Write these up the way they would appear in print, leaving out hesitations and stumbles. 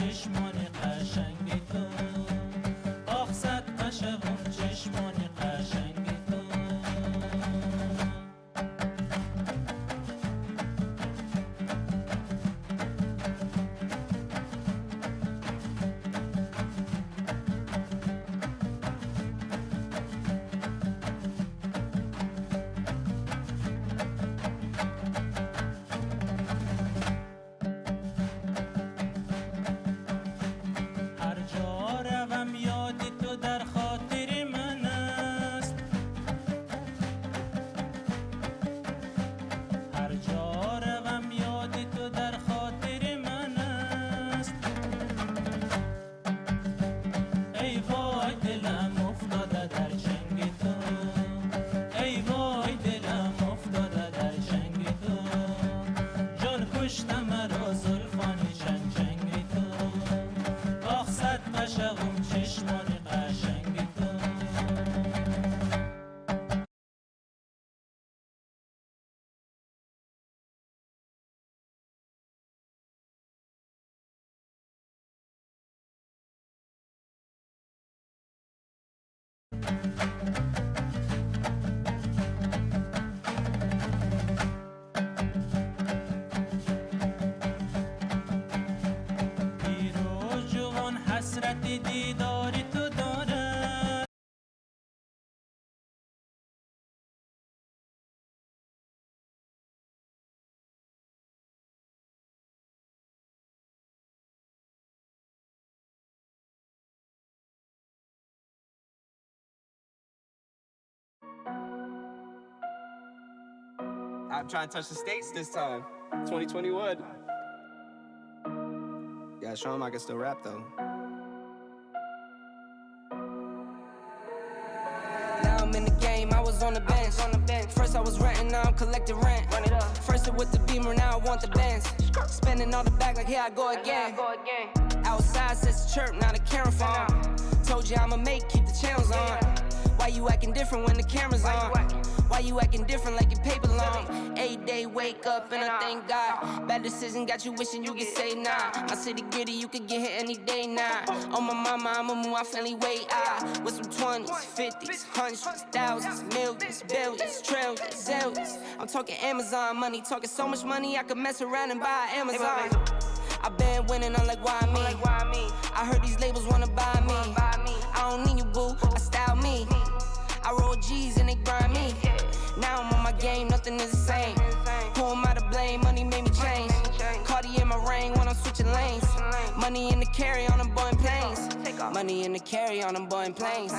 چشمان قشنگ تو آخ صد عاشقم چشمان قشنگ تو هر جا روم یاد تو در خاطر من است هر جا روم یاد تو در خاطر من است ای وای دلم افتاده در چنگ تو ای وای دلم افتاده در چنگ تو جان کشته مرا زلفان چنگ چنگ تو آخ صد عاشقم چشمان قشنگ تو پیر و جوان حسرت دیدار تو دارد I'm trying to touch the states this time. 2021. Yeah, show him I can still rap though. Now I'm in the game, I was on the bench. First I was renting, now I'm collecting rent. First it with the Beamer, now I want the Benz. Spending all the bag like here I go again. Outside says chirp, now the camera phone. Told you I'ma make, keep the channels on. Why you acting different when the camera's on? Why you acting different like your paper long? 8 day wake up and I thank God. Bad decision got you wishing you could say nah. My city gritty, you could get hit any day now. On my mama, I'ma move my family way out. With some 20s, 50s, hundreds, thousands, millions, billions, trillions, zillions. I'm talking Amazon money, talking so much money I could mess around and buy Amazon. I been winning, I'm like, why me? I heard these labels wanna buy me. I don't need you, boo, I style me. I roll G's and they grind me. Now I'm on my game, nothing is the same. Who am I to blame? Money made me change. Cardi in my ring when I'm switching lanes. Money in the carry on them Boeing planes. Money in the carry on them Boeing planes.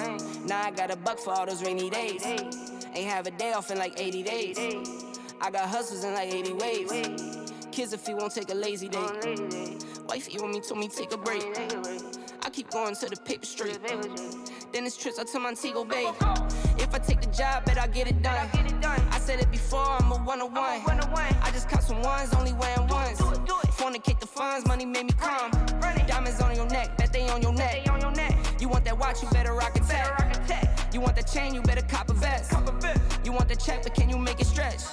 Now I got a buck for all those rainy days. Ain't have a day off in like 80 days. I got hustles in like 80 ways. Kids if he won't take a lazy day. Wifey on me told me take a break. I keep going to the paper straight. Then it's trips out to Montego Bay. If I take the job, bet I get it done. I said it before, I'm a one-on-one. I just caught some ones, only wearing ones. Fornicate the funds, money made me calm. Diamonds on your neck, bet they on your neck. You want that watch, you better rock a tech. You want that chain, you better cop a vest. You want the check, but can you make it stretch?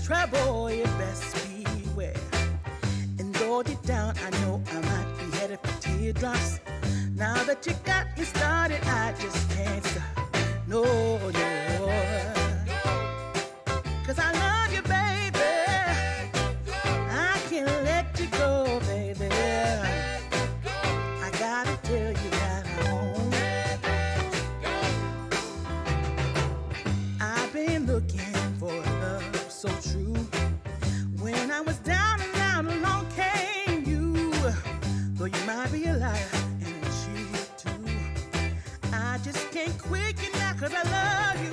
Trouble, you best beware. And though deep down I know I might be headed for teardrops, now that you got me started, I just can't stop. No, no. 'Cause I love you, baby. I can't let you go, baby. I gotta tell you that I won't. I've been looking for love so true. When I was down and out, along came you. Though you might be a liar and a cheat too, I just can't quit you now 'cause I love you.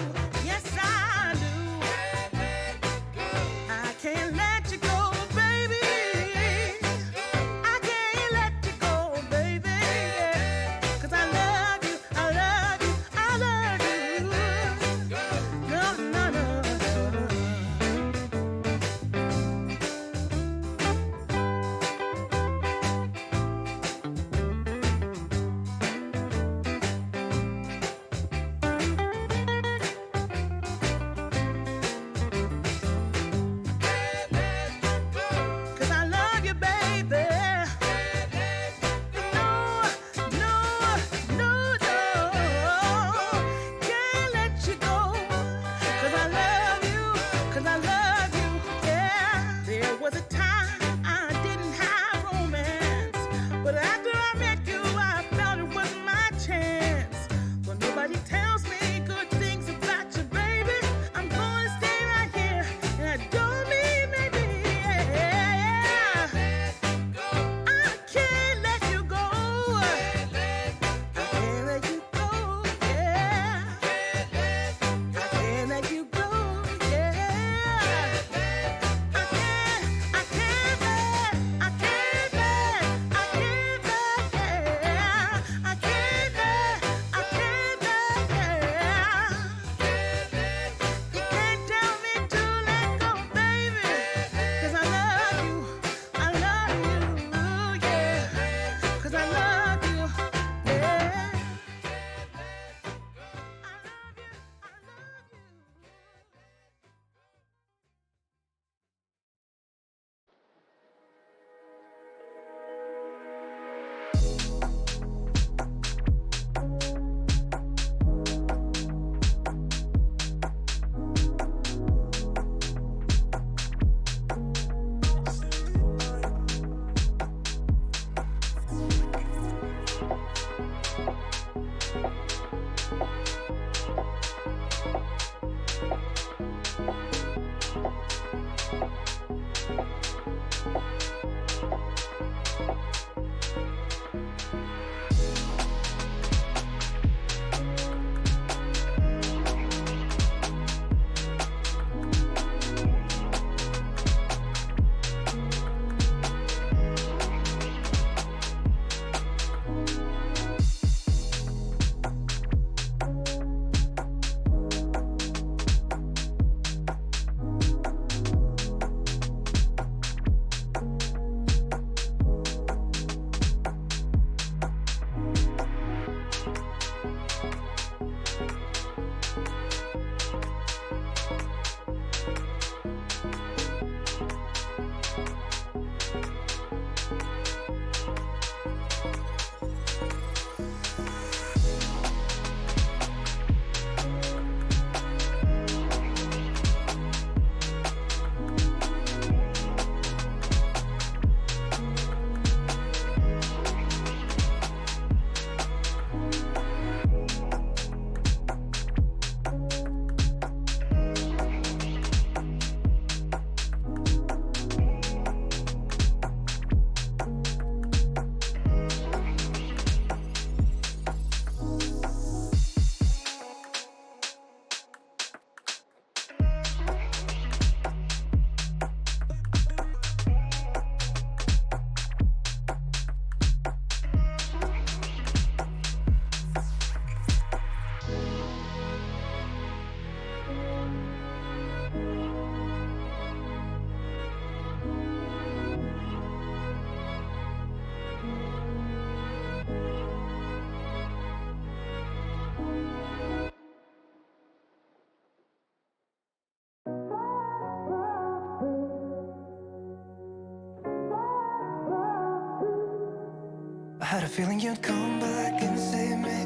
I had a feeling you'd come back and save me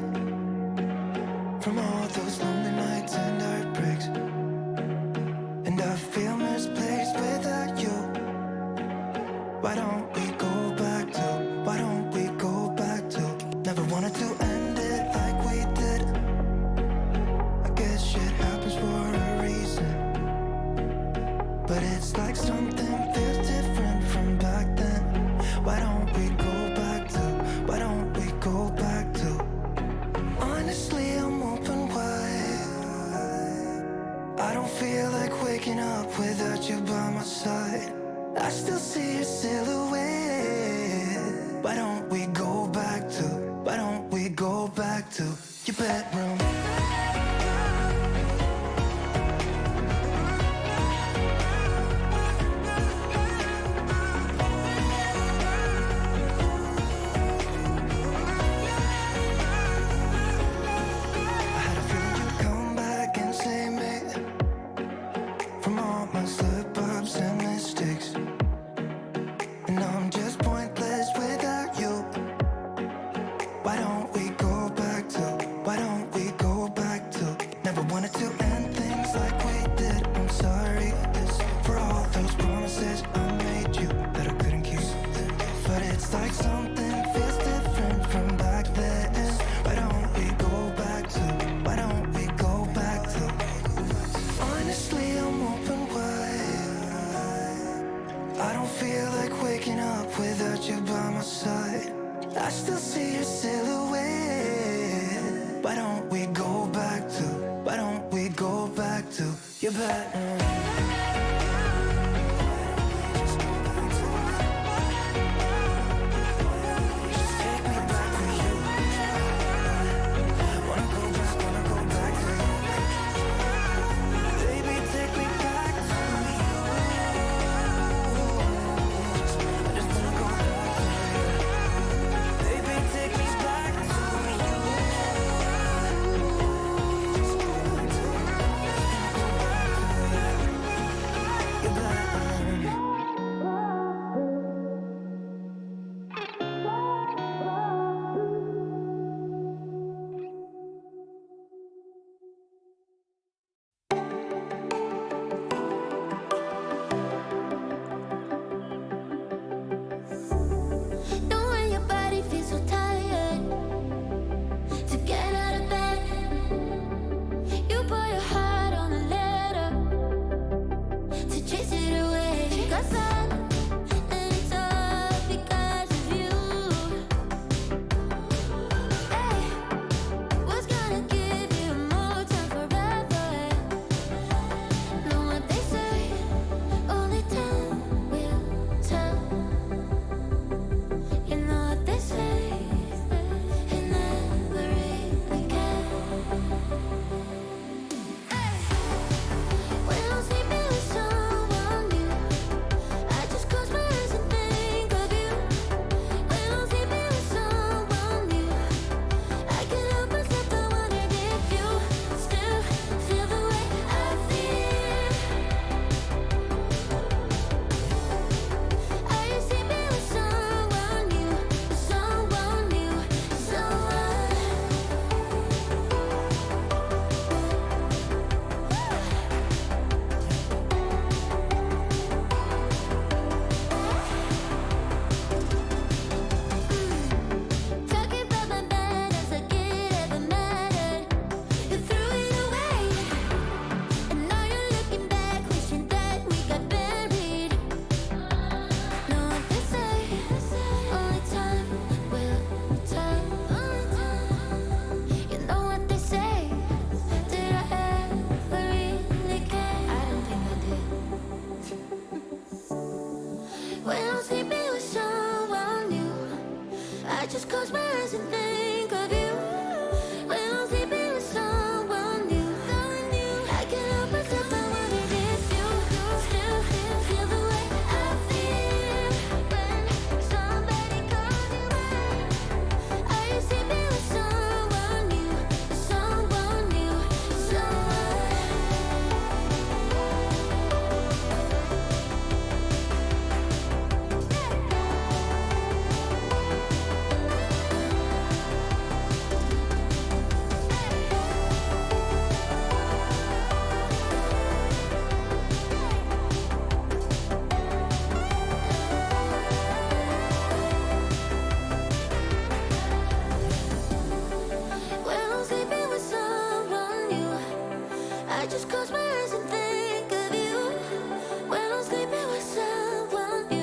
from all those lonely nights and heartbreaks. And I feel misplaced without you. Why don't we go back to, why don't we go back to? Never wanted to end it like we did. I guess shit happens for a reason, but it's like something feels different from back then. Why don't we go back to, why don't we go back to? Honestly, I'm open wide. I don't feel like waking up without you by my side. I still see your silhouette. Why don't we go back to, why don't we go back to your bedroom? I still see your silhouette. Why don't we go back to, why don't we go back to your bedroom? close my eyes and think of you when I'm sleeping with someone new. I can't help myself, I wanna get you. Still feel the way I feel when somebody calls you mine. Are you sleeping with someone new? Someone new, when I'm sleeping with someone new. I just close my eyes and think of you when I'm sleeping with someone new.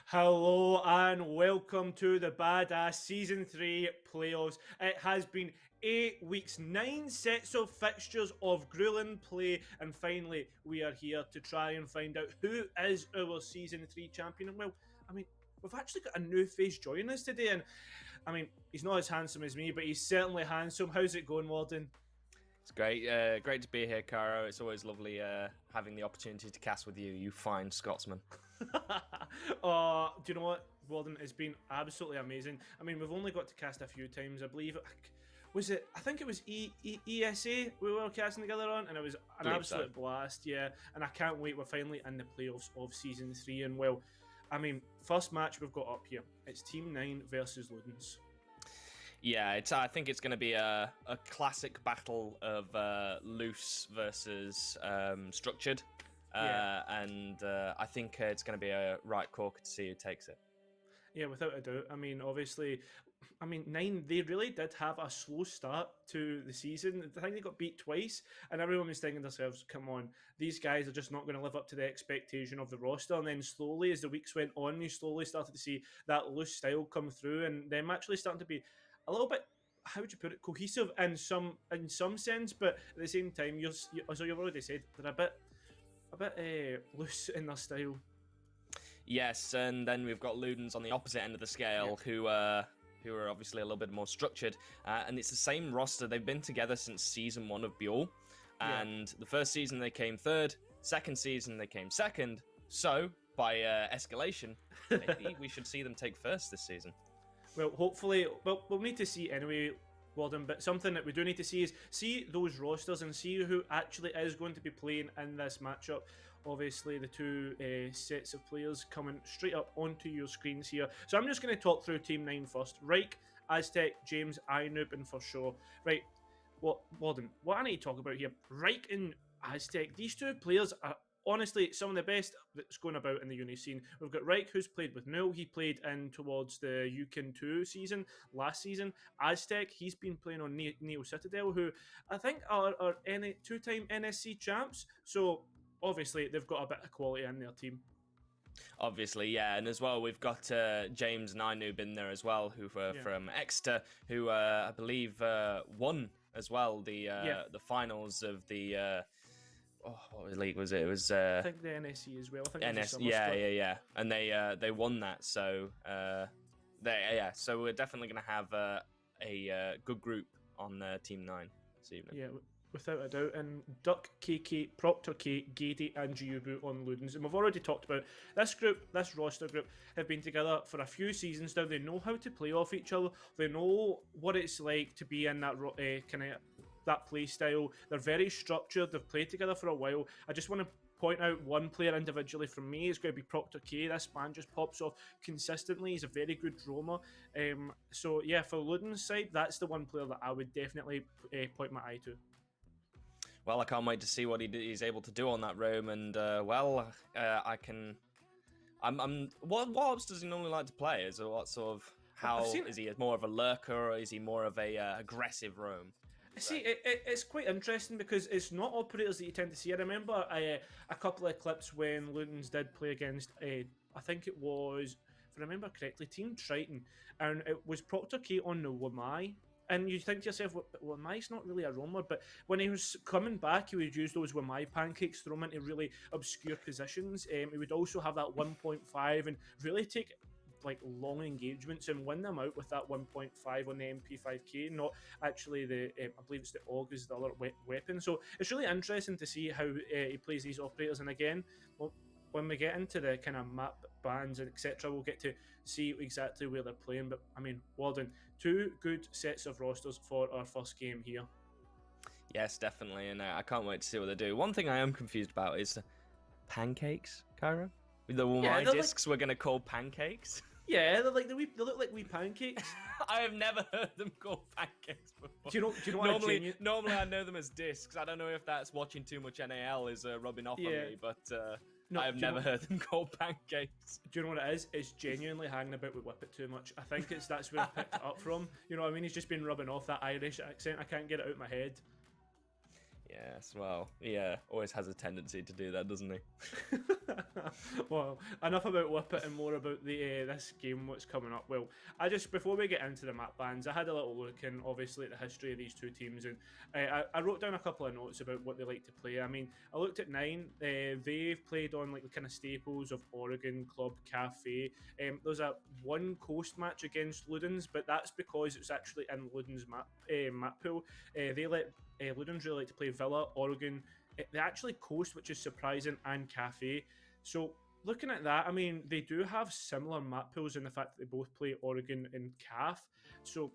Hello and welcome to the Badass Season 3 playoffs. It has been 8 weeks, 9 sets of fixtures of grueling play, and finally we are here to try and find out who is our Season 3 champion. And well, I mean, we've actually got a new face joining us today, and I mean, he's not as handsome as me, but he's certainly handsome. How's it going, Warden? It's great. Great to be here, Caro. It's always lovely having the opportunity to cast with you, you fine Scotsman. Do you know what, Warden? It's been absolutely amazing. I mean, we've only got to cast a few times. I believe I think it was ESA we were casting together on, and it was an absolute blast. Yeah, and I can't wait. We're finally in the playoffs of Season 3, and well, I mean, first match we've got up here. It's Team 9 versus Ludens. Yeah, I think it's going to be a classic battle of loose versus structured. And I think it's going to be a right corker to see who takes it. Yeah, without a doubt. I mean, obviously, 9, they really did have a slow start to the season. I think they got beat twice, and everyone was thinking to themselves, come on, these guys are just not going to live up to the expectation of the roster. And then slowly, as the weeks went on, you slowly started to see that loose style come through, and them actually starting to be a little bit, how would you put it, cohesive in some sense, but at the same time, so you've already said, they're a bit loose in their style. Yes, and then we've got Ludens on the opposite end of the scale, who are obviously a little bit more structured, and it's the same roster. They've been together since season 1 of Bjorn, and the first season they came third, second season they came second, so by escalation, maybe we should see them take first this season. Well, hopefully, we'll need to see anyway, Warden, but something that we do need to see is see those rosters and see who actually is going to be playing in this matchup. Obviously, the two sets of players coming straight up onto your screens here. So I'm just going to talk through Team 9 first. Reich, Aztec, James, Inub, and for sure. Right, Warden, what I need to talk about here, Reich and Aztec, these two players are honestly some of the best that's going about in the uni scene. We've got Reich, who's played with Null. He played in towards the Yukon 2 season last season. Aztec, he's been playing on Neo Citadel, who I think are two-time NSC champs. So obviously they've got a bit of quality in their team. Obviously, yeah, and as well we've got James and Inub in there as well, who were from Exeter, who I believe won as well the finals of the. What league was it? It was I think the NSC as well. I think NS, yeah, and they won that. So so we're definitely going to have a good group on Team 9 this evening. Yeah, without a doubt. And Duck, KK, Proctor K, Gady, and Gyubu on Ludens. And we've already talked about this group, this roster group, have been together for a few seasons now. They know how to play off each other. They know what it's like to be in that kind of that play style. They're very structured. They've played together for a while. I just want to point out one player individually from me. It's going to be Proctor K. This man just pops off consistently. He's a very good roamer. So yeah, for Luden's side, that's the one player that I would definitely point my eye to. Well, I can't wait to see what he's able to do on that roam, and I can. What ops does he normally like to play? Is it what sort of is he more of a lurker, or is he more of a aggressive roam? See, it's quite interesting because it's not operators that you tend to see. I remember a couple of clips when Ludens did play against, I think it was, if I remember correctly, Team Triton, and it was Proctor K on the Wamai. And you think to yourself, well, Wamai's not really a roamer, but when he was coming back, he would use those Wamai pancakes, throw them into really obscure positions. He would also have that 1.5 and really take like long engagements and win them out with that 1.5 on the MP5K, not actually the I believe it's the AUG is the other weapon. So it's really interesting to see how he plays these operators. And again, well, when we get into the kind of map bans and etc., we'll get to see exactly where they're playing. But I mean, Walden, two good sets of rosters for our first game here. Yes, definitely, and I can't wait to see what they do. One thing I am confused about is pancakes, Cairo. The Wamai discs we're gonna call pancakes. Yeah, they look like wee pancakes. I have never heard them called pancakes before. Do you know what normally I know them as discs. I don't know if that's watching too much NAL is rubbing off on me, but No, I have never heard them called pancakes. Do you know what it is? It's genuinely hanging about with Whippet too much. I think that's where he picked it up from. You know what I mean? He's just been rubbing off that Irish accent. I can't get it out of my head. Yes, well, yeah, always has a tendency to do that, doesn't he? Well, enough about Whippet and more about the this game, what's coming up. Well, before we get into the map bans, I had a little look in, obviously, at the history of these two teams, and I wrote down a couple of notes about what they like to play. I mean, I looked at Nine. They've played on like the kind of staples of Oregon, Club, Cafe. There's a one coast match against Ludens, but that's because it's actually in Ludens map pool. They let Ludens really like to play Villa, Oregon. They actually coast, which is surprising, and Cafe. So looking at that, I mean, they do have similar map pools in the fact that they both play Oregon and CAF. So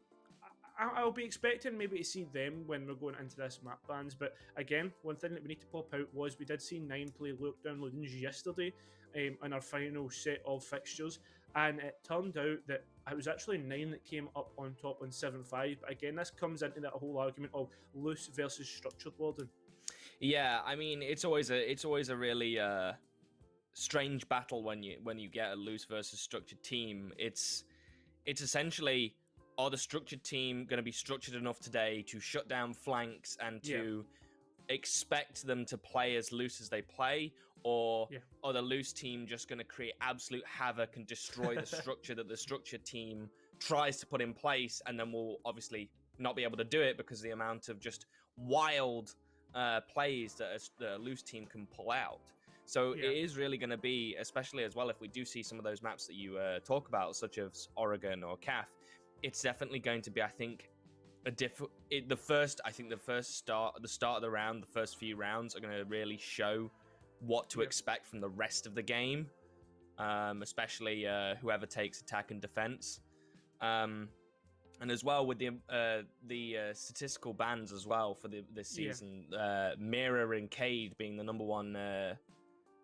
I'll be expecting maybe to see them when we're going into this map bans. But again, one thing that we need to pop out was we did see Nine play Lockdown Ludens yesterday in our final set of fixtures. And it turned out that it was actually Nine that came up on top on 7-5. But again, this comes into that whole argument of loose versus structured, Warden. Yeah, I mean, it's always a really strange battle when you get a loose versus structured team. It's essentially, are the structured team going to be structured enough today to shut down flanks and to expect them to play as loose as they play, or are the loose team just going to create absolute havoc and destroy the structure that the structured team tries to put in place, and then we'll obviously not be able to do it because of the amount of just wild plays that a loose team can pull out. So it is really going to be, especially as well, if we do see some of those maps that you talk about, such as Oregon or CAF, it's definitely going to be, I think, the start of the round, the first few rounds are going to really show what to expect from the rest of the game, especially whoever takes attack and defense. And as well with the statistical bans as well for this season, Mirror and Cade being the number one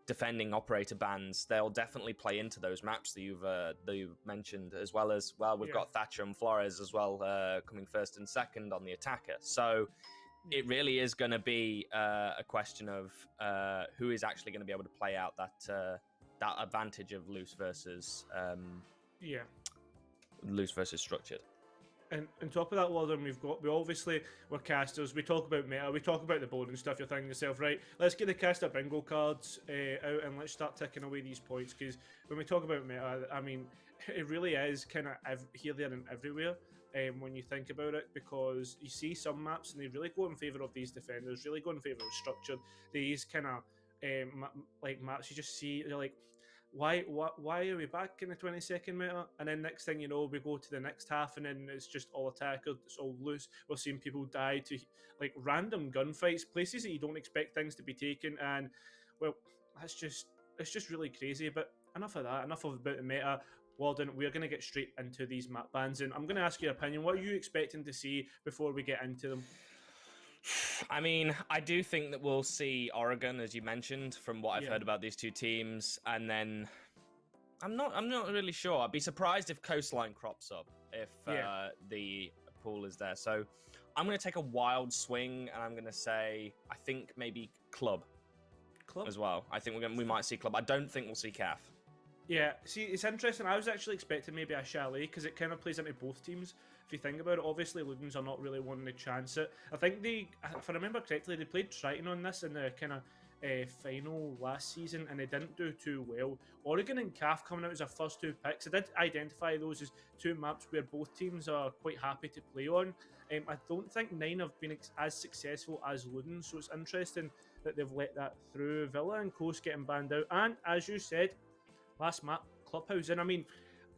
defending operator bans, they'll definitely play into those maps that you've mentioned, as well as we've got Thatcher and Flores as well coming first and second on the attacker. So it really is going to be a question of who is actually going to be able to play out that advantage of loose versus structured. And on top of that, Walden, we're casters, we talk about meta, we talk about the board and stuff. You're thinking to yourself, right, let's get the caster bingo cards out and let's start ticking away these points, because when we talk about meta, I mean, it really is kind of here, there and everywhere when you think about it, because you see some maps and they really go in favour of these defenders, really go in favour of structured. These kind of like maps you just see, you're like, why are we back in the 22nd minute? And then next thing you know, we go to the next half, and then it's just all attacker, it's all loose. We're seeing people die to like random gunfights, places that you don't expect things to be taken, and well, it's just really crazy. But enough of that. Enough of about the meta. Walden, we're going to get straight into these map bans, and I'm going to ask your opinion. What are you expecting to see before we get into them? I mean, I do think that we'll see Oregon, as you mentioned, from what I've Yeah. heard about these two teams, and then I'm not really sure. I'd be surprised if Coastline crops up if Yeah. the pool is there. So I'm going to take a wild swing, and I'm going to say I think maybe Club Club? as well. I think we might see Club. I don't think we'll see CAF. Yeah, see, it's interesting. I was actually expecting maybe a Chalet because it kind of plays into both teams. If you think about it, obviously Ludens are not really wanting to chance it. I think if I remember correctly, they played Triton on this in the kind of final last season, and they didn't do too well. Oregon and CAF coming out as our first two picks. I did identify those as two maps where both teams are quite happy to play on. I don't think Nine have been as successful as Ludens, so it's interesting that they've let that through. Villa and Coast getting banned out, and as you said, last map, Clubhouse. And I mean,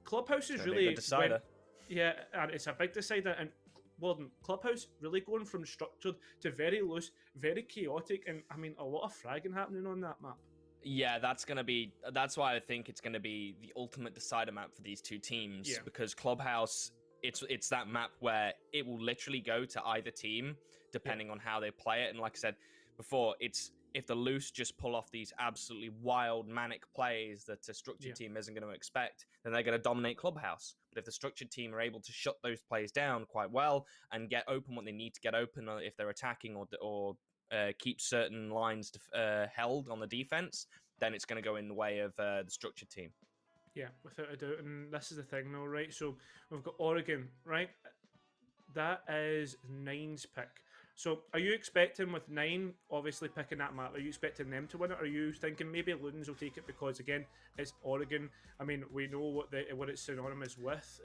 Clubhouse is Gonna be a really good decider. yeah, and it's a big decider. And Warden, Clubhouse really going from structured to very loose, very chaotic, and I mean a lot of fragging happening on that map. Yeah, that's why I think it's gonna be the ultimate decider map for these two teams. Yeah. Because Clubhouse, it's that map where it will literally go to either team depending on how they play it. And like I said before, it's if the loose just pull off these absolutely wild manic plays that a structured team isn't going to expect, then they're going to dominate Clubhouse. But if the structured team are able to shut those plays down quite well and get open what they need to get open, if they're attacking or keep certain lines held on the defense, then it's going to go in the way of the structured team. Yeah, without a doubt. And this is the thing, though, right? So we've got Oregon, right? That is Nine's pick. So are you expecting with Nine obviously picking that map, are you expecting them to win it? Or are you thinking maybe Ludens will take it because, again, it's Oregon? I mean, we know what it's synonymous with.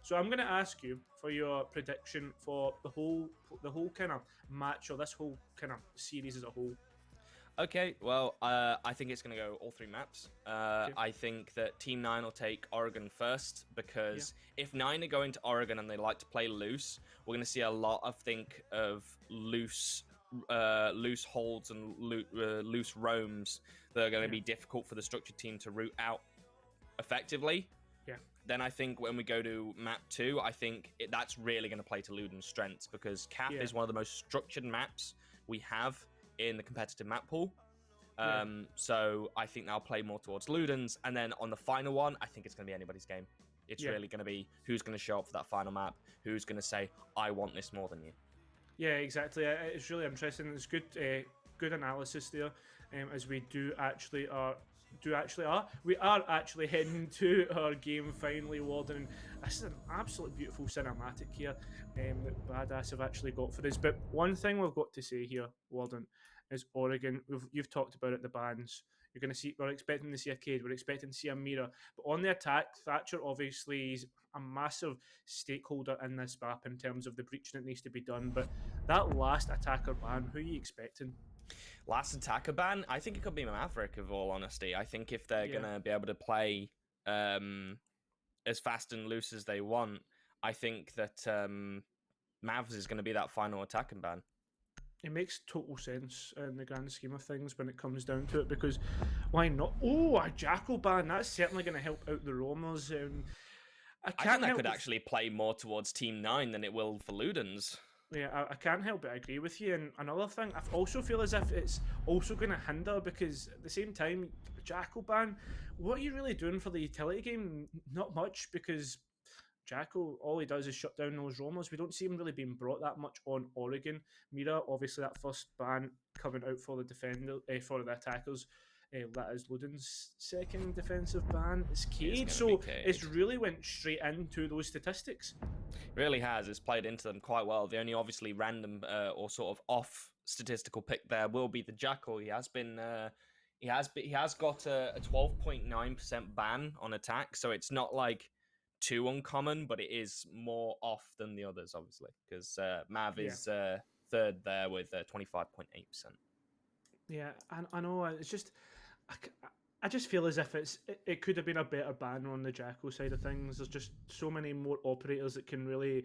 So I'm going to ask you for your prediction for the whole kind of match, or this whole kind of series as a whole. Okay, well, I think it's going to go all three maps. I think that Team 9 will take Oregon first, because if 9 are going to Oregon and they like to play loose, we're going to see a lot of loose holds and loose roams that are going to be difficult for the structured team to root out effectively. Yeah. Then I think when we go to map 2, I think that's really going to play to Luden's strengths, because CAF is one of the most structured maps we have in the competitive map pool. So I think they'll play more towards Ludens. And then on the final one, I think it's going to be anybody's game. It's really going to be who's going to show up for that final map, who's going to say, I want this more than you. Yeah, exactly. It's really interesting. It's good analysis there, as we we are actually heading to our game finally, Warden. This is an absolutely beautiful cinematic here that Badass have actually got for us. But one thing we've got to say here, Warden, is Oregon. You've talked about it, the bans. You're going to see. We're expecting to see a Cade. We're expecting to see a Mira. But on the attack, Thatcher obviously is a massive stakeholder in this map in terms of the breaching that needs to be done. But that last attacker ban, who are you expecting? Last attacker ban, I think it could be Maverick, of all honesty. I think if they're going to be able to play as fast and loose as they want, I think that Mavs is going to be that final attacker ban. It makes total sense in the grand scheme of things when it comes down to it, because why not? Oh, a Jackal ban, that's certainly going to help out the roamers. I think that could actually play more towards Team 9 than it will for Ludens. Yeah, I can't help but agree with you. And another thing, I also feel as if it's also going to hinder, because at the same time, Jackal ban, what are you really doing for the utility game? Not much, because Jackal, all he does is shut down those roamers. We don't see him really being brought that much on Oregon. Mira, obviously that first ban coming out for the defender, for the attackers. That is Luden's second defensive ban. It's Cade, so it's really went straight into those statistics. Really has. It's played into them quite well. The only obviously random or sort of off statistical pick there will be the Jackal. He has been. He has got a 12.9% ban on attack, so it's not like too uncommon, but it is more off than the others, obviously, because Mav is third there with 25.8%. Yeah, I know. It's just, I just feel as if it could have been a better banner on the Jackal side of things. There's just so many more operators that can really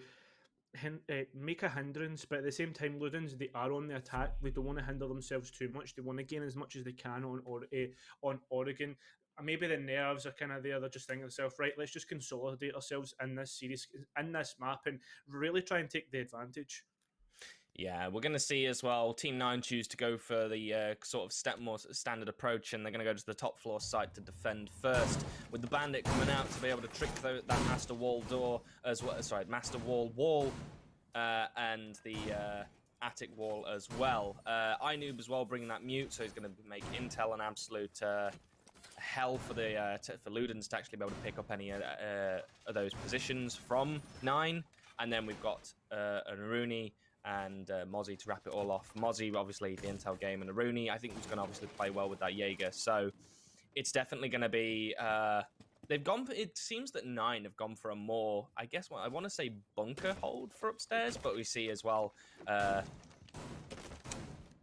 make a hindrance, but at the same time, Ludens, they are on the attack. They don't want to hinder themselves too much. They want to gain as much as they can on Oregon. Maybe the nerves are kind of there. They're just thinking to themselves, right, let's just consolidate ourselves in this series, in this map, and really try and take the advantage. Yeah, we're going to see as well Team 9 choose to go for the sort of more standard approach, and they're going to go to the top floor site to defend first, with the Bandit coming out to be able to trick that Master Wall door as well. Sorry, Master Wall and the attic wall as well. Inoob as well bringing that mute, so he's going to make Intel an absolute hell for the for Ludens to actually be able to pick up any of those positions from 9. And then we've got an Aruni and Mozzie to wrap it all off. Mozzie, obviously, the Intel game, and Aruni, I think, was going to obviously play well with that Jaeger. So it's definitely going to be... they've gone for... It seems that 9 have gone for a more, I guess, I want to say bunker hold for upstairs, but we see as well...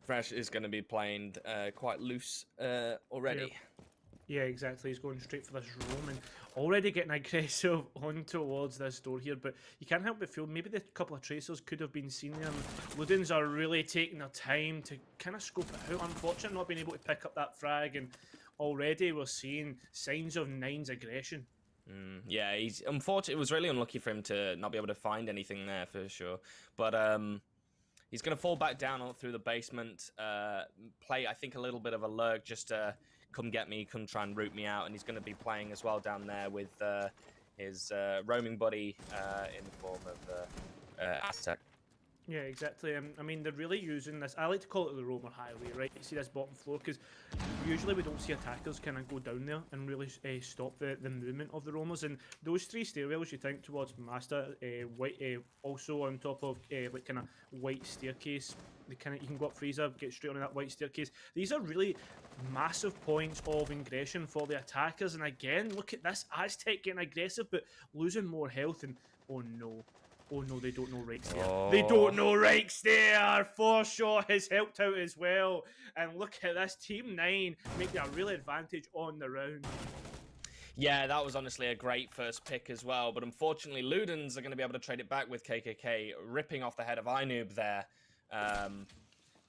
Fresh is going to be playing quite loose already. Yeah, exactly. He's going straight for this roam and already getting aggressive on towards this door here, but you can't help but feel maybe the couple of tracers could have been seen there. Ludens are really taking their time to kind of scope it out. Unfortunately, not being able to pick up that frag, and already we're seeing signs of 9's aggression. Yeah, he's unfortunate. It was really unlucky for him to not be able to find anything there for sure. But he's going to fall back down through the basement, play, I think, a little bit of a lurk just to come get me, come try and root me out. And he's going to be playing as well down there with his roaming buddy in the form of Aztec. Yeah, exactly. I mean, they're really using this. I like to call it the roamer highway, right? You see this bottom floor, because usually we don't see attackers kind of go down there and really stop the movement of the roamers. And those 3 stairwells, you think, towards Master, also on top of like kind of white staircase. You can go up Freezer, get straight on that white staircase. These are really massive points of ingression for the attackers. And again, look at this Aztec getting aggressive, but losing more health. And oh no. Oh no, they don't know Reich's there. Oh. They don't know Reich's there! Forshaw has helped out as well. And look at this, Team 9 making a real advantage on the round. Yeah, that was honestly a great first pick as well. But unfortunately, Ludens are going to be able to trade it back with KKK ripping off the head of Inoob there. And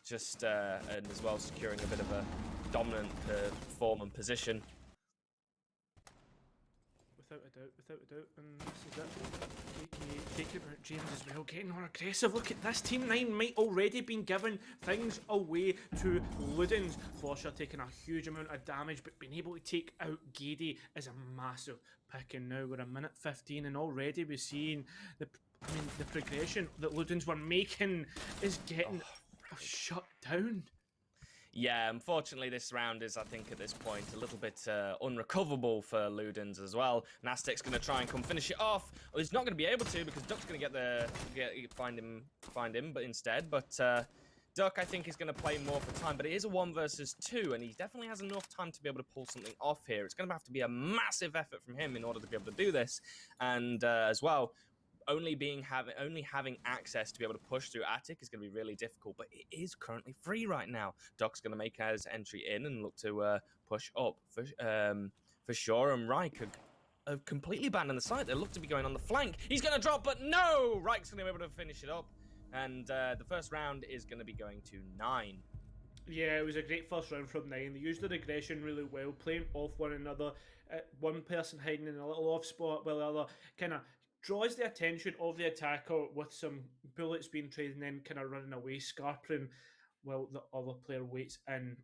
as well securing a bit of a dominant form and position. Without a doubt, and this is it. Taking out James as well, getting more aggressive. Look at this, Team 9 might already been giving things away to Ludens. Forshaw taking a huge amount of damage, but being able to take out Gady is a massive pick. And now we're a minute 15, and already we're seeing the progression that Ludens were making is getting shut down. Yeah, unfortunately, this round is, I think, at this point, a little bit unrecoverable for Ludens as well. And Aztec's going to try and come finish it off. Well, he's not going to be able to because Duck's going to find him, but instead. But Duck, I think, is going to play more for time. But it is a 1 versus 2, and he definitely has enough time to be able to pull something off here. It's going to have to be a massive effort from him in order to be able to do this. And as well, only having access to be able to push through Attic is going to be really difficult, but it is currently free right now. Duck's going to make his entry in and look to push up for sure. And Reich are completely banned on the side. They look to be going on the flank. He's going to drop, but no! Reich's going to be able to finish it up. And the first round is going to be going to 9. Yeah, it was a great first round from 9. They used their aggression really well, playing off one another. One person hiding in a little off spot while the other kind of draws the attention of the attacker with some bullets being traded and then kind of running away, scarpering while the other player waits in.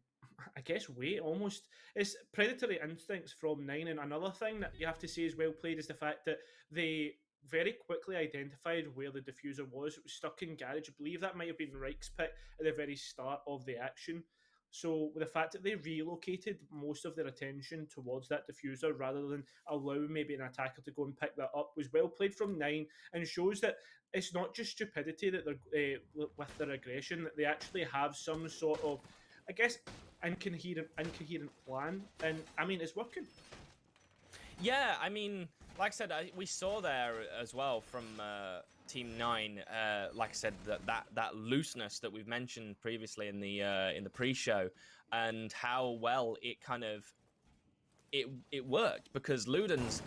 I guess wait almost. It's predatory instincts from 9. And another thing that you have to say is well played is the fact that they very quickly identified where the diffuser was. It was stuck in garage. I believe that might have been Reich's pick at the very start of the action. So with the fact that they relocated most of their attention towards that diffuser rather than allow maybe an attacker to go and pick that up was well played from 9 and shows that it's not just stupidity that they're with their aggression, that they actually have some sort of, I guess, incoherent plan. And I mean, it's working. Yeah, I mean, like I said, we saw there as well from Team 9, like I said, that looseness that we've mentioned previously in the pre-show. and how well it kind of it worked, because Ludens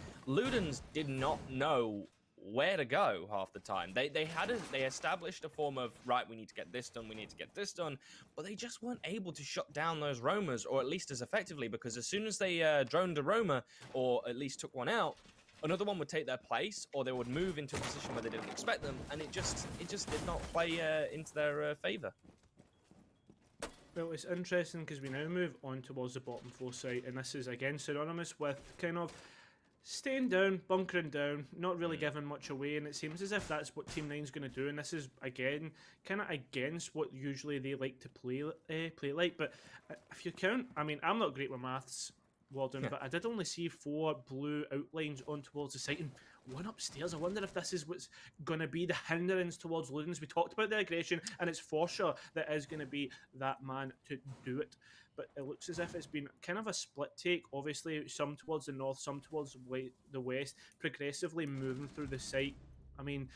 did not know where to go half the time. They established a form of, right, we need to get this done, we need to get this done, but they just weren't able to shut down those roamers, or at least as effectively, because as soon as they droned a roamer, or at least took one out, another one would take their place, or they would move into a position where they didn't expect them, and it just did not play into their favor. Well, it's interesting because we now move on towards the bottom 4 site, and this is again synonymous with kind of staying down, bunkering down, not really giving much away, and it seems as if that's what Team 9's going to do, and this is, again, kind of against what usually they like to play like, but if you count, I mean, I'm not great with maths, Walden, but I did only see 4 blue outlines on towards the site, and 1 upstairs. I wonder if this is what's going to be the hindrance towards Ludens. We talked about the aggression, and it's Forshaw that is going to be that man to do it. But it looks as if it's been kind of a split take. Obviously, some towards the north, some towards the west, progressively moving through the site. I mean,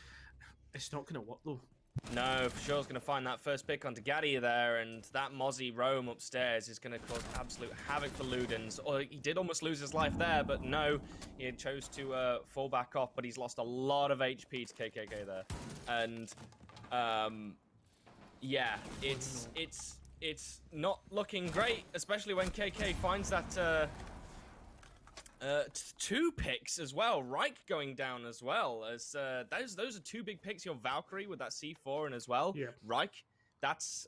it's not going to work, though. No, for sure, is going to find that first pick onto Gaddy there, and that Mozzie roam upstairs is going to cause absolute havoc for Ludens. Or he did almost lose his life there, but no, he chose to fall back off, but he's lost a lot of HP to KKK there. And, yeah, it's not looking great, especially when KK finds that 2 picks as well. Reich going down as well. As those are 2 big picks. Your Valkyrie with that C4 and as well. Yeah. Reich, that's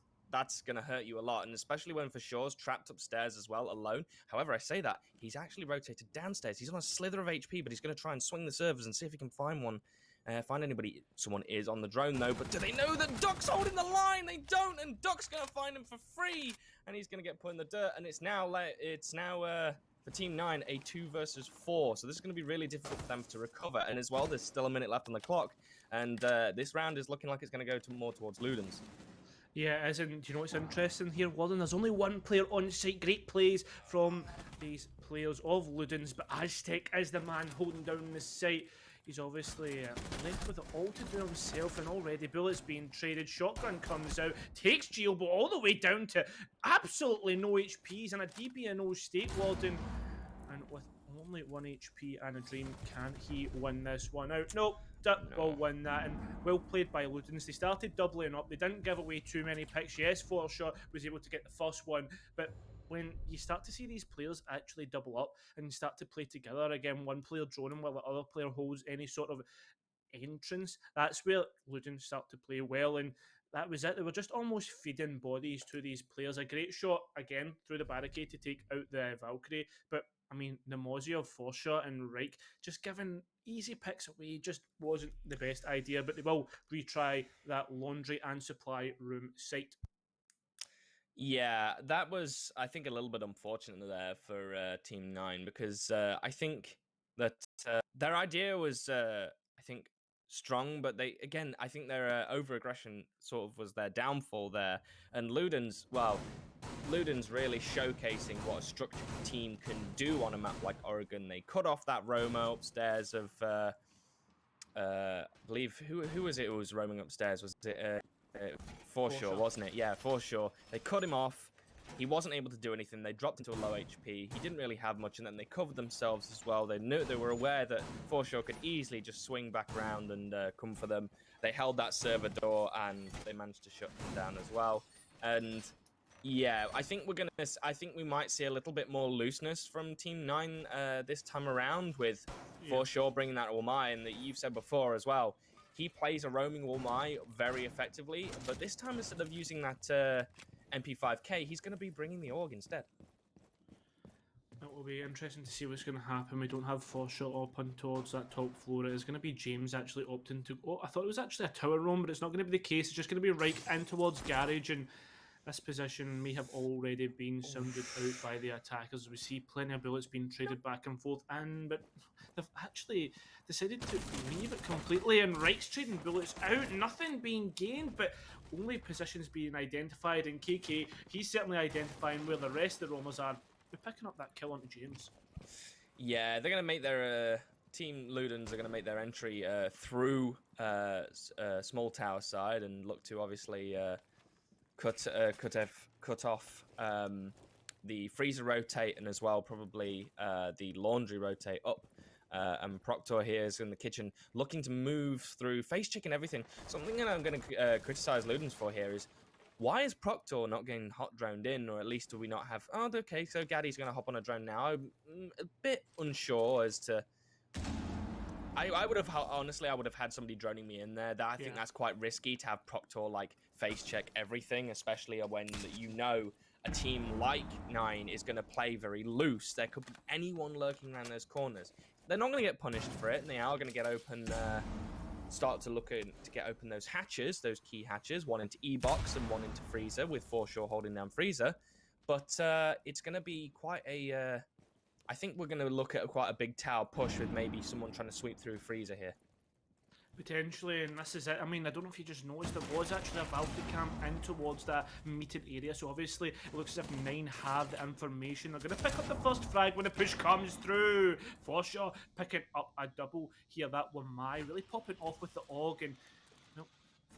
gonna hurt you a lot, and especially when for sure's trapped upstairs as well, alone. However, I say that he's actually rotated downstairs. He's on a slither of HP, but he's gonna try and swing the servers and see if he can find one. Find anybody. Someone is on the drone though, but do they know that Duck's holding the line? They don't, and Duck's gonna find him for free, and he's gonna get put in the dirt. And it's now for Team 9, a 2 versus 4. So this is going to be really difficult for them to recover. And as well, there's still a minute left on the clock. And this round is looking like it's going to go more towards Ludens. Yeah, as in, do you know what's interesting here, Walden? There's only 1 player on site. Great plays from these players of Ludens, but Aztec is the man holding down the site. He's obviously left with it all to do himself, and already bullets being traded. Shotgun comes out, takes Geobo all the way down to absolutely no HPs and a DPNO state, Walden. And with only 1 HP and a dream, can he win this one out? Nope, Duck will win that, and well played by Ludens. They started doubling up, they didn't give away too many picks. Yes, Forshaw was able to get the first one, but when you start to see these players actually double up and start to play together again, one player droning while the other player holds any sort of entrance, that's where Ludens start to play well, and that was it. They were just almost feeding bodies to these players. A great shot, again, through the barricade to take out the Valkyrie, but I mean, the Mozzie of Forshaw and Reich just giving easy picks away just wasn't the best idea, but they will retry that laundry and supply room site. Yeah, that was, I think, a little bit unfortunate there for Team 9, because I think that their idea was, I think, strong, but I think their over-aggression sort of was their downfall there. And Ludens really showcasing what a structured team can do on a map like Oregon. They cut off that Romo upstairs of, I believe, who was it who was roaming upstairs? Was it Forshaw, wasn't it? Yeah, Forshaw. They cut him off. He wasn't able to do anything. They dropped into a low HP. He didn't really have much, and then they covered themselves as well. They were aware that Forshaw could easily just swing back around and come for them. They held that server door, and they managed to shut them down as well. And yeah, I think we might see a little bit more looseness from Team 9 this time around, with Forshaw bringing that Wulmai, and that you've said before as well. He plays a roaming Wulmai very effectively, but this time, instead of using that MP5K, he's going to be bringing the AUG instead. It will be interesting to see what's going to happen. We don't have Forshaw up on towards that top floor. It is going to be James actually opting to... Oh, I thought it was actually a tower roam, but it's not going to be the case. It's just going to be right in towards Garage, and this position may have already been sounded out by the attackers. We see plenty of bullets being traded back and forth, but they've actually decided to leave it completely, and Reich's trading bullets out, nothing being gained, but only positions being identified, and KK, he's certainly identifying where the rest of the roamers are. We're picking up that kill onto James. Yeah, they're going to make their... Team Ludens are going to make their entry through small tower side and look to obviously... cut off the freezer rotate, and as well probably the laundry rotate up. And Proctor here is in the kitchen looking to move through, face checking everything. Something that I'm going to criticize Ludens for here is, why is Proctor not getting hot droned in, or at least do we not have... Oh, okay, so Gaddy's going to hop on a drone now. I'm a bit unsure as to... I would have, honestly, I would have had somebody droning me in there. I think that's quite risky to have Proctor, like, face check everything, especially when you know a team like Nine is going to play very loose. There could be anyone lurking around those corners. They're not going to get punished for it, and they are going to get open... start to look to get open those hatches, those key hatches, one into E-Box and one into Freezer, with Forshaw holding down Freezer. But it's going to be quite a... I think we're going to look at quite a big tower push with maybe someone trying to sweep through Freezer here. Potentially, and this is it. I mean, I don't know if you just noticed, there was actually a Valkyrie camp in towards that meeting area, so obviously it looks as if Nine have the information. They're going to pick up the first frag when the push comes through. Forshaw picking up a double here. That one, really popping off with the AUG, and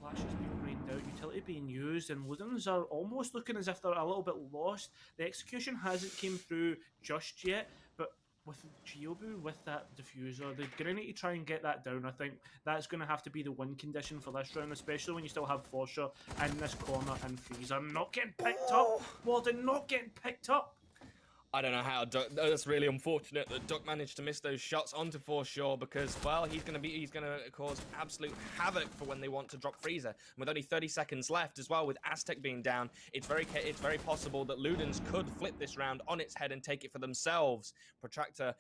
Flash is being rained out, utility being used, and Ludens are almost looking as if they're a little bit lost. The execution hasn't came through just yet, but with Giobu, with that diffuser, they're going to need to try and get that down. I think that's going to have to be the win condition for this round, especially when you still have Forshaw in this corner and Freezer not getting picked up. Warden not getting picked up. I don't know how Duck. That's really unfortunate that Duck managed to miss those shots onto Forshaw, because, well, he's gonna cause absolute havoc for when they want to drop Freezer. And with only 30 seconds left as well, with Aztec being down, it's very possible that Ludens could flip this round on its head and take it for themselves. Protractor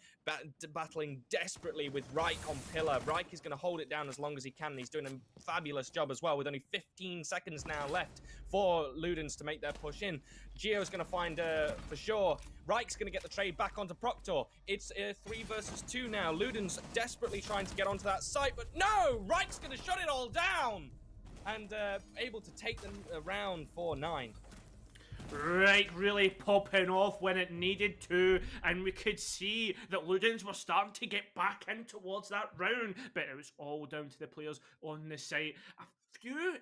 battling desperately with Reich on Pillar. Reich is going to hold it down as long as he can, and he's doing a fabulous job as well, with only 15 seconds now left for Ludens to make their push in. Gio's going to find, for sure, Reich's going to get the trade back onto Proctor. It's 3 versus 2 now. Ludens desperately trying to get onto that site, but no! Reich's going to shut it all down! And able to take them around for 9. Right, really popping off when it needed to, and we could see that Ludens were starting to get back in towards that round, but it was all down to the players on the site. A few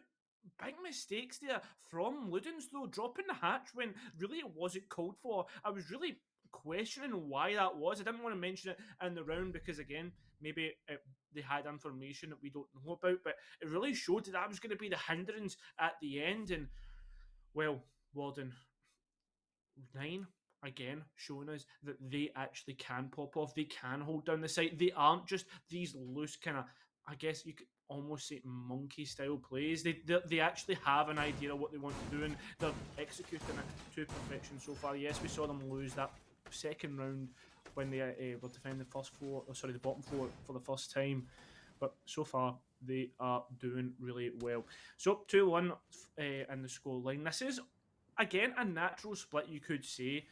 big mistakes there from Ludens, though, dropping the hatch when really it wasn't called for. I was really questioning why that was. I didn't want to mention it in the round because, again, maybe they had information that we don't know about, but it really showed that was going to be the hindrance at the end. And, well, Warden, 9 again showing us that they actually can pop off, they can hold down the site, they aren't just these loose kind of, I guess you could almost say, monkey style plays. They actually have an idea of what they want to do, and they're executing it to perfection so far. Yes, we saw them lose that second round when they were defending the bottom floor for the first time, but so far they are doing really well. So 2-1 in the scoreline. This is again a natural split, you could say,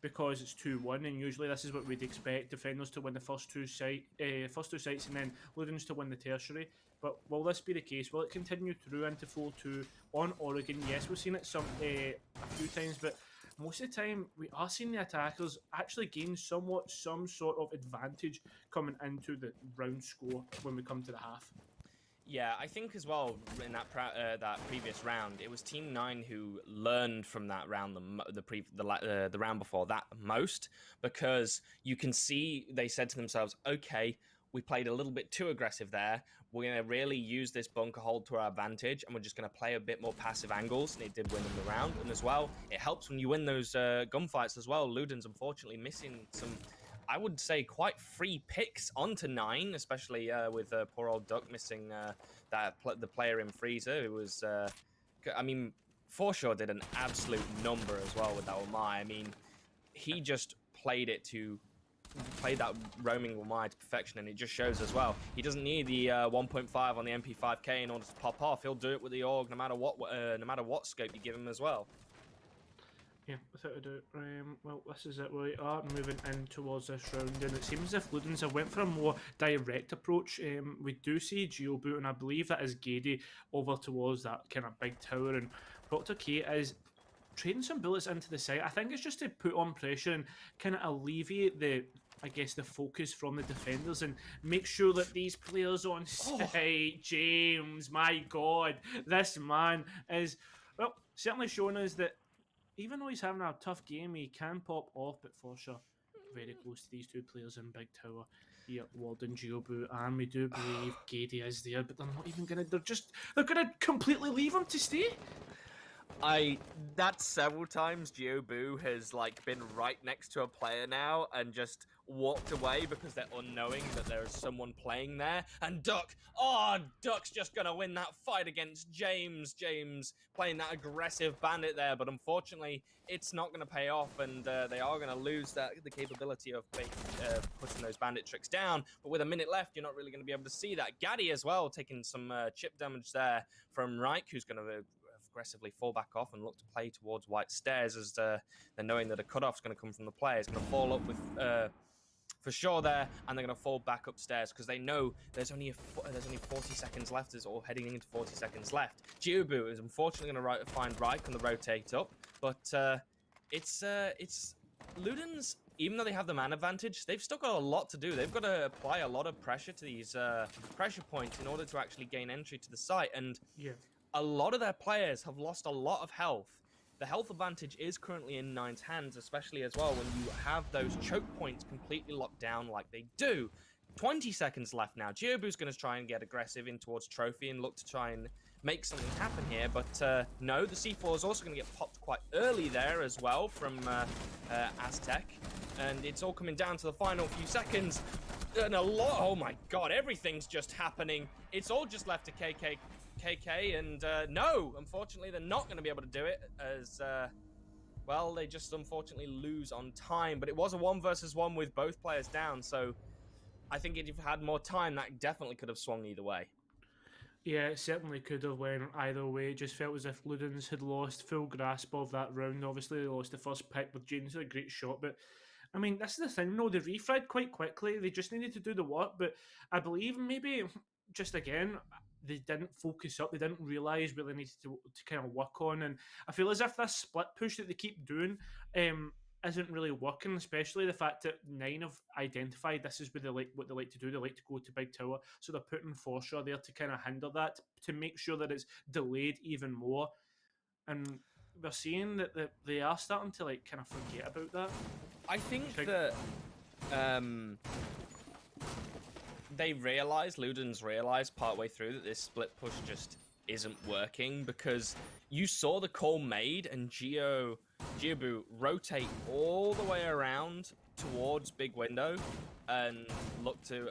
because it's 2-1, and usually this is what we'd expect: defenders to win the first two sites, and then Ludens to win the tertiary. But will this be the case? Will it continue through into 4-2 on Oregon? Yes, we've seen it a few times, but most of the time we are seeing the attackers actually gain some sort of advantage coming into the round score when we come to the half. Yeah, I think as well in that previous round, it was Team 9 who learned from that round the round before that most, because you can see they said to themselves, okay, we played a little bit too aggressive there. We're going to really use this bunker hold to our advantage, and we're just going to play a bit more passive angles, and it did win them the round. And as well, it helps when you win those gunfights as well. Ludens, unfortunately, missing some, I would say, quite free picks onto 9, especially with poor old Duck missing the player in Freezer, who was, I mean, Forshaw did an absolute number as well with that Omai. I mean, he just played that roaming Omai to perfection, and it just shows as well. He doesn't need the 1.5 on the MP5K in order to pop off. He'll do it with the AUG no matter what scope you give him as well. Yeah, without a doubt. Well, this is it. We are moving in towards this round, and it seems as if Ludens have went for a more direct approach. We do see Giobu, and I believe that is Gady over towards that kind of big tower, and Proctor K is trading some bullets into the site. I think it's just to put on pressure and kind of alleviate the focus from the defenders and make sure that these players on site, James, my God, this man is, well, certainly showing us that even though he's having a tough game, he can pop off. But Forshaw very close to these two players in Big Tower. Here, Walden, Giobu, and we do believe Gady is there, but they're not even gonna. They're gonna completely leave him to stay. That's several times Giobu has like been right next to a player now and just walked away because they're unknowing that there is someone playing there. And Duck's just gonna win that fight against James. James playing that aggressive bandit there, but unfortunately it's not gonna pay off, and they are gonna lose the capability of putting those bandit tricks down. But with a minute left, you're not really gonna be able to see that. Gaddy as well taking some chip damage there from Reich, who's gonna aggressively fall back off and look to play towards White Stairs as they're knowing that a cutoff's going to come from the player. It's going to fall up with for sure there, and they're going to fall back upstairs because they know there's only 40 seconds left, or heading into 40 seconds left. Giobu is unfortunately going to find Reich on the rotate up, but it's Ludens. Even though they have the man advantage, they've still got a lot to do. They've got to apply a lot of pressure to these pressure points in order to actually gain entry to the site, and Yeah. a lot of their players have lost a lot of health. The health advantage is currently in Nine's hands, especially as well when you have those choke points completely locked down like they do. 20 seconds left now. Giobu's going to try and get aggressive in towards Trophy and look to try and make something happen here, but no, the C4 is also going to get popped quite early there as well from Aztec, and it's all coming down to the final few seconds. And oh my god, everything's just happening. It's all just left to KK, and no, unfortunately they're not going to be able to do it as well, they just unfortunately lose on time. But it was a 1 versus 1 with both players down, so I think if you've had more time, that definitely could have swung either way. Yeah, it certainly could have went either way. It just felt as if Ludens had lost full grasp of that round. Obviously, they lost the first pick, but James had a great shot. But, I mean, this is the thing, no, they refried quite quickly. They just needed to do the work. But I believe maybe, just again, they didn't focus up. They didn't realise what they needed to kind of work on. And I feel as if this split push that they keep doing isn't really working, especially the fact that Nine have identified this is what they like to do. They like to go to Big Tower, so they're putting Forshaw there to kind of hinder that, to make sure that it's delayed even more. And we're seeing that they are starting to like kind of forget about that. I think that Ludens realised partway through that this split push just isn't working, because you saw the call made and Giobu rotate all the way around towards Big Window and look to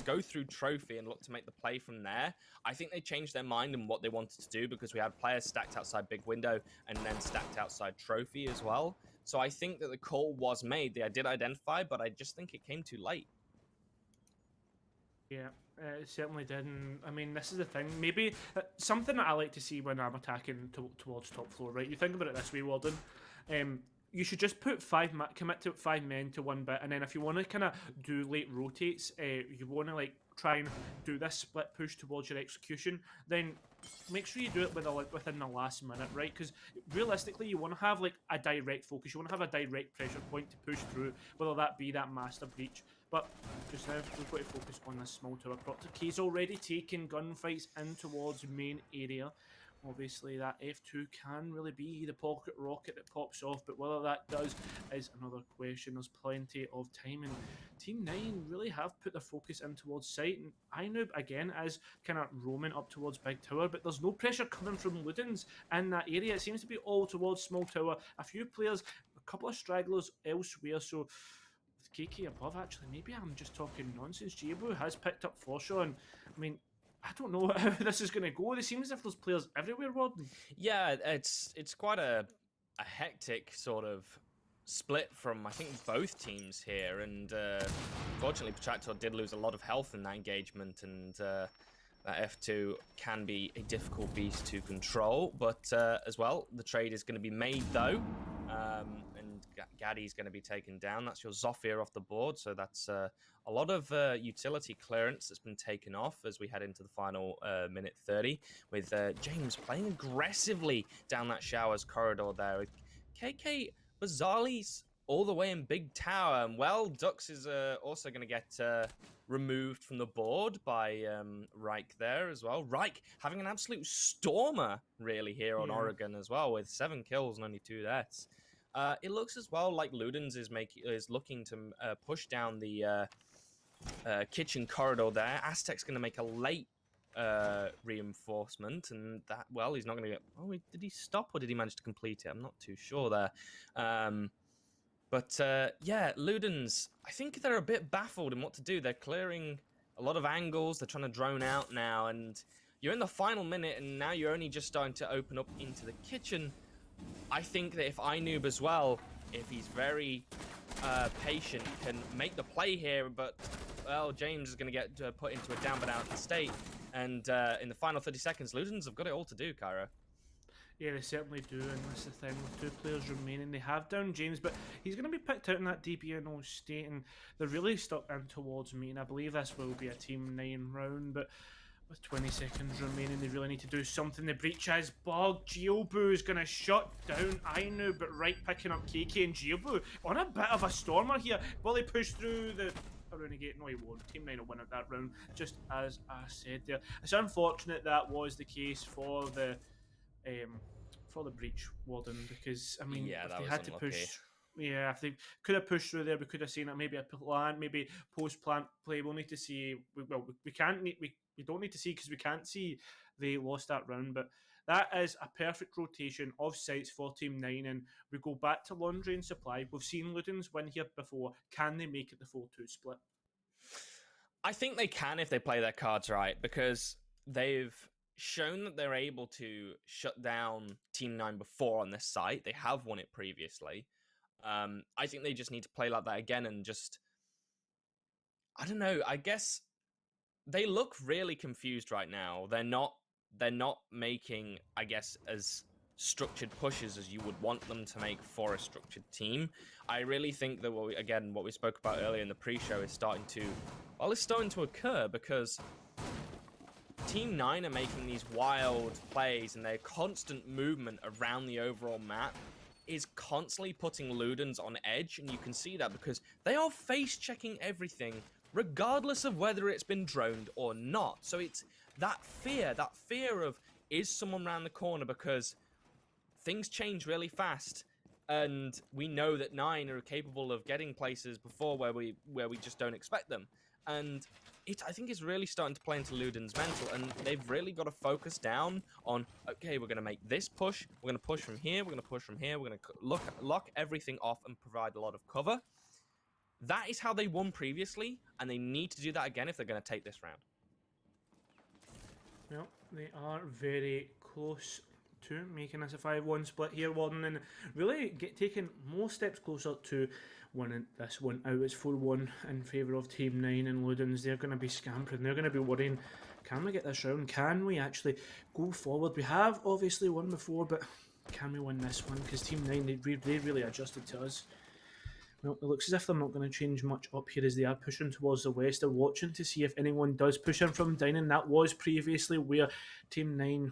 go through Trophy and look to make the play from there. I think they changed their mind on what they wanted to do, because we had players stacked outside Big Window and then stacked outside Trophy as well. So I think that the call was made. They did identify, but I just think it came too late. Yeah, it certainly did. And I mean, this is the thing. Maybe something that I like to see when I'm attacking towards top floor, right? You think about it this way, Walden. You should just put commit to 5 men to 1 bit, and then if you want to kind of do late rotates, you want to like try and do this split push towards your execution, then make sure you do it within the last minute, right? Because realistically, you want to have like a direct focus. You want to have a direct pressure point to push through, whether that be that master breach. But just now, we've got to focus on this small tower. Proctor K's already taken gunfights in towards main area. Obviously, that F2 can really be the pocket rocket that pops off, but whether that does is another question. There's plenty of time, and Team 9 really have put their focus in towards site. And iNoob, again, is kind of roaming up towards Big Tower, but there's no pressure coming from Ludens in that area. It seems to be all towards small tower. A few players, a couple of stragglers elsewhere, so with KK above, actually, maybe I'm just talking nonsense. Giobu has picked up Forshaw, and I mean, I don't know how this is going to go. It seems as if there's players everywhere, Warden. Yeah, it's quite a hectic sort of split from, I think, both teams here. And fortunately, Protractor did lose a lot of health in that engagement, and that F2 can be a difficult beast to control. But as well, the trade is going to be made, though. And Gaddy's going to be taken down. That's your Zofia off the board. So that's a lot of utility clearance that's been taken off as we head into the final minute 30, with James playing aggressively down that Showers corridor there. KK bizarrely all the way in Big Tower. And, well, Dux is also going to get removed from the board by Reich there as well. Reich having an absolute stormer, really, here on Oregon as well, with 7 kills and only 2 deaths. It looks as well like Ludens is looking to push down the kitchen corridor there. Aztec's going to make a late reinforcement, and that, well, he's not going to get... Oh, did he stop or did he manage to complete it? I'm not too sure there. But yeah, Ludens, I think they're a bit baffled in what to do. They're clearing a lot of angles. They're trying to drone out now, and you're in the final minute, and now you're only just starting to open up into the kitchen. I think that if Inoob as well, if he's very patient, can make the play here, but, well, James is going to get put into a down but out state. And in the final 30 seconds, Ludens have got it all to do, Cairo. Yeah, they certainly do, and that's the thing with 2 players remaining. They have down James, but he's going to be picked out in that DPNO state, and they're really stuck in towards me, and I believe this will be a Team 9 round, but with 20 seconds remaining, they really need to do something. The breach has bugged. Geobu is going to shut down Inoob, but right picking up KK and Geobu on a bit of a stormer here. Will he push through the... Renegade? No, he won't. Team 9 will win at that round, just as I said there. It's unfortunate that was the case for the breach warden, because I mean, yeah, if that they was had to unlucky. push, yeah, if they could have pushed through there, we could have seen it. Maybe a plant, maybe post plant play. We'll need to see. We don't need to see because we can't see they lost that round, but. That is a perfect rotation of sites for Team 9, and we go back to Laundry and Supply. We've seen Ludens win here before. Can they make it the 4-2 split? I think they can if they play their cards right, because they've shown that they're able to shut down Team 9 before on this site. They have won it previously. I think they just need to play like that again and just... I don't know, I guess they look really confused right now. They're not making, I guess, as structured pushes as you would want them to make for a structured team. I really think that, what we spoke about earlier in the pre-show is starting to occur, because Team 9 are making these wild plays, and their constant movement around the overall map is constantly putting Ludens on edge, and you can see that because they are face-checking everything, regardless of whether it's been droned or not. So it's that fear of, is someone around the corner, because things change really fast, and we know that 9 are capable of getting places before where we just don't expect them. And I think it's really starting to play into Luden's mental, and they've really got to focus down on, okay, we're going to make this push, we're going to push from here, we're going to push from here, we're going to lock everything off and provide a lot of cover. That is how they won previously, and they need to do that again if they're going to take this round. Well, they are very close to making us a 5-1 split here, Warden, and really taking more steps closer to winning this one out. It's 4-1 in favour of Team 9, and Ludens, they're going to be scampering, they're going to be worrying, can we get this round? Can we actually go forward? We have obviously won before, but can we win this one? Because Team 9, they really adjusted to us. Well, it looks as if they're not going to change much up here as they are pushing towards the west. They're watching to see if anyone does push in from Dining. That was previously where Team 9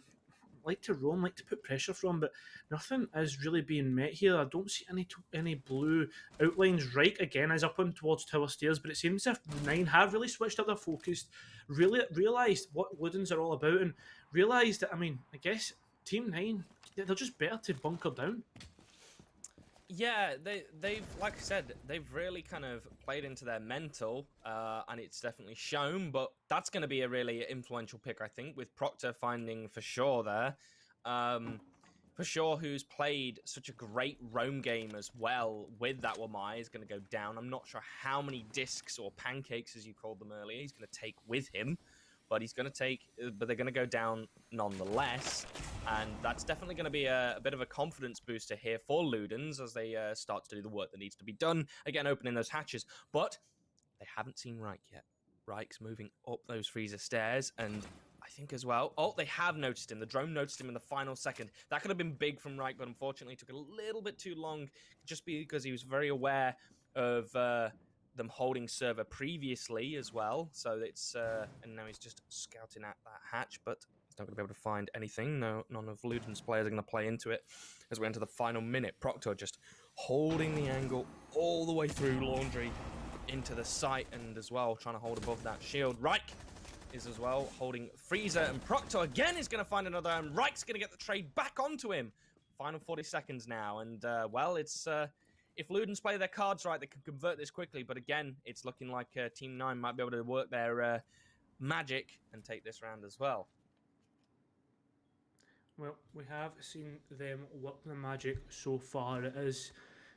like to roam, like to put pressure from, but nothing is really being met here. I don't see any blue outlines. Right, again, is up on towards Tower Stairs, but it seems as if 9 have really switched up their focus, really realised what Ludens are all about, and realised that, I mean, I guess Team 9, they're just better to bunker down. Yeah, they've, like I said, they've really kind of played into their mental, and it's definitely shown, but that's going to be a really influential pick, I think, with Proctor finding For Sure there. For Sure, who's played such a great roam game as well with that Wamai, is going to go down. I'm not sure how many discs or pancakes, as you called them earlier, he's going to take with him. But they're going to go down nonetheless, and that's definitely going to be a bit of a confidence booster here for Ludens as they start to do the work that needs to be done. Again, opening those hatches, but they haven't seen Reich yet. Reich's moving up those freezer stairs, and I think as well, they have noticed him. The drone noticed him in the final second. That could have been big from Reich, but unfortunately it took a little bit too long, just because he was very aware of them holding server previously as well, so it's and now he's just scouting at that hatch, but he's not going to be able to find anything. No, none of Luden's players are going to play into it as we enter the final minute. Proctor just holding the angle all the way through Laundry into the site, and as well trying to hold above that shield. Reich is as well holding Freezer, and Proctor again is going to find another, and Reich's going to get the trade back onto him. Final 40 seconds now, and well, it's if Ludens play their cards right, they can convert this quickly, but again, it's looking like Team 9 might be able to work their magic and take this round as well. Well, we have seen them work the magic so far. It is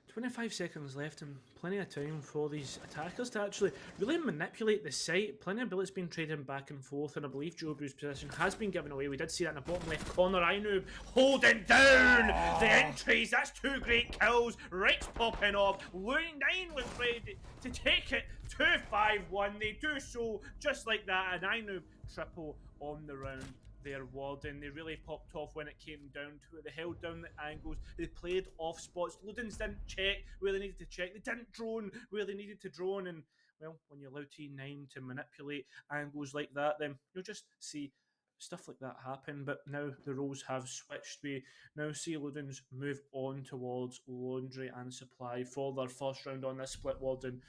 25 seconds left and plenty of time for these attackers to actually really manipulate the site. Plenty of bullets being traded back and forth, and I believe Jobu's position has been given away. We did see that in the bottom left corner. Ainoob holding down the entries. That's 2 great kills. Reich's popping off. Lune 9 was ready to take it 2-5-1. They do so just like that, and Ainoob triple on the round. Their Warden, they really popped off when it came down to it. They held down the angles, they played off spots. Ludens didn't check where they needed to check, they didn't drone where they needed to drone, and well, when you allow T9 to manipulate angles like that, then you'll just see stuff like that happen. But now the roles have switched. We now see Ludens move on towards Laundry and Supply for their first round on this split Warden.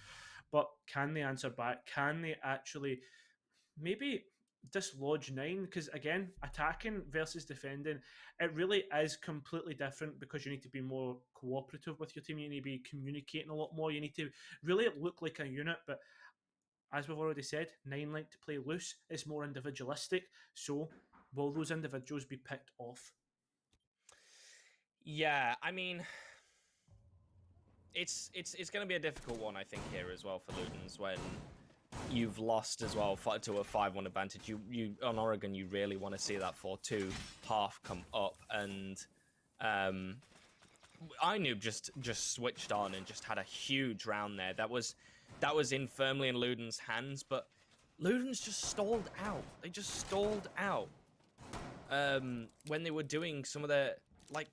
But can they answer back? Can they actually maybe dislodge 9? Because again, attacking versus defending, it really is completely different, because you need to be more cooperative with your team. You need to be communicating a lot more. You need to really look like a unit. But as we've already said, 9 like to play loose. It's more individualistic. So will those individuals be picked off? Yeah, I mean, it's going to be a difficult one, I think, here as well for Ludens, when you've lost as well to a 5-1 advantage. You on Oregon, you really want to see that 4-2 half come up, and Ainoob just switched on and just had a huge round there. That was in firmly in Ludens' hands, but Ludens just stalled out. They just stalled out when they were doing some of their, like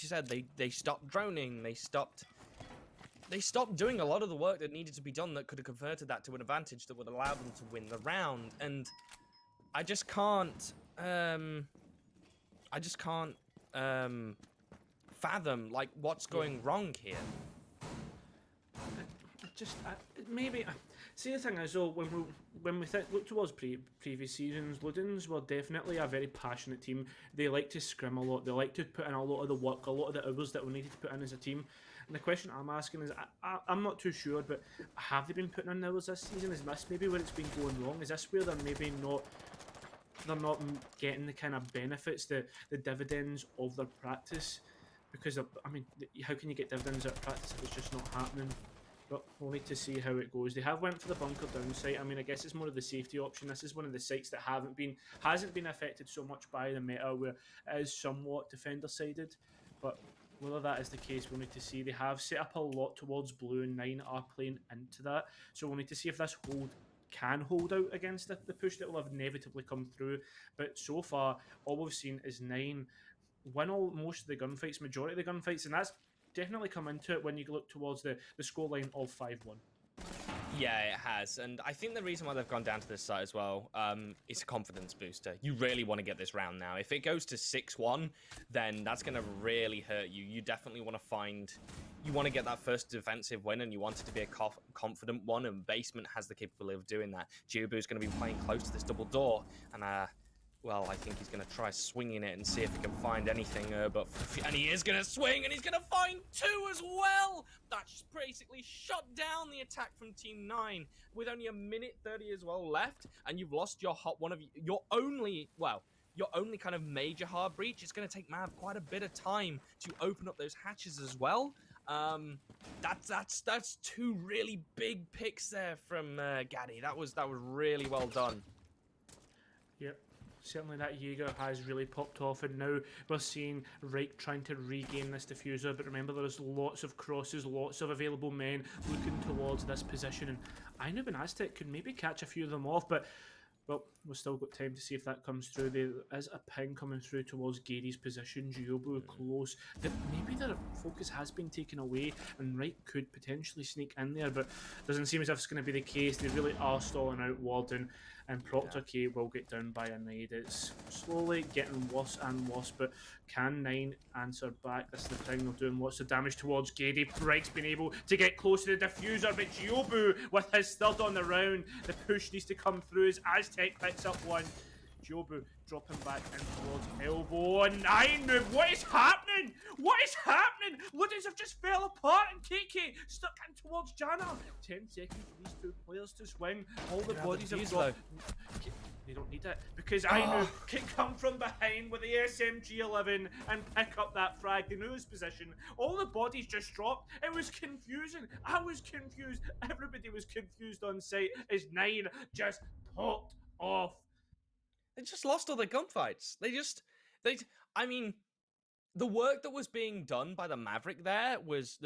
you said, they stopped droning, they stopped doing a lot of the work that needed to be done that could have converted that to an advantage that would allow them to win the round. And I just can't fathom like what's going wrong here. See, the thing is, though, when we look towards previous seasons, Ludens were definitely a very passionate team. They like to scrim a lot. They like to put in a lot of the work, a lot of the hours that we needed to put in as a team. And the question I'm asking is, I'm not too sure, but have they been putting in hours this season? Is this maybe where it's been going wrong? Is this where they're maybe not getting the kind of benefits, the dividends of their practice? Because, I mean, how can you get dividends out of practice if it's just not happening? But we'll need to see how it goes. They have went for the bunker down site. I mean, I guess it's more of the safety option. This is one of the sites that hasn't been affected so much by the meta, where it is somewhat defender-sided. But whether that is the case, we'll need to see. They have set up a lot towards blue, and 9 are playing into that. So we'll need to see if this can hold out against the push that will inevitably come through. But so far, all we've seen is 9 win most of the gunfights, majority of the gunfights, and that's definitely come into it when you look towards the scoreline of 5-1. Yeah, it has, and I think the reason why they've gone down to this side as well is a confidence booster. You really want to get this round now. If it goes to 6-1, then that's going to really hurt you. You definitely want to get that first defensive win, and you want it to be a confident one, and Basement has the capability of doing that. Jobu's going to be playing close to this double door, and well, I think he's going to try swinging it and see if he can find anything, and he is going to swing, and he's going to find 2 as well! That's basically shut down the attack from Team 9 with only 1:30 as well left, and you've lost your your only kind of major hard breach. It's going to take Mav quite a bit of time to open up those hatches as well. That's 2 really big picks there from Gaddy. That was really well done. Yep. Certainly that Jaeger has really popped off, and now we're seeing Reich trying to regain this diffuser, but remember there's lots of crosses, lots of available men looking towards this position, and Ainoob and Aztec could maybe catch a few of them off, but well, we've still got time to see if that comes through. There is a ping coming through towards Gary's position. Jobu close. That maybe their focus has been taken away, and Reich could potentially sneak in there, but doesn't seem as if it's going to be the case. They really are stalling out Warden. and Proctor K will get down by a nade. It's slowly getting worse and worse, but can Nine answer back? This is the thing, they're doing lots of damage towards Gady. Briggs been able to get close to the diffuser, but Giobu with his third on the round. The push needs to come through as Aztec picks up one. Giobu dropping back in towards elbow. And Nine move. What is happening? What is happening? Ludens have just fell apart and KK stuck in towards Jana. 10 seconds for these two players to swing. All the bodies have got. They don't need it because Ainu can come from behind with the SMG-11 and pick up that frag. They knew his position. All the bodies just dropped. It was confusing. I was confused. Everybody was confused on site as Nine just popped off. They just lost all their gunfights. I mean, the work that was being done by the Maverick there was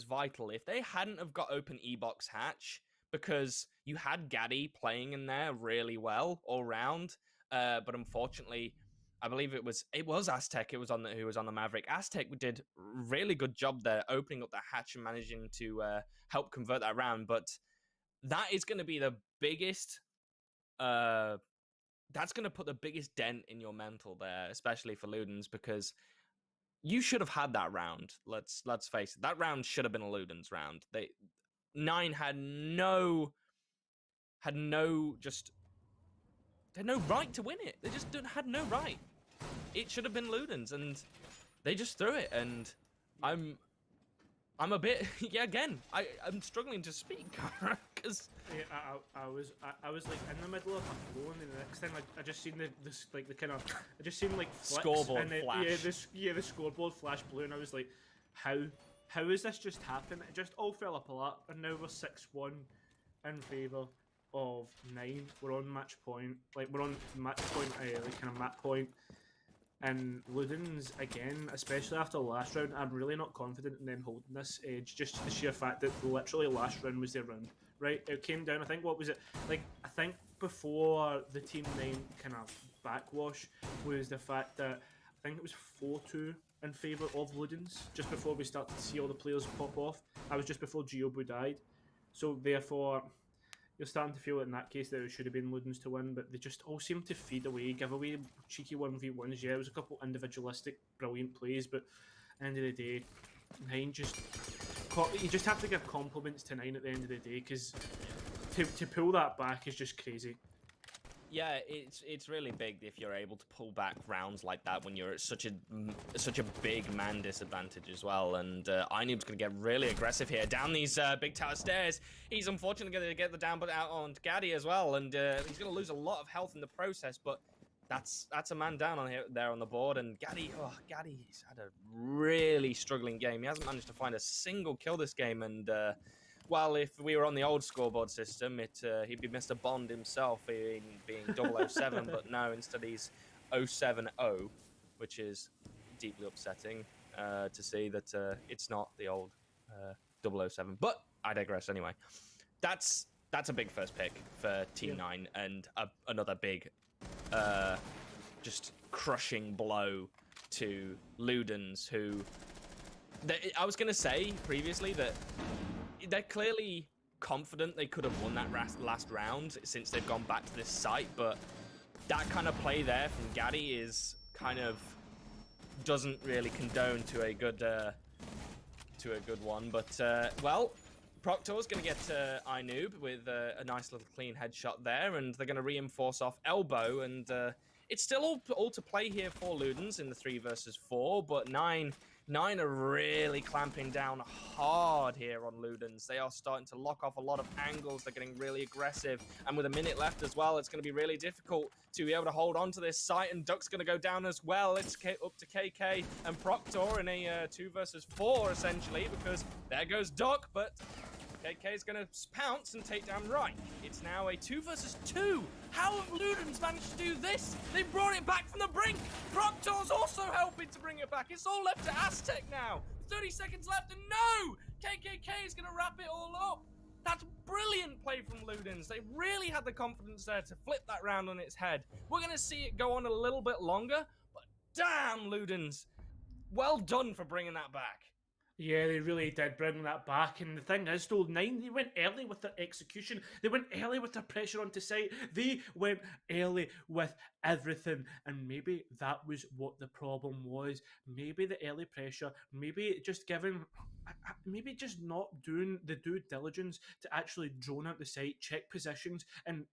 vital. If they hadn't have got open E-Box hatch, because you had Gaddy playing in there really well all round, but unfortunately, I believe it was Aztec who was on the Maverick. Aztec did a really good job there, opening up that hatch and managing to help convert that round. But that is going to be the biggest. That's going to put the biggest dent in your mental there, especially for Ludens, because you should have had that round. Let's face it, that round should have been a Ludens round. Nine had no right to win it. They just had no right. It should have been Ludens, and they just threw it. And I'm a bit I'm struggling to speak because I was like in the middle of my flow, and the next thing I just seen I just seen like flicks scoreboard and flash. The scoreboard flash blue, and I was like, how is this just happened? It just all fell apart, and now we're 6-1 in favour of Nine. We're on match point, we're on match point, kind of map point. And Ludens, again, especially after the last round, I'm really not confident in them holding this edge, just the sheer fact that literally last round was their round, right? It came down, I think, what was it? I think before the Team 9 kind of backwash was the fact that I think it was 4-2 in favour of Ludens, just before we started to see all the players pop off. That was just before Giobu died. So therefore, you're starting to feel in that case that it should have been Ludens to win, but they just all seem to feed away, give away cheeky 1v1s. Yeah, it was a couple individualistic, brilliant plays, but at the end of the day, Nine you just have to give compliments to Nine at the end of the day, because to pull that back is just crazy. Yeah, it's really big if you're able to pull back rounds like that when you're at such a big man disadvantage as well. And Ainub's going to get really aggressive here down these big tower stairs. He's unfortunately going to get the down but out on Gaddy as well, and he's going to lose a lot of health in the process. But that's a man down there on the board, and Gaddy's had a really struggling game. He hasn't managed to find a single kill this game, and well, if we were on the old scoreboard system, he'd be Mr. Bond himself, being 007, but no, instead he's 070, which is deeply upsetting to see that it's not the old 007. But I digress anyway. That's a big first pick for Team 9, and another big, just crushing blow to Ludens, who... I was going to say previously that they're clearly confident they could have won that last round since they've gone back to this site, but that kind of play there from Gaddy is kind of doesn't really condone to a good one. But well, Proctor's going to get Ainub with a nice little clean headshot there, and they're going to reinforce off elbow, and it's still all to play here for Ludens in the 3 versus 4, but Nine are really clamping down hard here on Ludens. They are starting to lock off a lot of angles. They're getting really aggressive. And with a minute left as well, it's going to be really difficult to be able to hold on to this site. And Duck's going to go down as well. It's up to KK and Proctor in a 2 versus 4, essentially, because there goes Duck. But KK is going to pounce and take down Reich. It's now a 2 versus 2. How have Ludens managed to do this? They brought it back from the brink. Proctor's also helping to bring it back. It's all left to Aztec now. 30 seconds left, and no! KKK is going to wrap it all up. That's brilliant play from Ludens. They really had the confidence there to flip that round on its head. We're going to see it go on a little bit longer, but damn, Ludens. Well done for bringing that back. Yeah, they really did bring that back. And the thing is, though, Nine, they went early with their execution. They went early with their pressure onto site. They went early with everything. And maybe that was what the problem was. Maybe the early pressure, maybe just giving, maybe just not doing the due diligence to actually drone out the site, check positions, and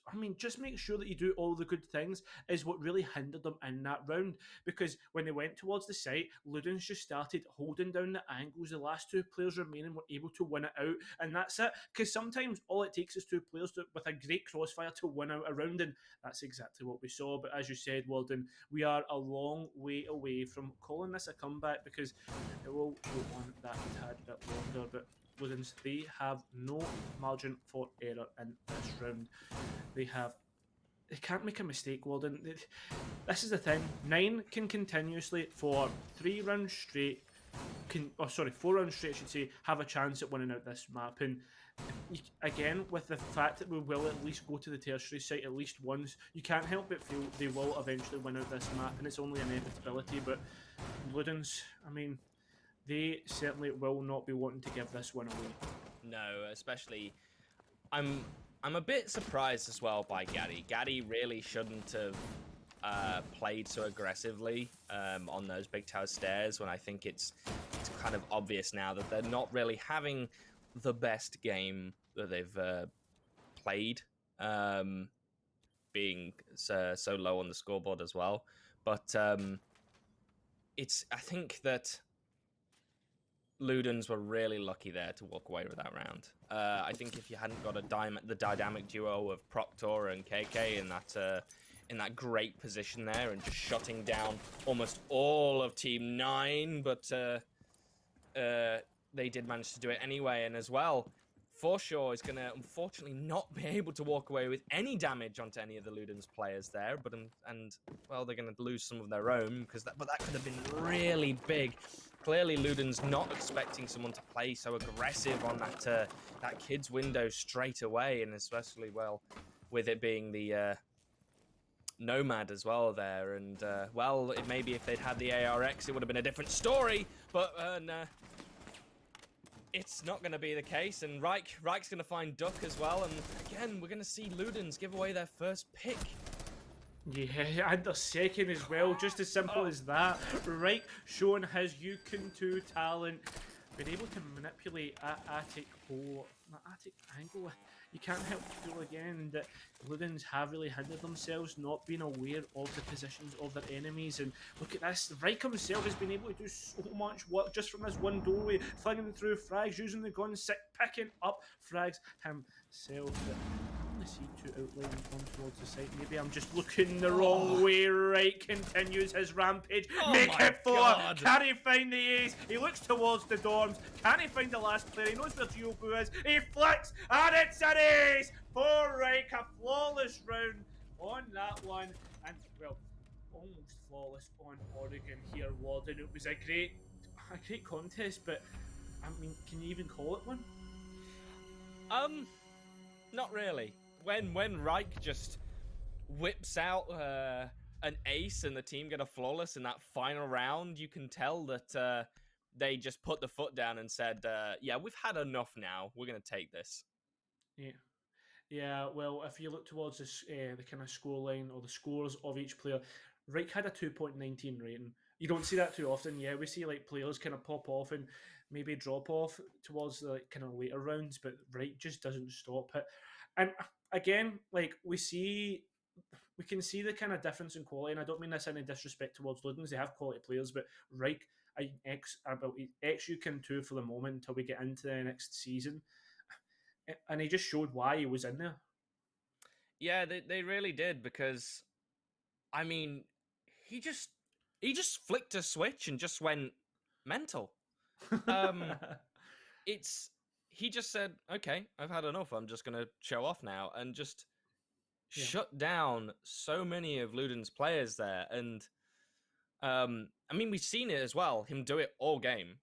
I mean, just make sure that you do all the good things is what really hindered them in that round. Because when they went towards the site, Ludens just started holding down the angles. The last two players remaining were able to win it out, and that's it. Because sometimes all it takes is two players with a great crossfire to win out a round, and that's exactly what we saw. But as you said, Walden, we are a long way away from calling this a comeback because it will go on that tad bit longer. But Ludens, they have no margin for error in this round. They can't make a mistake, Walden. This is the thing. Nine can continuously for 4 rounds straight, I should say, have a chance at winning out this map. And again, with the fact that we will at least go to the tertiary site at least once, you can't help but feel they will eventually win out this map, and it's only an inevitability. But Ludens, I mean, they certainly will not be wanting to give this one away. No, especially I'm a bit surprised as well by Gaddy. Gaddy really shouldn't have played so aggressively on those big tower stairs when I think it's kind of obvious now that they're not really having the best game that they've played, being so low on the scoreboard as well. But I think that Ludens were really lucky there to walk away with that round. I think if you hadn't got the dynamic duo of Proctor and KK in that great position there and just shutting down almost all of Team 9, but they did manage to do it anyway. And as well, Forshaw is going to unfortunately not be able to walk away with any damage onto any of the Ludens players there, but well, they're going to lose some of their own but that could have been really big. Clearly, Ludens not expecting someone to play so aggressive on that kid's window straight away, and especially, well, with it being the Nomad as well there. And, well, maybe if they'd had the ARX, it would have been a different story, but it's not going to be the case. And Reich's going to find Duck as well, and again, we're going to see Ludens give away their first pick. Yeah, and a second as well, just as simple as that. Right, showing his Yukon 2 talent, been able to manipulate Attic angle. You can't help but feel again that Ludens have really hindered themselves, not being aware of the positions of their enemies. And look at this, Reich himself has been able to do so much work just from this one doorway, flinging through frags, using the gun, picking up frags himself. I see two outlining on towards the site. Maybe I'm just looking the wrong way. Right, continues his rampage. Make it 4. Can he find the ace? He looks towards the dorms. Can he find the last player? He knows where Giobu is. He flicks, and it's an ace for Reich. A flawless round on that one, and well, almost flawless on Oregon here, Warden. It was a great contest, but I mean, can you even call it one? Not really. When Reich just whips out an ace and the team get a flawless in that final round, you can tell that they just put the foot down and said, yeah, we've had enough now. We're going to take this. Yeah, well, if you look towards the kind of scoreline or the scores of each player, Reich had a 2.19 rating. You don't see that too often. Yeah, we see like players kind of pop off and maybe drop off towards the kind of later rounds, but Reich just doesn't stop it. And again, like we can see the kind of difference in quality, and I don't mean this any disrespect towards Ludens. They have quality players, but Reich, X Yukon 2 for the moment until we get into the next season. And he just showed why he was in there. Yeah, they really did, because, I mean, he just flicked a switch and just went mental. He just said, okay, I've had enough. I'm just going to show off now, and just shut down so many of Ludens' players there. And, I mean, we've seen it as well, him do it all game.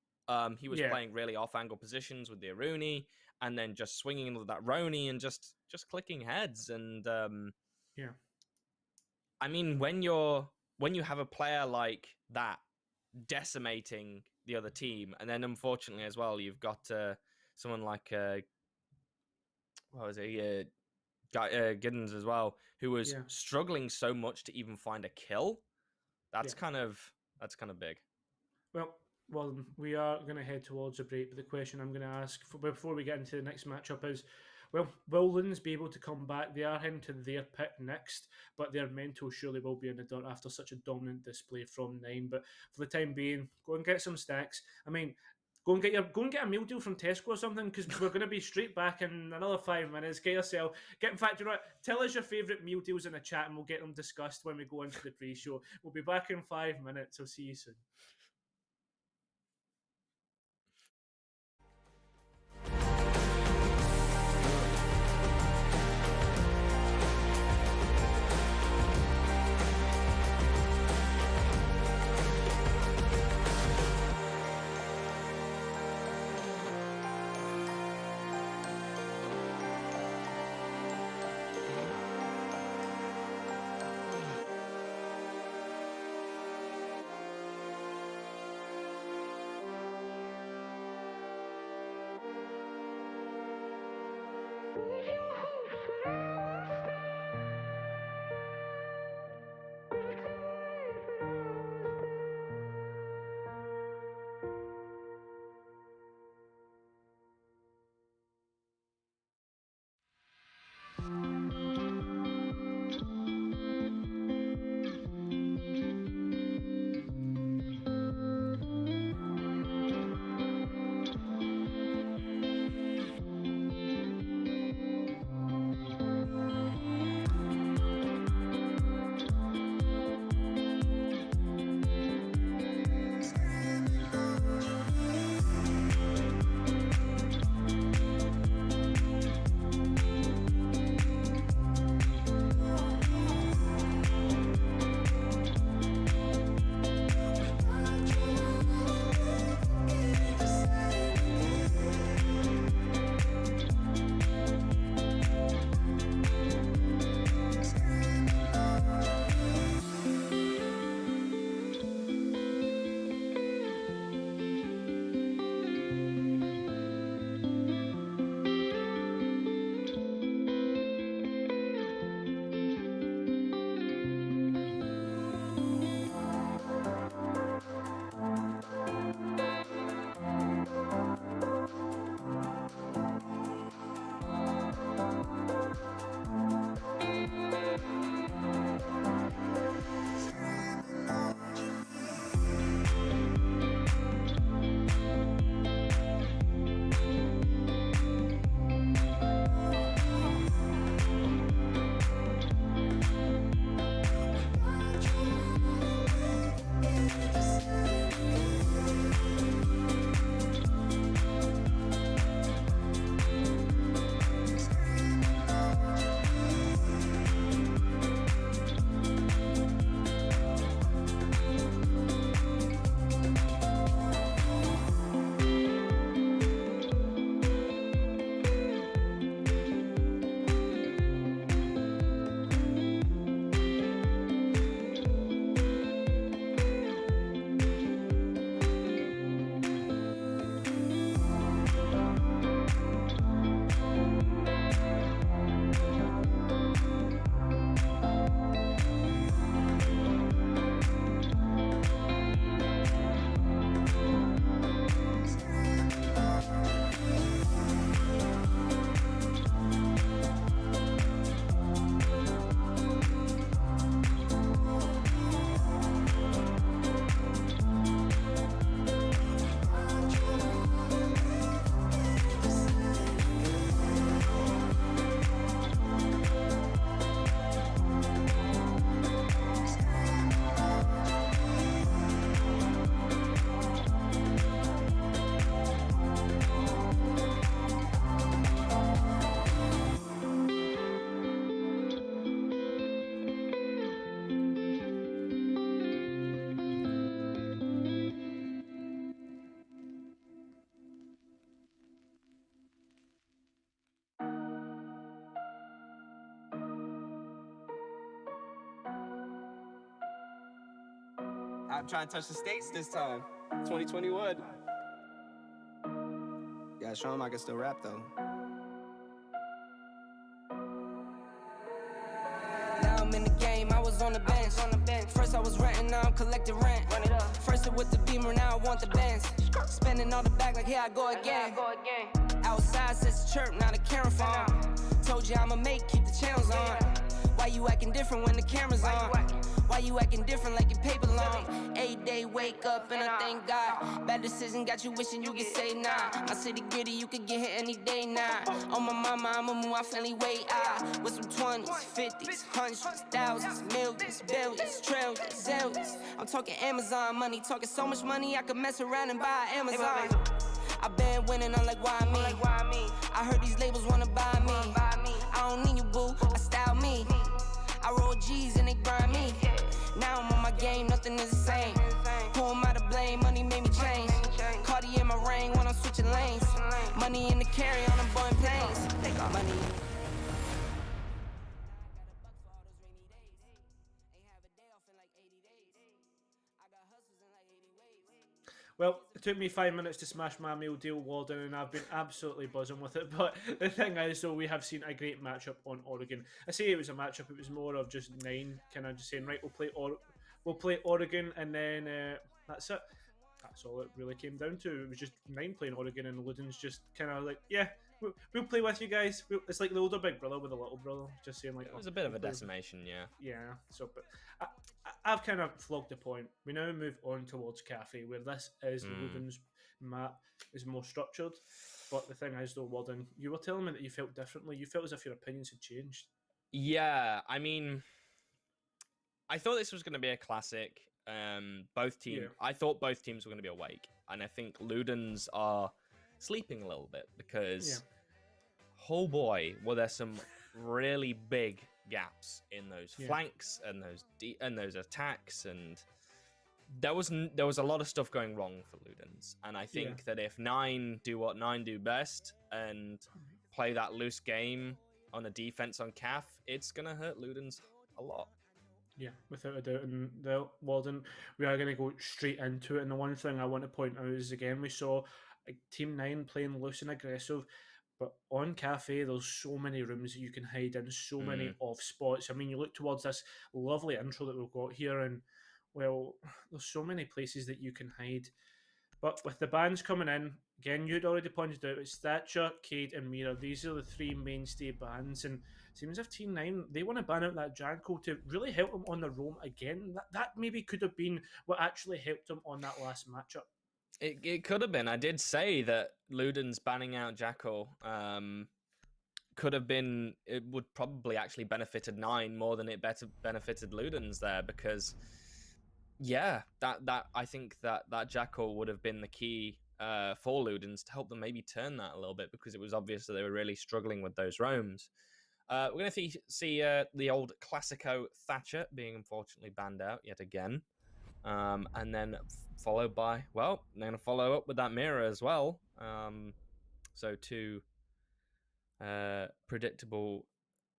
He was playing really off-angle positions with the Aruni, and then just swinging with that Roni and just clicking heads. And, I mean, when you have a player like that decimating the other team. And then unfortunately as well, you've got someone like what was it, Giddens as well, who was Yeah. struggling so much to even find a kill. That's Yeah. kind of big. Well, we are going to head towards a break, but the question I'm going to ask before we get into the next matchup is, well, will Loons be able to come back? They are heading to their pick next, but their mental surely will be in the dirt after such a dominant display from 9. But for the time being, go and get some stacks. I mean, go and get a meal deal from Tesco or something, because we're going to be straight back in another 5 minutes. Get yourself, in fact, you know what? Tell us your favourite meal deals in the chat, and we'll get them discussed when we go into the pre-show. We'll be back in 5 minutes. I'll see you soon. I'm trying to touch the States this time. 2021. Gotta show him I can still rap though. Now I'm in the game, I was on the bench. First I was renting, now I'm collecting rent. First it with the Beamer, now I want the Benz. Spending all the back like here I go again. Outside says the chirp, now the camera phone. Told you I'ma make, keep the channels on. Why you acting different when the camera's on? Why you acting different like your paper long? 8 day wake up and I thank God. Bad decision got you wishing you could say nah. My city gritty, you could get hit any day now. On my mama, I'ma move my family way out. With some 20s, 50s, hundreds, thousands, millions, billions, trillions, zillions. I'm talking Amazon money, talking so much money I could mess around and buy Amazon. I been winning, I'm like, why me? I heard these labels wanna buy me. I don't need you, boo, I style me. I roll G's and they grind me. Now I'm on my game, nothing is the same. Who am I to blame? Money made me change. Cardi in my ring when I'm switching lanes. Money in the carry on them Boeing planes. They got money. Well, it took me 5 minutes to smash my meal deal, Walden, and I've been absolutely buzzing with it. But the thing is, though, we have seen a great matchup on Oregon. I say it was a matchup; it was more of just 9, kind of just saying, right, we'll play Oregon, and then that's it. That's all it really came down to. It was just 9 playing Oregon, and Luden's just kind of like, yeah, we'll play with you guys. It's like the older big brother with a little brother, just saying like. It was a bit of a decimation, yeah. Yeah. So, but I've kind of flogged the point. We now move on towards Cafe, where this is Luden's map is more structured. But the thing is, though, Walden, you were telling me that you felt differently. You felt as if your opinions had changed. Yeah, I mean, I thought this was going to be a classic. Both teams, Yeah. I thought both teams were going to be awake, and I think Ludens are sleeping a little bit because, oh boy, were there some really big gaps in those flanks and those attacks, and there was a lot of stuff going wrong for Ludens. And I think that if 9 do what 9 do best and play that loose game on a defense on CAF, it's gonna hurt Ludens a lot. Yeah, without a doubt. And Walden, we are going to go straight into it. And the one thing I want to point out is, again, we saw Team 9 playing loose and aggressive. But on Cafe, there's so many rooms that you can hide in, so many off spots. I mean, you look towards this lovely intro that we've got here, and, well, there's so many places that you can hide. But with the bans coming in, again, you'd already pointed out, it's Thatcher, Cade, and Mira. These are the 3 mainstay bans, and it seems as if Team 9, they want to ban out that Janko to really help them on the roam again. That maybe could have been what actually helped them on that last matchup. It could have been. I did say that Luden's banning out Jacko could have been. It would probably actually benefited 9 more than it benefited Luden's there, because that I think that Jacko would have been the key for Luden's to help them maybe turn that a little bit, because it was obvious that they were really struggling with those roams. We're going to see the old Classico Thatcher being unfortunately banned out yet again. And then followed by, well, they're going to follow up with that Mirror as well. So 2 predictable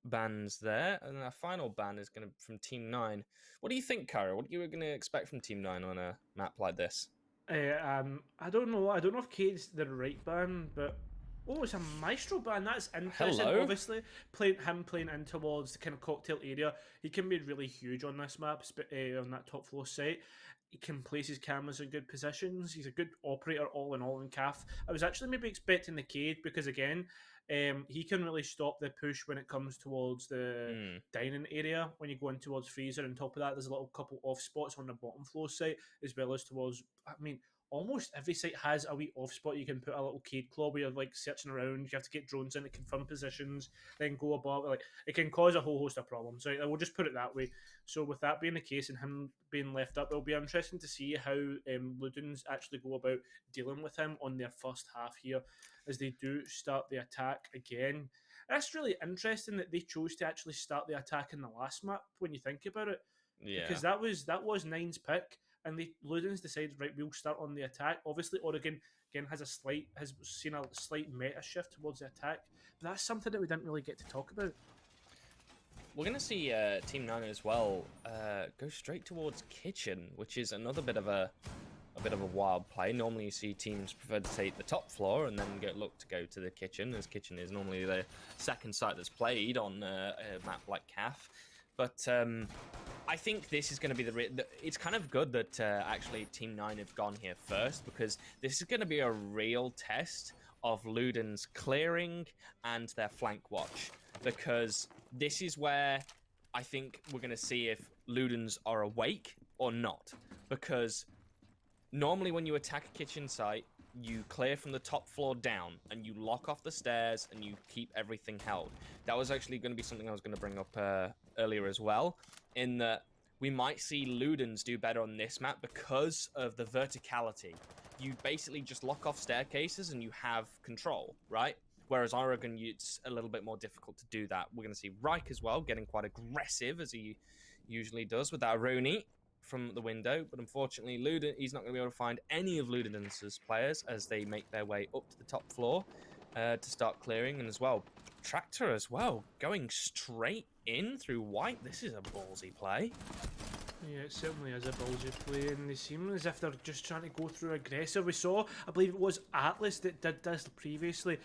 bans there. And our final ban is going to from Team 9. What do you think, Kara? What are you going to expect from Team 9 on a map like this? I don't know. I don't know if Cade's the right ban, but it's a Maestro ban. That's interesting. Hello. Obviously, playing in towards the kind of cocktail area, he can be really huge on this map, on that top floor site. He can place his cameras in good positions. He's a good operator all in CAF. I was actually maybe expecting the Cade, because again, he can really stop the push when it comes towards the dining area. When you go in towards Freezer, on top of that, there's a little couple off spots on the bottom floor site, as well as towards, I mean, almost every site has a wee off spot. You can put a little Cade claw where you're like searching around. You have to get drones in to confirm positions, then go above. Like, it can cause a whole host of problems. So we'll just put it that way. So with that being the case and him being left up, it'll be interesting to see how Ludens actually go about dealing with him on their first half here, as they do start the attack again. That's really interesting that they chose to actually start the attack in the last map when you think about it. Yeah, because that was 9's pick. And Ludens decided, right, we'll start on the attack. Obviously, Oregon again has seen a slight meta shift towards the attack, but that's something that we didn't really get to talk about. We're going to see Team 9 as well go straight towards Kitchen, which is another bit of a a bit of a wild play. Normally you see teams prefer to take the top floor and then look to go to the kitchen, as kitchen is normally the second site that's played on a map like CAF. But I think this is going to be it's kind of good that actually Team 9 have gone here first, because this is going to be a real test of Luden's clearing and their flank watch, because this is where I think we're going to see if Ludens are awake or not, because normally when you attack a kitchen site, you clear from the top floor down and you lock off the stairs and you keep everything held. That was actually going to be something I was going to bring up earlier as well, in that we might see Ludens do better on this map because of the verticality. You basically just lock off staircases and you have control, right? Whereas Oregon, it's a little bit more difficult to do that. We're going to see Reich as well, getting quite aggressive, as he usually does with that Rooney from the window. But unfortunately, Luden, he's not going to be able to find any of Luden's players as they make their way up to the top floor to start clearing. And as well, Tractor as well, going straight in through White. This is a ballsy play. Yeah, it certainly is a ballsy play, and they seem as if they're just trying to go through aggressive. We saw, I believe it was Atlas that did this previously,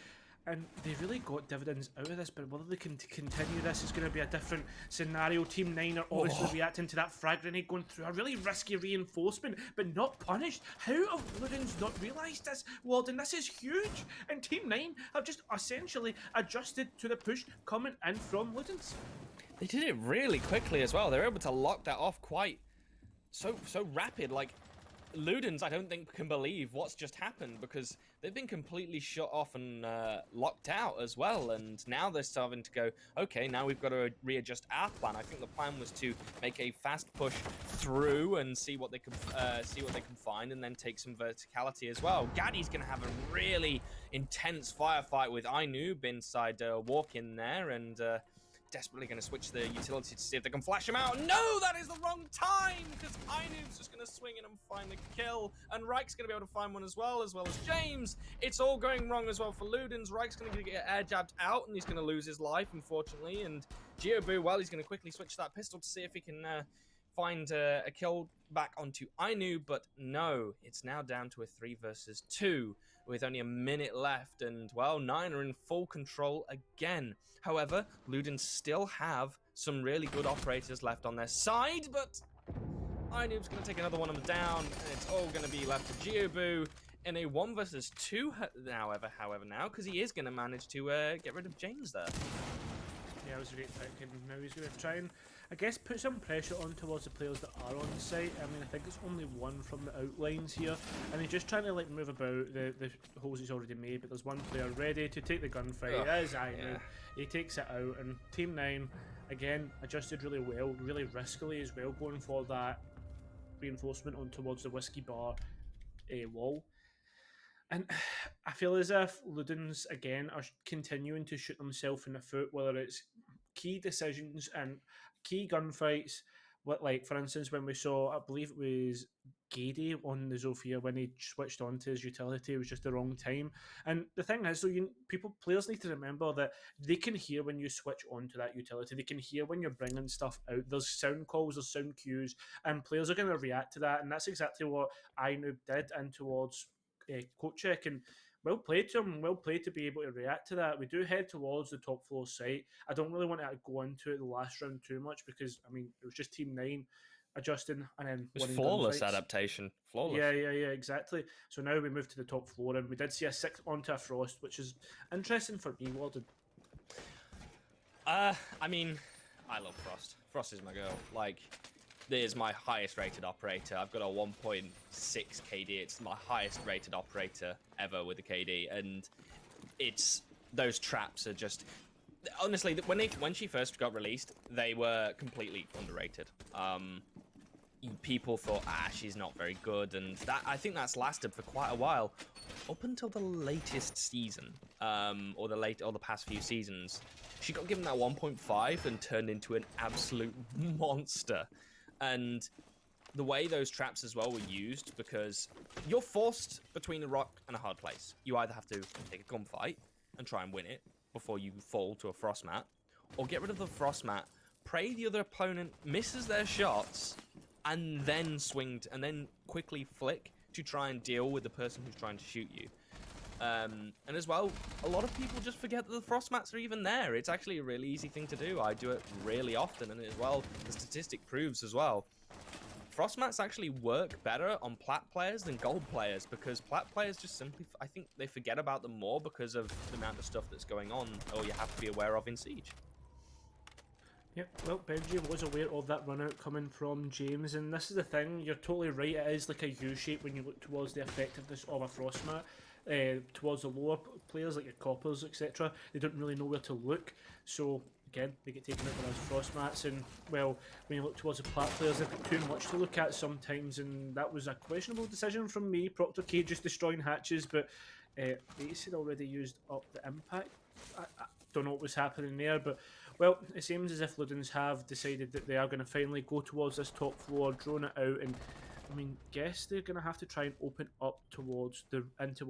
and they really got dividends out of this, but whether they can continue this is going to be a different scenario. Team 9 are obviously reacting to that frag grenade, going through a really risky reinforcement, but not punished. How have Ludens not realised this, Walden? This is huge, and Team 9 have just essentially adjusted to the push coming in from Ludens. They did it really quickly as well. They were able to lock that off quite so rapid. Like, Ludens, I don't think, can believe what's just happened, because they've been completely shut off and locked out as well. And now they're starting to go, okay, now we've got to readjust our plan. I think the plan was to make a fast push through and see what they can find, and then take some verticality as well. Gaddy's going to have a really intense firefight with Inoob inside walk in there, and desperately going to switch the utility to see if they can flash him out. No, that is the wrong time, because Inoob's just going to swing in and find the kill, and Reich's going to be able to find one as well as James. It's all going wrong as well for Ludens. Reich's going to get air jabbed out, and he's going to lose his life, unfortunately. And Geobu, well, he's going to quickly switch that pistol to see if he can find a kill back onto Inoob, but no, it's now down to a 3 versus 2 with only a minute left, and well, 9 are in full control again. However, Ludens still have some really good operators left on their side, but Inoob's going to take another one of them down, and it's all going to be left to Geobu in a 1 versus 2, however, now, because he is going to manage to get rid of James there. Yeah, it was a great pick, and now he's going to try and, I guess, put some pressure on towards the players that are on site. I mean, I think it's only one from the outlines here, and he's just trying to like move about the holes he's already made, but there's one player ready to take the gunfight. It is Inoob. Yeah. He takes it out, and Team 9, again, adjusted really well, really riskily as well, going for that reinforcement on towards the Whiskey Bar wall. And I feel as if Ludens, again, are continuing to shoot themselves in the foot, whether it's key decisions and key gunfights. Like, for instance, when we saw, I believe it was Gady on the Zofia, when he switched on to his utility, it was just the wrong time. And the thing is, so players need to remember that they can hear when you switch on to that utility. They can hear when you're bringing stuff out. There's sound calls, there's sound cues, and players are going to react to that. And that's exactly what Inoob did, and towards Kochek, and well played to him, well played to be able to react to that. We do head towards the top floor site. I don't really want to go into it the last round too much, because I mean it was just Team 9 adjusting and then it was flawless adaptation. Flawless. Yeah, exactly. So now we move to the top floor, and we did see a 6 onto a Frost, which is interesting for me, Walden. I mean, I love Frost. Frost is my girl. Like, is my highest rated operator. I've got a 1.6 KD. It's my highest rated operator ever with a KD, and it's those traps are just honestly when she first got released, they were completely underrated. People thought she's not very good, and I think that's lasted for quite a while, up until the latest season, or the past few seasons. She got given that 1.5 and turned into an absolute monster. And the way those traps as well were used, because you're forced between a rock and a hard place. You either have to take a gunfight and try and win it before you fall to a frost mat, or get rid of the frost mat, pray the other opponent misses their shots, and then quickly flick to try and deal with the person who's trying to shoot you. And as well, a lot of people just forget that the frost mats are even there. It's actually a really easy thing to do. I do it really often, and as well, the statistic proves as well. Frost mats actually work better on plat players than gold players, because plat players just simply, I think they forget about them more because of the amount of stuff that's going on, or you have to be aware of in Siege. Yep, well, Benji was aware of that run out coming from James, and this is the thing, you're totally right, it is like a U-shape when you look towards the effectiveness of a frost mat. Towards the lower players like your coppers, etc., they don't really know where to look, so again they get taken out by those frost mats. And well, when you look towards the plat players, they've got too much to look at sometimes, and that was a questionable decision from me. Proctor K just destroying hatches, but Ace had already used up the impact. I don't know what was happening there, but well, it seems as if Ludens have decided that they are going to finally go towards this top floor, drone it out, and I mean, guess they're going to have to try and open up towards the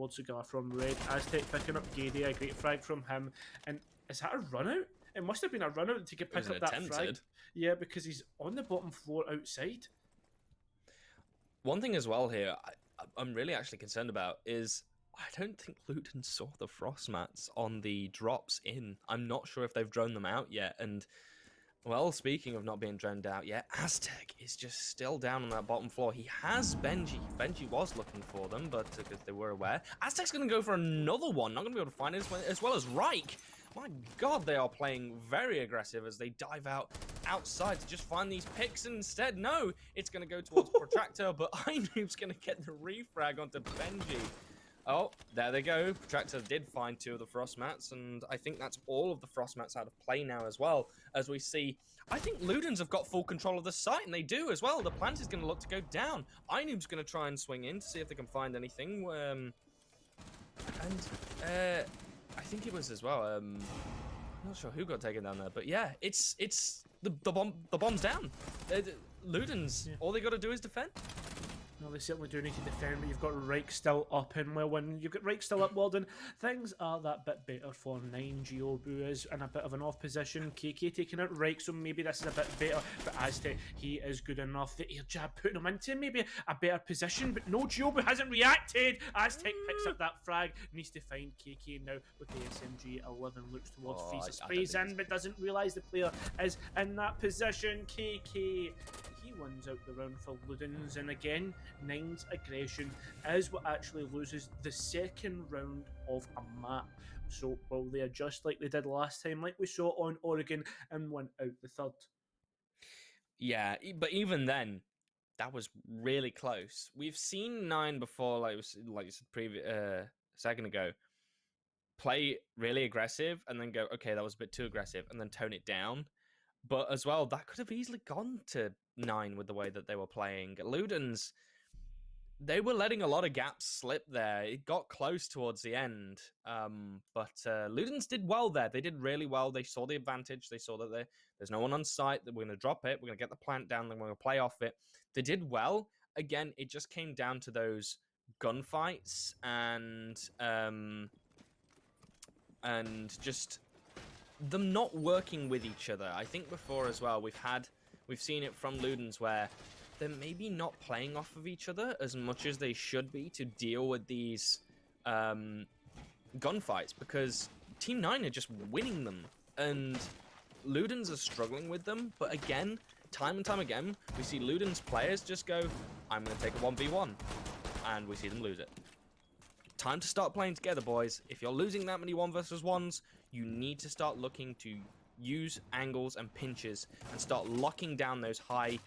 Cigar from red. Aztec picking up Gady, a great frag from him. And is that a run out? It must have been a run out to pick up that frag. Yeah, because he's on the bottom floor outside. One thing as well here, I'm really actually concerned about is I don't think Luton saw the frost mats on the drops in. I'm not sure if they've droned them out yet, and well, speaking of not being droned out yet, Aztec is just still down on that bottom floor. He has Benji. Benji was looking for them, but because they were aware. Aztec's going to go for another one. Not going to be able to find it, as well as Reich. My God, they are playing very aggressive as they dive out outside to just find these picks. And instead, no, it's going to go towards Protractor, but iNoob's going to get the refrag onto Benji. Oh, there they go. Protractor did find 2 of the frost mats, and I think that's all of the frost mats out of play now as well. As we see, I think Ludens have got full control of the site, and they do as well. The plant is going to look to go down. iNoob's going to try and swing in to see if they can find anything. I think it was as well. I'm not sure who got taken down there, but yeah, it's the bomb's down. Ludens, all they got to do is defend. No, they certainly do need to defend, but you've got Reich still up, and well, when you've got Reich still up, Walden, things are that bit better for 9. Giobu is in a bit of an off position. KK taking out Reich, so maybe this is a bit better, but Aztec, he is good enough. The air jab putting him into maybe a better position, but no, Giobu hasn't reacted. Aztec picks up that frag, needs to find KK now with the SMG. 11 looks towards Frieza, sprays in, but doesn't realise the player is in that position. KK, he wins out the round for Ludens, and again, 9's aggression is what actually loses the second round of a map. So will they adjust like they did last time, like we saw on Oregon, and win out the third? Yeah, but even then, that was really close. We've seen 9 before, like you said a second ago, play really aggressive and then go, okay, that was a bit too aggressive, and then tone it down. But as well, that could have easily gone to 9 with the way that they were playing. Ludens, they were letting a lot of gaps slip there. It got close towards the end, but Ludens did well there. They did really well. They saw the advantage. They saw that there's no one on site, that we're going to drop it. We're going to get the plant down, then we're going to play off it. They did well. Again, it just came down to those gunfights and just them not working with each other. I think before as well, we've seen it from Ludens where they're maybe not playing off of each other as much as they should be to deal with these gunfights, because Team 9 are just winning them, and Ludens are struggling with them. But again, time and time again, we see Ludens players just go, I'm going to take a 1v1, and we see them lose it. Time to start playing together, boys. If you're losing that many 1 versus 1s, you need to start looking to use angles and pinches and start locking down those high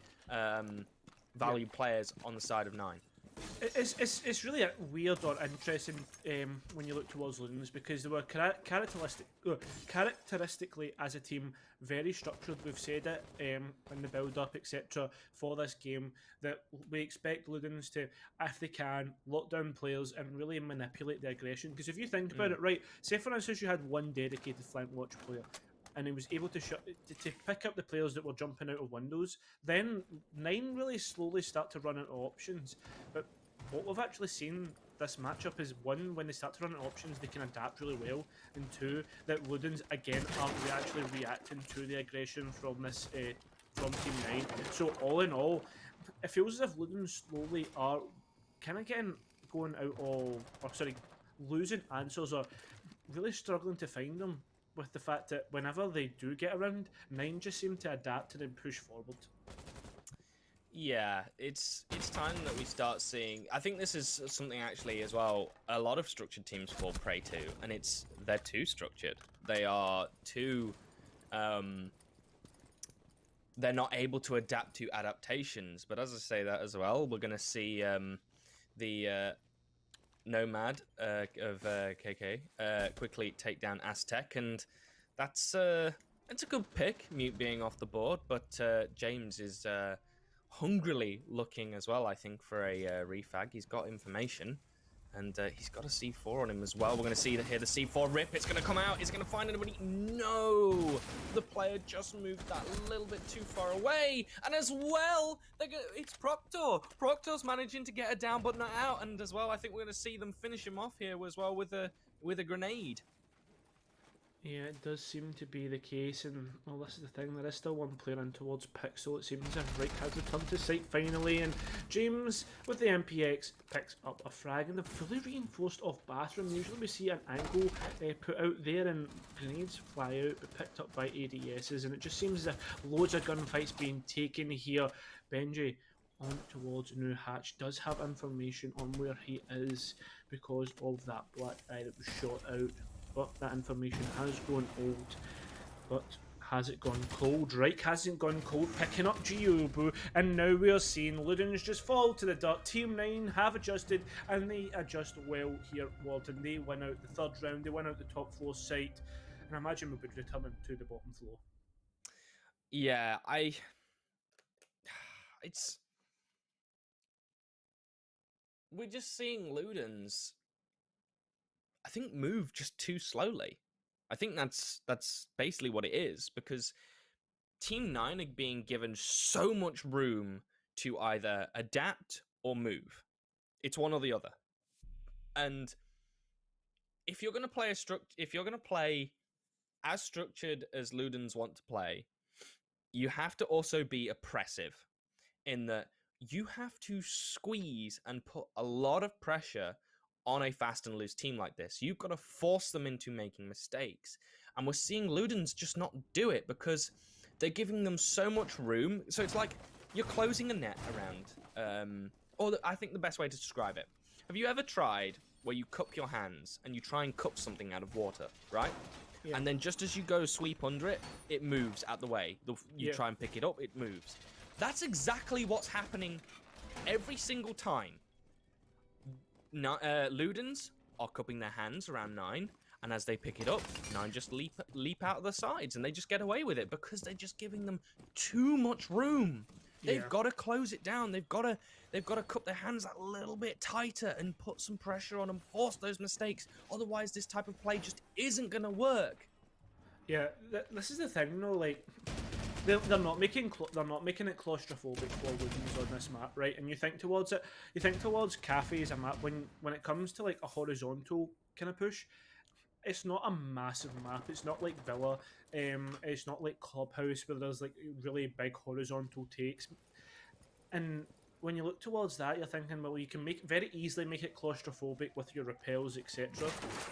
value players on the side of 9. It's really a weird or interesting when you look towards Ludens, because they were characteristically as a team very structured. We've said it in the build-up, etc., for this game, that we expect Ludens to, if they can, lock down players and really manipulate the aggression. Because if you think about it, right, say for instance you had one dedicated flank watch player, and he was able to pick up the players that were jumping out of windows, then 9 really slowly start to run out of options. But what we've actually seen this matchup is, 1, when they start to run out of options, they can adapt really well, and 2, that Ludens again aren't actually reacting to the aggression from this from Team 9. So all in all, it feels as if Ludens slowly are kind of going out all, or sorry, losing answers or really struggling to find them. With the fact that whenever they do get around, Nine just seem to adapt and then push forward. Yeah, it's time that we start seeing. I think this is something actually as well. A lot of structured teams fall prey to, and they're too structured. They are too. They're not able to adapt to adaptations. But as I say that as well, we're gonna see the Nomad of KK quickly take down Aztec, and it's a good pick. Mute being off the board, but James is. Hungrily looking as well, I think, for a refag. He's got information, and he's got a C4 on him as well. We're going to see here the C4 rip. It's going to come out. It's going to find anybody. No! The player just moved that a little bit too far away. And as well, it's Proctor. Proctor's managing to get a down but not out. And as well, I think we're going to see them finish him off here as well with a grenade. Yeah, it does seem to be the case, and well, this is the thing, there is still one player in towards Pixel. It seems as if Rick has returned to site finally, and James, with the MPX, picks up a frag in the fully reinforced off bathroom. Usually we see an angle put out there, and grenades fly out, but picked up by ADSs, and it just seems as if loads of gunfights being taken here. Benji, on towards New Hatch, does have information on where he is because of that black eye that was shot out. But that information has gone old. But has it gone cold? Reich hasn't gone cold, picking up Gyobu, and now we are seeing Ludens just fall to the dirt. Team 9 have adjusted, and they adjust well here, Walton. They win out the third round, they win out the top floor site, and I imagine we'll be returning to the bottom floor. Yeah, we're just seeing Ludens, I think, move just too slowly. I think that's basically what it is, because Team 9 are being given so much room to either adapt or move. It's one or the other. And if you're going to play as structured as Ludens want to play, you have to also be oppressive in that you have to squeeze and put a lot of pressure on a fast and loose team like this. You've got to force them into making mistakes. And we're seeing Ludens just not do it because they're giving them so much room. So it's like you're closing a net around. I think the best way to describe it. Have you ever tried where you cup your hands and you try and cup something out of water, right? Yeah. And then just as you go sweep under it, it moves out the way. You try and pick it up, it moves. That's exactly what's happening every single time. Ludens are cupping their hands around 9, and as they pick it up, 9 just leap out of the sides, and they just get away with it because they're just giving them too much room. They've got to close it down. They've got to cup their hands a little bit tighter and put some pressure on them, force those mistakes. Otherwise, this type of play just isn't going to work. Yeah, this is the thing, though. Like, they're not making it claustrophobic for Ludens on this map, right? And you think towards it. You think towards Cafe as a map when it comes to like a horizontal kind of push. It's not a massive map. It's not like Villa. It's not like Clubhouse where there's like really big horizontal takes. And when you look towards that, you're thinking, well, you can very easily make it claustrophobic with your repels, etc.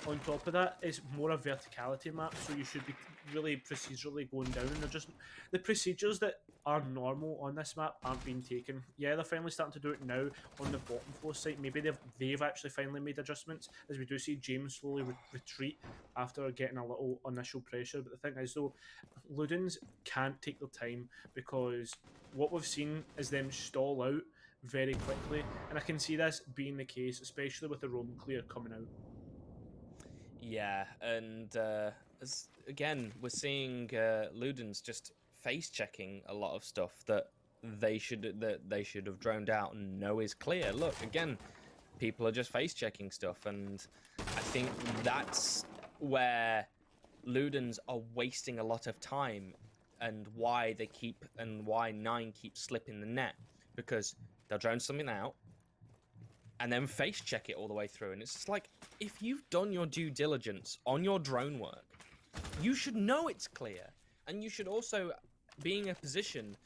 On top of that, it's more a verticality map, so you should be really procedurally going down. And they're just the procedures that are normal on this map aren't being taken. Yeah, they're finally starting to do it now on the bottom floor site. Maybe they've actually finally made adjustments, as we do see James slowly retreat after getting a little initial pressure. But the thing is, though, Ludens can't take their time because what we've seen is them stall out very quickly, and I can see this being the case, especially with the roam clear coming out. Yeah, and again, we're seeing Ludens just face checking a lot of stuff that they should have droned out and know is clear. Look, again, people are just face checking stuff, and I think that's where Ludens are wasting a lot of time, and why 9 keeps slipping the net, because they'll drone something out and then face check it all the way through. And it's just like, if you've done your due diligence on your drone work, you should know it's clear. And you should also be in a position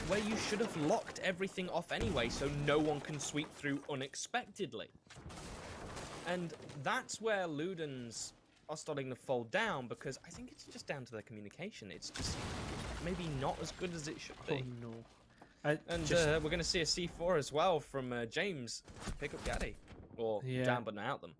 where you should have locked everything off anyway, so no one can sweep through unexpectedly. And that's where Ludens are starting to fall down, because I think it's just down to their communication. It's just maybe not as good as it should be. Oh no. And we're going to see a C4 as well from James to pick up Gaddy. Or down but not out them.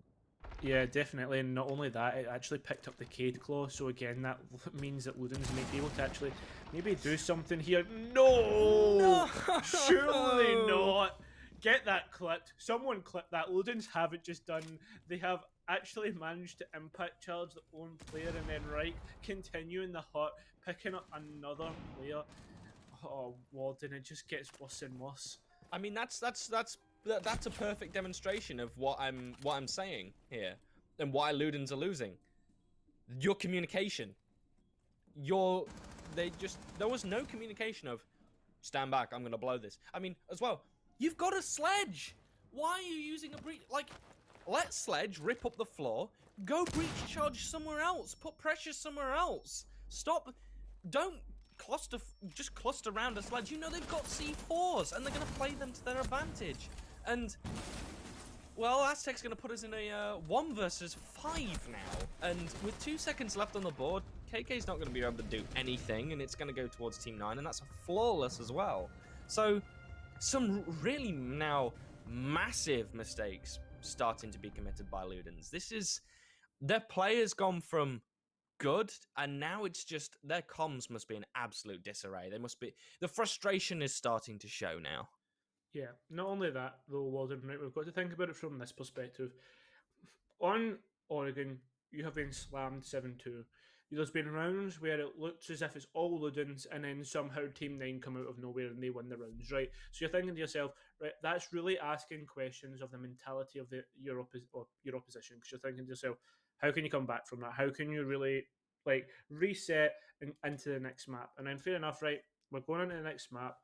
Yeah, definitely. And not only that, it actually picked up the Cade Claw. So again, that means that Ludens may be able to actually maybe do something here. No! Surely not! Get that clipped. Someone clip that. Ludens haven't just done... They have actually managed to impact charge their own player, and then Reich continuing the hut, picking up another player. Oh, Walden, it just gets worse and worse. I mean, that's a perfect demonstration of what I'm saying here, and why Ludens are losing. Your communication. There was no communication of, stand back, I'm gonna blow this. I mean, as well, you've got a sledge. Why are you using a breach? Like, let Sledge rip up the floor, go breach charge somewhere else, put pressure somewhere else. Stop, don't just cluster around a Sledge. You know they've got C4s, and they're gonna play them to their advantage. And, well, Aztec's going to put us in a 1 versus 5 now. And with 2 seconds left on the board, KK's not going to be able to do anything, and it's going to go towards Team 9, and that's a flawless as well. So, some really now massive mistakes starting to be committed by Ludens. Their players gone from good, and now it's just, their comms must be in absolute disarray. The frustration is starting to show now. Yeah, not only that, though, Walden, right, we've got to think about it from this perspective. On Oregon, you have been slammed 7-2. There's been rounds where it looks as if it's all Ludens, and then somehow Team 9 come out of nowhere and they win the rounds, right? So you're thinking to yourself, right, that's really asking questions of the mentality of your opposition, because you're thinking to yourself, how can you come back from that? How can you really, reset into the next map? And then fair enough, right, we're going into the next map.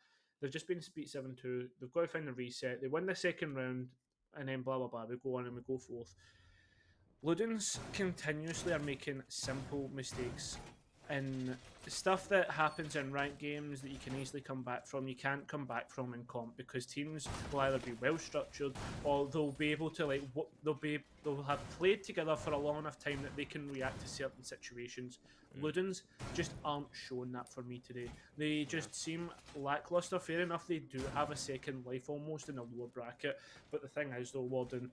They've just been beat 7-2. They've got to find the reset. They win the second round, and then blah, blah, blah. We go on and we go forth. Ludens continuously are making simple mistakes. And stuff that happens in ranked games that you can easily come back from, you can't come back from in comp, because teams will either be well structured, or they'll be able to they'll have played together for a long enough time that they can react to certain situations. Ludens just aren't showing that for me today. They just seem lackluster. Fair enough, they do have a second life almost in the lower bracket, but the thing is though, Warden,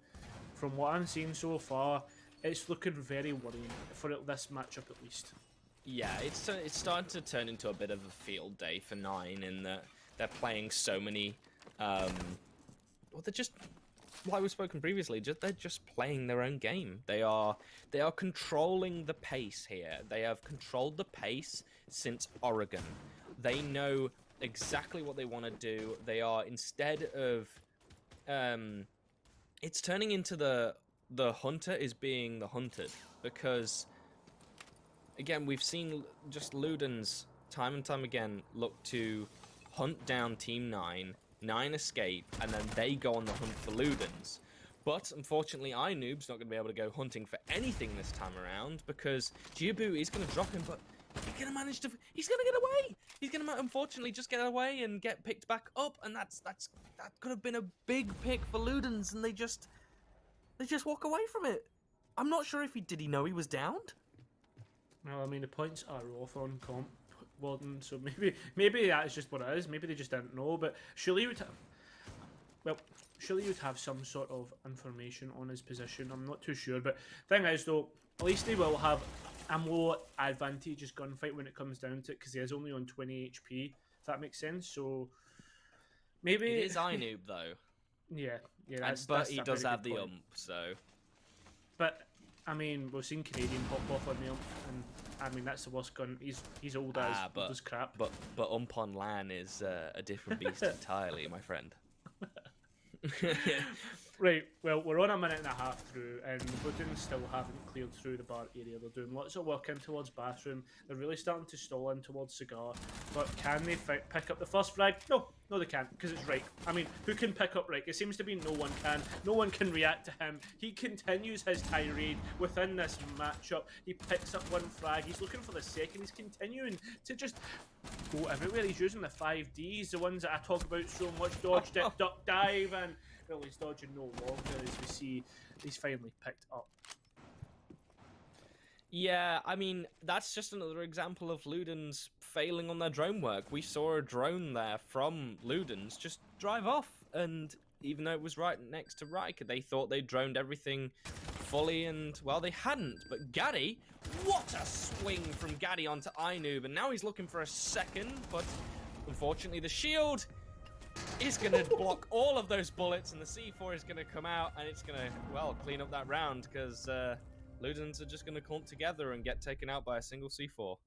from what I'm seeing so far, it's looking very worrying for this matchup at least. Yeah, it's starting to turn into a bit of a field day for 9, in that they're playing so many. Well, they're just, like we've spoken previously. They're just playing their own game. They are controlling the pace here. They have controlled the pace since Oregon. They know exactly what they want to do. They are, instead of, it's turning into the hunter is being the hunted, because. Again, we've seen just Ludens time and time again look to hunt down Team 9, 9 escape, and then they go on the hunt for Ludens. But unfortunately, iNoob's not going to be able to go hunting for anything this time around, because Jiabu is going to drop him, but he's going to manage to... He's going to get away! He's going to, unfortunately, just get away and get picked back up, and that could have been a big pick for Ludens, and they just walk away from it. I'm not sure if did he know he was downed? Well, I mean, the points are off on comp, Warden, so maybe that is just what it is. Maybe they just didn't know, but surely you'd have some sort of information on his position. I'm not too sure, but thing is, though, at least they will have a more advantageous gunfight when it comes down to it, because he is only on 20 HP, if that makes sense. So maybe it is iNoob though. Yeah, but he does have the ump, so. But I mean, we've seen Canadian pop off on the ump, and I mean that's the worst gun. He's old as crap. But ump on LAN is a different beast entirely, my friend. Right, well, we're on a minute and a half through, and Ludens still haven't cleared through the bar area. They're doing lots of work in towards bathroom. They're really starting to stall in towards cigar. But can they pick up the first frag? No, they can't, because it's Reich. I mean, who can pick up Reich? It seems to be no one can. No one can react to him. He continues his tirade within this matchup. He picks up one frag. He's looking for the second. He's continuing to just go everywhere. He's using the 5Ds, the ones that I talk about so much, dodge, dip, duck, dive, and well, he's dodging no longer, as we see he's finally picked up. Yeah, I mean, that's just another example of Ludens failing on their drone work. We saw a drone there from Ludens just drive off, and even though it was right next to Riker, they thought they droned everything fully, and, well, they hadn't. But Gaddy, what a swing from Gaddy onto Ainoob, and now he's looking for a second, but unfortunately the shield is going to block all of those bullets, and the C4 is going to come out, and it's going to, well, clean up that round, because Ludens are just going to clump together and get taken out by a single C4.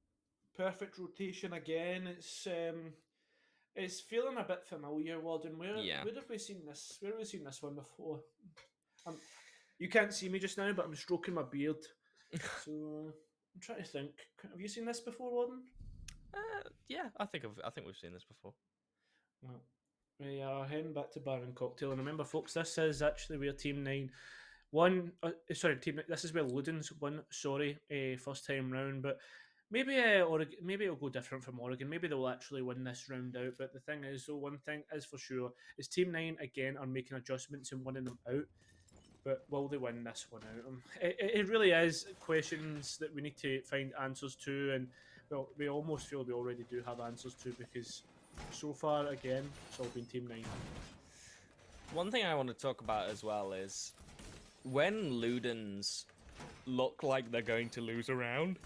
Perfect rotation again. It's feeling a bit familiar, Warden. Where have we seen this? Where have we seen this one before? You can't see me just now, but I'm stroking my beard. So I'm trying to think. Have you seen this before, Warden? Yeah, I think we've seen this before. Well, we are heading back to Baron Cocktail, and remember, folks, this is actually where Team 9 won. This is where Ludens won. First time round, but maybe Oregon, maybe it'll go different from Oregon. Maybe they'll actually win this round out. But the thing is, though, one thing is for sure is Team 9 again are making adjustments and winning them out. But will they win this one out? It really is questions that we need to find answers to, and well, we almost feel we already do have answers to, because so far, again, it's all been Team 9. One thing I want to talk about as well is when Ludens look like they're going to lose a round,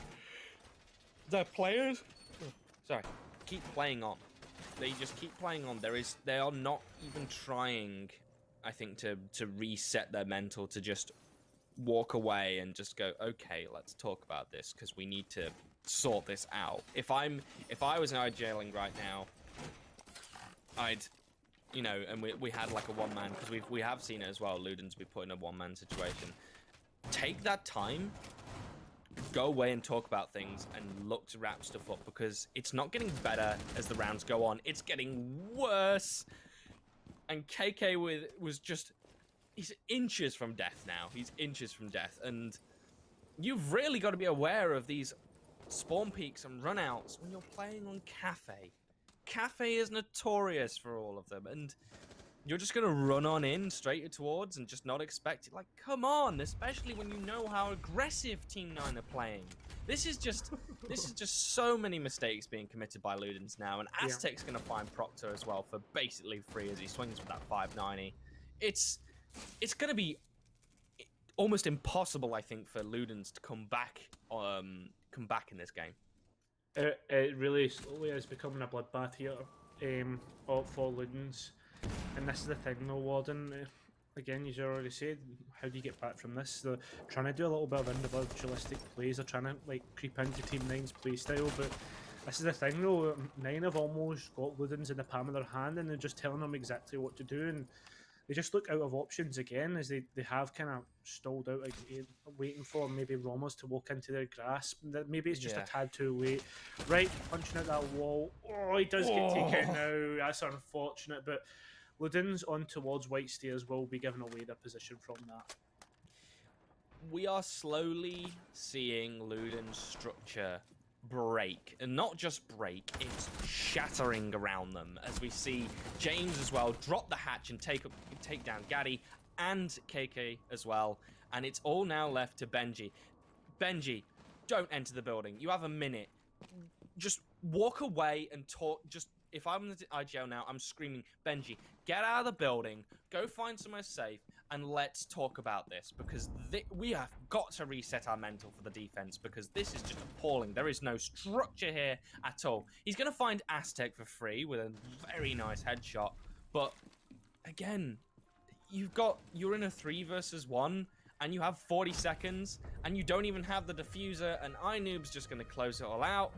their players, keep playing on. They just keep playing on. They are not even trying, I think, to reset their mental, to just walk away and just go, okay, let's talk about this, because we need to sort this out. If I was IGLing right now, I'd, and we had like a one-man, because we have seen it as well, Ludens be put in a one-man situation. Take that time, go away and talk about things, and look to wrap stuff up, because it's not getting better as the rounds go on. It's getting worse. And KK he's inches from death now. He's inches from death. And you've really got to be aware of these spawn peaks and runouts when you're playing on Cafe. Cafe is notorious for all of them. And you're just going to run on in straight towards and just not expect it. Like, come on, especially when you know how aggressive Team 9 are playing. This is just so many mistakes being committed by Ludens now, and Aztec's going to find Proctor as well for basically free as he swings with that 590. It's going to be almost impossible, I think, for Ludens to come back in this game. It really slowly is becoming a bloodbath here for Ludens. And this is the thing, though, Warden. Again, you already said, how do you get back from this? They're trying to do a little bit of individualistic plays. They're trying to creep into Team 9's playstyle, but this is the thing, though. 9 have almost got Ludens in the palm of their hand, and they're just telling them exactly what to do, and they just look out of options again, as they have kind of stalled out again, waiting for maybe Rommers to walk into their grasp. Maybe it's just a tad too late. Right, punching out that wall. Oh, he does get taken now. That's unfortunate, but Ludens on towards White Stairs will be giving away their position from that. We are slowly seeing Ludens' structure break, and not just break, it's shattering around them, as we see James as well drop the hatch and take down Gaddy and KK as well, and it's all now left to Benji. Benji, don't enter the building. You have a minute. Just walk away and talk. If I'm the IGL now, I'm screaming, Benji, get out of the building, go find somewhere safe, and let's talk about this, because we have got to reset our mental for the defense, because this is just appalling. There is no structure here at all. He's going to find Aztec for free with a very nice headshot, but again, you're in a 3 versus 1, and you have 40 seconds, and you don't even have the diffuser, and Ainoob's just going to close it all out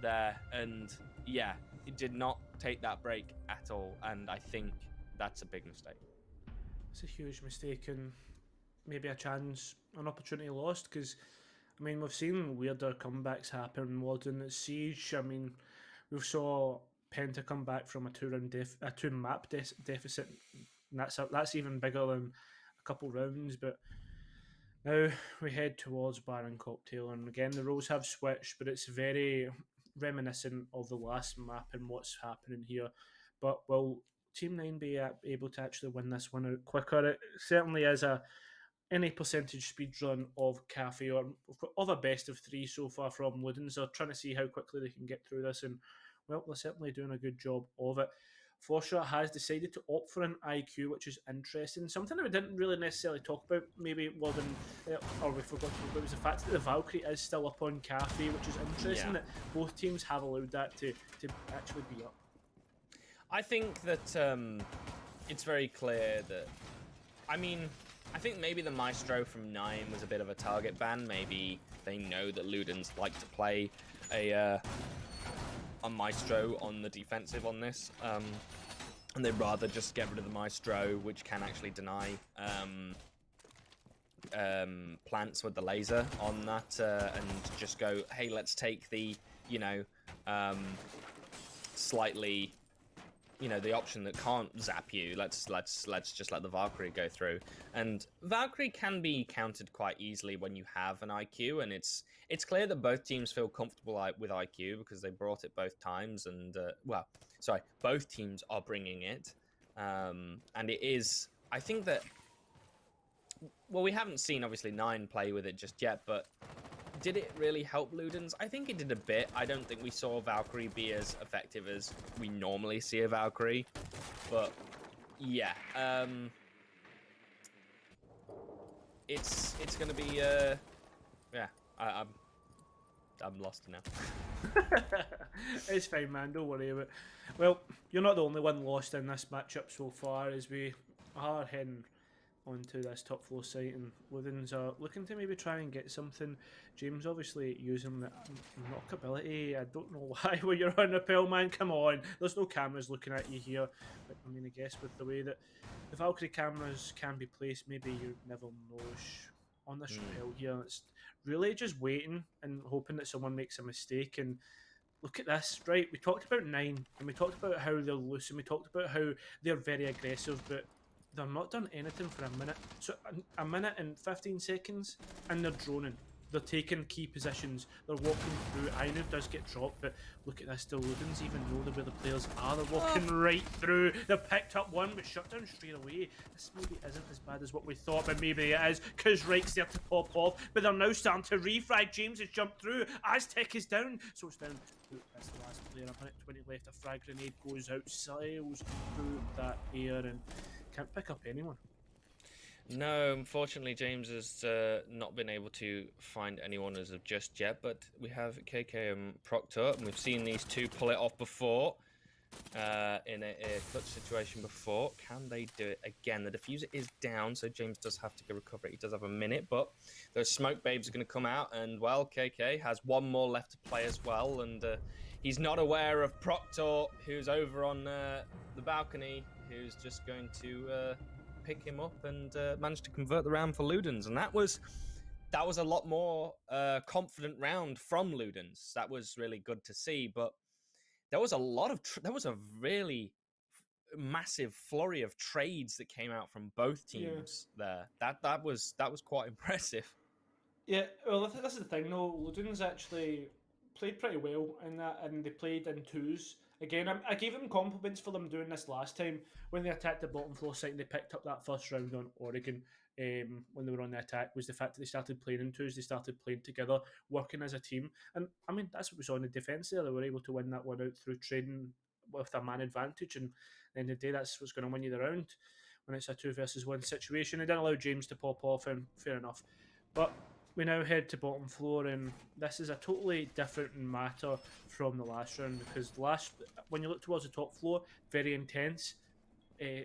there, and yeah, it did not take that break at all, and I think that's a big mistake. It's a huge mistake, and maybe an opportunity lost, because, I mean, we've seen weirder comebacks happen. Warden at Siege, I mean, we saw Penta come back from a two-map deficit, and that's even bigger than a couple rounds, but now we head towards Baron Cocktail, and again, the roles have switched, but it's very reminiscent of the last map and what's happening here. But will Team 9 be able to actually win this one out quicker? It certainly is any percentage speed run of Cafe or of a best of three so far from Ludens. They're trying to see how quickly they can get through this, and well, they're certainly doing a good job of it. Forsha has decided to opt for an IQ, which is interesting. Something that we didn't really necessarily talk about, maybe more than, or we forgot to talk about, was the fact that the Valkyrie is still up on Cafe, which is interesting that both teams have allowed that to actually be up. I think that it's very clear that, I mean, I think maybe the Maestro from 9 was a bit of a target ban. Maybe they know that Ludens like to play a Maestro on the defensive on this, and they'd rather just get rid of the Maestro, which can actually deny plants with the laser on that, and just go, hey, let's take the, slightly, the option that can't zap you. Let's just let the Valkyrie go through. And Valkyrie can be countered quite easily when you have an IQ, and it's clear that both teams feel comfortable with IQ because they brought it both times, and both teams are bringing it, and it is. I think that. Well, we haven't seen obviously 9 play with it just yet, but did it really help Ludens? I think it did a bit. I don't think we saw Valkyrie be as effective as we normally see a Valkyrie, but yeah, it's gonna be I'm lost now. It's fine, man. Don't worry about it. Well, you're not the only one lost in this matchup so far, as we are heading onto this top floor site, and Ludens are looking to maybe try and get something. James obviously using the knock ability. I don't know why when you're on rappel, man. Come on, there's no cameras looking at you here. But I mean, I guess with the way that the Valkyrie cameras can be placed, maybe you never know. On this rappel here, it's really just waiting and hoping that someone makes a mistake. And look at this, right? We talked about 9, and we talked about how they're loose, and we talked about how they're very aggressive, but they're not done anything for a minute. So a minute and 15 seconds, and they're droning. They're taking key positions. They're walking through. Ainu does get dropped, but look at this. Still, Ludens even know where the players are. They're walking right through. They've picked up one, but shut down straight away. This maybe isn't as bad as what we thought, but maybe it is, because Rake's there to pop off. But they're now starting to refrag. James has jumped through. Aztec is down. So it's down. That's the last player. A minute 20 left. A frag grenade goes out, sails through that air, and can't pick up anyone. No, unfortunately, James has not been able to find anyone as of just yet, but we have KK and Proctor, and we've seen these two pull it off before in a clutch situation before. Can they do it again? The diffuser is down, so James does have to go recover it. He does have a minute, but those smoke babes are going to come out, and, well, KK has one more left to play as well, and he's not aware of Proctor, who's over on the balcony, who's just going to pick him up and manage to convert the round for Ludens, and that was a lot more confident round from Ludens. That was really good to see, but there was a lot of there was a really massive flurry of trades that came out from both teams there. That was quite impressive. Yeah, well, this is the thing though. Ludens actually played pretty well in that, and they played in twos. Again, I gave them compliments for them doing this last time when they attacked the bottom floor site and they picked up that first round on Oregon when they were on the attack, was the fact that they started playing in twos, they started playing together, working as a team. And, I mean, that's what we saw in the defence there. They were able to win that one out through trading with a man advantage, and at the end of the day, that's what's going to win you the round when it's a 2 versus 1 situation. It didn't allow James to pop off, and fair enough. But we now head to bottom floor, and this is a totally different matter from the last round, because when you look towards the top floor, very intense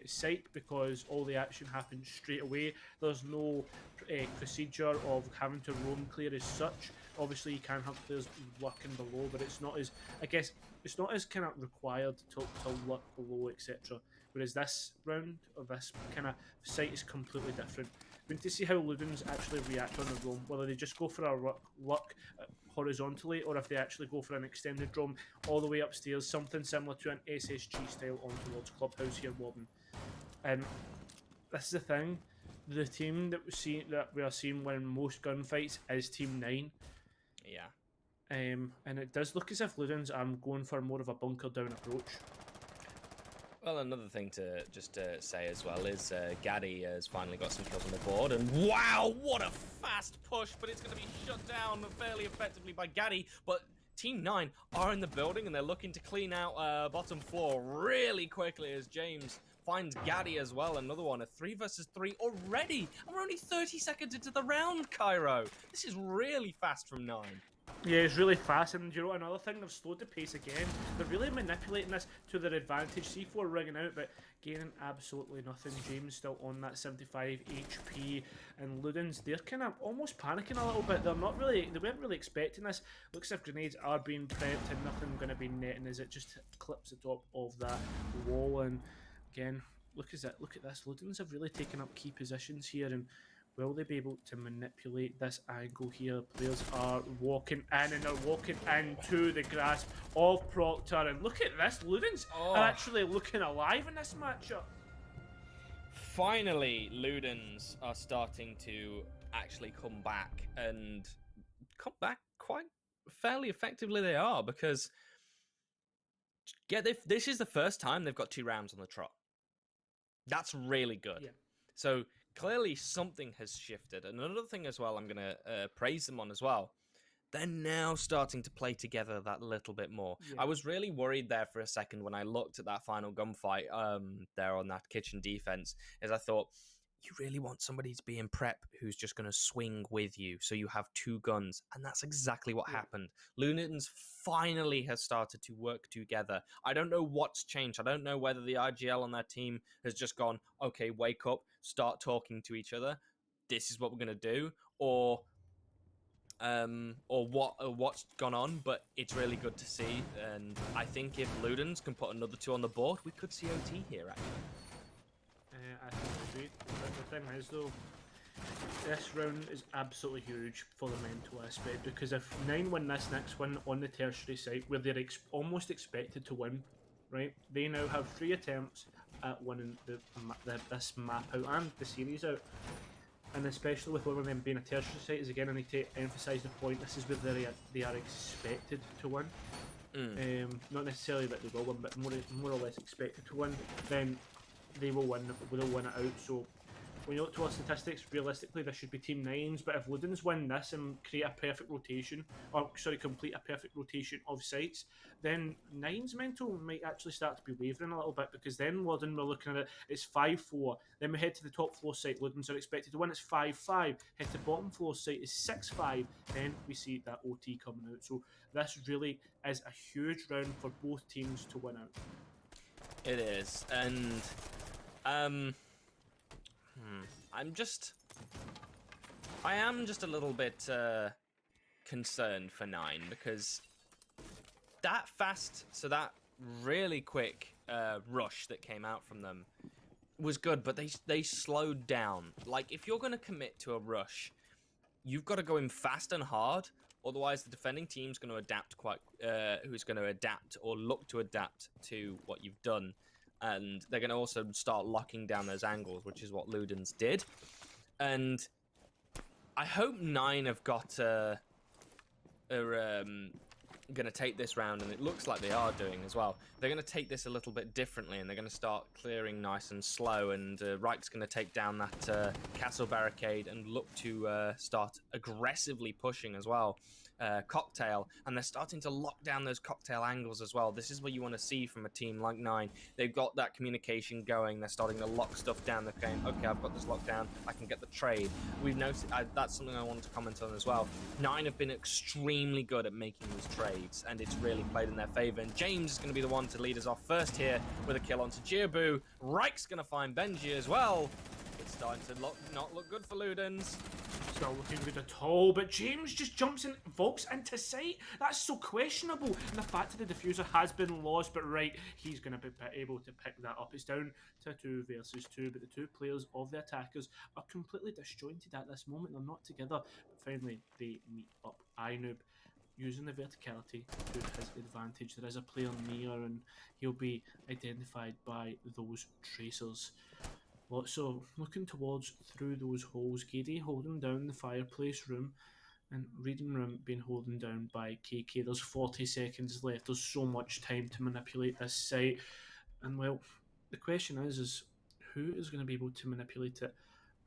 site, because all the action happens straight away. There's no procedure of having to roam clear as such. Obviously, you can have players working below, but it's not as kind of required to work below, etc. Whereas this round, or this kind of site, is completely different. We need to see how Ludens actually react on the roam, whether they just go for a luck horizontally, or if they actually go for an extended roam all the way upstairs, something similar to an SSG style on towards Clubhouse here, Warden. And this is the thing, the team that we are seeing win most gunfights is Team 9. Yeah. And it does look as if Ludens are going for more of a bunker down approach. Well, another thing to just say as well is Gaddy has finally got some kills on the board, and wow, what a fast push! But it's going to be shut down fairly effectively by Gaddy. But Team 9 are in the building, and they're looking to clean out bottom floor really quickly as James finds Gaddy as well. Another one, a 3 versus 3 already, and we're only 30 seconds into the round, Cairo. This is really fast from 9. Yeah, it's really fast, and you know another thing, they've slowed the pace again. They're really manipulating this to their advantage. C4 ringing out, but gaining absolutely nothing. James still on that 75 HP, and Ludens, they're kind of almost panicking a little bit. They weren't really expecting this. Looks as if grenades are being prepped and nothing going to be netting as it just clips the top of that wall. And again, look at this. Ludens have really taken up key positions here, and will they be able to manipulate this angle here? Players are walking in, and they're walking into the grasp of Proctor. And look at this, Ludens are actually looking alive in this matchup. Finally, Ludens are starting to actually come back, and come back quite fairly effectively they are, because this is the first time they've got 2 rounds on the trot. That's really good. Yeah. So clearly something has shifted. And another thing as well I'm going to praise them on as well, they're now starting to play together that little bit more. Yeah. I was really worried there for a second when I looked at that final gunfight there on that kitchen defense, as I thought, you really want somebody to be in prep who's just going to swing with you, so you have 2 guns. And that's exactly what happened. Ludens finally has started to work together. I don't know what's changed. I don't know whether the IGL on their team has just gone, okay, wake up, start talking to each other. This is what we're going to do. Or what's gone on, but it's really good to see. And I think if Ludens can put another 2 on the board, we could see OT here, actually. I think I agree. But the thing is, though, this round is absolutely huge for the mental aspect, because if 9 win this next one on the tertiary site, where they're almost expected to win, right? They now have 3 attempts at winning this map out and the series out. And especially with one of them being a tertiary site, is again, I need to emphasise the point, this is where they are expected to win. Not necessarily that they will win, but more or less expected to win. Then they will win. They'll win it out. So when you look to our statistics, realistically, this should be Team 9's. But if Ludens win this and create a perfect rotation, complete a perfect rotation of sites, then 9's mental might actually start to be wavering a little bit, because then Ludens, we're looking at it's 5-4. Then we head to the top floor site. Ludens are expected to win. It's 5-5. Head to bottom floor site is 6-5. Then we see that OT coming out. So this really is a huge round for both teams to win out. It is, and I am just a little bit concerned for 9, because that really quick rush that came out from them was good, but they slowed down. Like, if you're going to commit to a rush, you've got to go in fast and hard. Otherwise, the defending team's going to adapt who's going to adapt or look to adapt to what you've done. And they're going to also start locking down those angles, which is what Ludens did. And I hope 9 have got going to take this round, and it looks like they are doing as well. They're going to take this a little bit differently, and they're going to start clearing nice and slow. And Reich's going to take down that castle barricade and look to start aggressively pushing as well. Cocktail, and they're starting to lock down those cocktail angles as well. This is what you want to see from a team like 9. They've got that communication going. They're starting to lock stuff down. They're going, okay, I've got this locked down. I can get the trade. We've noticed that's something I wanted to comment on as well. 9 have been extremely good at making these trades, and it's really played in their favor. And James is going to be the one to lead us off first here with a kill onto Jiabu. Reich's going to find Benji as well. It's starting to not look good for Ludens. Not looking good at all, but James just jumps in, vaults into sight. That's so questionable. And the fact that the diffuser has been lost, but right, he's going to be able to pick that up. It's down to 2 versus 2, but the 2 players of the attackers are completely disjointed at this moment. They're not together, but finally they meet up. iNoob using the verticality to his advantage. There is a player near, and he'll be identified by those tracers. So looking towards through those holes, Gady holding down the fireplace room, And Reading Room being holding down by KK. There's 40 seconds left. There's so much time to manipulate this site. And well, the question is who is going to be able to manipulate it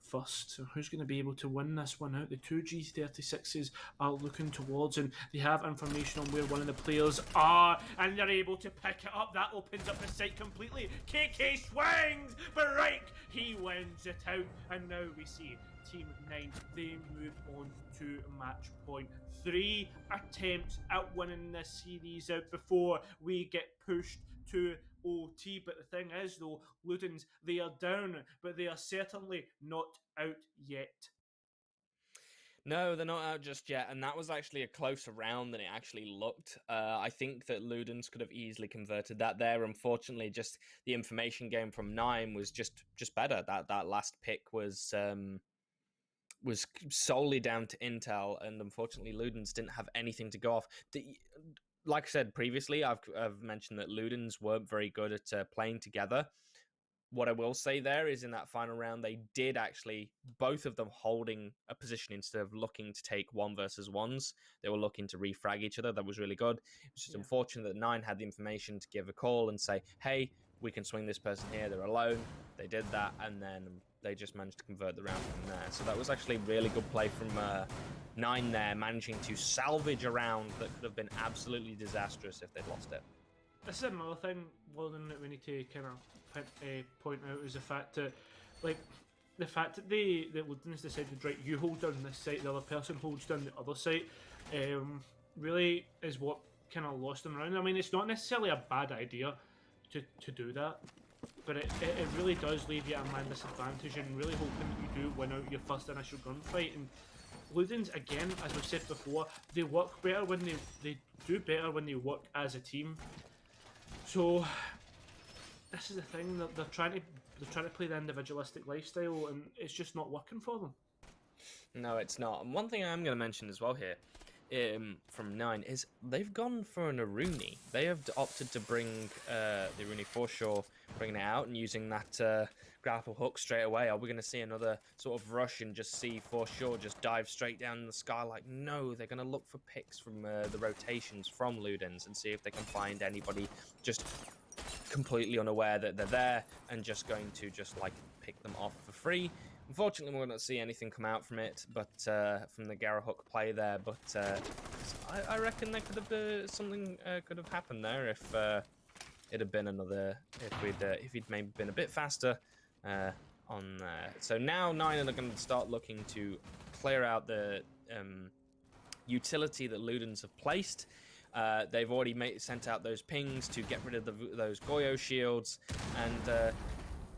first? So who's going to be able to win this one out? The two G36s are looking towards, and they have information on where one of the players are, and they're able to pick it up. That opens up the site completely. KK swings, but Reich, he wins it out, and now we see Team 9, they move on to match point. 3 attempts at winning this series out before we get pushed to OT. But the thing is, though, Ludens, they are down, but they are certainly not out yet. No, they're not out just yet, and that was actually a closer round than it actually looked. I think that Ludens could have easily converted that there. Unfortunately, just the information game from 9 was just better. That last pick was solely down to intel, and unfortunately Ludens didn't have anything to go off. Like I said previously, I've mentioned that Ludens weren't very good at playing together. What I will say there is in that final round, they did actually, both of them holding a position instead of looking to take 1 versus 1s. They were looking to refrag each other. That was really good. It's just unfortunate that 9 had the information to give a call and say, hey, we can swing this person here. They're alone. They did that, and then they just managed to convert the round from there. So that was actually really good play from 9 there, managing to salvage a round that could have been absolutely disastrous if they'd lost it. This is another thing, Walden, that we need to kind of point out is the fact that, the fact that the Ludens decided, right, you hold down this site, the other person holds down the other site, really is what kind of lost them around. I mean, it's not necessarily a bad idea to do that, but it really does leave you at a man disadvantage, and really hoping that you do win out your first initial gunfight. And Ludens, again, as we said before, they work better when they do better when they work as a team. So this is the thing, that they're trying to play the individualistic lifestyle, and it's just not working for them. No, it's not. And one thing I'm going to mention as well here, from 9, is they've gone for an Aruni. They have opted to bring the Aruni Forshaw, bringing it out and using that grapple hook straight away. Are we going to see another sort of rush and just see Forshaw just dive straight down in the sky? Like, no, they're going to look for picks from the rotations from Ludens and see if they can find anybody just completely unaware that they're there and just going to just like pick them off for free. Unfortunately, we're not see anything come out from it, but from the Garahuk play there. But I reckon there could have something could have happened there if it had been another. If he'd maybe been a bit faster on there. So now 9 are going to start looking to clear out the utility that Ludens have placed. They've already sent out those pings to get rid of those Goyo shields, and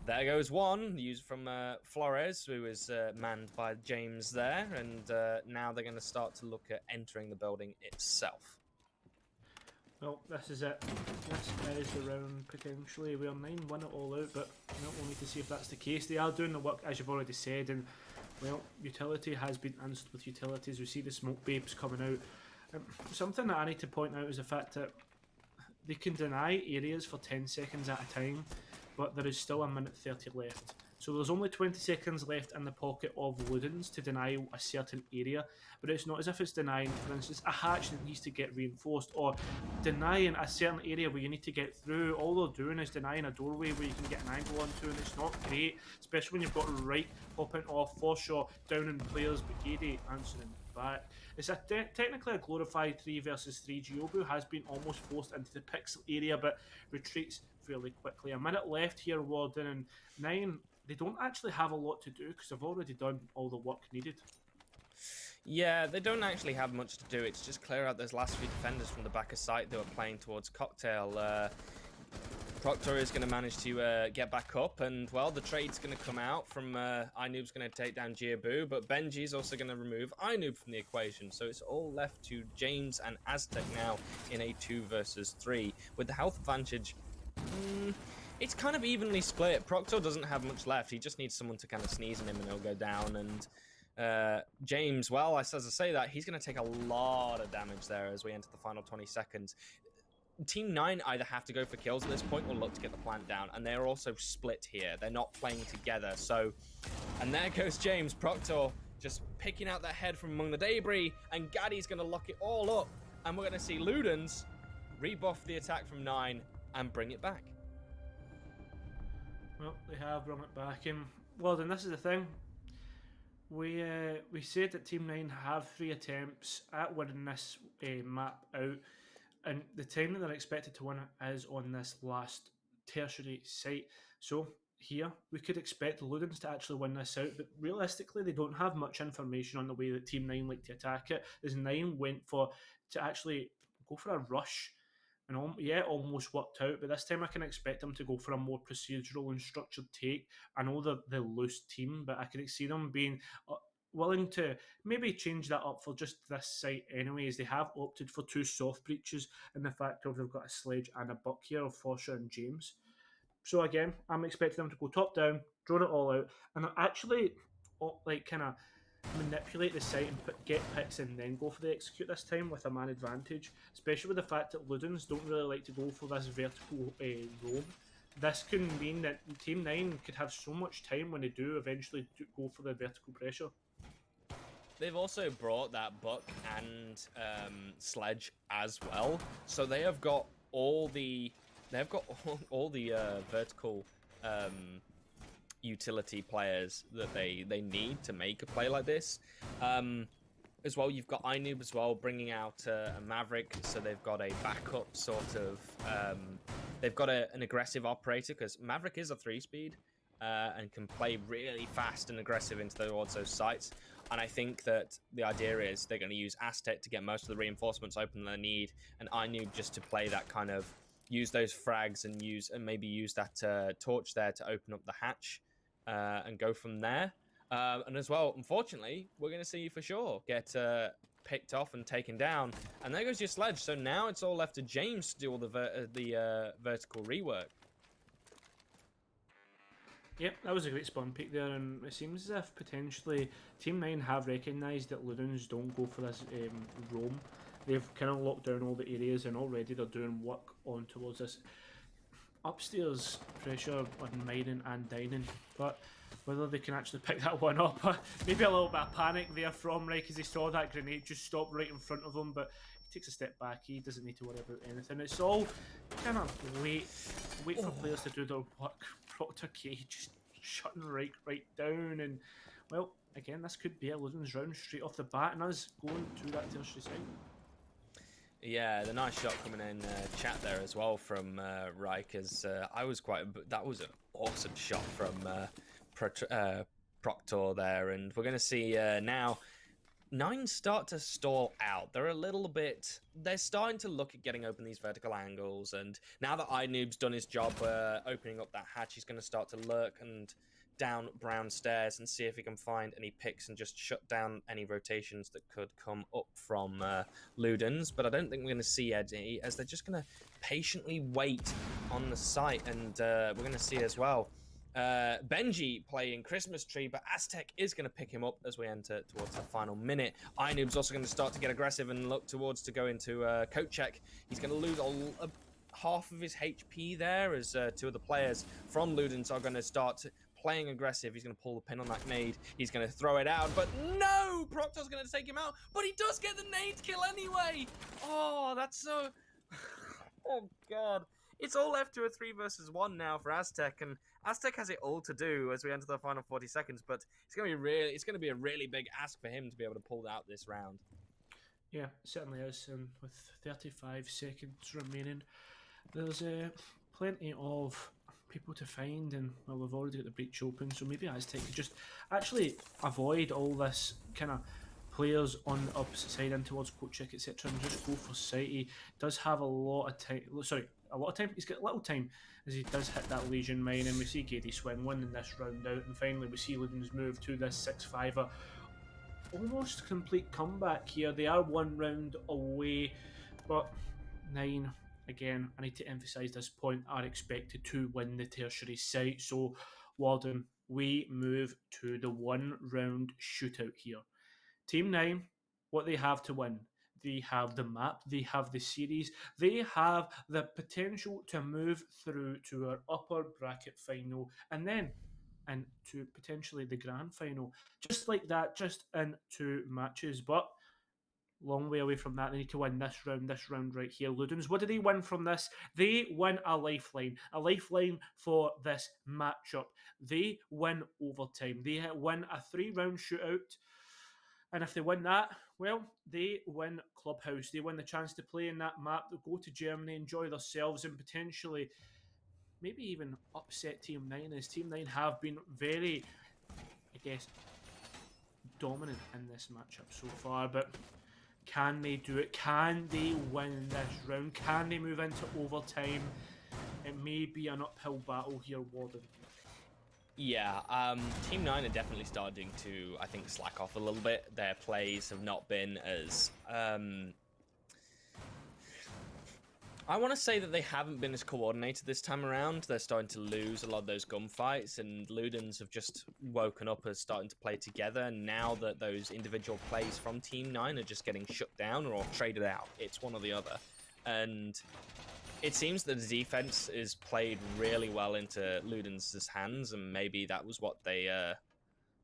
there goes one, used from Flores, who is manned by James there, and now they're going to start to look at entering the building itself. Well, this is it. This is the round, potentially. We're 9-1 it all out, but we'll need to see if that's the case. They are doing the work, as you've already said, and, well, utility has been answered with utilities. We see the smoke babes coming out. Something that I need to point out is the fact that they can deny areas for 10 seconds at a time, but there is still 1:30 left. So there's only 20 seconds left in the pocket of Ludens to deny a certain area, but it's not as if it's denying, for instance, a hatch that needs to get reinforced, or denying a certain area where you need to get through. All they're doing is denying a doorway where you can get an angle onto, and it's not great, especially when you've got Wright popping off, Forshaw down in players, Brigade answering back. It's technically a glorified 3 versus 3. Gyobu has been almost forced into the pixel area, but retreats fairly quickly. A minute left here, Warden, and 9, they don't actually have a lot to do because they've already done all the work needed. Yeah, they don't actually have much to do. It's just clear out those last few defenders from the back of site that were playing towards Cocktail. Proctor is going to manage to get back up, and, well, the trade's going to come out from Inoob's going to take down Gyobu, but Benji's also going to remove Inoob from the equation, so it's all left to James and Aztec now in a 2 versus 3. With the health advantage, it's kind of evenly split. Proctor doesn't have much left. He just needs someone to kind of sneeze on him and he'll go down, and James, well, as I say that, he's going to take a lot of damage there as we enter the final 20 seconds. Team 9 either have to go for kills at this point or look to get the plant down, and they're also split here. They're not playing together, so... And there goes James. Proctor just picking out that head from among the debris, and Gaddy's going to lock it all up, and we're going to see Ludens rebuff the attack from 9 and bring it back. Well, they have brought it back, and well, then this is the thing. We said that Team 9 have 3 attempts at winning this map out, and the time that they're expected to win it is on this last tertiary site. So here we could expect Ludens to actually win this out, but realistically they don't have much information on the way that Team 9 like to attack it. As 9 went to actually go for a rush, and almost worked out, but this time I can expect them to go for a more procedural and structured take. I know they're the loose team, but I can see them being willing to maybe change that up for just this site anyways. They have opted for 2 soft breaches, and the fact of they've got a Sledge and a Buck here of Forsha and James. So again, I'm expecting them to go top down, drone it all out, and actually kind of manipulate the site and get picks and then go for the execute this time with a man advantage, especially with the fact that Ludens don't really like to go for this vertical roam. This can mean that Team 9 could have so much time when they do eventually go for the vertical pressure. They've also brought that Buck and Sledge as well, so they have got all the vertical utility players that they need to make a play like this. As well, you've got iNoob as well bringing out a Maverick, so they've got a backup sort of. They've got an aggressive operator because Maverick is a 3-speed and can play really fast and aggressive towards those sites. And I think that the idea is they're going to use Aztec to get most of the reinforcements open they need, and iNoob just to play that kind of use those frags and maybe use that torch there to open up the hatch and go from there. And as well, unfortunately, we're going to see for sure get picked off and taken down. And there goes your Sledge. So now it's all left to James to do all the vertical rework. Yep, that was a great spawn pick there, and it seems as if potentially Team 9 have recognised that Ludens don't go for this roam. They've kind of locked down all the areas, and already they're doing work on towards this upstairs pressure on mining and dining. But whether they can actually pick that one up, maybe a little bit of panic there from Rai, because he saw that grenade just stop right in front of him, but he takes a step back. He doesn't need to worry about anything. It's all kind of wait for players to do their work. Proctor K just shutting right down, and well, again, this could be a Ludens round straight off the bat, and us going to that tertiary site. Yeah, the nice shot coming in chat there as well from Rai, because that was an awesome shot from Proctor there, and we're going to see now 9 start to stall out. They're starting to look at getting open these vertical angles, and now that iNoob's done his job opening up that hatch, he's going to start to lurk and down brown stairs and see if he can find any picks and just shut down any rotations that could come up from Ludens. But I don't think we're going to see Eddie, as they're just going to patiently wait on the site, and we're going to see as well Benji playing Christmas Tree, but Aztec is going to pick him up as we enter towards the final minute. iNoob's also going to start to get aggressive and look towards to go into coat check. He's going to lose half of his HP there, as 2 of the players from Ludens are going to start playing aggressive. He's going to pull the pin on that nade. He's going to throw it out, but no! Proctor's going to take him out, but he does get the nade kill anyway! Oh, that's so... Oh, God. It's all left to a 3 versus 1 now for Aztec, and Aztec has it all to do as we enter the final 40 seconds, but it's going to be a really big ask for him to be able to pull out this round. Yeah, it certainly is, and with 35 seconds remaining, there's plenty of people to find, and well, we've already got the breach open, so maybe Aztec could just actually avoid all this kind of players on the opposite side in towards coat check, etc., and just go for sight. He does have a lot of time. He's got little time as he does hit that Legion mine, and we see Gady Swing winning this round out, and finally we see Ludens move to this 6-5er. Almost complete comeback here. They are 1 round away, but 9, again, I need to emphasise this point, are expected to win the tertiary site. So, Warden, we move to the 1 round shootout here. Team 9, what they have to win. They have the map, they have the series, they have the potential to move through to our upper bracket final, and then into potentially the grand final. Just like that, just in 2 matches. But long way away from that. They need to win this round right here. Ludens, what do they win from this? They win a lifeline for this matchup. They win overtime. They win a 3-round shootout. And if they win that, well, they win Clubhouse. They win the chance to play in that map. They'll go to Germany, enjoy themselves, and potentially maybe even upset Team 9, as Team 9 have been very, I guess, dominant in this matchup so far. But can they do it? Can they win this round? Can they move into overtime? It may be an uphill battle here, Warden. Yeah, Team 9 are definitely starting to, I think, slack off a little bit. Their plays have not been as... I want to say that they haven't been as coordinated this time around. They're starting to lose a lot of those gunfights, and Ludens have just woken up as starting to play together. And now that those individual plays from Team 9 are just getting shut down or traded out, it's one or the other. And it seems that the defense is played really well into Ludens' hands, and maybe that was what they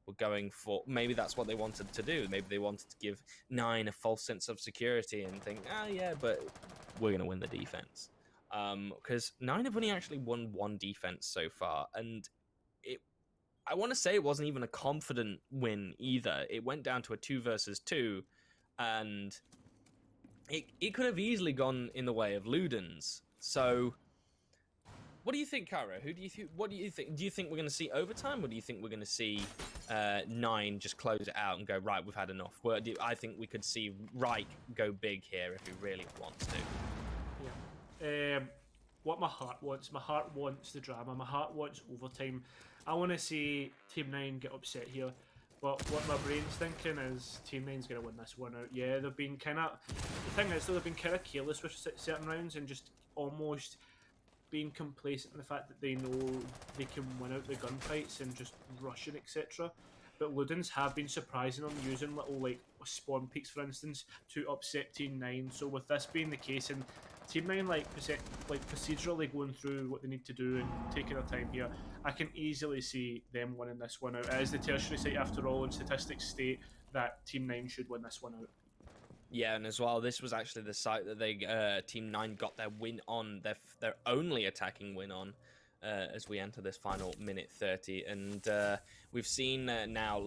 were going for. Maybe that's what they wanted to do. Maybe they wanted to give 9 a false sense of security and think, yeah, but we're going to win the defense. Because 9 have only actually won 1 defense so far, and I want to say it wasn't even a confident win either. It went down to a 2 versus 2, and it could have easily gone in the way of Ludens. So, what do you think, Kara? What do you think? Do you think we're going to see overtime, or do you think we're going to see 9 just close it out and go, right, we've had enough? I think we could see Reich go big here if he really wants to. Yeah. What my heart wants the drama. My heart wants overtime. I want to see Team 9 get upset here. But what my brain's thinking is Team 9's going to win this one out. Yeah, they've been kind of... The thing is, though, they've been kind of careless with certain rounds and just almost being complacent in the fact that they know they can win out the gunfights and just rushing, etc. But Ludens have been surprising them, using little like spawn peaks, for instance, to upset Team 9. So with this being the case, and Team 9 like procedurally going through what they need to do and taking their time here, I can easily see them winning this one out. It is the tertiary site after all, and statistics state that Team 9 should win this one out. Yeah, and as well, this was actually the site that they Team 9 got their win on, their only attacking win on, as we enter this final minute 30. And we've seen now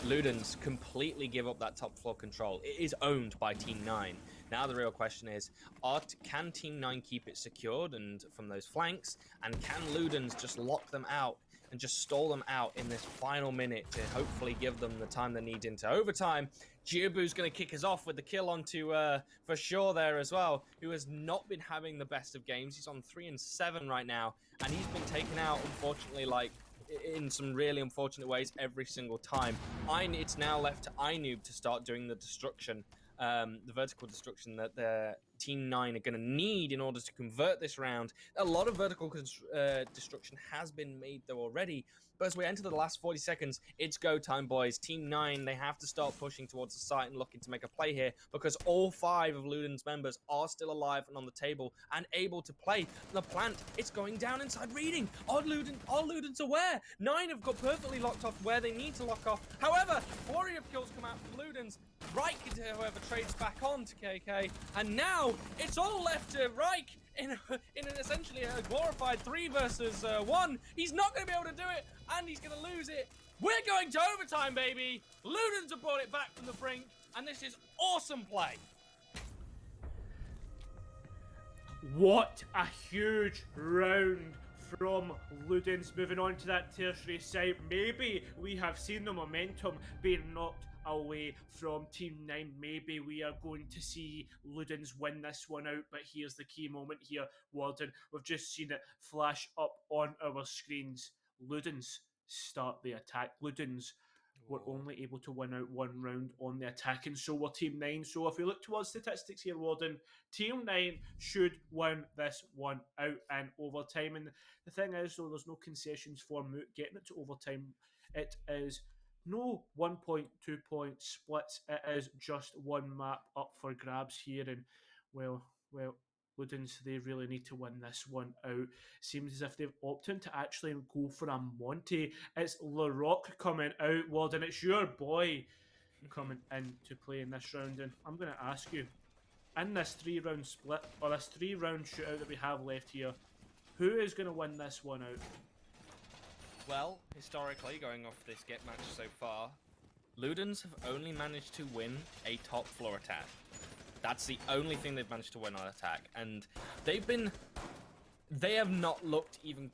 Ludens completely give up that top floor control. It is owned by Team 9. Now the real question is, can Team 9 keep it secured and from those flanks? And can Ludens just lock them out and just stall them out in this final minute to hopefully give them the time they need into overtime? Jiabu's going to kick us off with the kill onto For Sure there as well, who has not been having the best of games. He's on 3 and 7 right now, and he's been taken out, unfortunately, like in some really unfortunate ways every single time. It's now left to iNoob to start doing the destruction, the vertical destruction that the Team 9 are going to need in order to convert this round. A lot of vertical destruction has been made though already, but as we enter the last 40 seconds, it's go time, boys. Team 9, they have to start pushing towards the site and looking to make a play here, because all 5 of Ludens' members are still alive and on the table and able to play. The plant, it's going down inside reading. Are Ludens aware? 9 have got perfectly locked off where they need to lock off. However, flurry of kills come out from Ludens. Reich, however, trades back on to KK, and now it's all left to Reich in essentially a glorified 3 versus 1. He's not going to be able to do it, and he's going to lose it. We're going to overtime, baby. Ludens have brought it back from the brink, and this is awesome play. What a huge round from Ludens. Moving on to that tertiary site, maybe we have seen the momentum being knocked away from Team 9. Maybe we are going to see Ludens win this one out, but here's the key moment here, Warden. We've just seen it flash up on our screens. Ludens start the attack. Ludens were only able to win out 1 round on the attack, and so were Team 9. So if we look towards statistics here, Warden, Team 9 should win this one out in overtime. And the thing is, though, there's no concessions for Moot getting it to overtime. It is no 1 point, 2 point splits. It is just one map up for grabs here. And, well, Ludens, they really need to win this one out. Seems as if they've opted to actually go for a Monty. It's LaRock coming out, Warden. It's your boy coming in to play in this round. And I'm going to ask you, in this 3-round split, or this 3-round shootout that we have left here, who is going to win this one out? Well, historically, going off this get match so far, Ludens have only managed to win a top floor attack. That's the only thing they've managed to win on attack, and they have not looked even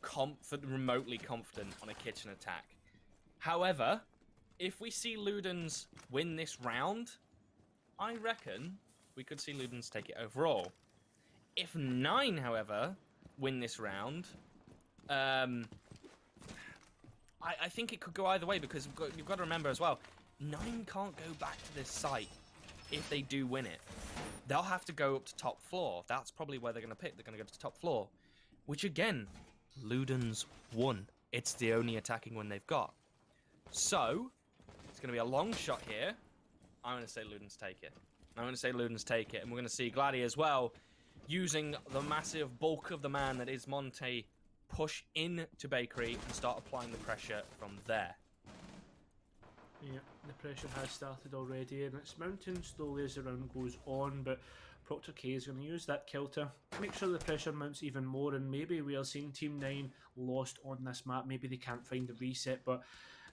remotely confident on a kitchen attack. However, if we see Ludens win this round, I reckon we could see Ludens take it overall. If 9, however, win this round, I think it could go either way, because you've got to remember as well, 9 can't go back to this site if they do win it. They'll have to go up to top floor. That's probably where they're going to pick. They're going to go to top floor, which again, Ludens won. It's the only attacking one they've got. So, it's going to be a long shot here. I'm going to say Ludens take it. And we're going to see Gladdy as well, using the massive bulk of the man that is Monty, push into Bakery and start applying the pressure from there. Yeah, the pressure has started already, and it's mounting slowly as the round goes on, but Proctor K is going to use that kilter, make sure the pressure mounts even more, and maybe we are seeing Team 9 lost on this map. Maybe they can't find the reset, but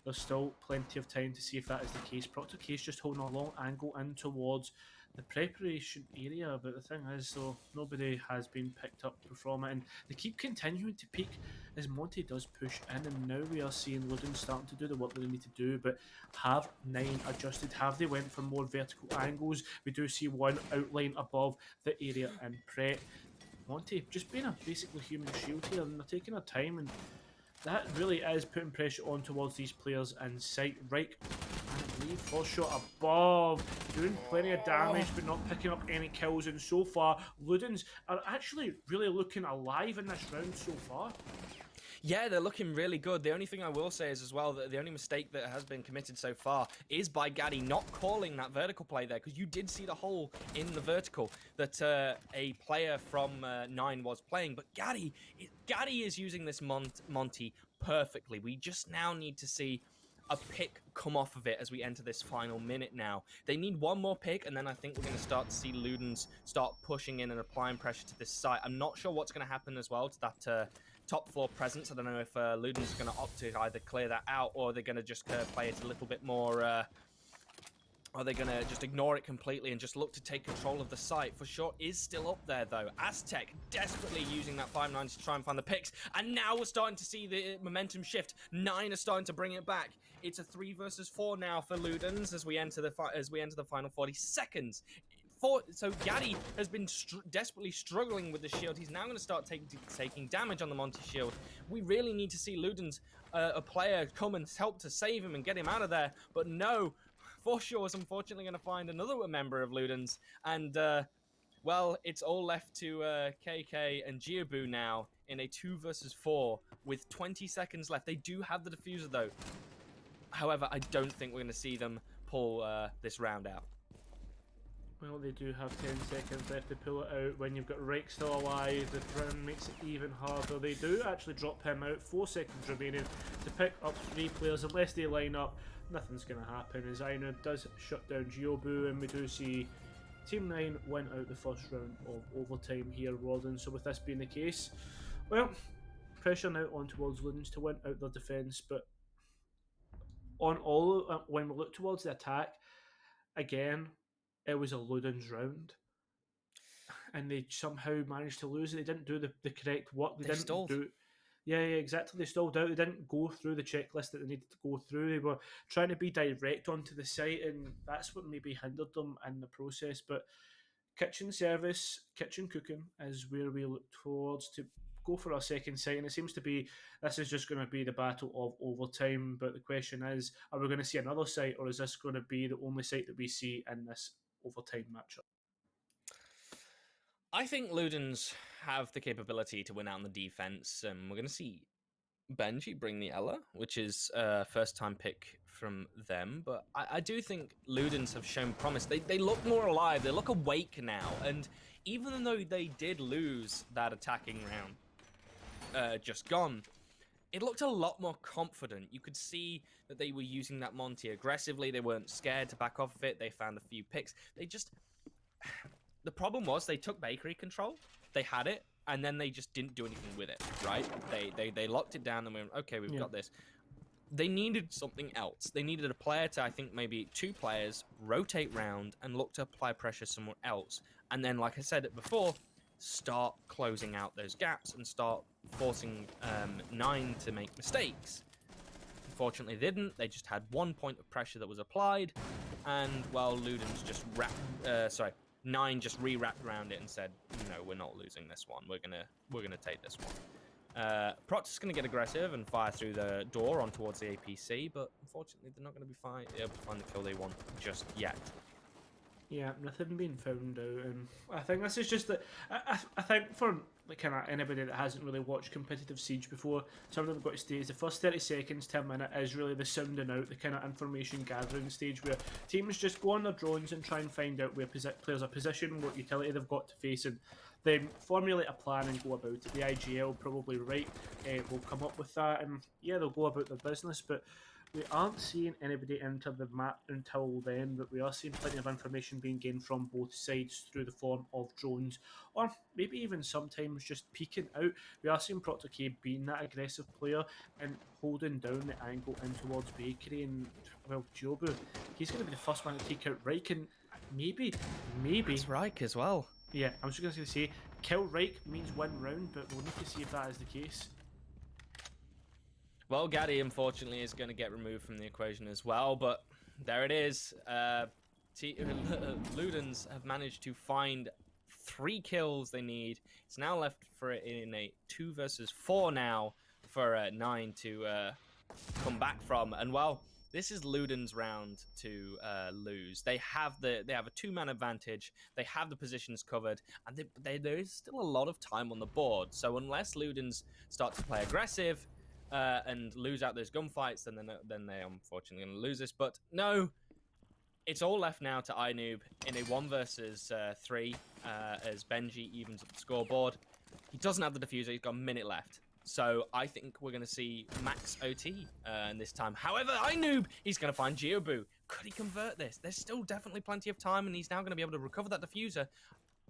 there's still plenty of time to see if that is the case. Proctor K is just holding a long angle in towards the preparation area, but the thing is, though, nobody has been picked up from it, and they keep continuing to peak as Monty does push in, and now we are seeing Ludens starting to do the work that they need to do. But have 9 adjusted? Have they went for more vertical angles? We do see one outline above the area in Pret. Monty just being a basically human shield here, and they're taking their time, and that really is putting pressure on towards these players in sight. Right, I believe first shot above, doing plenty of damage but not picking up any kills, and so far Ludens are actually really looking alive in this round so far. Yeah, they're looking really good. The only thing I will say is as well that the only mistake that has been committed so far is by Gaddy not calling that vertical play there, because you did see the hole in the vertical that a player from 9 was playing. But Gaddy is using this Monty perfectly. We just now need to see a pick come off of it as we enter this final minute now. They need one more pick, and then I think we're going to start to see Ludens start pushing in and applying pressure to this site. I'm not sure what's going to happen as well to that top floor presence. I don't know if Ludens is going to opt to either clear that out, or they're going to just play it a little bit more, are they going to just ignore it completely and just look to take control of the site? For sure is still up there though. Aztec desperately using that 5-9 to try and find the picks, and now we're starting to see the momentum shift. 9 are starting to bring it back. It's a 3 versus 4 now for Ludens as we enter the final 40 seconds. So Gaddy has been desperately struggling with the shield. He's now going to start taking damage on the Monty shield. We really need to see Ludens, a player, come and help to save him and get him out of there. But no, Forshaw is unfortunately going to find another member of Ludens. And, well, it's all left to KK and Giabu now in a 2 versus 4 with 20 seconds left. They do have the diffuser, though. However, I don't think we're going to see them pull this round out. Well, they do have 10 seconds left to pull it out. When you've got Rake still alive, the round makes it even harder. They do actually drop him out. 4 seconds remaining to pick up 3 players. Unless they line up, nothing's going to happen. As Ainu does shut down Giobu, and we do see Team 9 win out the first round of overtime here, Warden. So with this being the case, well, pressure now on towards Ludens to win out their defence. But on all, when we look towards the attack, again, it was a Ludens round, and they somehow managed to lose it. They didn't do the correct work. They didn't stalled. Yeah, exactly. They stalled out. They didn't go through the checklist that they needed to go through. They were trying to be direct onto the site, and that's what maybe hindered them in the process. But kitchen service, kitchen cooking is where we look towards to go for our second site, and it seems to be this is just going to be the battle of overtime. But the question is, are we going to see another site, or is this going to be the only site that we see in this overtime matchup? I think Ludens have the capability to win out on the defense, and we're going to see Benji bring the Ella, which is first time pick from them. But I do think Ludens have shown promise. They look more alive. They look awake now. And even though they did lose that attacking round just gone, it looked a lot more confident. You could see that they were using that Monty aggressively. They weren't scared to back off of it. They found a few picks. They just... The problem was they took bakery control. They had it, and then they just didn't do anything with it, right? They locked it down and went, okay, we've got this. They needed something else. They needed a player to, I think, maybe 2 players, rotate round and look to apply pressure somewhere else. And then, like I said before, start closing out those gaps and start forcing 9 to make mistakes. Unfortunately, they didn't. They just had 1 point of pressure that was applied, and well, Ludens just 9 just re-wrapped around it and said, "No, we're not losing this one. We're gonna take this one." Proctor's gonna get aggressive and fire through the door on towards the APC, but unfortunately, they're not gonna be able to find the kill they want just yet. Yeah, nothing being found out, and I think this is just that. I think for kind of anybody that hasn't really watched competitive Siege before, something we've got to stay is the first 30 seconds to a minute is really the sounding out, the kind of information gathering stage where teams just go on their drones and try and find out where players are positioned, what utility they've got to face, and then formulate a plan and go about it. The IGL probably will come up with that, and yeah, they'll go about their business, but we aren't seeing anybody enter the map until then, but we are seeing plenty of information being gained from both sides through the form of drones, or maybe even sometimes just peeking out. We are seeing Proctor K being that aggressive player and holding down the angle in towards Bakery, and well, Jobu, he's going to be the first one to take out Reich, and maybe... It's Reich as well. Yeah, I'm just going to say, kill Reich means win round, but we'll need to see if that is the case. Well, Gaddy, unfortunately, is going to get removed from the equation as well, but there it is. Ludens have managed to find 3 kills they need. It's now left for it in a 2 versus 4 now for 9 to come back from. And, well, this is Ludens' round to lose. They have a 2-man advantage. They have the positions covered, and there is still a lot of time on the board. So unless Ludens start to play aggressive, and lose out those gunfights, then they're unfortunately going to lose this. But no, it's all left now to iNoob in a 1 versus 3 as Benji evens up the scoreboard. He doesn't have the diffuser. He's got a minute left. So I think we're going to see max OT in this time. However, iNoob, he's going to find Geobu. Could he convert this? There's still definitely plenty of time, and he's now going to be able to recover that diffuser.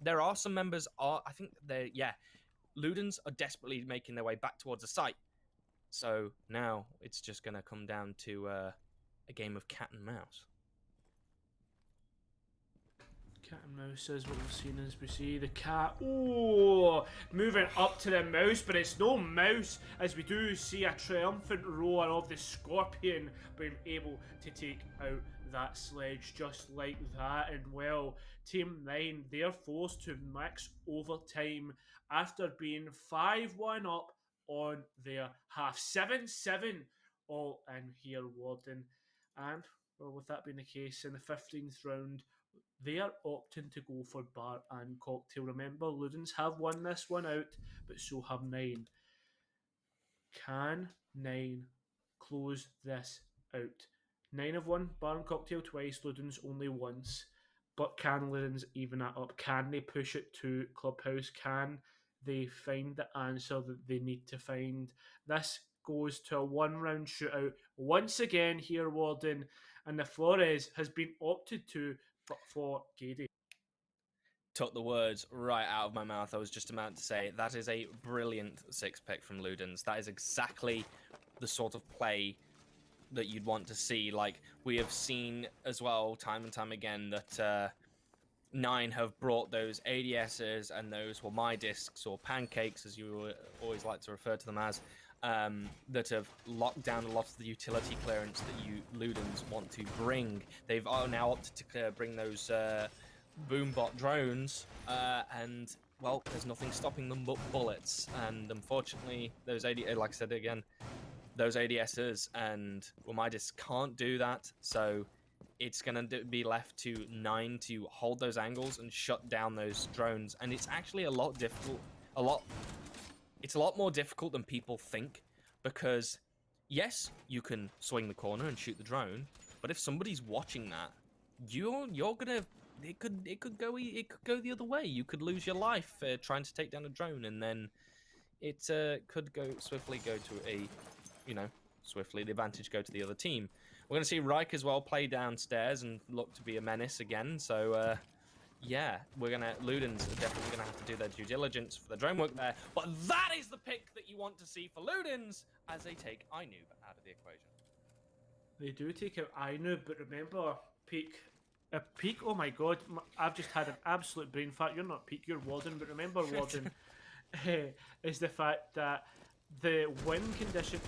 There are some members, Ludens are desperately making their way back towards the site. So now it's just going to come down to a game of cat and mouse. Cat and mouse is what we've seen as we see the cat. Oh, moving up to the mouse, but it's no mouse as we do see a triumphant roar of the Scorpion being able to take out that sledge just like that. And well, Team 9, they're forced to max overtime after being 5-1 up on their half. 7-7 all in here, Warden. And, well, with that being the case, in the 15th round, they are opting to go for Bar and Cocktail. Remember, Ludens have won this one out, but so have 9. Can 9 close this out? 9 have won Bar and Cocktail twice, Ludens only once. But can Ludens even that up? Can they push it to Clubhouse? Can they find the answer that they need to find? This goes to a 1-round shootout once again here, Warden, and the Flores has been opted to for Gady. Took the words right out of my mouth. I was just about to say that is a brilliant 6-pick from Ludens. That is exactly the sort of play that you'd want to see. Like, we have seen as well time and time again that 9 have brought those ADSs and those, well, my discs or pancakes, as you always like to refer to them as, that have locked down a lot of the utility clearance that you Ludens want to bring. They've now opted to bring those Boombot drones, and, well, there's nothing stopping them but bullets. And unfortunately, those like I said again, those ADSs and, well, my discs can't do that, so it's going to be left to 9 to hold those angles and shut down those drones. And it's actually a lot difficult. It's a lot more difficult than people think, because yes, you can swing the corner and shoot the drone, but if somebody's watching that, you're gonna it could go the other way. You could lose your life trying to take down a drone, and then it could swiftly go to the advantage go to the other team. We're going to see Reich as well play downstairs and look to be a menace again. So, yeah, Ludens are definitely going to have to do their due diligence for the drone work there. But that is the pick that you want to see for Ludens as they take Ainoob out of the equation. They do take out Ainoob, but remember, Peak, oh my god, I've just had an absolute brain fart. You're not Peak, you're Warden, but remember, Warden, is the fact that the win condition...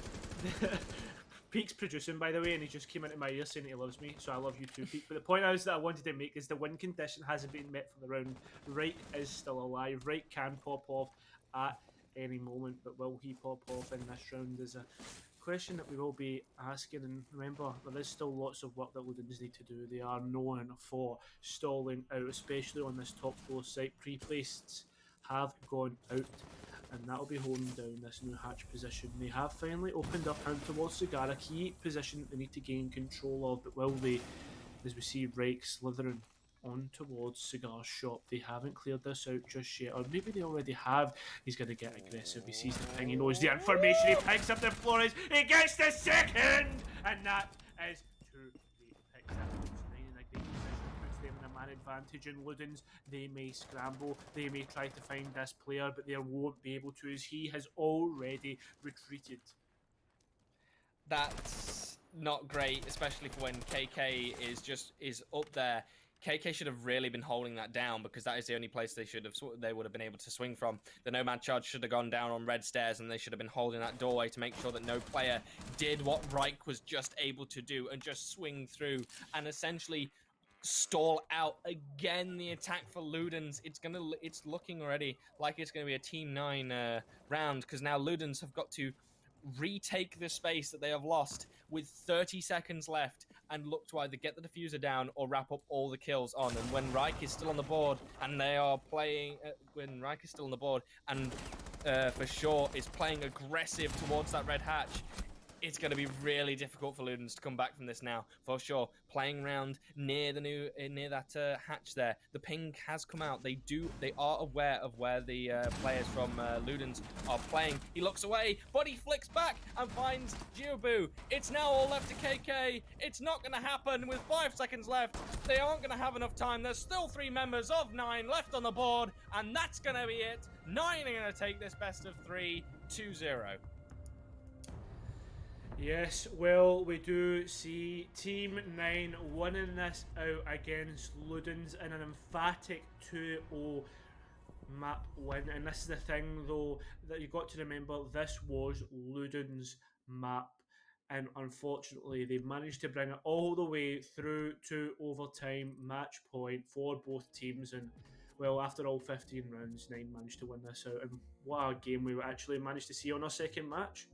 Peak's producing, by the way, and he just came into my ear saying he loves me, so I love you too, Peak. But the point that I wanted to make is the win condition hasn't been met for the round. Reich is still alive. Reich can pop off at any moment, but will he pop off in this round is a question that we will be asking. And remember, there is still lots of work that Ludens need to do. They are known for stalling out, especially on this top floor site. Pre-placed have gone out, and that'll be holding down this new hatch position. They have finally opened up hand towards Cigar, a key position that they need to gain control of, but will they, as we see Reich slithering on towards Cigar's shop? They haven't cleared this out just yet, or maybe they already have. He's going to get aggressive. He sees the ping, he knows the information, he picks up the Flores, he gets the second, and that is too late. Picks up Nine in a great position, puts them in a man advantage, and Ludens, they may scramble, they may try to find this player, but they won't be able to, as he has already retreated. That's not great, especially for when KK is up there. KK should have really been holding that down, because that is the only place they would have been able to swing from. The Nomad charge should have gone down on red stairs, and they should have been holding that doorway to make sure that no player did what Reich was just able to do and just swing through and essentially stall out again the attack for Ludens. It's looking already like it's going to be a Team 9 round, because now Ludens have got to retake the space that they have lost with 30 seconds left and look to either get the diffuser down or wrap up all the kills on. And when Reich is still on the board and they are playing, when Reich is still on the board and for sure is playing aggressive towards that red hatch, it's going to be really difficult for Ludens to come back from this now, for sure. Playing around near that hatch there. The ping has come out. They are aware of where the players from Ludens are playing. He looks away, but he flicks back and finds Jiubu. It's now all left to KK. It's not going to happen with 5 seconds left. They aren't going to have enough time. There's still 3 members of 9 left on the board, and that's going to be it. 9 are going to take this best of 3, 2-0. Yes, well, we do see Team 9 winning this out against Ludens in an emphatic 2-0 map win. And this is the thing, though, that you've got to remember, this was Ludens' map. And unfortunately, they managed to bring it all the way through to overtime match point for both teams. And, well, after all 15 rounds, 9 managed to win this out. And what a game we actually managed to see on our second match.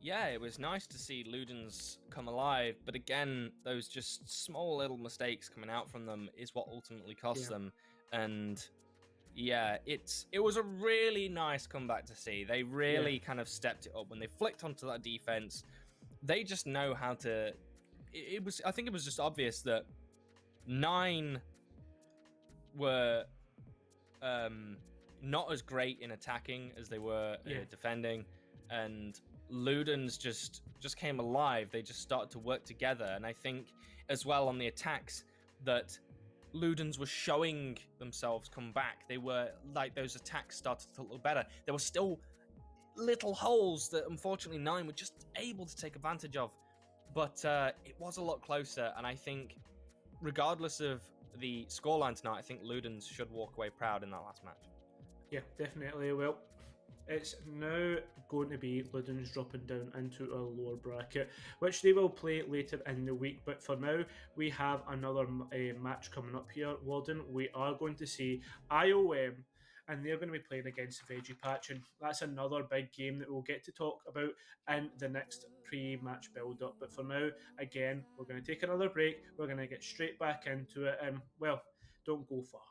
Yeah, it was nice to see Ludens come alive, but again, those just small little mistakes coming out from them is what ultimately cost them. And yeah, it was a really nice comeback to see. They really kind of stepped it up when they flicked onto that defense. They just know how to. I think it was just obvious that 9 were not as great in attacking as they were defending, and Ludens just came alive. They just started to work together, and I think as well on the attacks that Ludens were showing themselves come back. They were like, those attacks started to look better. There were still little holes that unfortunately 9 were just able to take advantage of, but it was a lot closer, and I think regardless of the scoreline tonight, I think Ludens should walk away proud in that last match. Yeah, definitely. Well, it's now going to be Ludens dropping down into a lower bracket, which they will play later in the week. But for now, we have another match coming up here, Warden. We are going to see IOM, and they're going to be playing against Veggie Patch, and that's another big game that we'll get to talk about in the next pre-match build-up. But for now, again, we're going to take another break. We're going to get straight back into it, and, well, don't go far.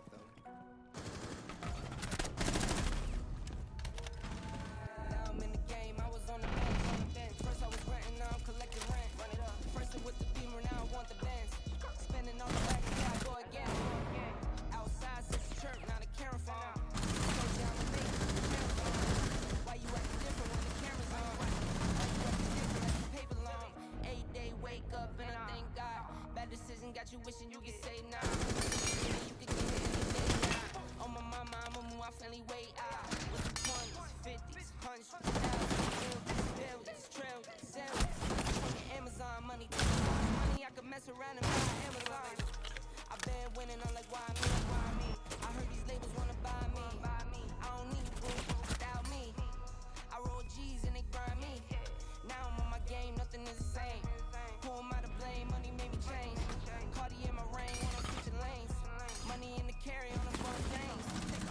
rap though. Now I'm in the game, I was on the bench. First I was renting, now I'm collecting rent. Run it up. First it with the Beamer, now I want the Benz. Spending all the back, yeah, I go again. Outside since the church, now the camera phone. So down the make the marathon. Why you acting different when the camera's on? Why you acting different like the paper long? 8-day wake up and I thank God. Bad decision got you wishing you could say nah. Yeah, you could get it any day now. On my mama, I'ma move my family way out. What's the 20s, 50s, 100s, thousands, billions, trillions, zillions. Fucking Amazon money, money I could mess around and buy Amazon. I been winning, I'm like, why me? I heard these labels wanna buy me. I don't need you, boo, without me. I roll G's and they grind me. Now I'm on my game, nothing is the same. Who am I to blame? Money made me change. Cardi in my rain when I'm switching lanes. Money in the carry on them bun things.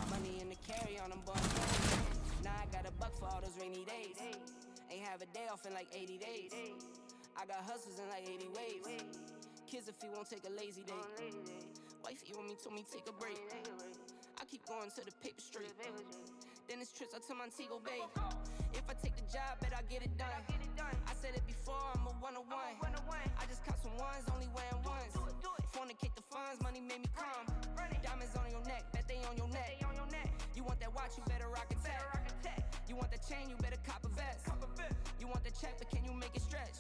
Money in the carry on them bun things. Now I got a buck for all those rainy days. Ain't have a day off in like 80 days. I got hustles in like 80 ways. Kids if he won't take a lazy day. Wifey on me told me take a break. I keep going to the paper straight. Then it's trips out to Montego Bay. If I take the job, bet I get it done. I said it before, I'm a one-on-one. I just caught some ones, only wearing ones. Fornicate the funds, money made me calm. Diamonds on your neck, bet they on your neck. You want that watch, you better rock a tech. You want that chain, you better cop a vest. You want the check, but can you make it stretch?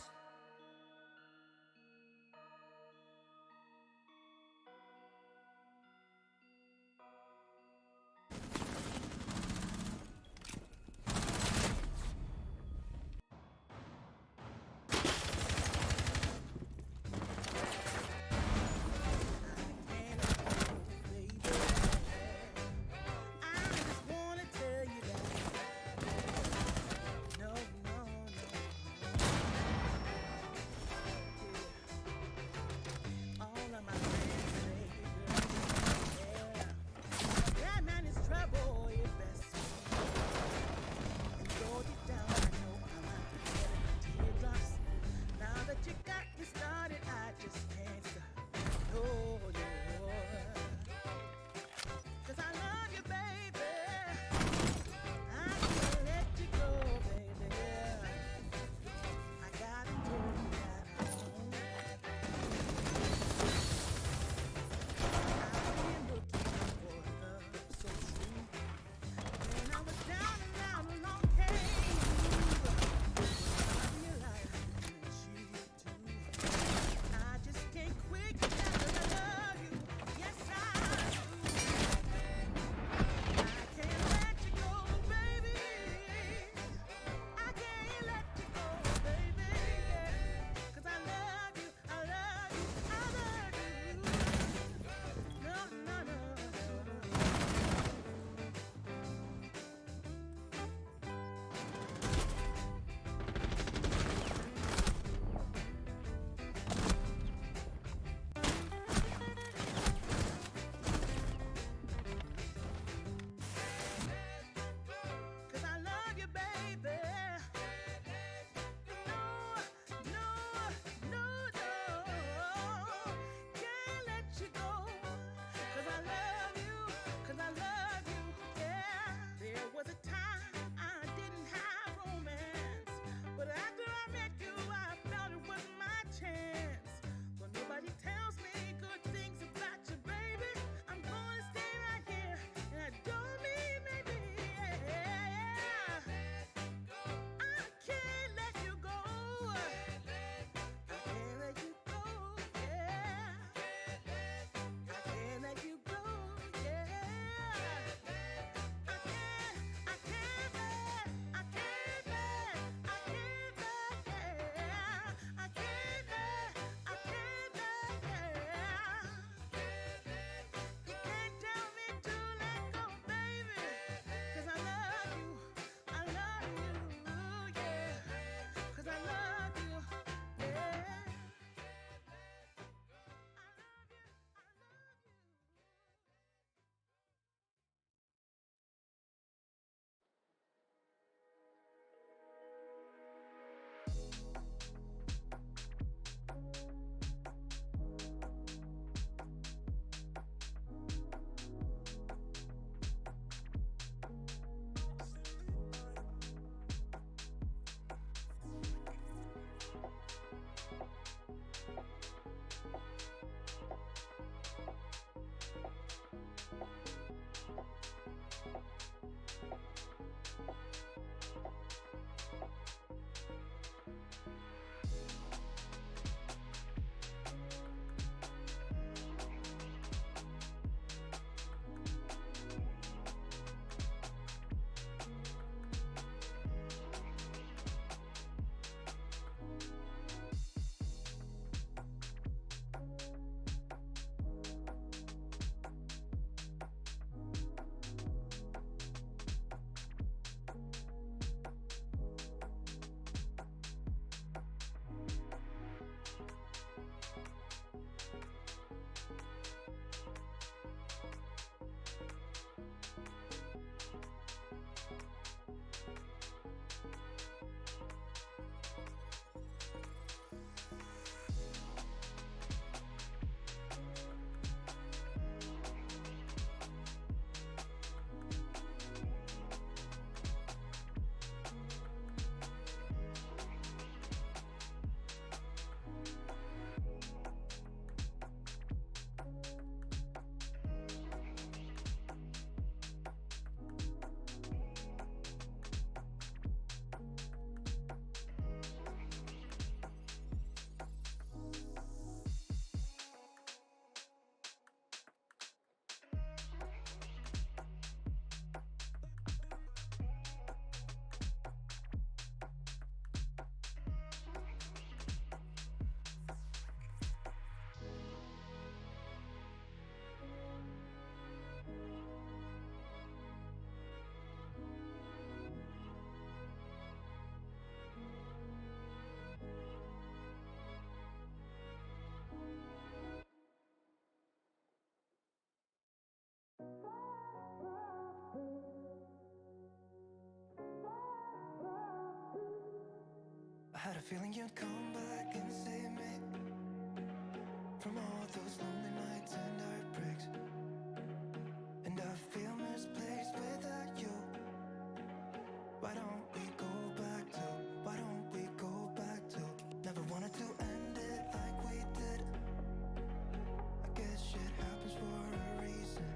a feeling you'd come back and save me from all those lonely nights and heartbreaks. And I feel misplaced without you. Why don't we go back to, why don't we go back to? Never wanted to end it like we did. I guess shit happens for a reason.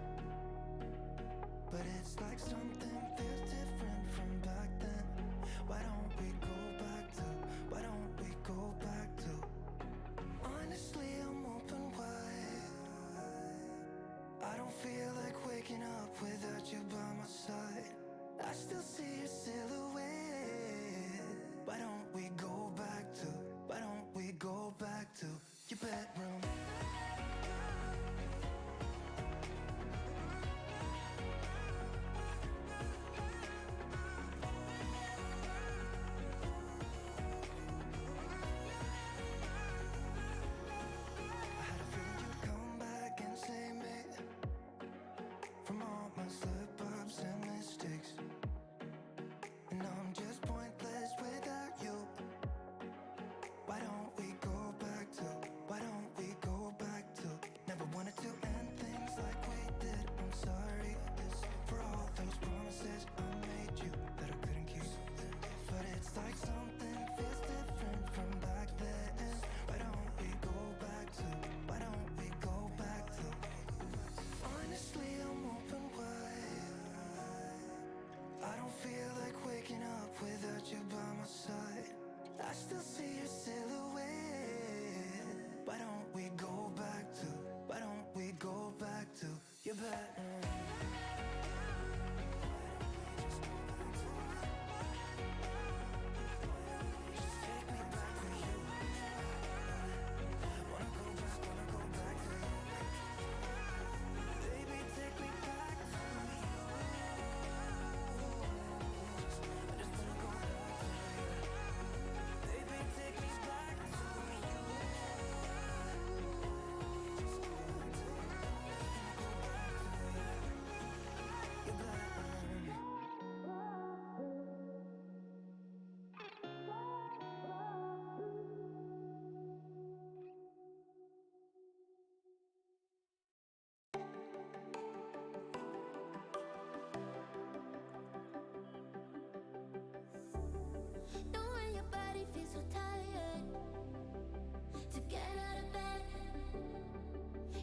But it's like something feels different from back then. Why don't we go back to, why don't we go back to? Honestly, I'm open wide. I don't feel like waking up without you by my side. I still see your silhouette. Why don't we go back to, why don't we go back to your bedroom? I had a feeling you'd come back and save me from all my slip-ups and mistakes. And I'm just pointless without you. Why don't we go back to, why don't we go back to? Never wanted to end things like we did. I'm sorry for all those promises I made you that I couldn't keep. But it's like something feels different from back then. Why don't we go back to, why don't we go back to? Honestly, I'm open wide. I don't feel like waking up without you by my side. I still see your silhouette. Why don't we go back to, why don't we go back to your bedroom? Just take me back to you. Wanna go back to you. Baby, take me back to you. I just wanna go back to you. Baby, take me back to you. Your bedroom. Know when your body feels so tired to get out of bed.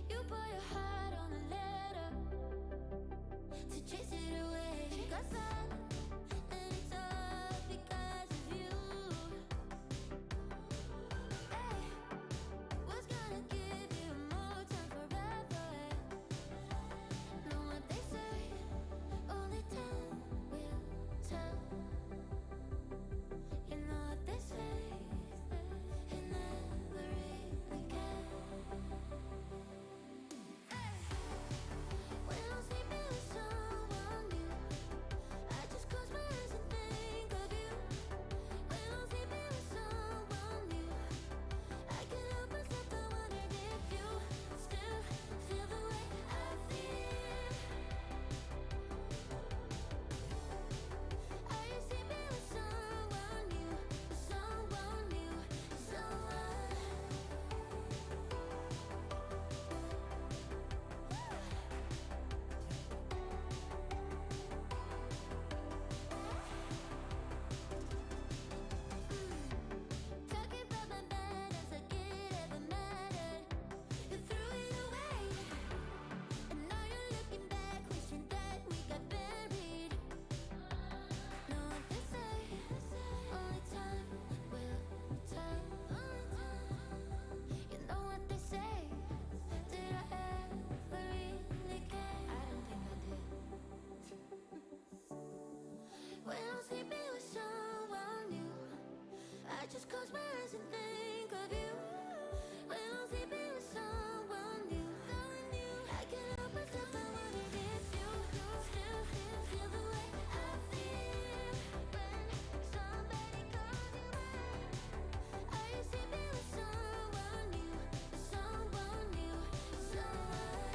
You put your heart on a letter to chase it away. 'Cause and it's all because of you. Hey, what's gonna give you more time forever? Know what they say, only time will tell. You know what they say, it never really can. When I'm sleeping with someone new, I just close my eyes and think of you. When I'm sleeping with someone new, I can't help myself but wonder if you still feel the way I feel. Are you sleeping with someone new? Someone new, someone. Talking about my bed as like it ever mattered. You threw it away, and now you're looking back, wishing that we got buried. Know what they say, only time will tell. You know what they say, did I ever really care? I don't think I did. When I'm sleeping with someone new, I just close my eyes and think of you. When I'm sleeping with someone new, I can't help myself but wonder if you still feel the way I feel. When somebody calls you out, are you sleeping with someone new? Someone new, someone.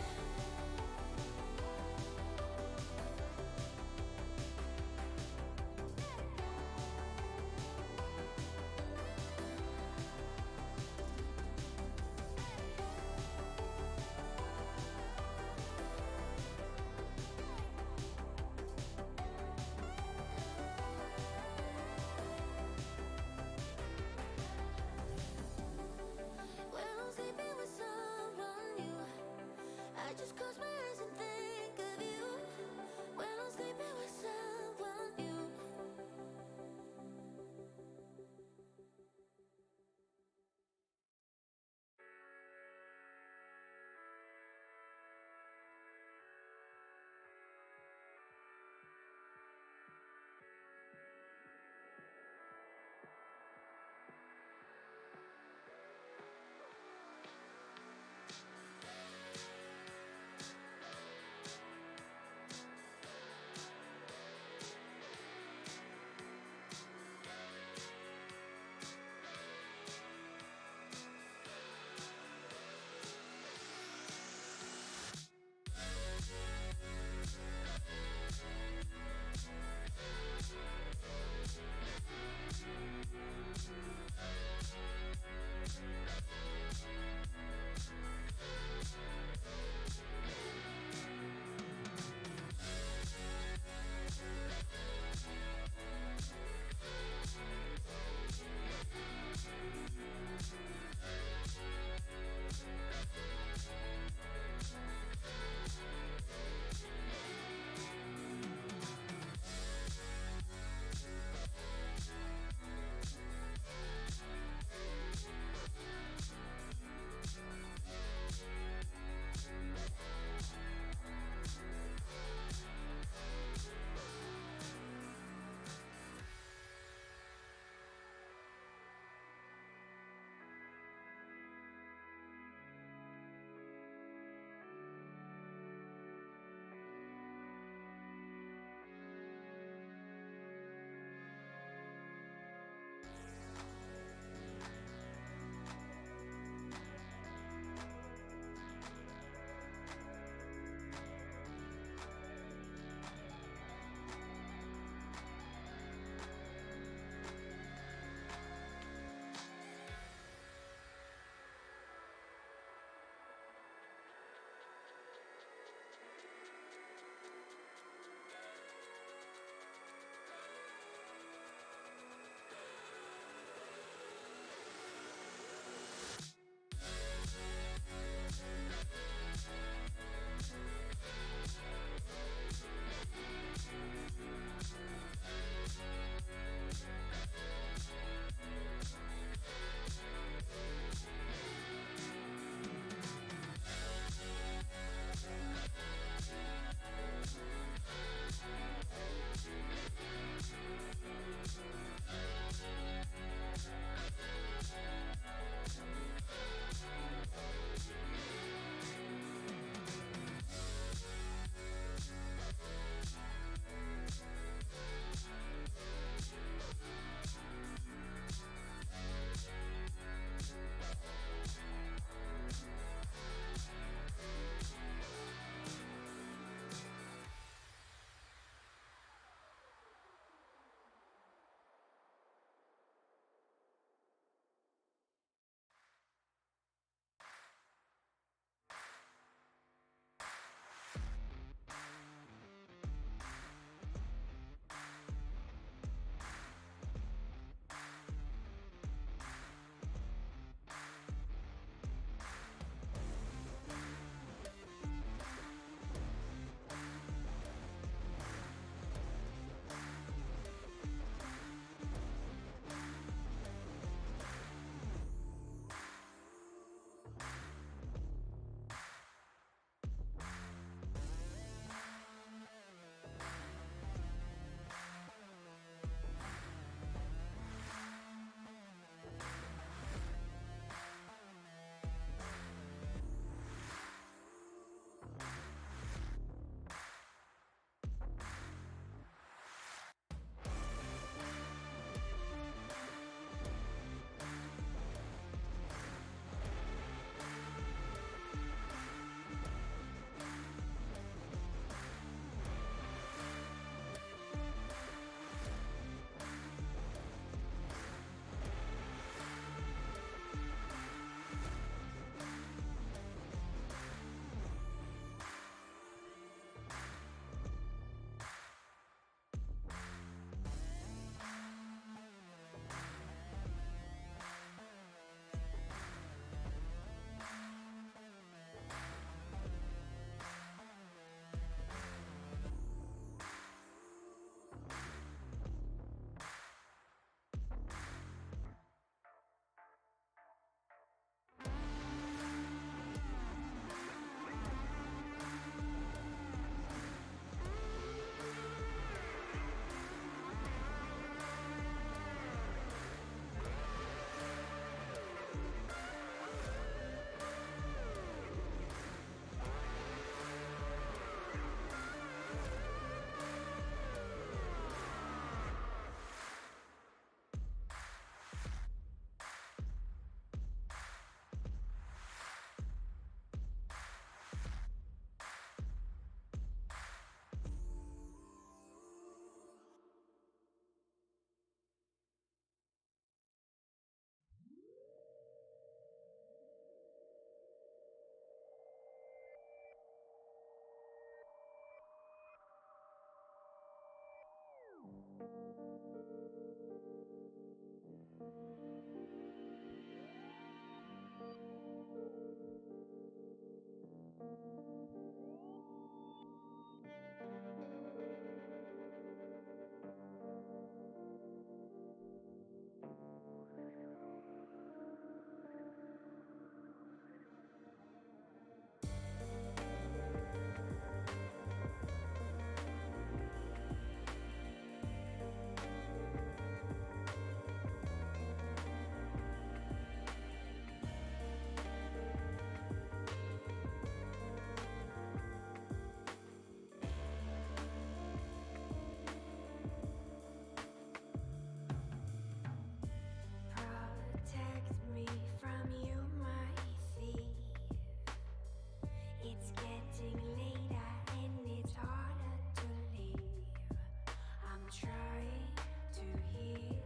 trying to heal,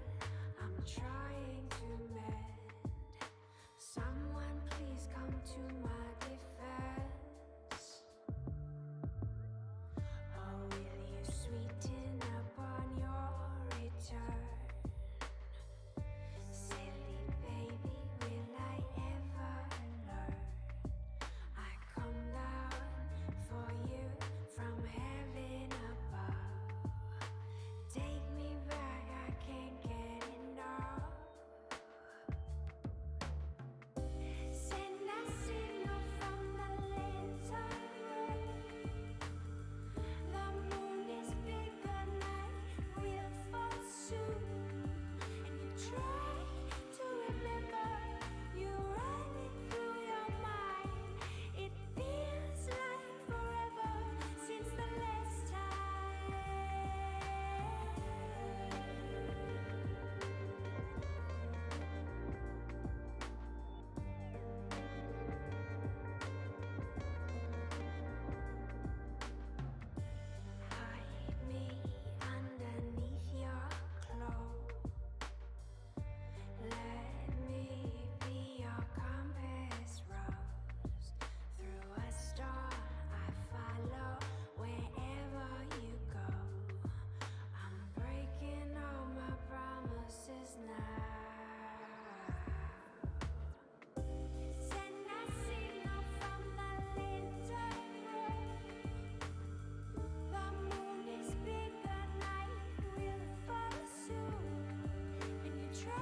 I'm trying to mend. Someone please come to my defense. Or will you sweeten upon your return? Silly baby, will I ever learn? I come down for you from heaven above. Take me back, I can't get enough. Send a signal from the little room. The moon is big, the night will fall soon. And you try to remember, you run it through your mind. It feels like forever since the last time. Hide me underneath your clothes. Let me be your compass rose. Through a storm, I follow wherever you go. I'm breaking all my promises now. Send a signal from the little room. The moon is big, the night will fall soon. And you try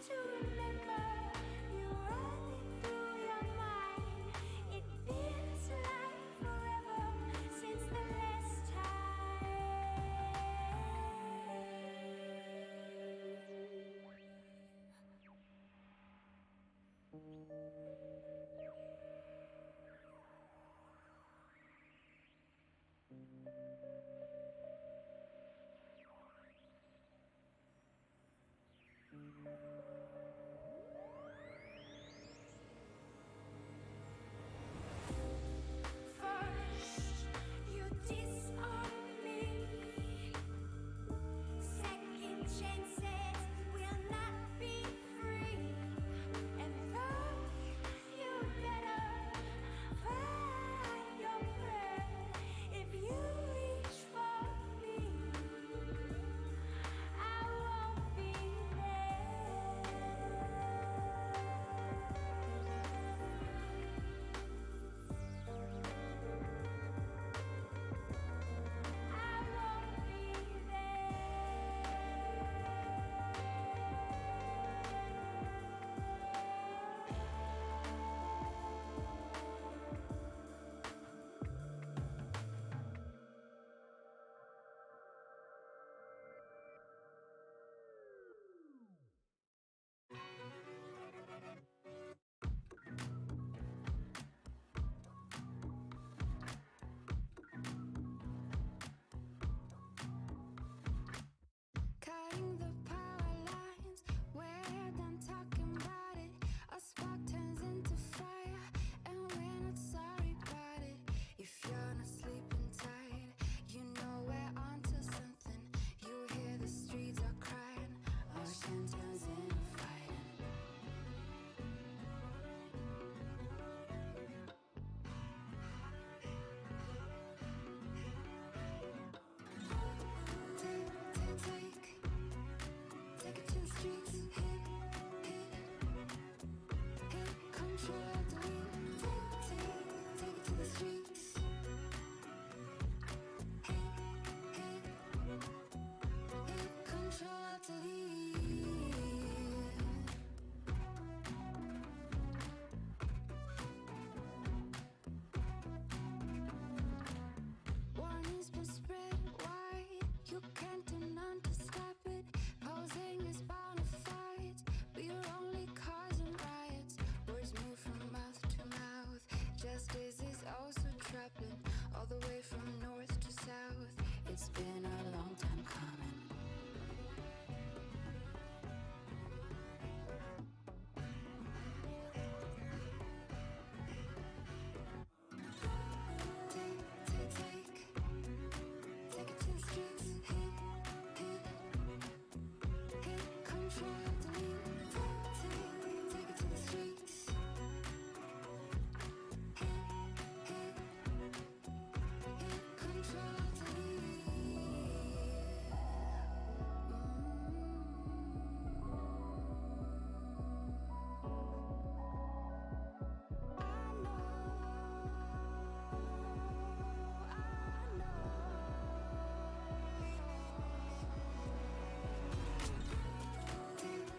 to remember, you run it through your mind. It feels like forever since the last First, you disown me. Second chances will not be free. And third, you better find your prayer. If you reach for me, I won't be Cutting the power lines, we're done talking about it. A spark turns into fire, and we're not sorry about it. If you're not sleeping tight, you know we're onto something. You hear the streets are crying, ocean turns into fighting. Take it to the streets, hit, control the lead. Take it to the streets, hit, control the lead. Warning's been spread wide, you can't do none to stop it. Posing is bound to fight, but you're only causing riots. Words move from mouth to mouth. Justice is also troubling, all the way from north to south. It's been a long time coming. Take it to the streets, hit, Take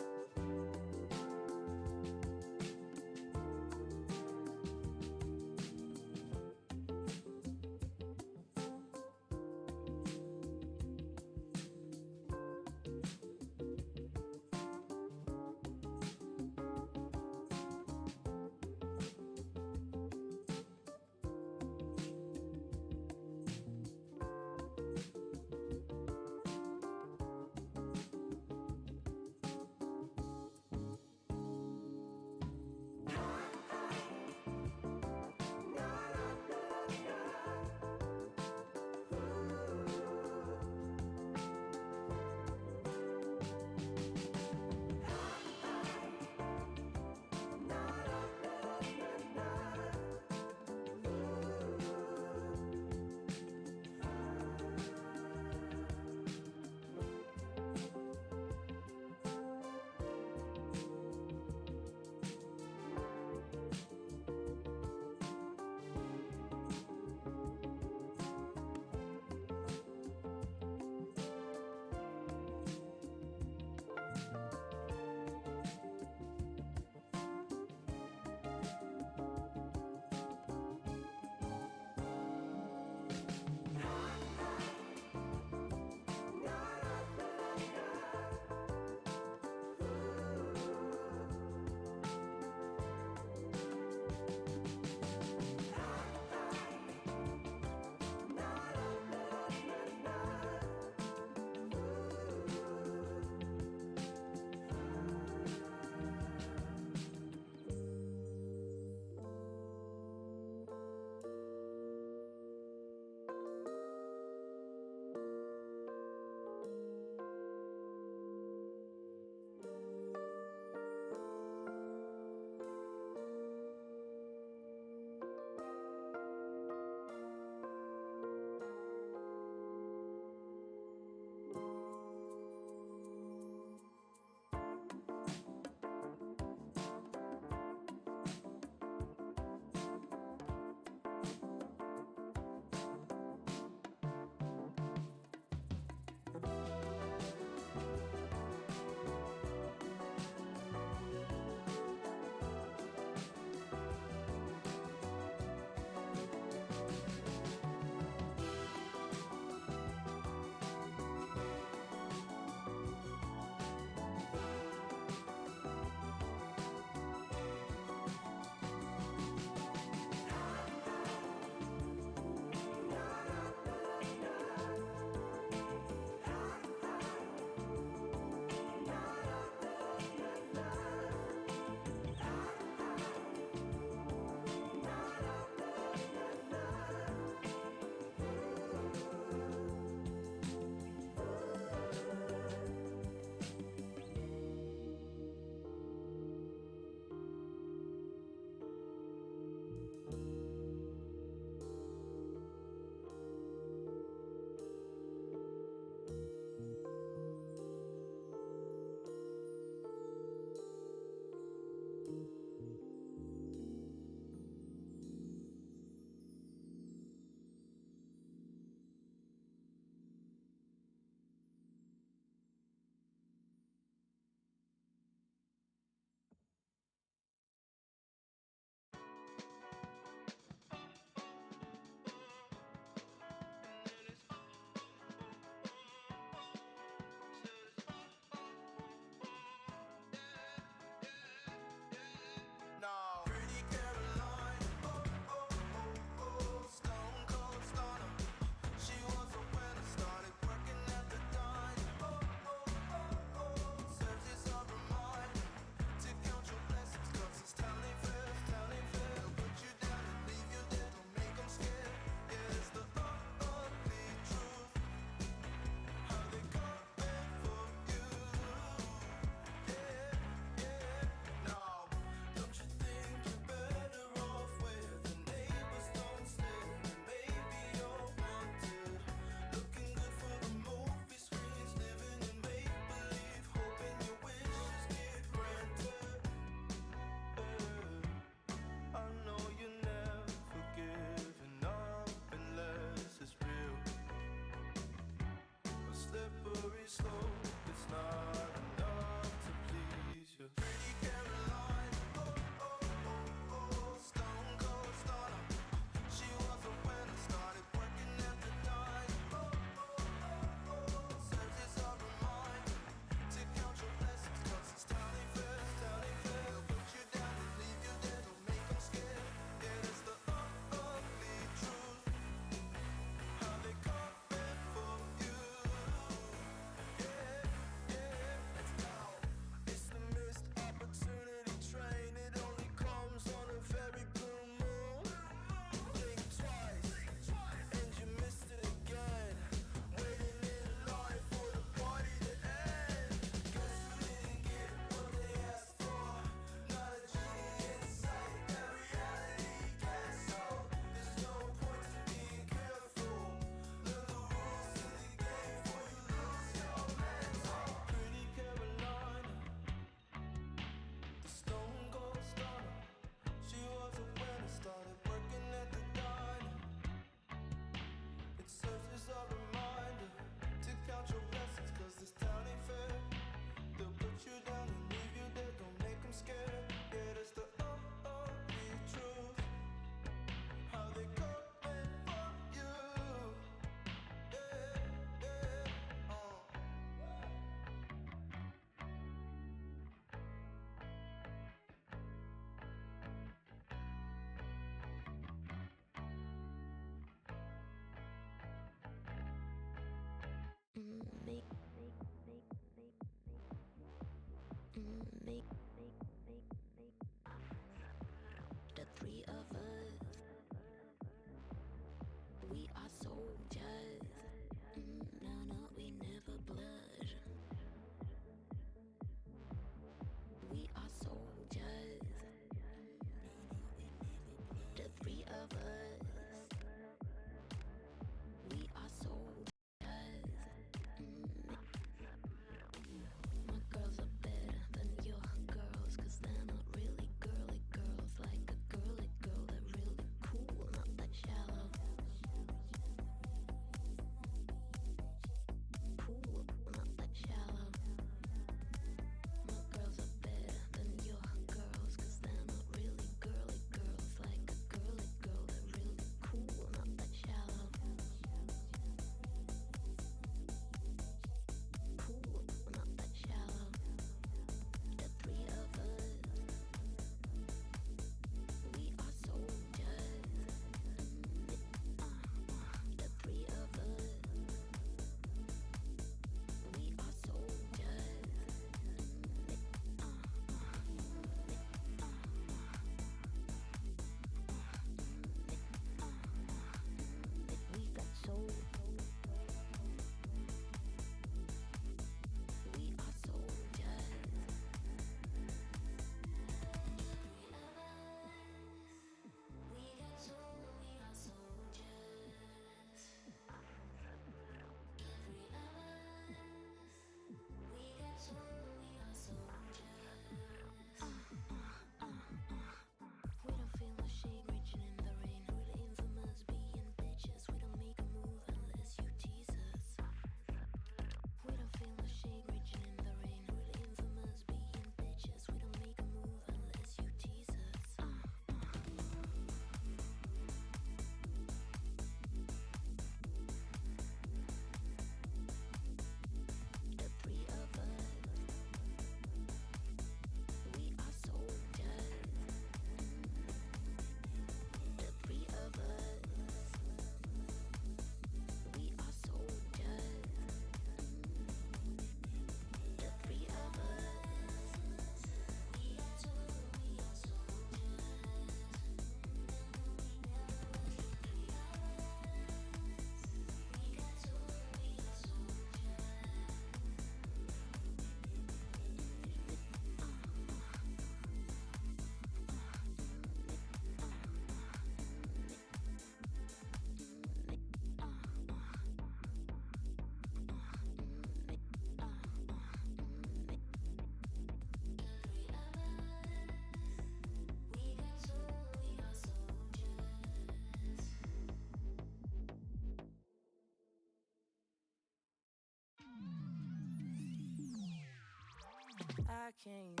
I can't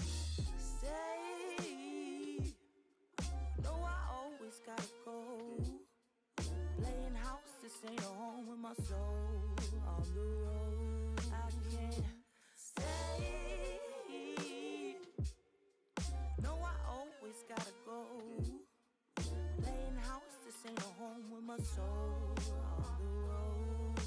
stay. No, I always gotta go. Playing house, this ain't a home with my soul. On the road, I can't stay. No, I always gotta go. Playing house, this ain't a home with my soul. On the road,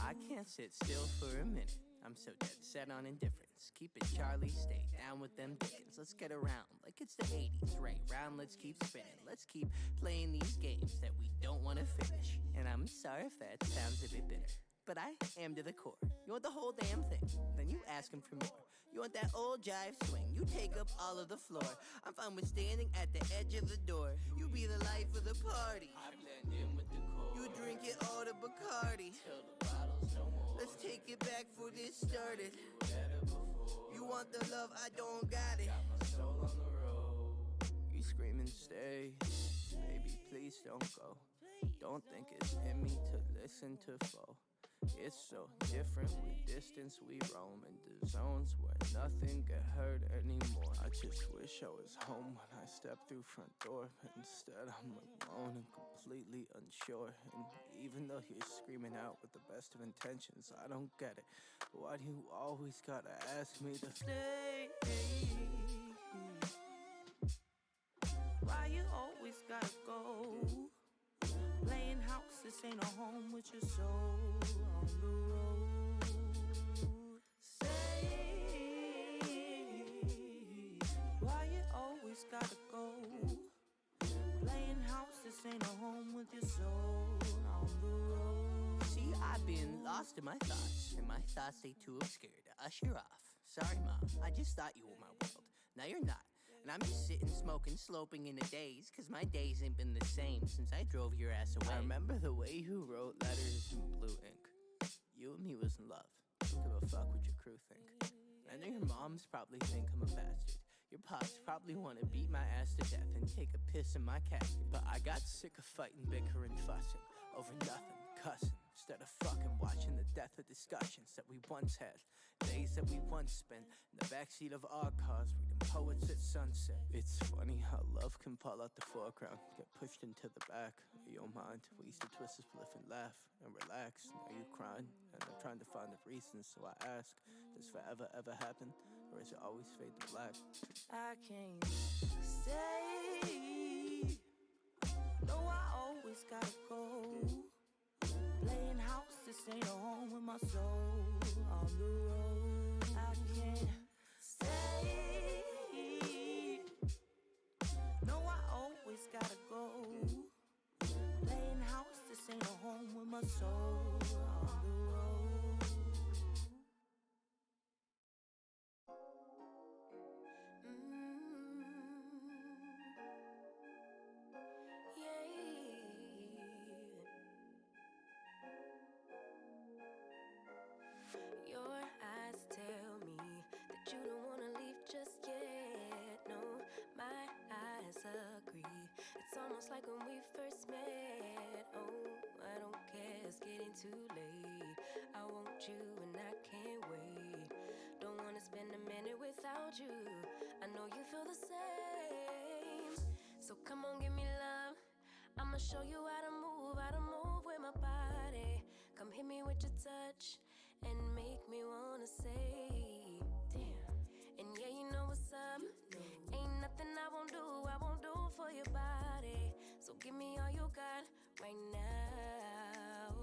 I can't sit still for a minute. I'm so dead set on indifference. Keep it Charlie, stay down with them Dickens. Let's get around like it's the 80s. Right round, let's keep spinning. Let's keep playing these games that we don't want to finish. And I'm sorry if that sounds a bit bitter, but I am to the core. You want the whole damn thing, then you ask him for more. You want that old jive swing, you take up all of the floor. I'm fine with standing at the edge of the door. You be the life of the party, I blend in with the core. You drink it all to Bacardi till the bottle's no more. Let's take it back before this started. You want the love, I don't got it. Got my soul on the road. You screaming stay, baby please don't go. Don't think it's in me to listen to foe. It's so different with distance we roam into zones where nothing get hurt anymore. I just wish I was home when I stepped through front door, but instead I'm alone and completely unsure. And even though you're screaming out with the best of intentions, I don't get it. Why do you always gotta ask me to stay? Why you always gotta go? Playing house, this ain't a home with your soul. On the road, say, why you always gotta go? Playing house, this ain't a home with your soul. On the road. See, I've been lost in my thoughts, and my thoughts stay too obscure to usher off. Sorry, Mom, I just thought you were my world. Now you're not. And I'm just sitting, smoking, sloping in the days, cause my days ain't been the same since I drove your ass away. I remember the way you wrote letters in blue ink. You and me was in love. Don't give a fuck what your crew think. I know your moms probably think I'm a bastard. Your pops probably wanna beat my ass to death and take a piss in my casket. But I got sick of fighting, bickering, fussing over nothing, cussing. Instead of fucking watching the death of discussions that we once had. Days that we once spent in the backseat of our cars reading poets at sunset. It's funny how love can fall out the foreground, get pushed into the back of your mind. We used to twist a spliff and laugh and relax. Now you crying and I'm trying to find the reasons. So I ask, does forever ever happen? Or is it always fade to black? I can't stay. No, I always gotta go. Playing house, this ain't a home with my soul. On the road, I can't stay. No, I always gotta go. Playing house, this ain't a home with my soul. On the road. Yeah. Your eyes tell me that you don't wanna leave just yet. No, my eyes agree. It's almost like when we first met. Oh, I don't care, it's getting too late. I want you and I can't wait. Don't wanna spend a minute without you. I know you feel the same. So come on, give me love. I'ma show you how to move with my body. Come hit me with your touch and make me wanna say, damn. And yeah, you know what's up. Ain't nothing I won't do for your body. So give me all you got right now.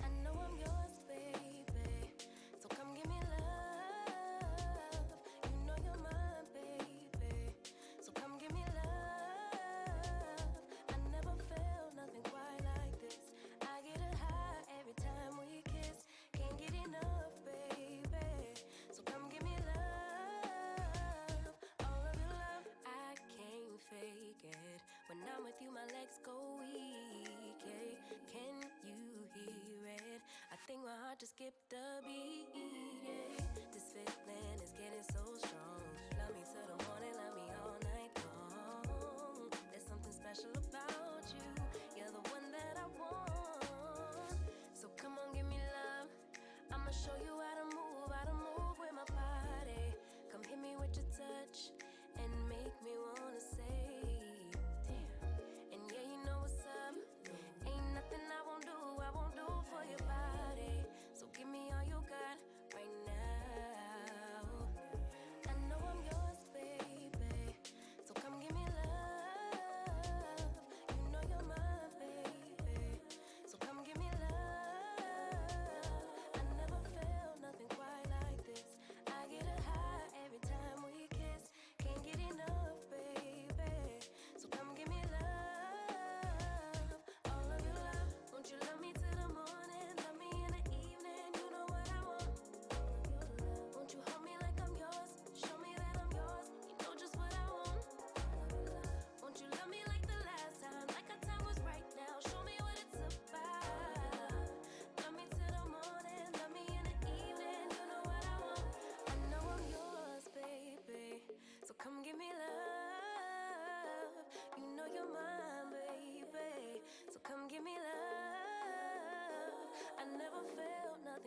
I know I'm yours, baby. So come give me love. You know you're mine, baby. So come give me love. I never felt nothing quite like this. I get a high every time we kiss. Can't get enough, baby. So come give me love. All of your love, I can't fake it. When I'm with you, my legs go weak, yeah. Can you hear it? I think my heart just skipped a beat, yeah. This feeling is getting so strong. Love me till the morning, love me all night long. There's something special about you. You're the one that I want. So come on, give me love. I'ma show you how to move with my body. Come hit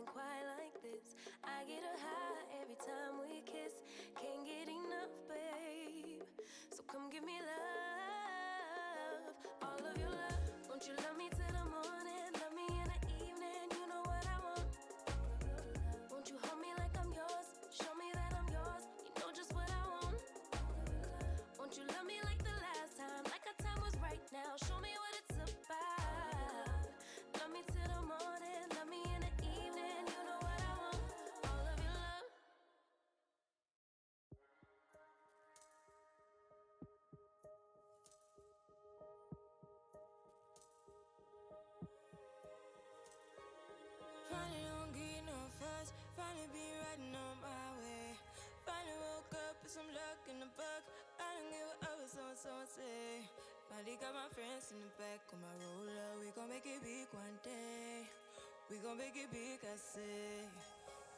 wasn't quite like this. I get a high every time we kiss. Can't get enough, babe. So come give me love, all of your love. Won't you love me till the morning? Love me in the evening, you know what I want. Won't you hold me like I'm yours? Show me that I'm yours, you know just what I want. Won't you love me like the last time? Like our time was right now. Show me what it's about. Love me till the morning. Love me in the evening. You know what I want. All of your love. Finally don't get no fuss. Finally be riding on my way. Finally woke up with some luck in the book. I don't give a what someone say. Finally got my friends in the back of my roller. We gon' make it big one day. We gon' make it big, I say.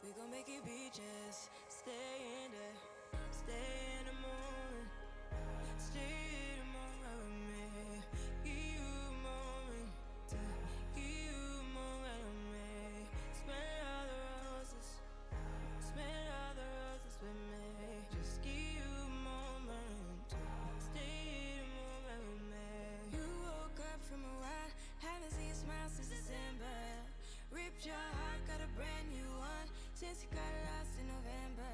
We gon' make it big, just stay in there. Stay in the moment. Stay in the moment with me. Give you a moment. Give you a moment with me. Smell all the roses. Smell all the roses with me. Just give you a moment. Stay in the moment with me. You woke up from a while. Haven't seen you smile since December. Ripped your heart, got a brand new one. Since you got lost in November.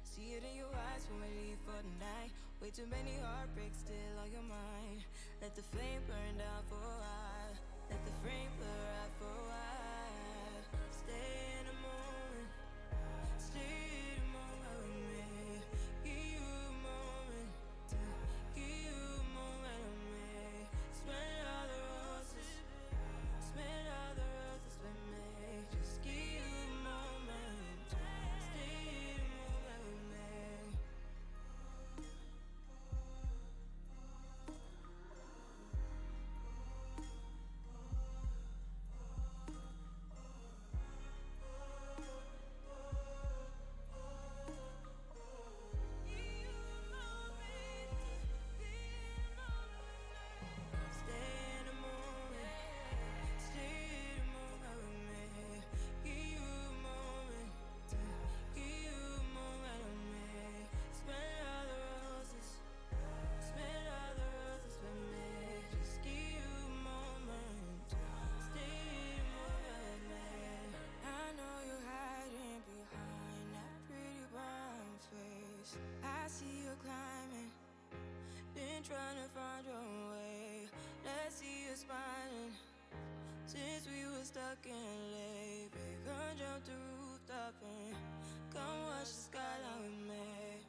See it in your eyes when we leave for the night. Way too many heartbreaks still on your mind. Let the flame burn down for a while. Let the flame blur out for a while. Stay in the moment. Stay in the moment with me. Give you a moment. Give you a moment with me. Smell all the roses. Smell all the roses with me. Just give you a moment. Stay in the moment with me. I see you climbing, been trying to find your way. Let's see you smiling. Since we were stuck in LA, babe, come jump the rooftop and come watch the skyline with me.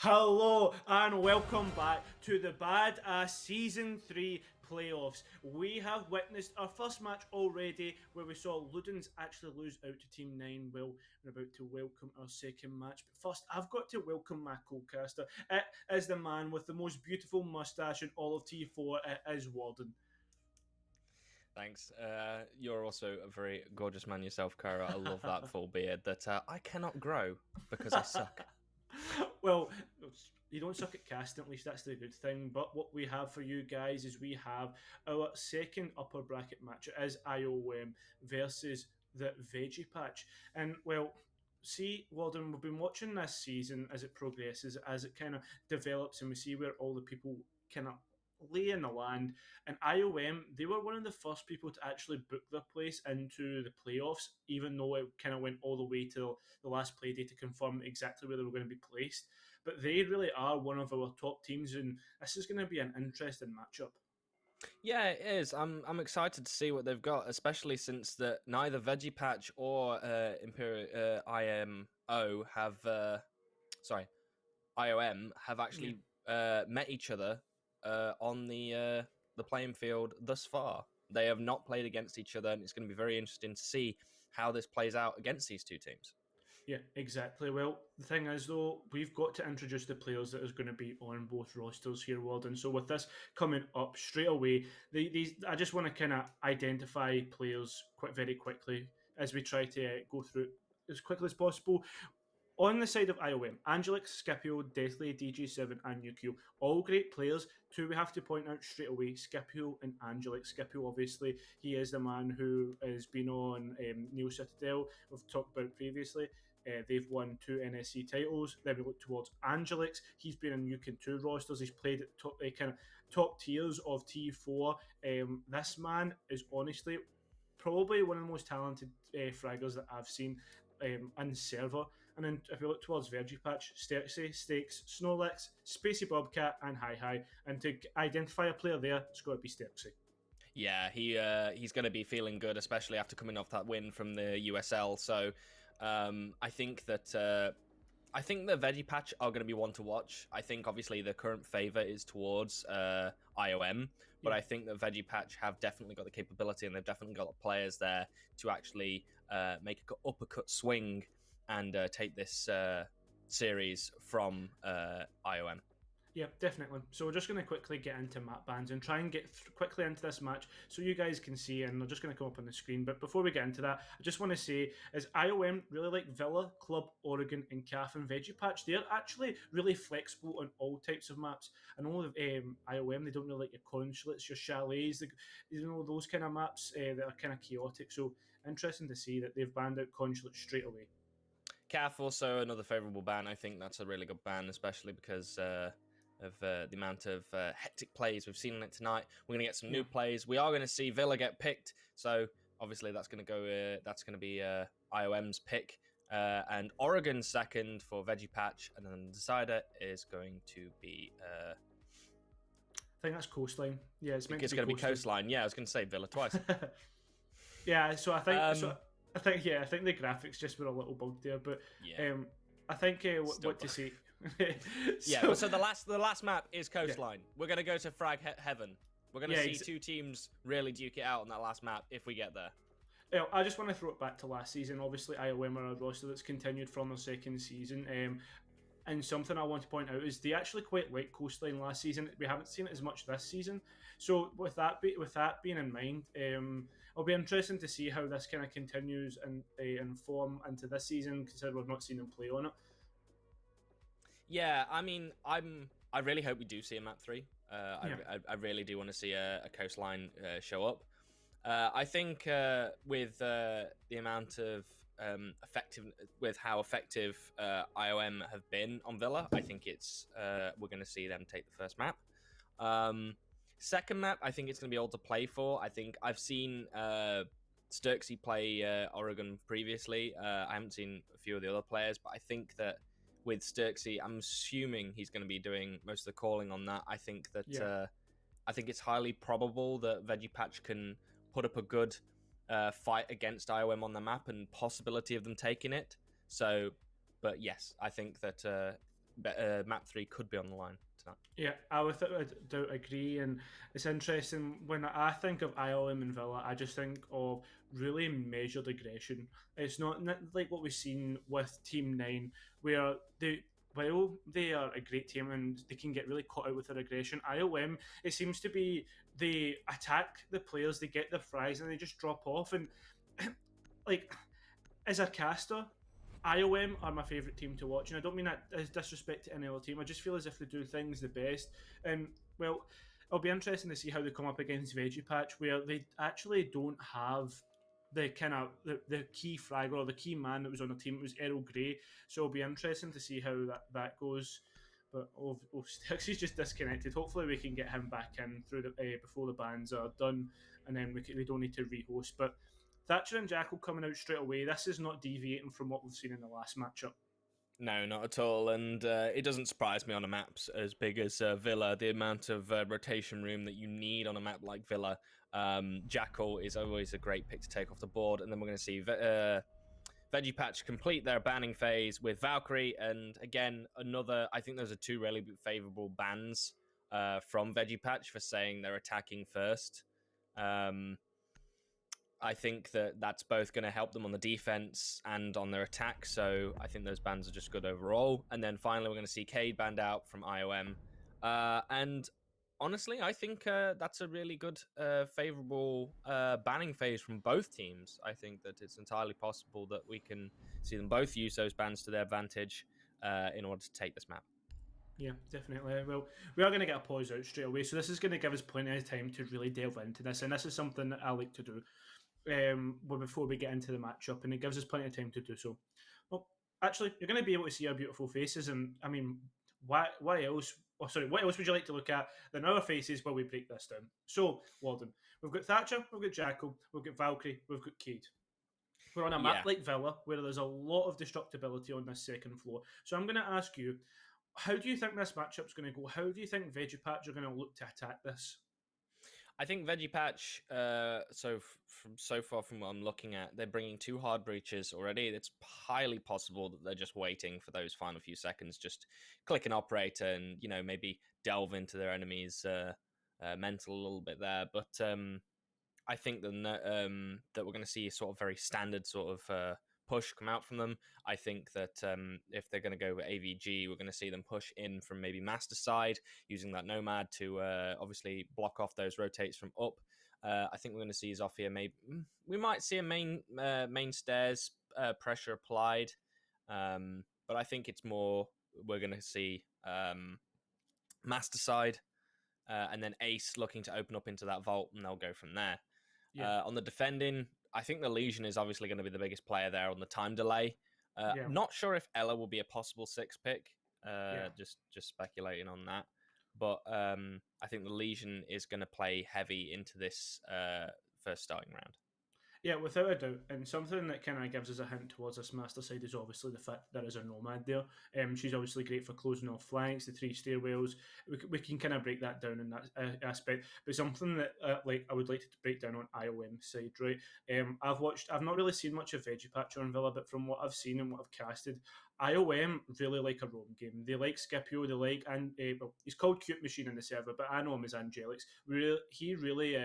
Hello and welcome back to the Badass Season 3 playoffs. We have witnessed our first match already where we saw Ludens actually lose out to Team 9. Well, we're about to welcome our second match. But first, I've got to welcome my co-caster. It is the man with the most beautiful moustache in all of T4. It is Warden. Thanks. You're also a very gorgeous man yourself, Kara. I love that full beard that I cannot grow because I suck. Well, you don't suck at casting, at least that's the good thing. But what we have for you guys is we have our second upper bracket match. It is IOM versus the Veggie Patch. And, well, see, Walden, we've been watching this season as it progresses, as it kind of develops, and we see where all the people kind of lay in the land. And IOM, they were one of the first people to actually book their place into the playoffs, even though it kind of went all the way to the last play day to confirm exactly where they were going to be placed. But they really are one of our top teams, and this is going to be an interesting matchup. Yeah, it is. I'm excited to see what they've got, especially since that neither Veggie Patch or IMO have IOM have actually met each other on the playing field thus far. They have not played against each other, and it's going to be very interesting to see how this plays out against these two teams. Yeah, exactly. Well, the thing is, though, we've got to introduce the players that is going to be on both rosters here, Walden. So with this coming up straight away, I just want to kind of identify players very quickly as we try to go through it as quickly as possible. On the side of IOM, Angelic, Scipio, Deathly, DG7 and Yukio, all great players. Two we have to point out straight away, Scipio and Angelic. Scipio, obviously, he is the man who has been on Neo Citadel, we've talked about previously. They've won 2 NSC titles. Then we look towards Angelix. He's been in UK 2 rosters. He's played at kind of top tiers of T4. This man is honestly probably one of the most talented fraggers that I've seen in server. And then if we look towards Veggie Patch, Sterksy, Stakes, Snorlax, Spacey Bobcat, and Hi. And to identify a player there, it's got to be Sterksy. Yeah, he's going to be feeling good, especially after coming off that win from the USL. So I think that the Veggie Patch are going to be one to watch. I think obviously the current favour is towards IOM, but I think that Veggie Patch have definitely got the capability, and they've definitely got the players there to actually make an uppercut swing and take this series from IOM. Yeah, definitely. So we're just going to quickly get into map bans and try and get quickly into this match so you guys can see, and they're just going to come up on the screen. But before we get into that, I just want to say, is IOM really like Villa, Club, Oregon, and CAF and Veggie Patch? They're actually really flexible on all types of maps. I know IOM, they don't really like your consulates, your chalets, those kind of maps that are kind of chaotic. So interesting to see that they've banned out consulates straight away. CAF also another favourable ban. I think that's a really good ban, especially because of the amount of hectic plays we've seen in it tonight. We're going to get some new plays. We are going to see Villa get picked, so obviously that's going to go. That's going to be IOM's pick, and Oregon's second for Veggie Patch, and then the decider is going to be. I think that's Coastline. Yeah, it's going to be Coastline. Yeah, I was going to say Villa twice. Yeah, so I think. I think the graphics just were a little bugged there, but I think what to see. So the last map is Coastline. Yeah. We're gonna go to Frag Heaven. We're gonna see two teams really duke it out on that last map if we get there. Yeah, I just want to throw it back to last season. Obviously, IOM are a roster that's continued from their second season. And something I want to point out is they actually quite liked Coastline last season. We haven't seen it as much this season. So with that being in mind, it'll be interesting to see how this kind of continues and form into this season, considering we've not seen them play on it. Yeah, I mean, I really hope we do see a map 3. I really do want to see a Coastline show up. I think with the amount of how effective IOM have been on Villa, I think we're going to see them take the first map. Second map, I think it's going to be all to play for. I think I've seen Sterksy play Oregon previously. I haven't seen a few of the other players, but I think that with Sterksy, I'm assuming he's going to be doing most of the calling on that. I think that I think it's highly probable that Veggie Patch can put up a good fight against IOM on the map and possibility of them taking it. So, but yes, I think that map 3 could be on the line tonight. Yeah, I without doubt agree, and it's interesting when I think of ILM and Villa, I just think of really measured aggression. It's not like what we've seen with Team 9, where while they are a great team and they can get really caught out with their aggression, ILM, it seems to be they attack the players, they get their fries, and they just drop off. And like, as a caster, IOM are my favourite team to watch, and I don't mean that as disrespect to any other team. I just feel as if they do things the best. And well, it'll be interesting to see how they come up against Veggie Patch, where they actually don't have the kind of the key fragger or the key man that was on the team. It was Errol Grey, so it'll be interesting to see how that goes. But Stixie's just disconnected. Hopefully, we can get him back in through the before the bans are done, and then we don't need to rehost. But Thatcher and Jackal coming out straight away. This is not deviating from what we've seen in the last matchup. No, not at all. And it doesn't surprise me on a map as big as Villa, the amount of rotation room that you need on a map like Villa. Jackal is always a great pick to take off the board. And then we're going to see Veggie Patch complete their banning phase with Valkyrie. And again, I think those are two really favourable bans from Veggie Patch for saying they're attacking first. I think that's both going to help them on the defense and on their attack. So I think those bans are just good overall. And then finally, we're going to see Cade banned out from IOM. And honestly, I think that's a really good, favorable banning phase from both teams. I think that it's entirely possible that we can see them both use those bans to their advantage in order to take this map. Yeah, definitely. Well, we are going to get a pause out straight away. So this is going to give us plenty of time to really delve into this. And this is something that I like to do before we get into the matchup, and it gives us plenty of time to do so. Well, actually, you're going to be able to see our beautiful faces, and I mean, why else? Oh, sorry, what else would you like to look at than our faces while we break this down? So, Warden, we've got Thatcher, we've got Jackal, we've got Valkyrie, we've got Cade. We're on a map like Villa, where there's a lot of destructibility on this second floor. So I'm going to ask you, how do you think this matchup's going to go? How do you think Veggie Patch are going to look to attack this? I think Veggie Patch, so far from what I'm looking at, they're bringing 2 hard breaches already. It's highly possible that they're just waiting for those final few seconds, just click an operator and, maybe delve into their enemy's mental a little bit there. But I think that we're going to see a sort of very standard sort of push come out from them. I think that if they're going to go with AVG, we're going to see them push in from maybe Master side, using that Nomad to obviously block off those rotates from up. I think we're going to see Zofia. Maybe we might see a main stairs pressure applied, but I think it's more we're going to see Master side, and then Ace looking to open up into that vault, and they'll go from there. Yeah. On the defending, I think the Legion is obviously going to be the biggest player there on the time delay. Not sure if Ela will be a possible 6 pick. Just speculating on that. But I think the Legion is going to play heavy into this first starting round. Yeah, without a doubt. And something that kind of gives us a hint towards this Master side is obviously the fact that there is a Nomad there. She's obviously great for closing off flanks, the 3 stairwells. We can kind of break that down in that aspect. But something that I would like to break down on IOM side, right? I've not really seen much of Veggie Patch on Villa, but from what I've seen and what I've casted, IOM really like a roam game. They like Scipio, they like, and he's called Cute Machine in the server, but I know him as Angelix. He really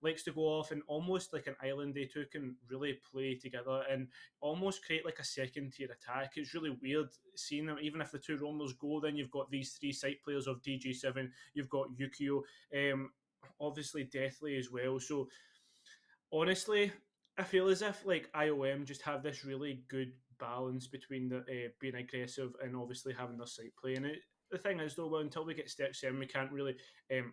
likes to go off and almost like an island, they two can really play together and almost create like a second tier attack. It's really weird seeing them, even if the 2 roamers go, then you've got these 3 site players of DG7, you've got Yukio, obviously Deathly as well. So honestly, I feel as if like IOM just have this really good balance between the being aggressive and obviously having their site play. And the thing is, though, well, until we get step 7, we can't really,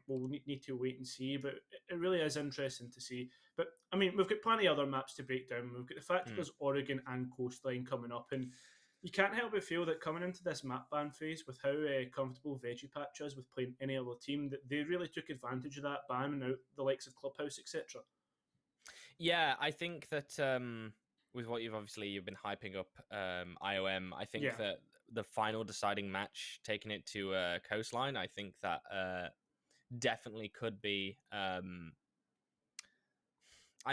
we'll need to wait and see, but it really is interesting to see. But, I mean, we've got plenty of other maps to break down. We've got the fact that there's Oregon and Coastline coming up, and you can't help but feel that coming into this map ban phase with how comfortable Veggie Patch is with playing any other team, that they really took advantage of that, banning out the likes of Clubhouse, etc. Yeah, I think that with what you've been hyping up IOM, I think that the final deciding match, taking it to Coastline, I think that definitely could be. I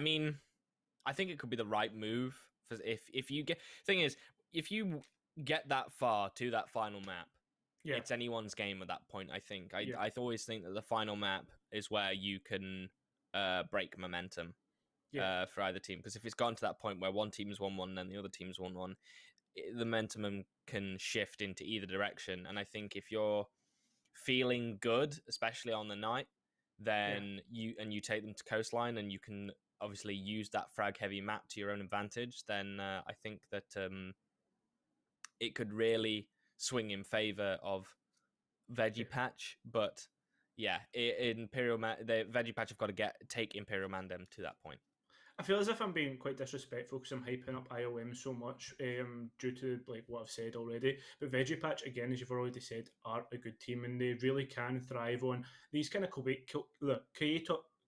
mean, I think it could be the right move for if you get. Thing is, if you get that far to that final map, Yeah. it's anyone's game at that point. I think Yeah. I always think that the final map is where you can break momentum Yeah. for either team, because if it's gotten to that point where one team's 1-1 and the other team's 1-1, the momentum can shift into either direction. And I think if you're feeling good, especially on the night, then you take them to coastline and you can obviously use that frag heavy map to your own advantage, then I think that it could really swing in favor of Veggie Patch. But yeah, the Veggie Patch have got to take Imperial Mandem to that point. I feel as if I'm being quite disrespectful because I'm hyping up IOM so much due to like what I've said already. But Veggie Patch, again, as you've already said, are a good team and they really can thrive on these kind of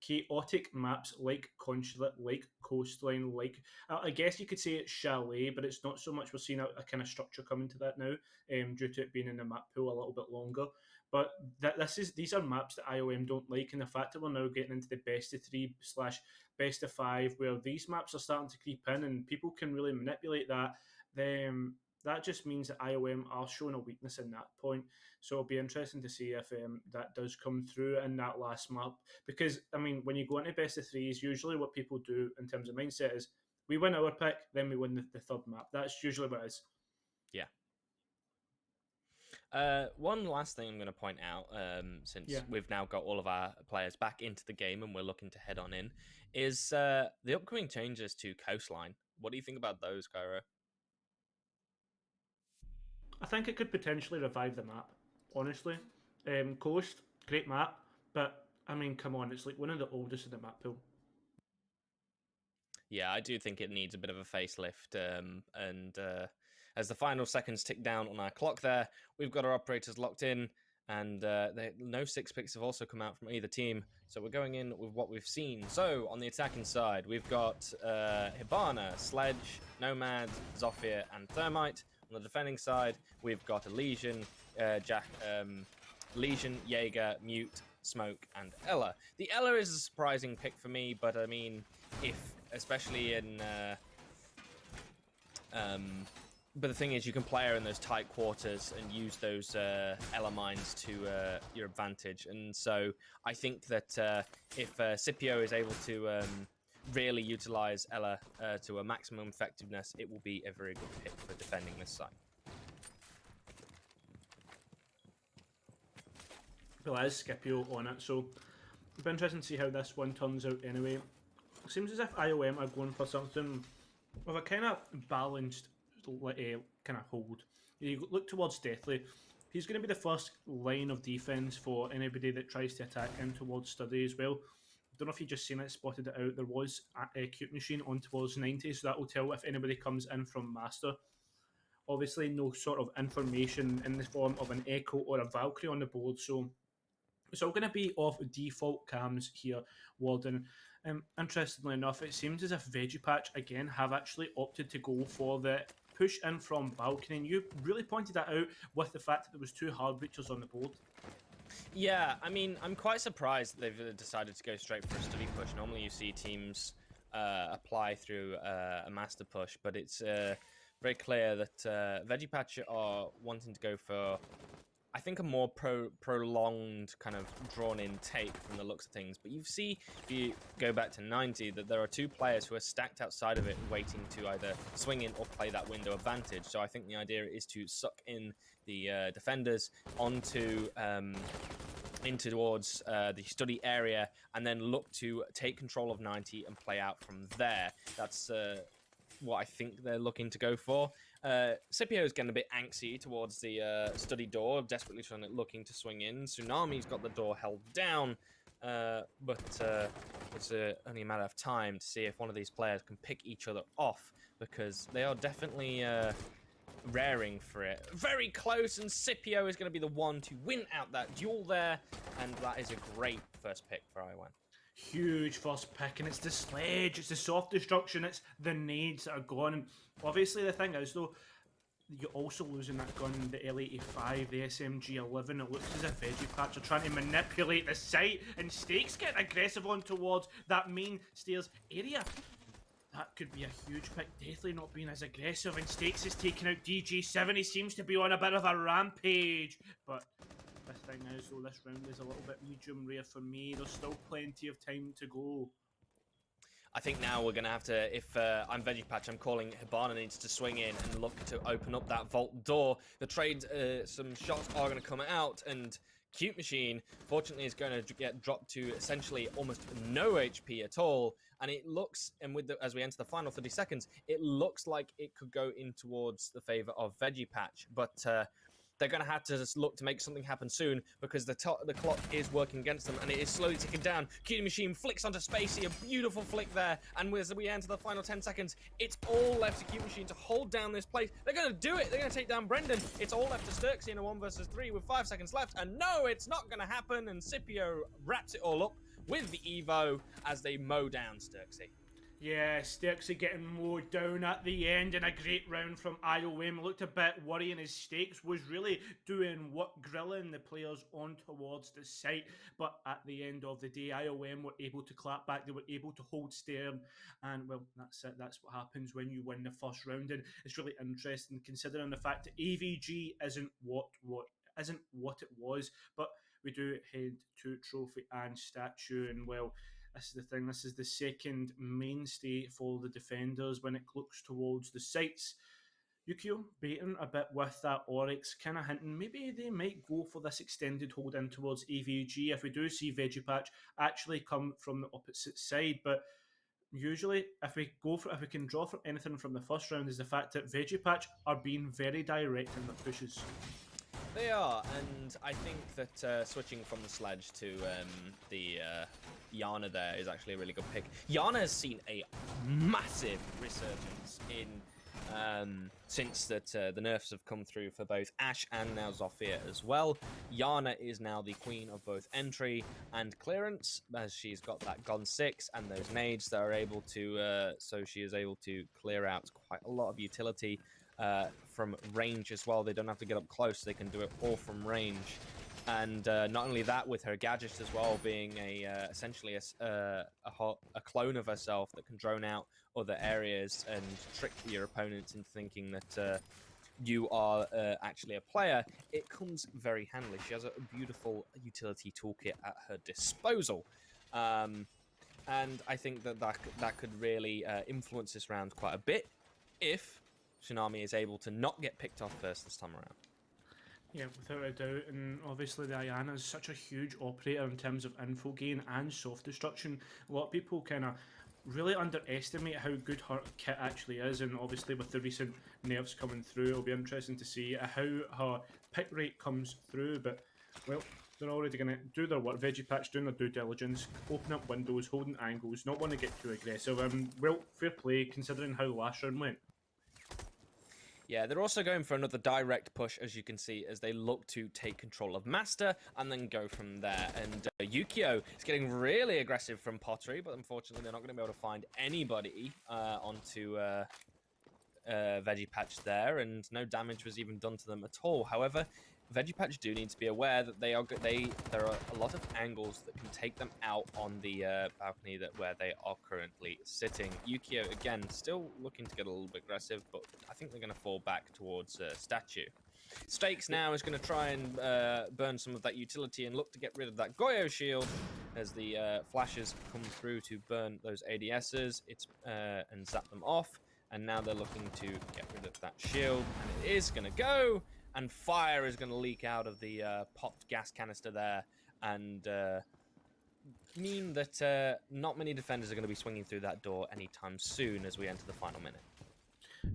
chaotic maps like Consulate, like Coastline, like I guess you could say it's Chalet, but it's not so much. We're seeing a kind of structure coming to that now due to it being in the map pool a little bit longer. But these are maps that IOM don't like, and the fact that we're now getting into the best of 3 / best of 5, where these maps are starting to creep in and people can really manipulate that, then that just means that IOM are showing a weakness in that point. So it'll be interesting to see if that does come through in that last map. Because, I mean, when you go into best of 3s, usually what people do in terms of mindset is we win our pick, then we win the third map. That's usually what it is. Yeah. One last thing I'm going to point out, since we've now got all of our players back into the game and we're looking to head on in, is the upcoming changes to Coastline. What do you think about those, Cairo? I think it could potentially revive the map, honestly. Coast, great map, but, I mean, come on, it's like one of the oldest in the map pool. Yeah, I do think it needs a bit of a facelift, and as the final seconds tick down on our clock there, we've got our operators locked in, and no 6 picks have also come out from either team, so we're going in with what we've seen. So, on the attacking side, we've got Hibana, Sledge, Nomad, Zofia, and Thermite. On the defending side, we've got a Legion, Legion, Jaeger, Mute, Smoke, and Ella. The Ella is a surprising pick for me, but I mean, especially in... but the thing is, you can play her in those tight quarters and use those Ella mines to your advantage. And so I think that if Scipio is able to really utilize Ella to a maximum effectiveness, it will be a very good pick for defending this side. Well, it is Scipio on it, so it'll be interesting to see how this one turns out anyway. It seems as if IOM are going for something with a kind of balanced kind of hold. You look towards Deathly. He's going to be the first line of defense for anybody that tries to attack him towards Study as well. Don't know if you just seen it, spotted it out. There was a Cute Machine on towards 90, so that will tell if anybody comes in from Master. Obviously, no sort of information in the form of an Echo or a Valkyrie on the board, so it's all going to be off default cams here, Warden. Interestingly enough, it seems as if Veggie Patch again have actually opted to go for the push in from balcony, and you really pointed that out with the fact that there was 2 hard breachers on the board. Yeah, I mean, I'm quite surprised they've decided to go straight for a study push. Normally you see teams apply through a master push, but it's very clear that Veggie Patch are wanting to go for, I think, a more prolonged kind of drawn-in take from the looks of things. But you see, if you go back to 90, that there are 2 players who are stacked outside of it waiting to either swing in or play that window advantage. So I think the idea is to suck in the defenders onto in towards the study area and then look to take control of 90 and play out from there. That's what I think they're looking to go for. Scipio is getting a bit angsty towards the study door, desperately looking to swing in. Tsunami's got the door held down, but it's only a matter of time to see if one of these players can pick each other off, because they are definitely raring for it. Very close, and Scipio is going to be the one to win out that duel there, and that is a great first pick for IOM. Huge first pick, and it's the Sledge, it's the soft destruction, it's the nades that are gone. And obviously the thing is though, you're also losing that gun, the L85, the SMG11. It looks as if Veggie Patch are trying to manipulate the site, and Stakes getting aggressive on towards that main stairs area. That could be a huge pick. Deathly not being as aggressive, and Stakes is taking out DG7. He seems to be on a bit of a rampage. But the thing is, though, this round is a little bit medium rare for me. There's still plenty of time to go. I think now we're going to have to, if I'm Veggiepatch, I'm calling Hibana needs to swing in and look to open up that vault door. The trade, some shots are going to come out, and Cute Machine, fortunately, is going to get dropped to essentially almost no HP at all. And it looks, and with as we enter the final 30 seconds, it looks like it could go in towards the favor of Veggiepatch. But they're going to have to just look to make something happen soon, because the clock is working against them, and it is slowly ticking down. Cutie Machine flicks onto Spacey, a beautiful flick there, and as we enter the final 10 seconds, it's all left to Cutie Machine to hold down this place. They're going to do it. They're going to take down Brendan. It's all left to Sturksy in a 1 versus 3 with 5 seconds left, and no, it's not going to happen, and Scipio wraps it all up with the Evo as they mow down Sturksy. Yeah, Sturksy getting mowed down at the end in a great round from IOM. Looked a bit worrying. His Stakes was really doing what, grilling the players on towards the site. But at the end of the day, IOM were able to clap back. They were able to hold stern. And, well, that's it. That's what happens when you win the first round. And it's really interesting considering the fact that AVG isn't what it was. But we do head to Trophy and Statue. And, well, this is the thing, this is the second mainstay for the defenders when it looks towards the sights. Yukio baiting a bit with that Oryx, kind of hinting maybe they might go for this extended hold in towards AVG if we do see Veggiepatch actually come from the opposite side. But usually if we can draw for anything from the first round is the fact that Veggiepatch are being very direct in their pushes. They are, and I think that switching from the Sledge to the Yana there is actually a really good pick. Yana has seen a massive resurgence in since that the nerfs have come through for both Ashe and now Zofia as well. Yana is now the queen of both entry and clearance, as she's got that Gon 6 and those nades that are able to, so she is able to clear out quite a lot of utility from range as well. They don't have to get up close, they can do it all from range. And not only that, with her gadgets as well being essentially a clone of herself that can drone out other areas and trick your opponents into thinking that you are actually a player, it comes very handily. She has a beautiful utility toolkit at her disposal. And I think that could really influence this round quite a bit if Tsunami is able to not get picked off first this time around. Yeah, without a doubt, and obviously Diana is such a huge operator in terms of info gain and soft destruction. A lot of people kind of really underestimate how good her kit actually is, and obviously with the recent nerfs coming through, it'll be interesting to see how her pick rate comes through. But, well, they're already going to do their work. Veggiepatch doing their due diligence, open up windows, holding angles, not want to get too aggressive. Well, fair play considering how the last round went. Yeah, they're also going for another direct push, as you can see, as they look to take control of Master and then go from there. And Yukio is getting really aggressive from Pottery, but unfortunately they're not going to be able to find anybody onto Veggiepatch there, and no damage was even done to them at all. However, Veggiepatch do need to be aware that there are a lot of angles that can take them out on the balcony where they are currently sitting. Yukio, again, still looking to get a little bit aggressive, but I think they're going to fall back towards Statue. Stakes now is going to try and burn some of that utility and look to get rid of that Goyo shield as the flashes come through to burn those ADSs and zap them off. And now they're looking to get rid of that shield, and it is going to go. And fire is going to leak out of the popped gas canister there, and mean that not many defenders are going to be swinging through that door anytime soon as we enter the final minute.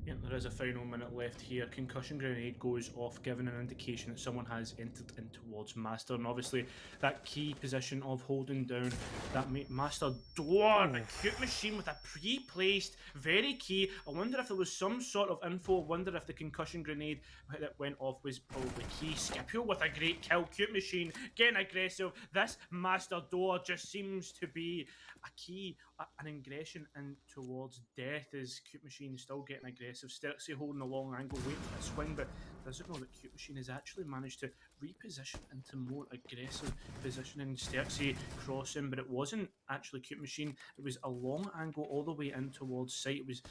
Yeah, there is a final minute left here. Concussion grenade goes off, giving an indication that someone has entered in towards Master, and obviously that key position of holding down that Master door. A Cute Machine with a pre-placed, very key. I wonder if there was some sort of info. I wonder if the concussion grenade that went off was probably key. Scipio with a great kill. Cute Machine getting aggressive. This Master door just seems to be a key, an ingression in towards death, as Cute Machine is still getting aggressive. aggressive. Sturksy holding a long angle, waiting for a swing, but doesn't know that Cute Machine has actually managed to reposition into more aggressive positioning. Sturksy crossing, but it wasn't actually Cute Machine. It was a long angle all the way in towards sight. It was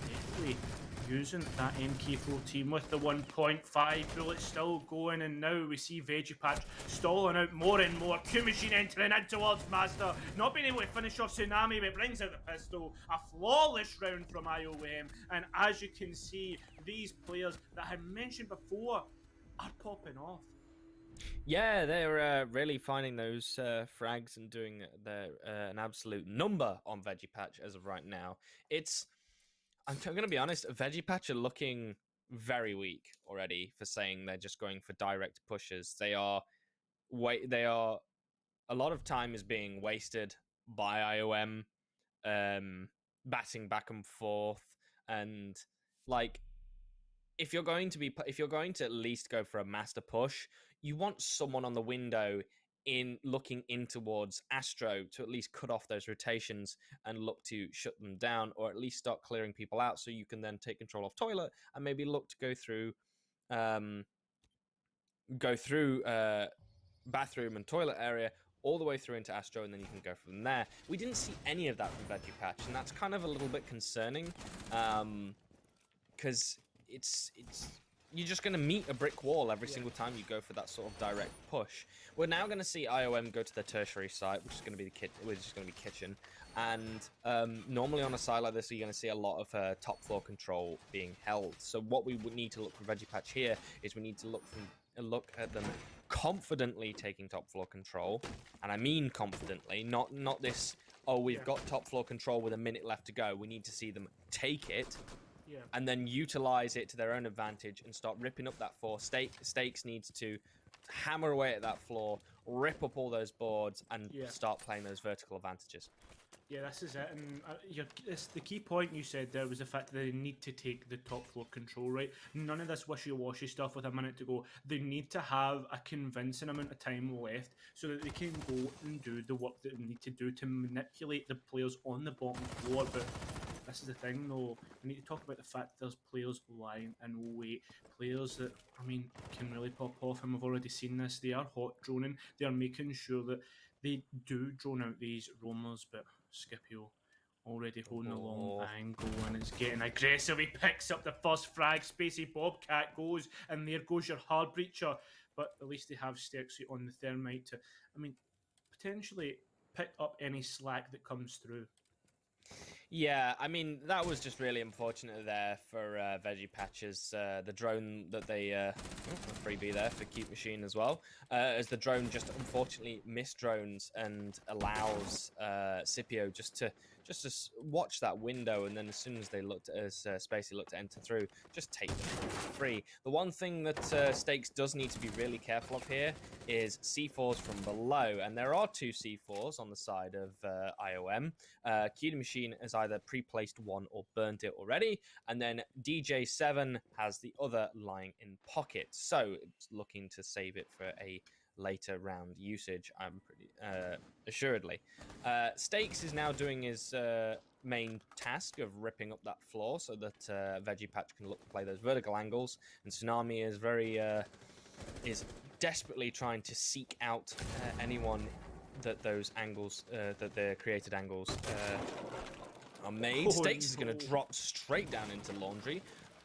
definitely using that MK14 with the 1.5 bullet still going, and now we see Veggiepatch stalling out more and more. Cute Machine entering in towards Master, not being able to finish off Tsunami, but brings out the pistol. A flawless round from IOM, and as you can see, these players that I had mentioned before are popping off. Yeah, they're really finding those frags and doing an absolute number on Veggiepatch as of right now. I'm going to be honest, Veggiepatch are looking very weak already for saying they're just going for direct pushes. They are a lot of time is being wasted by IOM, batting back and forth, and like if you're going to at least go for a master push, you want someone on the window in looking in towards Astro to at least cut off those rotations and look to shut them down, or at least start clearing people out so you can then take control of Toilet and maybe look to go through bathroom and toilet area all the way through into Astro, and then you can go from there. We didn't see any of that from Veggiepatch, and that's kind of a little bit concerning, because it's you're just going to meet a brick wall every single time you go for that sort of direct push. We're now going to see IOM go to the tertiary site, which is going to be kitchen. And normally on a site like this, you're going to see a lot of top floor control being held. So what we would need to look for Veggiepatch here is we need to look at them confidently taking top floor control, and I mean confidently, not this. Oh, we've got top floor control with a minute left to go. We need to see them take it. Yeah. And then utilize it to their own advantage and start ripping up that floor. Stakes needs to hammer away at that floor, rip up all those boards, and start playing those vertical advantages. Yeah, this is it. And the key point you said there was the fact that they need to take the top floor control, right? None of this wishy-washy stuff with a minute to go. They need to have a convincing amount of time left so that they can go and do the work that they need to do to manipulate the players on the bottom floor. But this is the thing, though. We need to talk about the fact that there's players lying in wait. Players that, can really pop off, and we've already seen this. They are hot droning. They are making sure that they do drone out these roamers, but Scipio already holding a long angle and is getting aggressive. He picks up the first frag. Spacey Bobcat goes, and there goes your hard breacher. But at least they have Sturksy on the thermite to, potentially pick up any slack that comes through. Yeah, that was just really unfortunate there for Veggiepatch's. The drone that they... a freebie there for Cute Machine as well. As the drone just unfortunately misdrones and allows Scipio just to watch that window, and then as soon as Spacey looked to enter through, just take them free. The one thing that Stakes does need to be really careful of here is C4s from below, and there are two C4s on the side of IOM. Cute Machine has either pre-placed one or burnt it already, and then DJ7 has the other lying in pocket, so it's looking to save it for a later round usage, I'm pretty assuredly. Stakes is now doing his main task of ripping up that floor so that Veggiepatch can look to play those vertical angles, and Tsunami is is desperately trying to seek out anyone that those angles, that the created angles are made. Stakes is going to drop straight down into Laundry.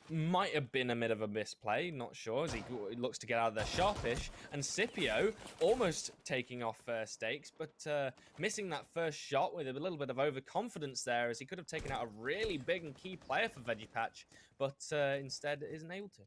Might have been a bit of a misplay, not sure, as he looks to get out of there sharpish. And Scipio almost taking off Stakes, but missing that first shot with a little bit of overconfidence there, as he could have taken out a really big and key player for Veggiepatch, but instead isn't able to.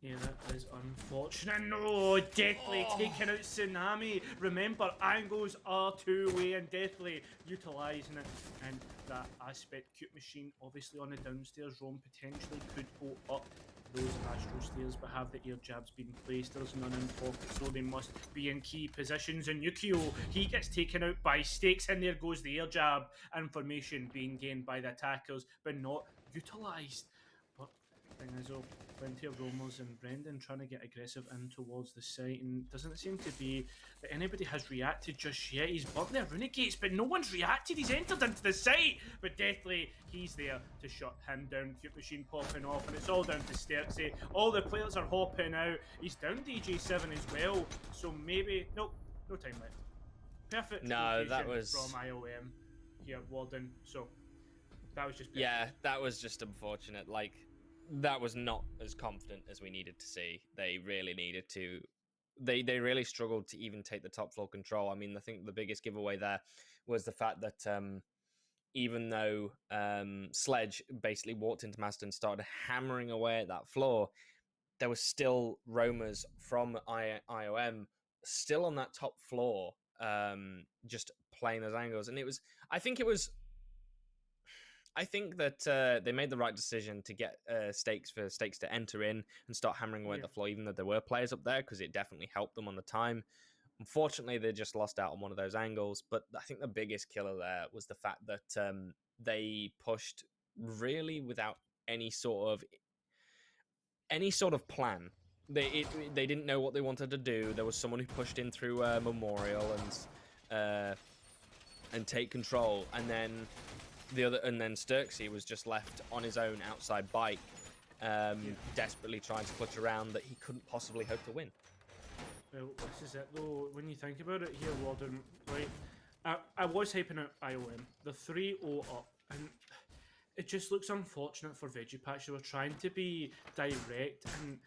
Yeah, that is unfortunate. No, Deathly taking out Tsunami. Remember, angles are two-way, and Deathly utilising it. And that aspect, Cute Machine obviously on the downstairs roam potentially could go up those Astro stairs, but have the air jabs been placed? There's none in pocket, so they must be in key positions. And Yukio, he gets taken out by Stakes, and there goes the air jab. Information being gained by the attackers, but not utilised. thing is, though, plenty of roamers and Brendan trying to get aggressive in towards the site, and doesn't seem to be that anybody has reacted just yet. He's bumped their Runegates, but no one's reacted. He's entered into the site, but Deathly, he's there to shut him down. Cute Machine popping off, and it's all down to Sterksy. All the players are hopping out. He's down DJ7 as well, so maybe... Nope, no time left. Perfect No, that rotation was... from IOM here, Warden, so... That was just perfect. Yeah, that was just unfortunate. Like, that was not as confident as we needed to see. They really needed to. They really struggled to even take the top floor control. I mean, I think the biggest giveaway there was the fact that even though Sledge basically walked into Master and started hammering away at that floor, there was still roamers from IOM still on that top floor, just playing those angles. And I think that they made the right decision to get Stakes to enter in and start hammering away at the floor, even though there were players up there, because it definitely helped them on the time. Unfortunately, they just lost out on one of those angles. But I think the biggest killer there was the fact that they pushed really without any sort of plan. They didn't know what they wanted to do. There was someone who pushed in through Memorial and take control, and then Sterksy was just left on his own outside bike, desperately trying to clutch around that he couldn't possibly hope to win. Well, this is it though. When you think about it here, Warden, right? I was hyping out IOM. The 3-0 up, and it just looks unfortunate for Veggiepatch. They were trying to be direct, and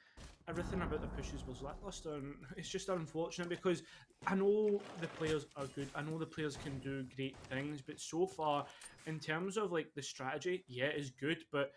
everything about the pushes was lackluster, and it's just unfortunate because I know the players are good. I know the players can do great things, but so far, in terms of like the strategy, yeah, it's good, but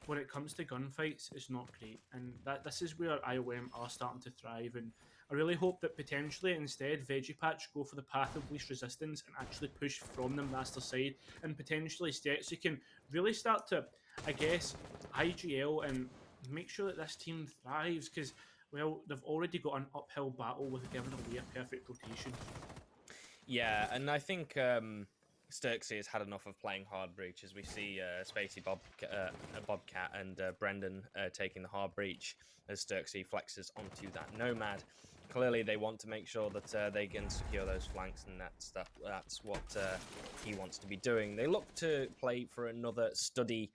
when it comes to gunfights, it's not great. And this is where IOM are starting to thrive, and I really hope that potentially instead Veggiepatch go for the path of least resistance and actually push from the Master side, and potentially Sterksy can really start to, I guess, IGL and make sure that this team thrives, because, well, they've already got an uphill battle with giving away a perfect rotation. Yeah, and I think Sterksy has had enough of playing hard breach, as we see Spacey Bobcat and Brendan taking the hard breach as Sterksy flexes onto that Nomad. Clearly, they want to make sure that they can secure those flanks, and that's what he wants to be doing. They look to play for another study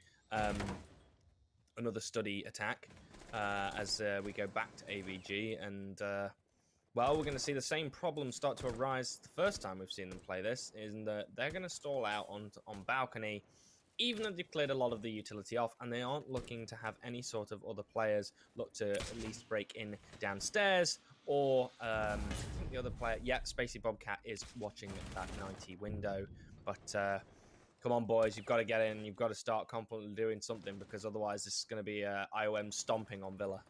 attack as we go back to AVG, and well, we're going to see the same problem start to arise the first time we've seen them play this, in that they're going to stall out on balcony, even though they've cleared a lot of the utility off, and they aren't looking to have any sort of other players look to at least break in downstairs, or I think the other player, yeah, Spacey Bobcat is watching that 90 window, but come on, boys, you've got to get in, you've got to start confidently doing something, because otherwise this is going to be IOM stomping on Villa.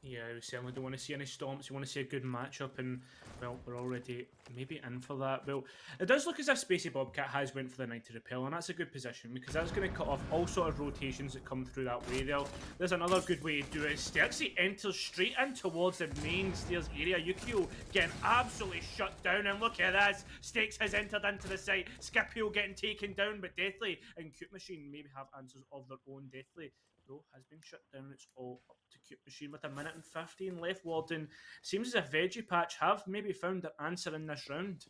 Yeah, we certainly don't want to see any stomps. We want to see a good matchup, and, well, we're already maybe in for that. Well, it does look as if Spacey Bobcat has went for the 90 repel, and that's a good position, because that's going to cut off all sort of rotations that come through that way there. There's another good way to do it. Sterksy enters straight in towards the main stairs area. Yukio getting absolutely shut down, and look at this. Stakes has entered into the site. Scipio getting taken down, but Deathly and Cute Machine maybe have answers of their own. Deathly, though, has been shut down. It's all up to Cute Machine with 1 minute and 15 left. Warden, seems as if Veggiepatch have maybe found their answer in this round.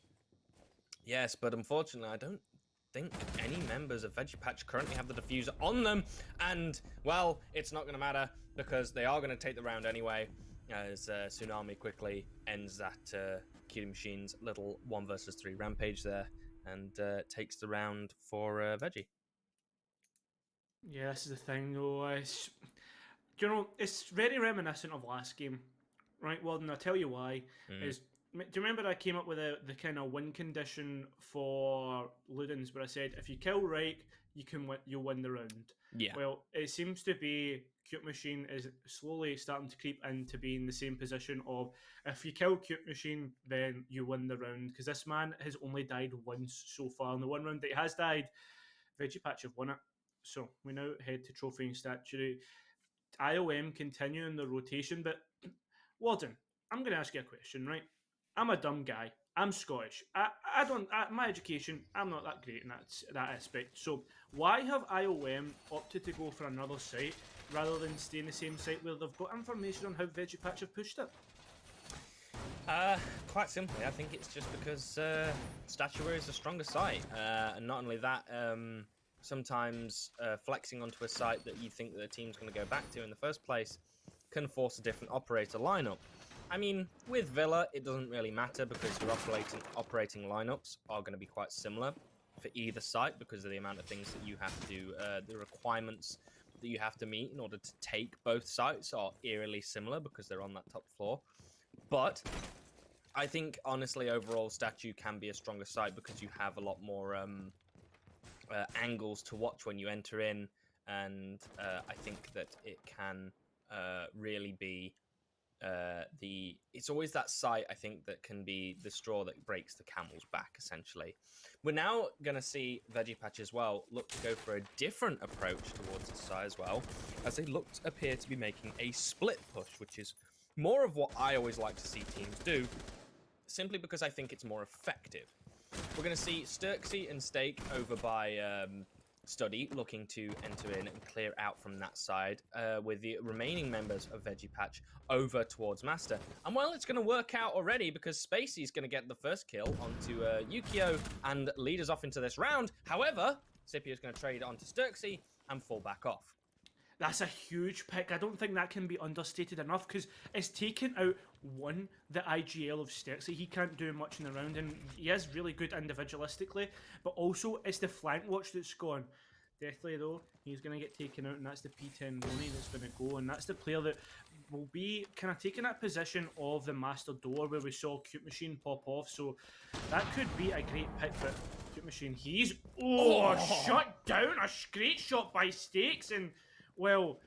Yes, but unfortunately, I don't think any members of Veggiepatch currently have the diffuser on them, and, well, it's not going to matter, because they are going to take the round anyway, as Tsunami quickly ends that Cute Machine's little 1 versus 3 rampage there, and takes the round for Veggie. Yeah, this is the thing, though. You know, it's very reminiscent of last game, right, Warden? I'll tell you why. Do you remember I came up with the kind of win condition for Ludens, where I said if you kill Reich, you'll win the round? Yeah. Well, it seems to be Cute Machine is slowly starting to creep into being the same position of if you kill Cute Machine, then you win the round, because this man has only died once so far. In the one round that he has died, Veggiepatch have won it. So we now head to Trophy and Statuary. IOM continuing the rotation, but Warden, I'm going to ask you a question, right? I'm a dumb guy. I'm Scottish. I don't. My education, I'm not that great in that aspect. So why have IOM opted to go for another site rather than stay in the same site where they've got information on how Veggiepatch have pushed it? Quite simply, I think it's just because Statuary is a stronger site, and not only that, sometimes flexing onto a site that you think the team's going to go back to in the first place can force a different operator lineup. I mean, with Villa, it doesn't really matter because your operating lineups are going to be quite similar for either site because of the amount of things that you have to do, the requirements that you have to meet in order to take both sites are eerily similar because they're on that top floor. But I think, honestly, overall, Statue can be a stronger site because you have a lot more angles to watch when you enter in, and I think that it can really be it's always that site, I think, that can be the straw that breaks the camel's back, essentially. We're now going to see Veggiepatch as well look to go for a different approach towards the side as well, as they appear to be making a split push, which is more of what I always like to see teams do, simply because I think it's more effective. We're going to see Sturksy and Stake over by Study looking to enter in and clear out from that side, with the remaining members of Veggiepatch over towards Master. And well, it's going to work out already because Spacey's going to get the first kill onto Yukio and lead us off into this round. However, Scipio's going to trade onto Sturksy and fall back off. That's a huge pick. I don't think that can be understated enough because it's taken out the IGL of Sturksy. He can't do much in the round, and he is really good individualistically, but also it's the flank watch that's gone. Deathly, though, he's going to get taken out, and that's the P10 Ronnie that's going to go, and that's the player that will be kind of taking that position of the Master Door where we saw Cute Machine pop off, so that could be a great pick for Cute Machine. He's, shut down, a great shot by Stakes, and well,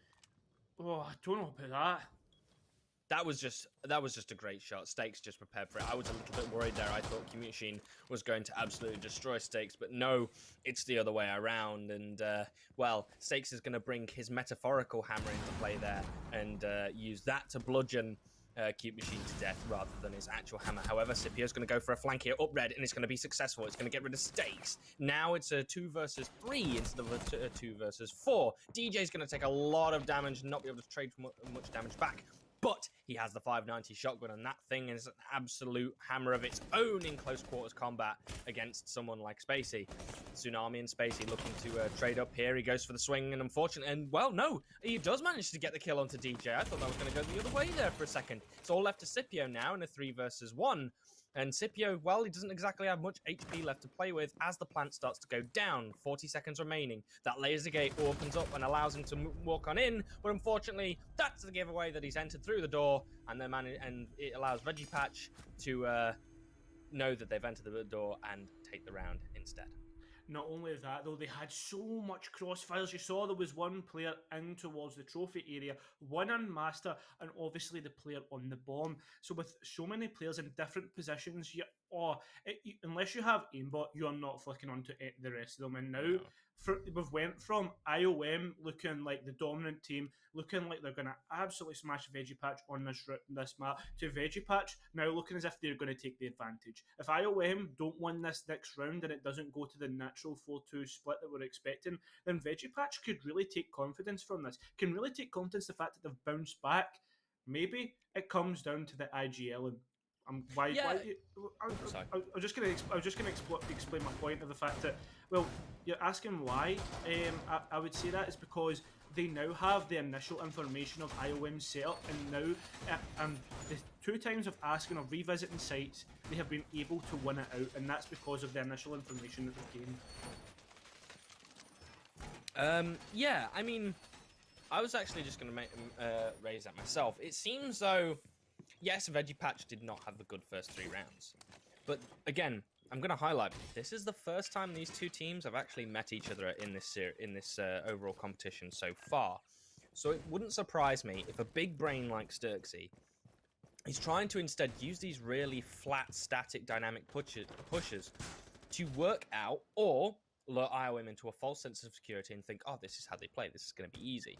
I don't know about that. That was just a great shot. Stakes just prepared for it. I was a little bit worried there. I thought Cute Machine was going to absolutely destroy Stakes, but no, it's the other way around. And, well, Stakes is going to bring his metaphorical hammer into play there and use that to bludgeon Cute Machine to death rather than his actual hammer. However, Scipio's going to go for a flank here up red, and it's going to be successful. It's going to get rid of Stakes. Now it's a 2 versus 3 instead of a 2 versus 4. DJ's going to take a lot of damage and not be able to trade much damage back. But he has the 590 shotgun, and that thing is an absolute hammer of its own in close quarters combat against someone like Spacey. Tsunami and Spacey looking to trade up here. He goes for the swing, and unfortunately, and well, no, he does manage to get the kill onto DJ. I thought that was going to go the other way there for a second. It's all left to Scipio now in a 3 versus 1. And Scipio, well, he doesn't exactly have much HP left to play with as the plant starts to go down. 40 seconds remaining. That laser gate opens up and allows him to walk on in, but unfortunately, that's the giveaway that he's entered through the door, and it allows Veggiepatch to know that they've entered the door and take the round instead. Not only that, though, they had so much crossfires. You saw there was one player in towards the trophy area, one on Master, and obviously the player on the bomb. So with so many players in different positions, unless you have aimbot, you are not flicking onto the rest of them. And now we've went from IOM looking like the dominant team, looking like they're going to absolutely smash Veggiepatch on this map, to Veggiepatch now looking as if they're going to take the advantage. If IOM don't win this next round and it doesn't go to the natural 4-2 split that we're expecting, then Veggiepatch could really take confidence from this, can really take confidence the fact that they've bounced back. Maybe it comes down to the IGL and I was just going to explain my point of the fact that, well, you're asking why. I would say that is because they now have the initial information of IOM's setup, and now the 2 times of asking or revisiting sites, they have been able to win it out, and that's because of the initial information that they've gained. Yeah, I mean, I was actually just going to raise that myself. It seems though, yes, Veggiepatch did not have the good first 3 rounds. But again, I'm going to highlight, this is the first time these 2 teams have actually met each other in this overall competition so far. So it wouldn't surprise me if a big brain like Sturksy is trying to instead use these really flat, static, dynamic pushes to work out or lure IOM into a false sense of security and think, oh, this is how they play, this is going to be easy.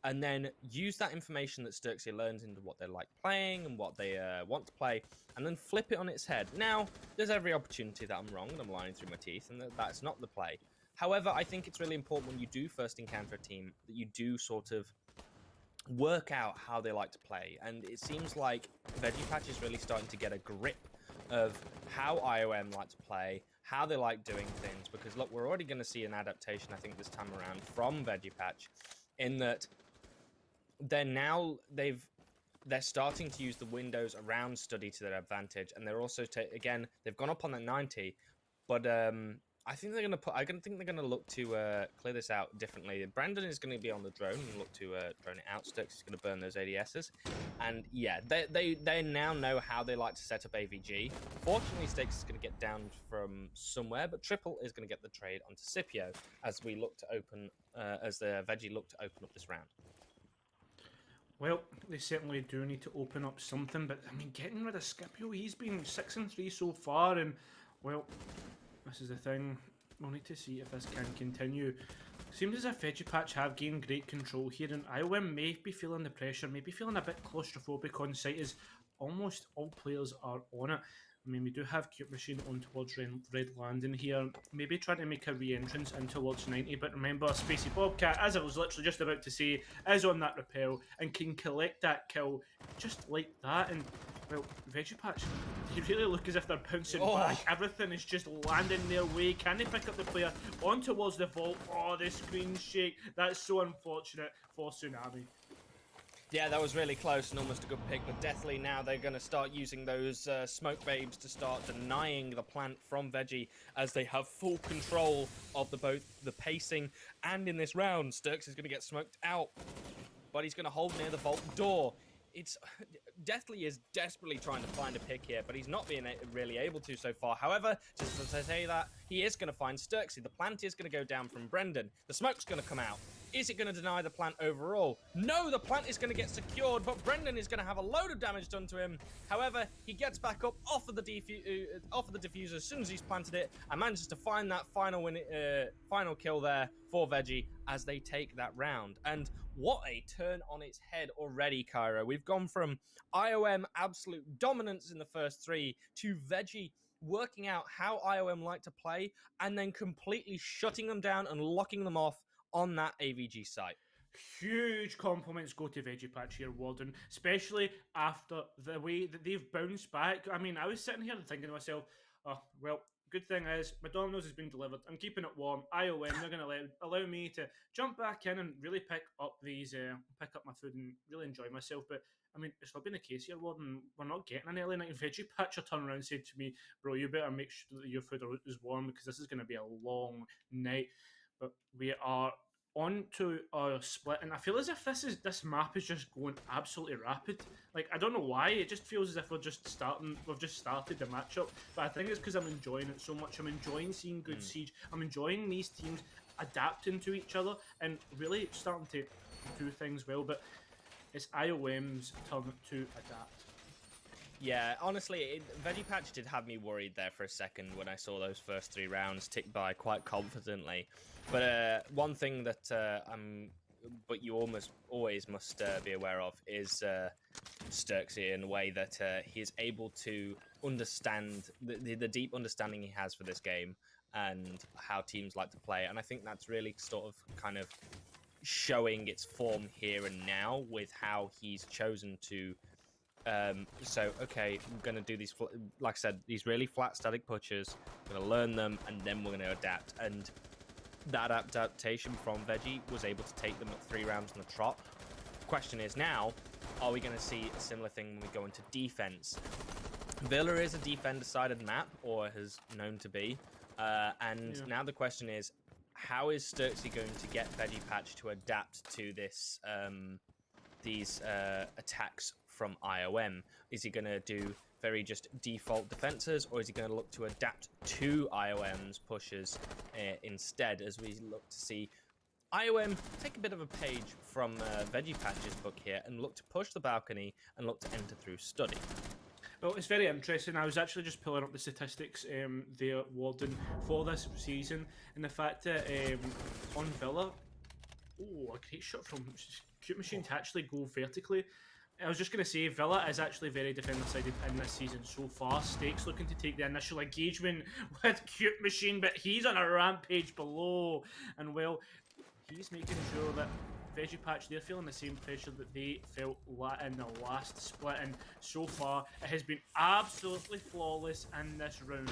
and then use that information that Sturksy learns into what they like playing and what they want to play, and then flip it on its head. Now, there's every opportunity that I'm wrong and I'm lying through my teeth, and that's not the play. However, I think it's really important when you do first encounter a team that you do sort of work out how they like to play, and it seems like Veggie Patch is really starting to get a grip of how IOM like to play, how they like doing things, because look, we're already going to see an adaptation, I think, this time around from Veggie Patch, in that they're starting to use the windows around Study to their advantage, and they're also again, they've gone up on that 90, but I think they're going to look to clear this out differently. Brandon is going to be on the drone and look to drone it out. Sturks is going to burn those ADSs, and yeah, they now know how they like to set up AVG. Fortunately, Stakes is going to get down from somewhere, but Triple is going to get the trade onto Scipio as we look to open, as the Veggie look to open up this round. Well, they certainly do need to open up something, but I mean, getting rid of Scipio, he's been 6-3 so far, and well, this is the thing. We'll need to see if this can continue. Seems as if Veggie Patch have gained great control here, and IOM may be feeling the pressure, maybe feeling a bit claustrophobic on site, as almost all players are on it. I mean, we do have Cute Machine on towards Red Landing here, maybe trying to make a re-entrance in towards 90, but remember, Spacey Bobcat, as I was literally just about to say, is on that rappel and can collect that kill just like that, and well, Veggie Patch, they really look as if they're bouncing back. Everything is just landing their way. Can they pick up the player on towards the vault? Oh, the screen shake. That's so unfortunate for Tsunami. Yeah, that was really close and almost a good pick, but definitely now they're going to start using those smoke babes to start denying the plant from Veggie, as they have full control of both the pacing and in this round. Sturks is going to get smoked out, but he's going to hold near the vault door. It's Deathly is desperately trying to find a pick here, but he's not being really able to so far. However, just as I say that, he is going to find Sturksy. The plant is going to go down from Brendan. The smoke's going to come out. Is it going to deny the plant overall? No, the plant is going to get secured, but Brendan is going to have a load of damage done to him. However, he gets back up off of the diffuser as soon as he's planted it, and manages to find that final kill there for Veggie as they take that round. And what a turn on its head already, Cairo. We've gone from IOM absolute dominance in the first three to Veggie working out how IOM like to play and then completely shutting them down and locking them off on that AVG site. Huge compliments go to Veggie Patch here, Warden, especially after the way that they've bounced back. I mean, I was sitting here thinking to myself, oh, well, good thing is my Domino's has been delivered. I'm keeping it warm. IOM, they're going to allow me to jump back in and really pick up my food and really enjoy myself. But I mean, it's not been the case here, Warden. We're not getting an early night. Veggie Patch turned around and said to me, bro, you better make sure that your food is warm because this is going to be a long night. But we are on to our split, and I feel as if this map is just going absolutely rapid. Like, I don't know why, it just feels as if we've just started the matchup, but I think it's because I'm enjoying it so much. I'm enjoying seeing good Siege. I'm enjoying these teams adapting to each other and really starting to do things well, but it's IOM's turn to adapt. Yeah, honestly, Veggie Patch did have me worried there for a second when I saw those first three rounds tick by quite confidently. But one thing that but you almost always must be aware of is Sturksy, in a way that he is able to understand the deep understanding he has for this game and how teams like to play. And I think that's really sort of kind of showing its form here and now with how he's chosen to. Okay, I'm going to do these, like I said, these really flat static pushers. I'm going to learn them, and then we're going to adapt. And that adaptation from Veggie was able to take them at 3 rounds on the trot. The question is now, are we going to see a similar thing when we go into defense? Villa is a defender-sided map, or has known to be. Now the question is, how is Sturksy going to get Veggie Patch to adapt to this, these attacks from IOM? Is he going to do very just default defenses, or is he going to look to adapt to IOM's pushes instead, as we look to see IOM take a bit of a page from Veggie Patch's book here and look to push the balcony and look to enter through Study? Well, it's very interesting. I was actually just pulling up the statistics there, Warden, for this season, and the fact that on Villa, Oh, a great shot from Cute Machine to actually go vertically. I was just going to say, Villa is actually very defender-sided in this season so far. Stakes looking to take the initial engagement with Cute Machine, but he's on a rampage below. And, well, he's making sure that Veggie Patch, they're feeling the same pressure that they felt in the last split. And so far, it has been absolutely flawless in this round.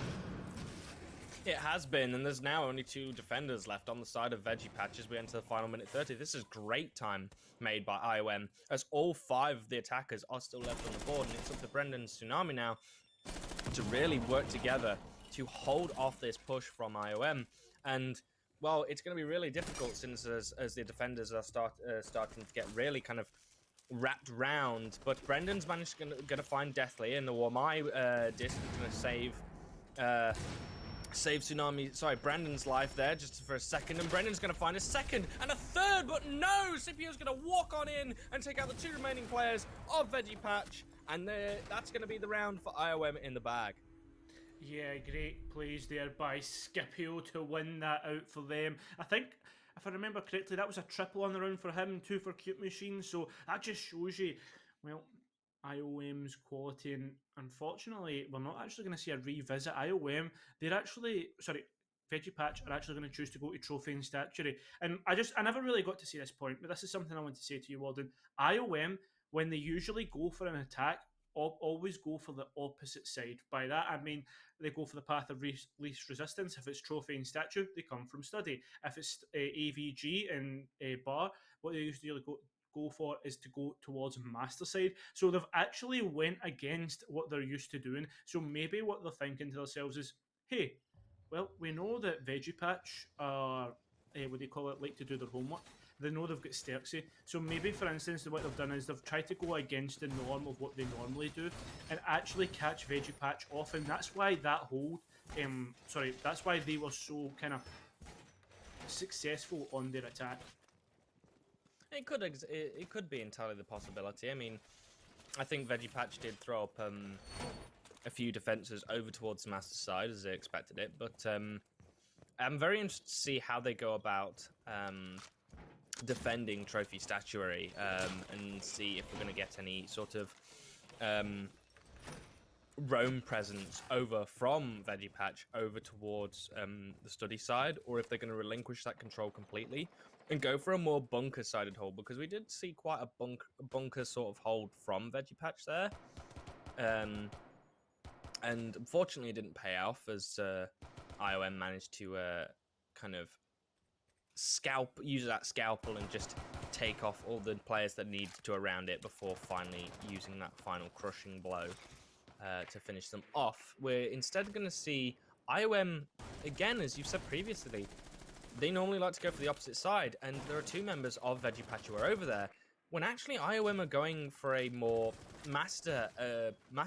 It has been, and there's now only 2 defenders left on the side of Veggie Patch as we enter the final minute 30. This is great time made by IOM, as all 5 of the attackers are still left on the board, and it's up to Brendan and Tsunami now to really work together to hold off this push from IOM. And, well, it's going to be really difficult since as the defenders are starting to get really kind of wrapped round, but Brendan's managed to find Deathly, and the Wamai disc is going to save Brandon's life there just for a second, and Brendan's going to find a second and a third, but no! Scipio's going to walk on in and take out the 2 remaining players of Veggie Patch, and that's going to be the round for IOM in the bag. Yeah, great plays there by Scipio to win that out for them. I think, if I remember correctly, that was a triple on the round for him, 2 for Cute Machine, so that just shows you, well, IOM's quality, and unfortunately, we're not actually going to see a revisit. IOM, Veggie Patch are actually going to choose to go to Trophy and Statuary. And I never really got to see this point, but this is something I want to say to you, Walden. IOM, when they usually go for an attack, always go for the opposite side. By that, I mean they go for the path of least resistance. If it's Trophy and Statue, they come from Study. If it's AVG and Bar, what they usually go for is to go towards Master side. So they've actually went against what they're used to doing. So maybe what they're thinking to themselves is, hey, well, we know that Veggie Patch are, like to do their homework. They know they've got Sterksy. So maybe, for instance, what they've done is they've tried to go against the norm of what they normally do and actually catch Veggie Patch off. And that's why that's why they were so kind of successful on their attack. It could be entirely the possibility. I mean, I think Veggie Patch did throw up a few defenses over towards the Master side as they expected it, but I'm very interested to see how they go about defending Trophy Statuary and see if we're going to get any sort of roam presence over from Veggie Patch over towards the Study side, or if they're going to relinquish that control completely and go for a more bunker-sided hold, because we did see quite a bunker sort of hold from Veggie Patch there. And unfortunately it didn't pay off as IOM managed to kind of use that scalpel and just take off all the players that needed to around it before finally using that final crushing blow to finish them off. We're instead going to see IOM, again, as you've said previously, they normally like to go for the opposite side, and there are 2 members of Veggie Patch who are over there, when actually IOM are going for a more master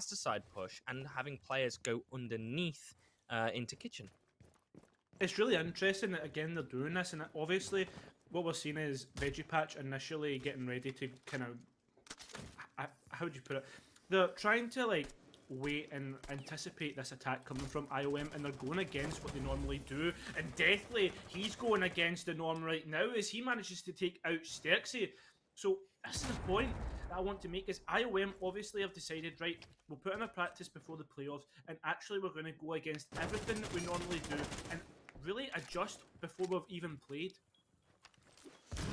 side push and having players go underneath into Kitchen. It's really interesting that, again, they're doing this, and obviously what we're seeing is Veggie Patch initially getting ready to kind of, how would you put it, they're trying to wait and anticipate this attack coming from IOM, and they're going against what they normally do. And Deathly, he's going against the norm right now as he manages to take out Sterksy. So this is the point that I want to make, is IOM obviously have decided, right, we'll put in a practice before the playoffs, and actually we're going to go against everything that we normally do and really adjust before we've even played.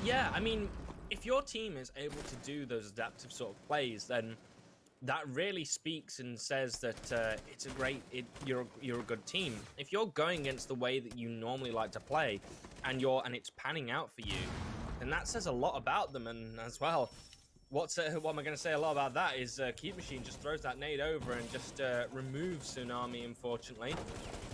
Yeah, I mean, if your team is able to do those adaptive sort of plays, then that really speaks and says that you're a good team. If you're going against the way that you normally like to play, and it's panning out for you, then that says a lot about them. And as well, what am I going to say a lot about that is Cute Machine just throws that nade over and just removes Tsunami, unfortunately,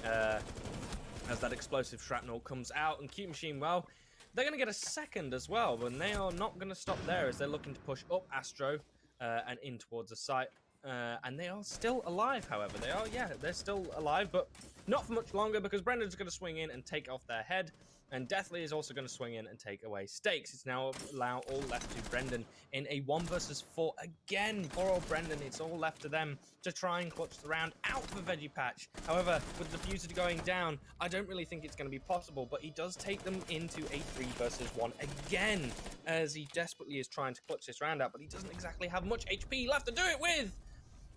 as that explosive shrapnel comes out. And Cute Machine, well, they're going to get a second as well, and they are not going to stop there as they're looking to push up Astro and in towards the site. And they are still alive, however. They're still alive, but not for much longer, because Brendan's going to swing in and take off their head. And Deathly is also going to swing in and take away Stakes. It's now all left to Brendan in a 1 versus 4 again. Poor old Brendan, it's all left to them to try and clutch the round out for Veggie Patch. However, with the Diffuser going down, I don't really think it's going to be possible, but he does take them into a 3 versus 1 again, as he desperately is trying to clutch this round out, but he doesn't exactly have much HP left to do it with.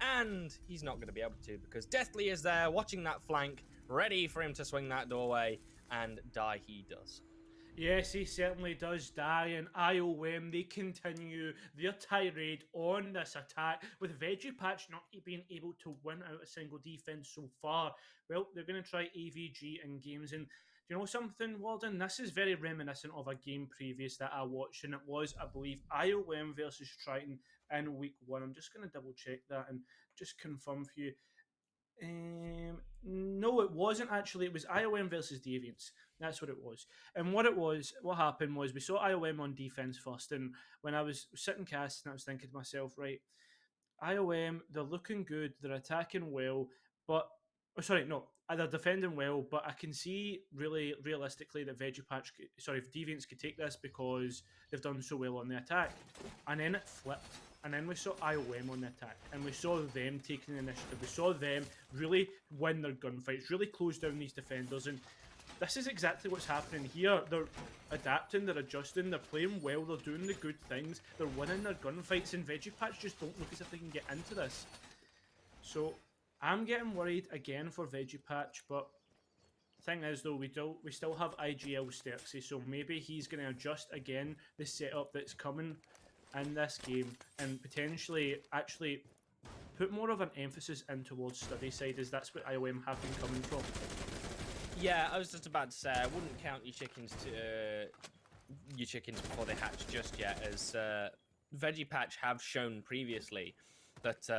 And he's not going to be able to, because Deathly is there watching that flank, ready for him to swing that doorway, and die he does. Yes, he certainly does die, and IOM, they continue their tirade on this attack, with Veggie Patch not being able to win out a single defense so far. Well, they're going to try AVG in games, and do you know something, Walden? This is very reminiscent of a game previous that I watched, and it was, I believe, IOM versus Triton in week 1. I'm just going to double check that and just confirm for you. No, it wasn't actually. It was IOM versus Deviants. That's what it was. And what happened was we saw IOM on defense first. And when I was sitting casting, I was thinking to myself, right, IOM, they're looking good, they're attacking well, but they're defending well, but I can see really realistically that Deviants could take this because they've done so well on the attack. And then it flipped. And then we saw IOM on the attack, and we saw them taking the initiative. We saw them really win their gunfights, really close down these defenders, and this is exactly what's happening here. They're adapting, they're adjusting, they're playing well, they're doing the good things, they're winning their gunfights, and Veggie Patch just don't look as if they can get into this. So I'm getting worried again for Veggie Patch, but thing is though, we still have IGL Sturksy, so maybe he's going to adjust again the setup that's coming in this game and potentially actually put more of an emphasis in towards study side, as that's what IOM have been coming from. Yeah, I was just about to say, I wouldn't count your chickens before they hatch just yet, as Veggie Patch have shown previously that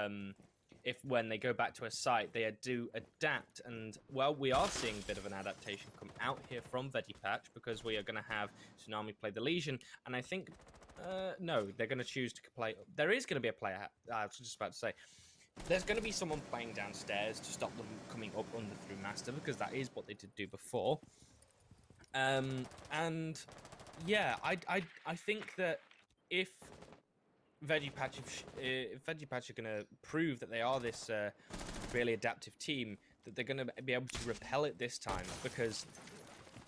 if when they go back to a site, they do adapt, and well, we are seeing a bit of an adaptation come out here from Veggie Patch, because we are going to have Tsunami play the Legion, and I think no, they're going to choose to play. There is going to be a player. I was just about to say, there's going to be someone playing downstairs to stop them coming up under through Master, because that is what they did do before. And yeah, I think that if Veggie Patch are going to prove that they are this really adaptive team, that they're going to be able to repel it this time, because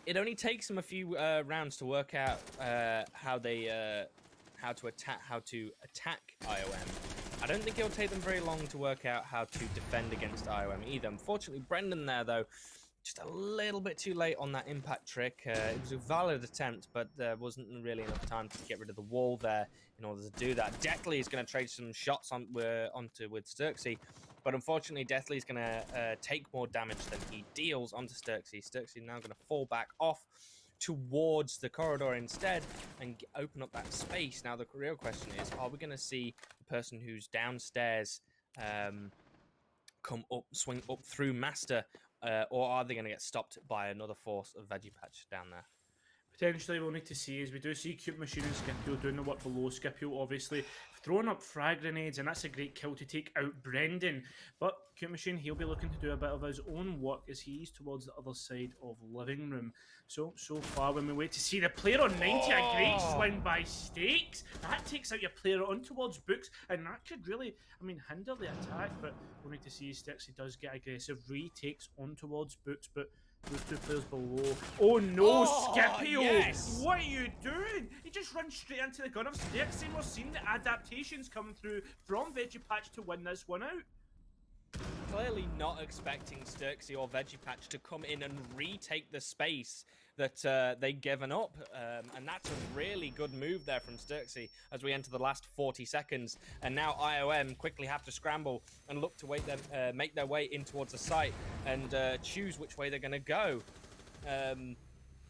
it only takes them a few rounds to work out how to attack IOM. I don't think it'll take them very long to work out how to defend against IOM either. Unfortunately, Brendan there, though, just a little bit too late on that impact trick. It was a valid attempt, but there wasn't really enough time to get rid of the wall there in order to do that. Deathly is going to trade some shots with Sturksy, but unfortunately, Deathly is going to take more damage than he deals onto Sturksy. Sturksy now going to fall back off towards the corridor instead and open up that space. Now, the real question is, are we going to see the person who's downstairs swing up through Master, or are they going to get stopped by another force of Veggie Patch down there? Potentially we'll need to see, as we do see Cute Machine and Scipio doing the work below. Scipio obviously throwing up frag grenades, and that's a great kill to take out Brendan. But Cute Machine, he'll be looking to do a bit of his own work as he's towards the other side of Living Room. So far, when we wait to see the player on 90, a great swing by Stakes. That takes out your player on towards Books, and that could really, hinder the attack. But we'll need to see Stakes, he does get aggressive, retakes on towards Books, but those two players below. Oh no, Scipio! Yes. What are you doing? He just runs straight into the gun of Stakes, and we're seeing the adaptations come through from Veggie Patch to win this one out. Clearly not expecting Sturksy or Veggie Patch to come in and retake the space that they'd given up. And that's a really good move there from Sturksy as we enter the last 40 seconds. And now IOM quickly have to scramble and look to make their way in towards the site and choose which way they're going to go.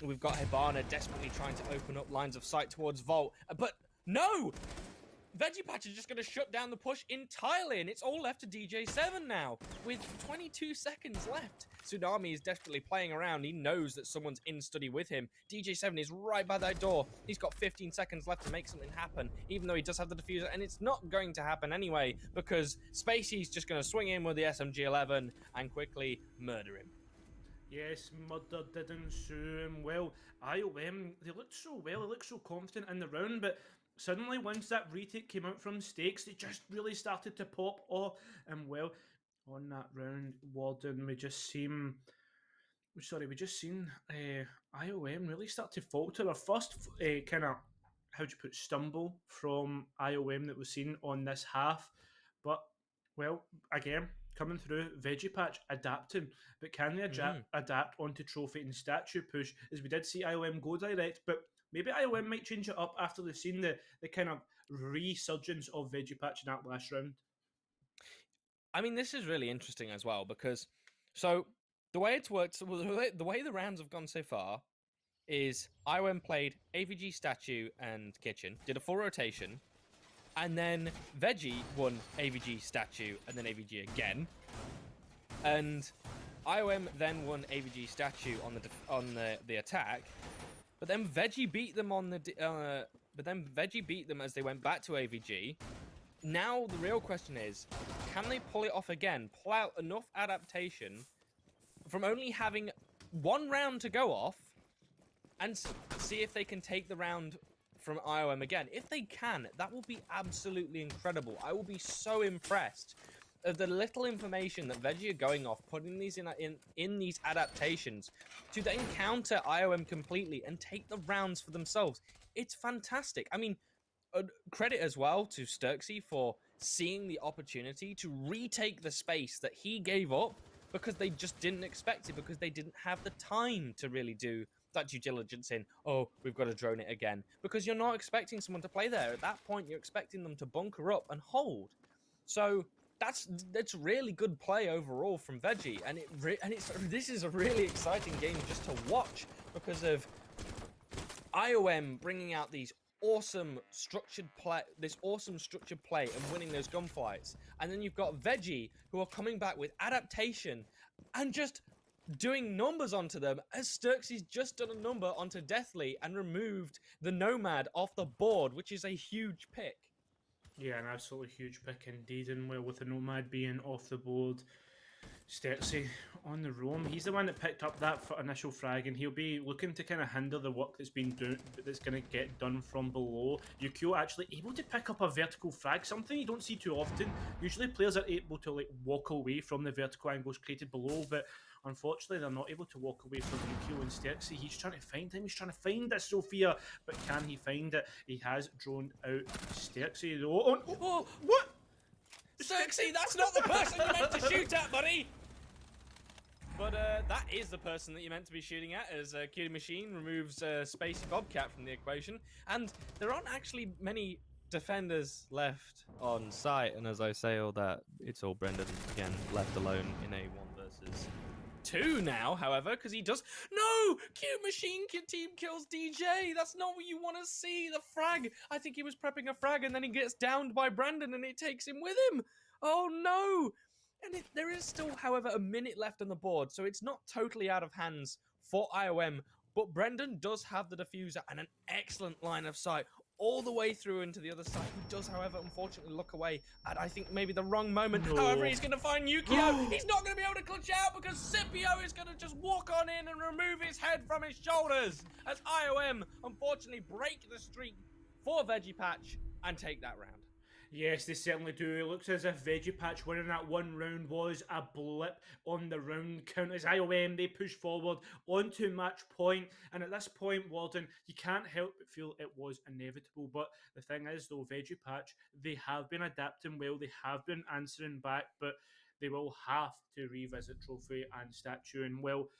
We've got Hibana desperately trying to open up lines of sight towards Vault. But no! Veggie Patch is just going to shut down the push entirely, and it's all left to DJ7 now, with 22 seconds left. Tsunami is desperately playing around. He knows that someone's in study with him. DJ7 is right by that door. He's got 15 seconds left to make something happen, even though he does have the diffuser, and it's not going to happen anyway, because Spacey's just going to swing in with the SMG-11 and quickly murder him. Yes, Murder didn't sue him. Well, IOM, they looked so well, they looked so confident in the round, but suddenly once that retake came out from Stakes, they just really started to pop off. And well, on that round, Warden, we just seen IOM really start to falter. Our first kind of, how do you put, stumble from IOM that was seen on this half. But, well, again, coming through, Veggie adapting. But can they adapt onto Trophy and Statue push? As we did see IOM go direct, but maybe IOM might change it up after they've seen the kind of resurgence of Veggie in that last round. I mean, this is really interesting as well because, so the way it's worked, the way the rounds have gone so far is IOM played AVG, Statue, and Kitchen, did a full rotation, and then Veggie won AVG, Statue, and then AVG again, and IOM then won AVG, Statue on the attack, but then Veggie beat them as they went back to AVG. Now the real question is, can they pull it off again? Pull out enough adaptation from only having one round to go off and see if they can take the round from IOM again. If they can, that will be absolutely incredible. I will be so impressed of the little information that Veggie are going off, putting these in these adaptations to then counter IOM completely and take the rounds for themselves. It's fantastic. I mean, credit as well to Sturksy for seeing the opportunity to retake the space that he gave up because they just didn't expect it, because they didn't have the time to really do that due diligence in, oh, we've got to drone it again. Because you're not expecting someone to play there. At that point, you're expecting them to bunker up and hold. So that's really good play overall from Veggie, and this is a really exciting game just to watch because of IOM bringing out these awesome structured play and winning those gunfights, and then you've got Veggie who are coming back with adaptation and just doing numbers onto them, as Sturksy's just done a number onto Deathly and removed the Nomad off the board, which is a huge pick. Yeah, an absolutely huge pick indeed, and well, with the Nomad being off the board, Sturksy on the roam. He's the one that picked up that initial frag, and he'll be looking to kind of hinder the work that's been done, that's going to get done from below. Yukio actually able to pick up a vertical frag, something you don't see too often. Usually players are able to like walk away from the vertical angles created below, but unfortunately they're not able to walk away from Yukio and Sturksy. He's trying to find him, he's trying to find this Sophia, but can he find it? He has drawn out Sturksy though. Oh, what? Sturksy, that's not the person you meant to shoot at, buddy! But that is the person that you're meant to be shooting at, as Cutie Machine removes Spacey Bobcat from the equation. And there aren't actually many defenders left on site, and as I say all that, it's all Brendan again, left alone in a 1-2 now, however, because he does... No! Cute Machine team kills DJ! That's not what you want to see! The frag! I think he was prepping a frag, and then he gets downed by Brandon, and it takes him with him! Oh, no! And there is still, however, a minute left on the board, so it's not totally out of hands for IOM, but Brendan does have the diffuser and an excellent line of sight all the way through into the other side. He does, however, unfortunately look away at, I think, maybe the wrong moment. No. However, he's going to find Yukio. He's not going to be able to clutch out because Scipio is going to just walk on in and remove his head from his shoulders as IOM, unfortunately, break the streak for Veggie and take that round. Yes, they certainly do. It looks as if Veggie winning that one round was a blip on the round count as IOM, they push forward onto match point. And at this point, Warden, you can't help but feel it was inevitable. But the thing is, though, Veggie they have been adapting well. They have been answering back, but they will have to revisit Trophy and Statue. And, well,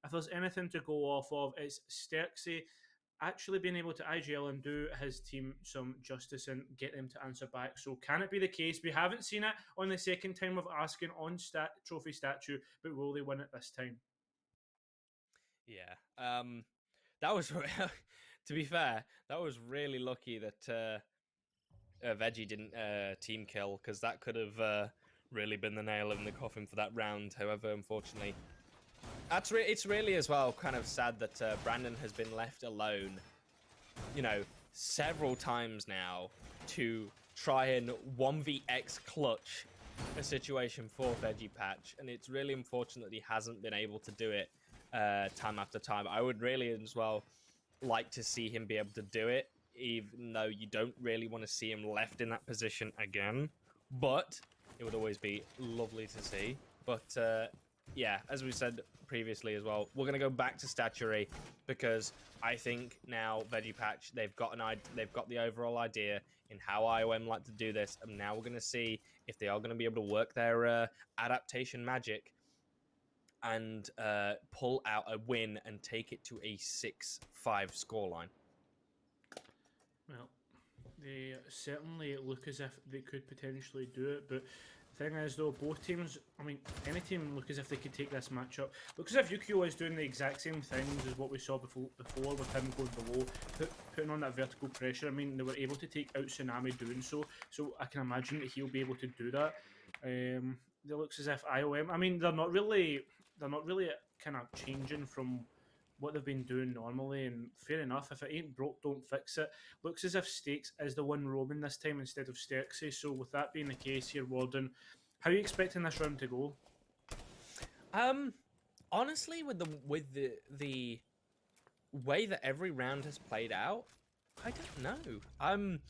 if there's anything to go off of, it's Sturksy actually being able to IGL and do his team some justice and get them to answer back. So can it be the case? We haven't seen it on the second time of asking on Trophy Statue, but will they win it this time? Yeah, that was, to be fair, that was really lucky that Veggie didn't team kill, because that could have really been the nail in the coffin for that round. However, unfortunately, it's really as well kind of sad that Brandon has been left alone, you know, several times now to try and 1vx clutch a situation for Veggie and it's really unfortunate that he hasn't been able to do it time after time. I would really as well like to see him be able to do it, even though you don't really want to see him left in that position again. But it would always be lovely to see. But yeah, as we said previously as well, we're gonna go back to Statuary because I think now Veggie Patch, they've got the overall idea in how IOM like to do this, and now we're gonna see if they are gonna be able to work their adaptation magic and pull out a win and take it to a 6-5 scoreline. Well, they certainly look as if they could potentially do it, but the thing is though, both teams, I mean, any team look as if they could take this matchup. Look as if Yukio is doing the exact same things as what we saw before with him going below, putting on that vertical pressure. I mean, they were able to take out Tsunami doing so I can imagine that he'll be able to do that. It looks as if IOM, I mean, they're not really kind of changing from what they've been doing normally, and fair enough, if it ain't broke, don't fix it. Looks as if Stakes is the one roaming this time instead of Sterksy, so with that being the case here, Warden, how are you expecting this round to go? Honestly, with the way that every round has played out, I don't know. I'm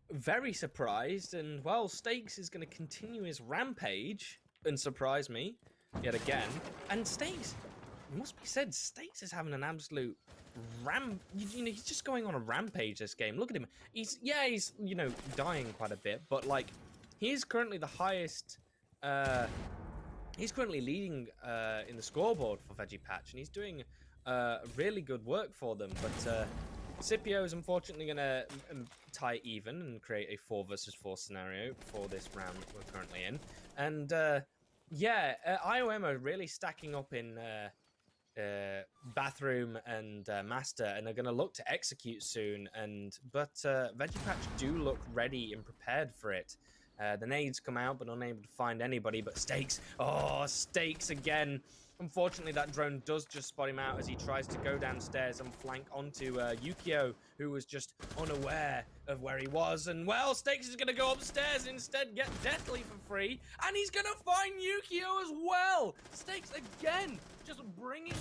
very surprised, and well, Stakes is going to continue his rampage and surprise me yet again. And Stakes, it must be said, Stakes is having an absolute you know, he's just going on a rampage this game. Look at him. He's you know, dying quite a bit, but like he is currently the highest. He's currently leading in the scoreboard for Veggie Patch, and he's doing really good work for them. But Scipio is unfortunately going to tie even and create a 4 versus 4 scenario for this round that we're currently in. And yeah, IOM are really stacking up in Bathroom and Master, and they're going to look to execute soon. But Veggie Patch do look ready and prepared for it. The nades come out, but unable to find anybody. But Stakes, Stakes again. Unfortunately, that drone does just spot him out as he tries to go downstairs and flank onto Yukio, who was just unaware of where he was. And, well, Stakes is going to go upstairs and instead get Deathly for free. And he's going to find Yukio as well. Stakes, again, just bringing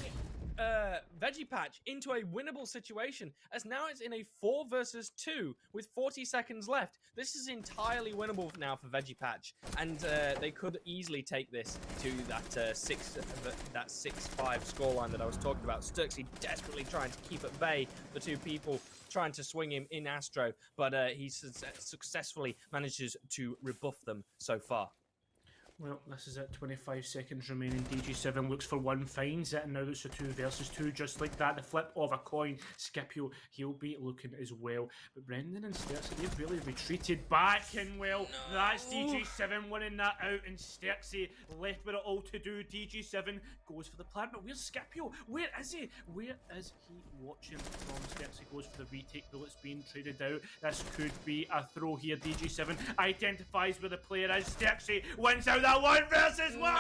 Veggie Patch into a winnable situation, as now it's in a 4 versus 2 with 40 seconds left. This is entirely winnable now for Veggie Patch, and they could easily take this to that 6-5 scoreline that I was talking about. Sturksy desperately trying to keep at bay the two people trying to swing him in Astro, but he successfully manages to rebuff them so far. Well, this is it, 25 seconds remaining. DG7 looks for one, finds it, and now it's a 2 versus 2, just like that. The flip of a coin. Scipio, he'll be looking as well. But Brendan and Sterksy, they've really retreated back, and well, that's DG7 winning that out, and Sterksy left with it all to do. DG7 goes for the plan, but where's Scipio? Where is he? Where is he watching from? Sterksy goes for the retake bullets being traded out. This could be a throw here. DG7 identifies where the player is. Sterksy wins out that 1 versus 1,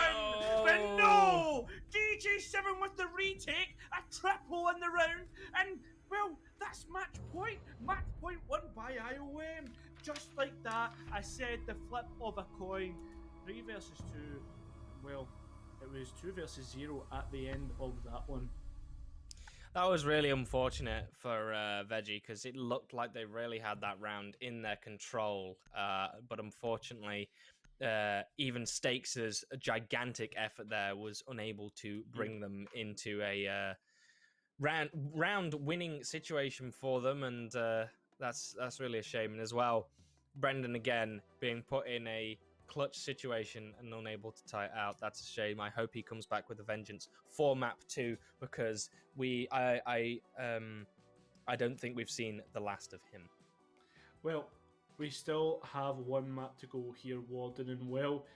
but no! DG7 with the retake, a triple in the round, and well, that's match point won by IOM. Just like that, I said the flip of a coin, 3 versus 2. Well, it was 2 versus 0 at the end of that one. That was really unfortunate for Veggie, because it looked like they really had that round in their control, but unfortunately, even Stakes' gigantic effort there was unable to bring them into a round winning situation for them, and that's really a shame. And as well, Brendan again being put in a clutch situation and unable to tie it out. That's a shame. I hope he comes back with a vengeance for map 2, because I don't think we've seen the last of him. Well, we still have one map to go here, Warden, and well,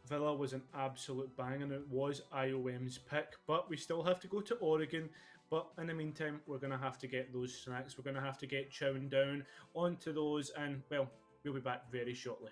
Villa was an absolute bang, and it was IOM's pick, but we still have to go to Oregon. But in the meantime, we're going to have to get those snacks. We're going to have to get chowing down onto those, and well, we'll be back very shortly.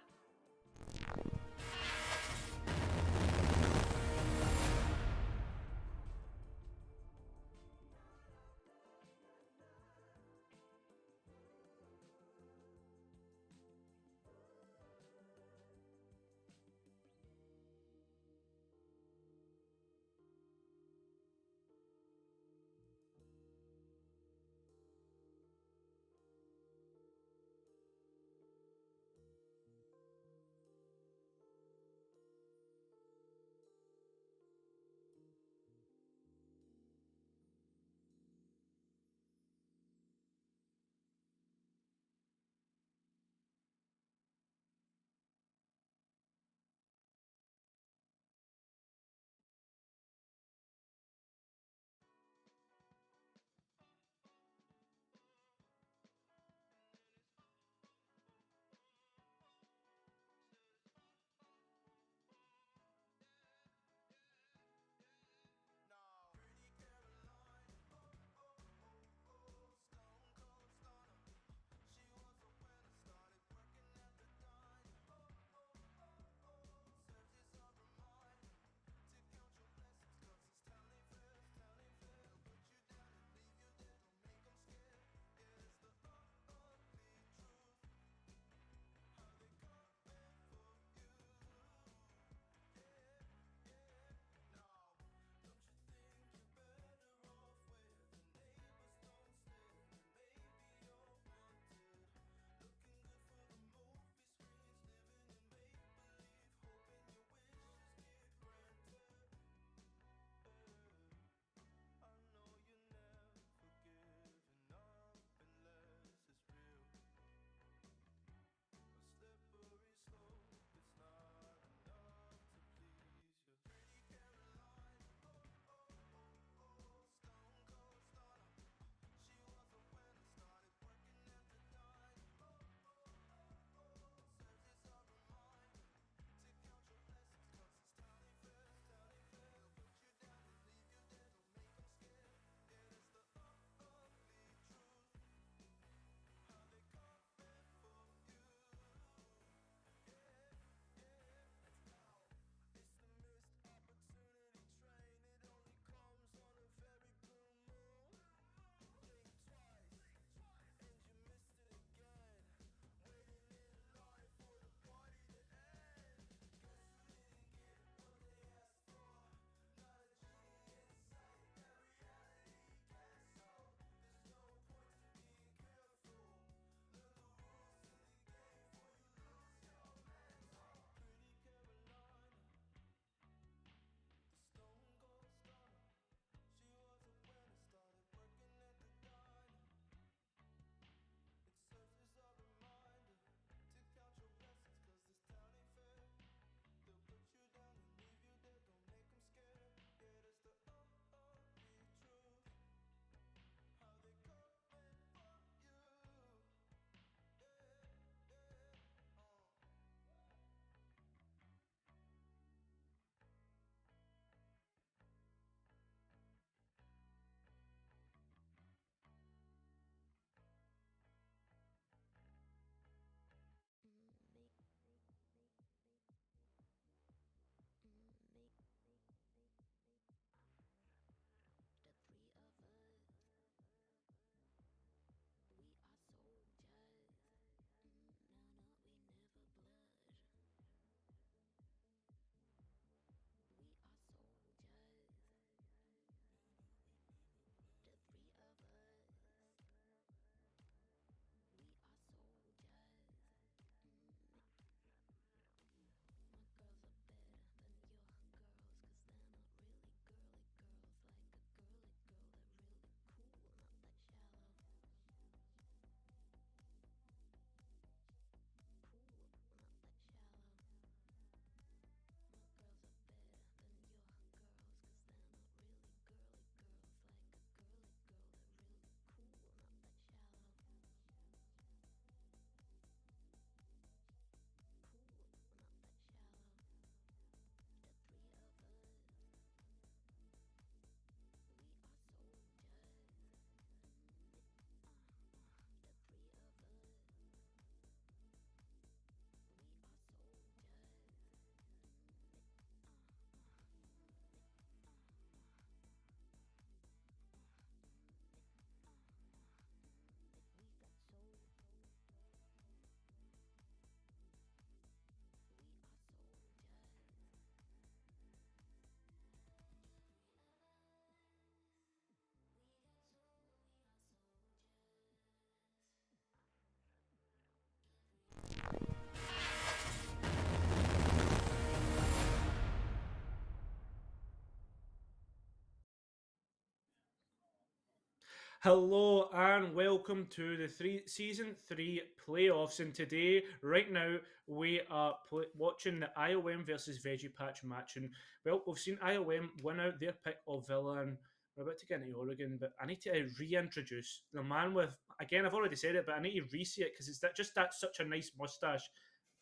Hello and welcome to the season 3 playoffs. And today, right now, we are watching the IOM versus Veggie Patch match. And well, we've seen IOM win out their pick of Villa, and we're about to get into Oregon. But I need to reintroduce the man with, again, I've already said it, but I need to re-see it because it's that such a nice mustache.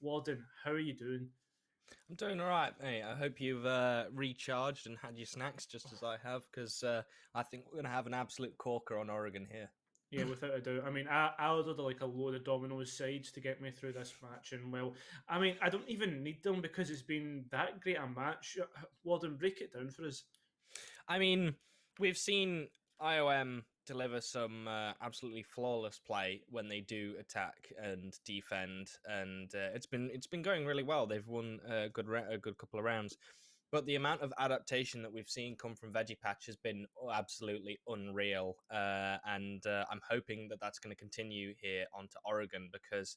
Walden, how are you doing? I'm doing all right, mate. I hope you've recharged and had your snacks just as I have, because I think we're going to have an absolute corker on Oregon here. Yeah, without a doubt. I mean, I ordered like a load of Domino's sides to get me through this match, and well, I mean, I don't even need them because it's been that great a match. Walden, break it down for us. I mean, we've seen IOM deliver some absolutely flawless play when they do attack and defend, and it's been going really well. They've won a good couple of rounds, but the amount of adaptation that we've seen come from Veggie Patch has been absolutely unreal, and I'm hoping that that's going to continue here onto Oregon, because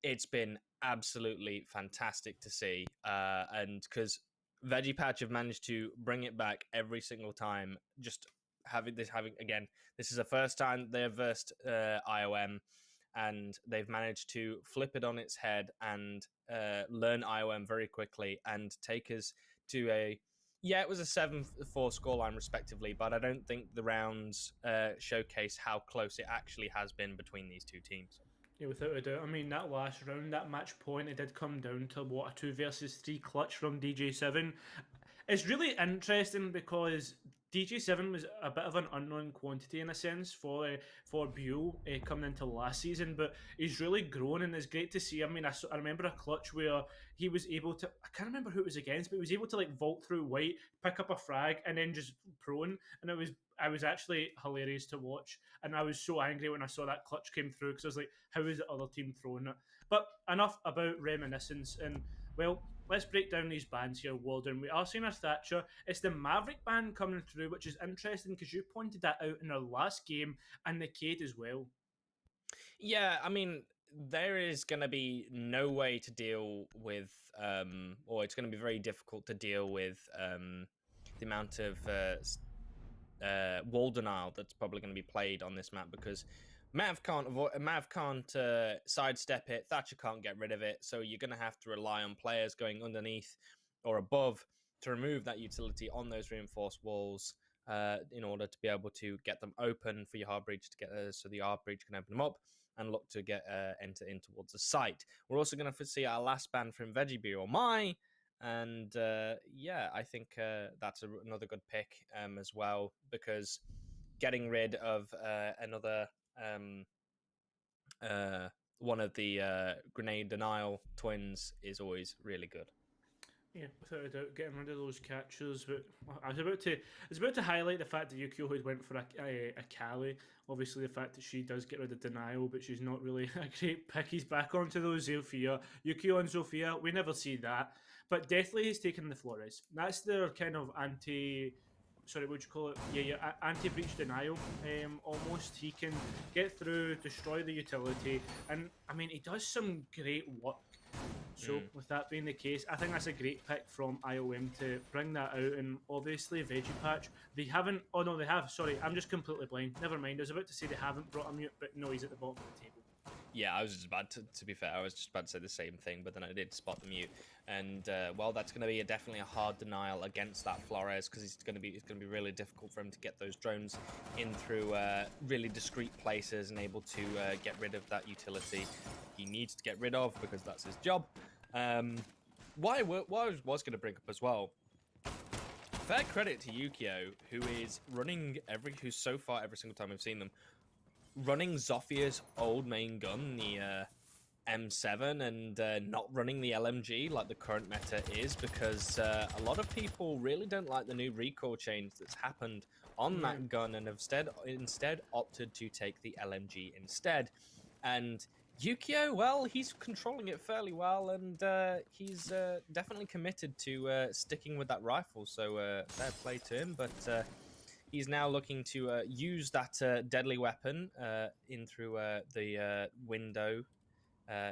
it's been absolutely fantastic to see, and because Veggie Patch have managed to bring it back every single time. Just having again, this is the first time they've versed IOM, and they've managed to flip it on its head and learn IOM very quickly and take us to it was a 7-4 scoreline respectively, but I don't think the rounds showcase how close it actually has been between these two teams. Yeah, without a doubt. I mean, that last round, that match point, it did come down to what, a 2 versus 3 clutch from DJ7. It's really interesting because DJ7 was a bit of an unknown quantity in a sense for Buell coming into last season, but he's really grown, and it's great to see. I mean, I remember a clutch where he was able to, I can't remember who it was against, but he was able to like vault through white, pick up a frag, and then just prone, and I was actually hilarious to watch, and I was so angry when I saw that clutch came through because I was like, how is the other team throwing it? But enough about reminiscence, and well, let's break down these bands here, Walden. We are seeing a Thatcher. It's the Maverick band coming through, which is interesting because you pointed that out in our last game, and the Cade as well. Yeah, I mean, there is going to be no way to deal with, or it's going to be very difficult to deal with the amount of wall denial that's probably going to be played on this map, because Mav can't sidestep it, Thatcher can't get rid of it, so you're going to have to rely on players going underneath or above to remove that utility on those reinforced walls in order to be able to get them open for your hard breach to get so the hard breach can open them up and look to get enter in towards the site. We're also going to see our last ban from Veggie Bee or My, and I think that's another good pick as well, because getting rid of another one of the grenade denial twins is always really good. Yeah, without a doubt, getting rid of those catchers. But I was about to highlight the fact that Yukio had went for a Kali. Obviously, the fact that she does get rid of denial, but she's not really a great pick. He's back onto those Zofia. Yukio and Zofia, we never see that. But Deathly has taken the Flores. That's their kind of what would you call it? Yeah, anti-breach denial. Almost, he can get through, destroy the utility, and I mean, he does some great work. So, with that being the case, I think that's a great pick from IOM to bring that out. And obviously, Veggie Patch, they haven't. Oh no, they have. Sorry, I'm just completely blind. Never mind. I was about to say they haven't brought a mute, but no, he's at the bottom of the table. Yeah, I was just about to be fair, I was just about to say the same thing, but then I did spot the mute, and that's going to be definitely a hard denial against that Flores, because it's going to be really difficult for him to get those drones in through really discreet places and able to get rid of that utility he needs to get rid of, because that's his job. What I was going to bring up as well, fair credit to Yukio, who is running who's so far every single time we've seen them, running Zofia's old main gun, the M7, and not running the LMG like the current meta is, because a lot of people really don't like the new recoil change that's happened on that gun, and have instead opted to take the LMG instead. And Yukio, well, he's controlling it fairly well, and he's definitely committed to sticking with that rifle, so fair play to him. But he's now looking to use that deadly weapon in through the window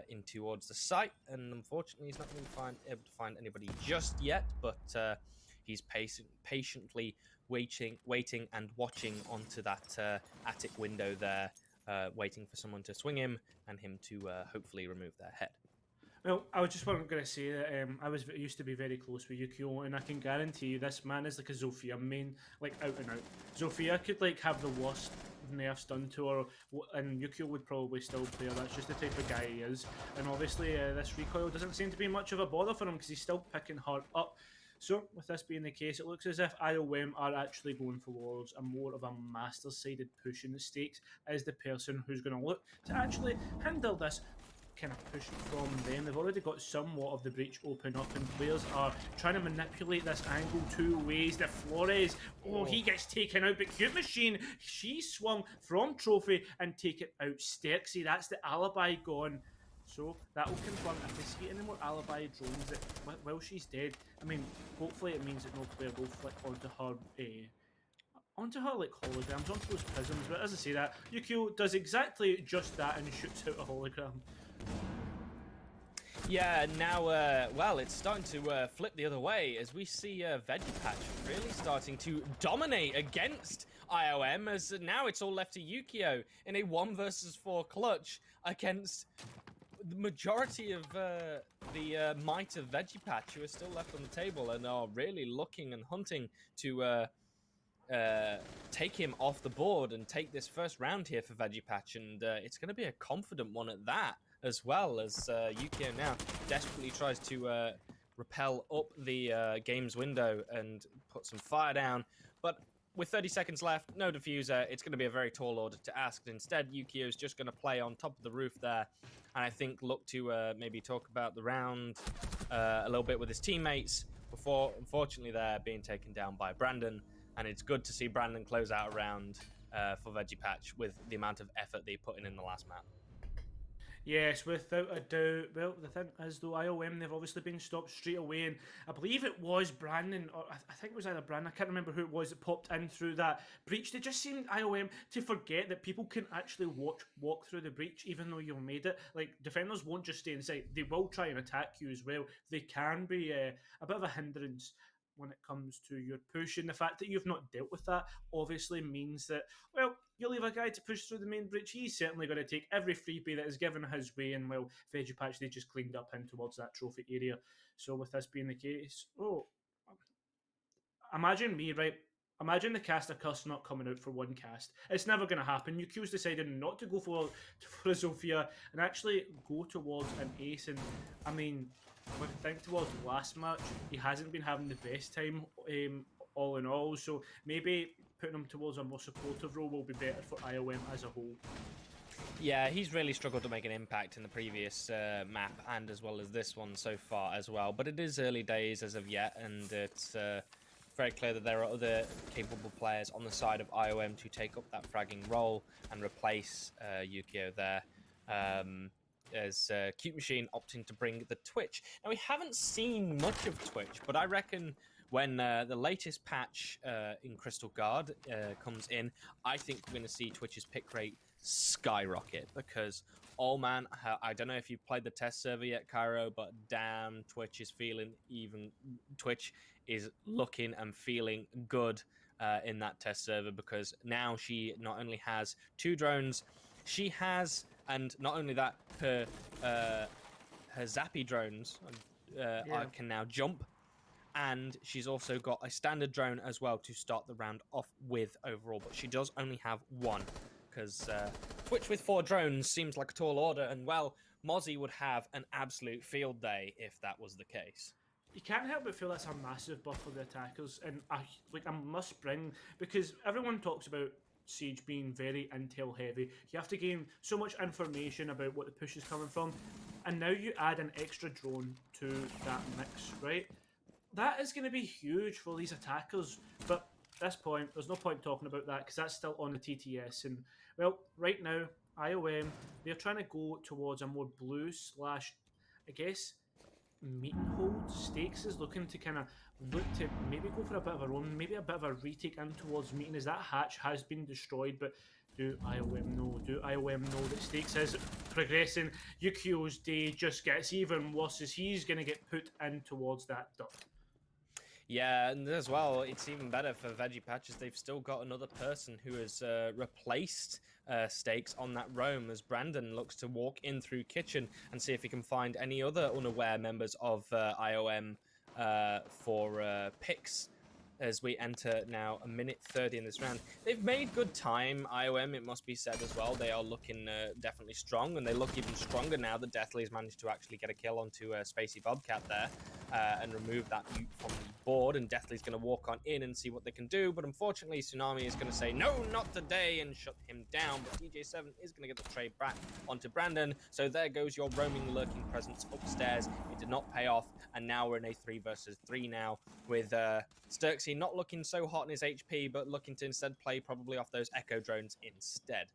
in towards the site, and unfortunately he's not going to able to find anybody just yet, but he's patiently waiting and watching onto that attic window there, waiting for someone to swing him and him to hopefully remove their head. Well, I was just going to say that used to be very close with Yukio, and I can guarantee you this man is like a Zofia main, like out and out. Zofia could like have the worst nerfs done to her, and Yukio would probably still play her. That's just the type of guy he is. And obviously, this recoil doesn't seem to be much of a bother for him because he's still picking her up. So, with this being the case, it looks as if IOM are actually going towards a more of a master-sided push in the stakes as the person who's going to look to actually handle this kind of push from them. They've already got somewhat of the breach open up, and players are trying to manipulate this angle two ways. The Flores, he gets taken out, but Cute Machine, she swung from Trophy and take it out. Sterksy, that's the alibi gone. So that will confirm if we see any more alibi drones that while she's dead, I mean, hopefully it means that no player will flick onto her like holograms, onto those prisms. But as I say that, Yukio does exactly just that and shoots out a hologram. Yeah, now, well, it's starting to flip the other way as we see Veggiepatch really starting to dominate against IOM, as now it's all left to Yukio in a 1 versus 4 clutch against the majority of the might of Veggiepatch, who are still left on the table and are really looking and hunting to take him off the board and take this first round here for Veggiepatch, and it's going to be a confident one at that, as well as Yukio now desperately tries to repel up the game's window and put some fire down, but with 30 seconds left, no diffuser, it's going to be a very tall order to ask. Instead, Yukio's just going to play on top of the roof there, and I think look to maybe talk about the round a little bit with his teammates before, unfortunately, they're being taken down by Brandon, and it's good to see Brandon close out a round for Veggiepatch with the amount of effort they put in the last map. Yes, without a doubt. Well, the thing is, though, IOM, they've obviously been stopped straight away, and I believe it was Brandon, or I think it was either Brandon, I can't remember who it was that popped in through that breach. They just seemed, IOM, to forget that people can actually walk through the breach even though you've made it. Like, defenders won't just stay inside. They will try and attack you as well. They can be a bit of a hindrance when it comes to your push, and the fact that you've not dealt with that obviously means that, well, you leave a guy to push through the main breach, he's certainly going to take every freebie that is given his way, and well, Veggiepatch, they just cleaned up in towards that trophy area. So with this being the case, imagine me, right? Imagine the caster Cuss not coming out for one cast. It's never going to happen. Yukio's decided not to go for a Zofia and actually go towards an ace, and I mean, when I think towards the last match, he hasn't been having the best time all in all, so maybe putting him towards a more supportive role will be better for IOM as a whole. Yeah, he's really struggled to make an impact in the previous map and as well as this one so far as well, but it is early days as of yet, and it's very clear that there are other capable players on the side of IOM to take up that fragging role and replace Yukio there. As Cute Machine opting to bring the Twitch. Now, we haven't seen much of Twitch, but I reckon when the latest patch in Crystal Guard comes in, I think we're going to see Twitch's pick rate skyrocket, because, oh man, I don't know if you've played the test server yet, Cairo, but damn, Twitch is looking and feeling good in that test server, because now she not only has 2 drones, she has, and not only that, her Zappy drones can now jump, and she's also got a standard drone as well to start the round off with overall, but she does only have 1, because Twitch with 4 drones seems like a tall order, and well, Mozzie would have an absolute field day if that was the case. You can't help but feel that's a massive buff for the attackers, and a must bring, because everyone talks about Siege being very intel heavy. You have to gain so much information about what the push is coming from, and now you add an extra drone to that mix, right? That is going to be huge for these attackers, but at this point, there's no point talking about that because that's still on the TTS, and well, right now, IOM, they're trying to go towards a more blue / I guess, meet and hold. Stakes is looking to kind of look to maybe go for a bit of a run, maybe a bit of a retake in towards meeting, as that hatch has been destroyed. But do IOM know? Do IOM know that Stakes is progressing? Yukio's day just gets even worse as he's going to get put in towards that duck. Yeah, and as well, it's even better for Veggie Patch as they've still got another person who has replaced Stakes on that roam as Brandon looks to walk in through Kitchen and see if he can find any other unaware members of IOM for picks as we enter now a minute 30 in this round. They've made good time, IOM, it must be said as well. They are looking definitely strong, and they look even stronger now that Deathly's managed to actually get a kill onto Spacey Bobcat there and remove that mute from the board, and Deathly's going to walk on in and see what they can do, but unfortunately Tsunami is going to say, no, not today, and shut him down, but DJ7 is going to get the trade back onto Brandon, so there goes your roaming lurking presence upstairs. It did not pay off, and now we're in a 3 versus 3 now, with Sturksy not looking so hot in his HP, but looking to instead play probably off those Echo drones instead.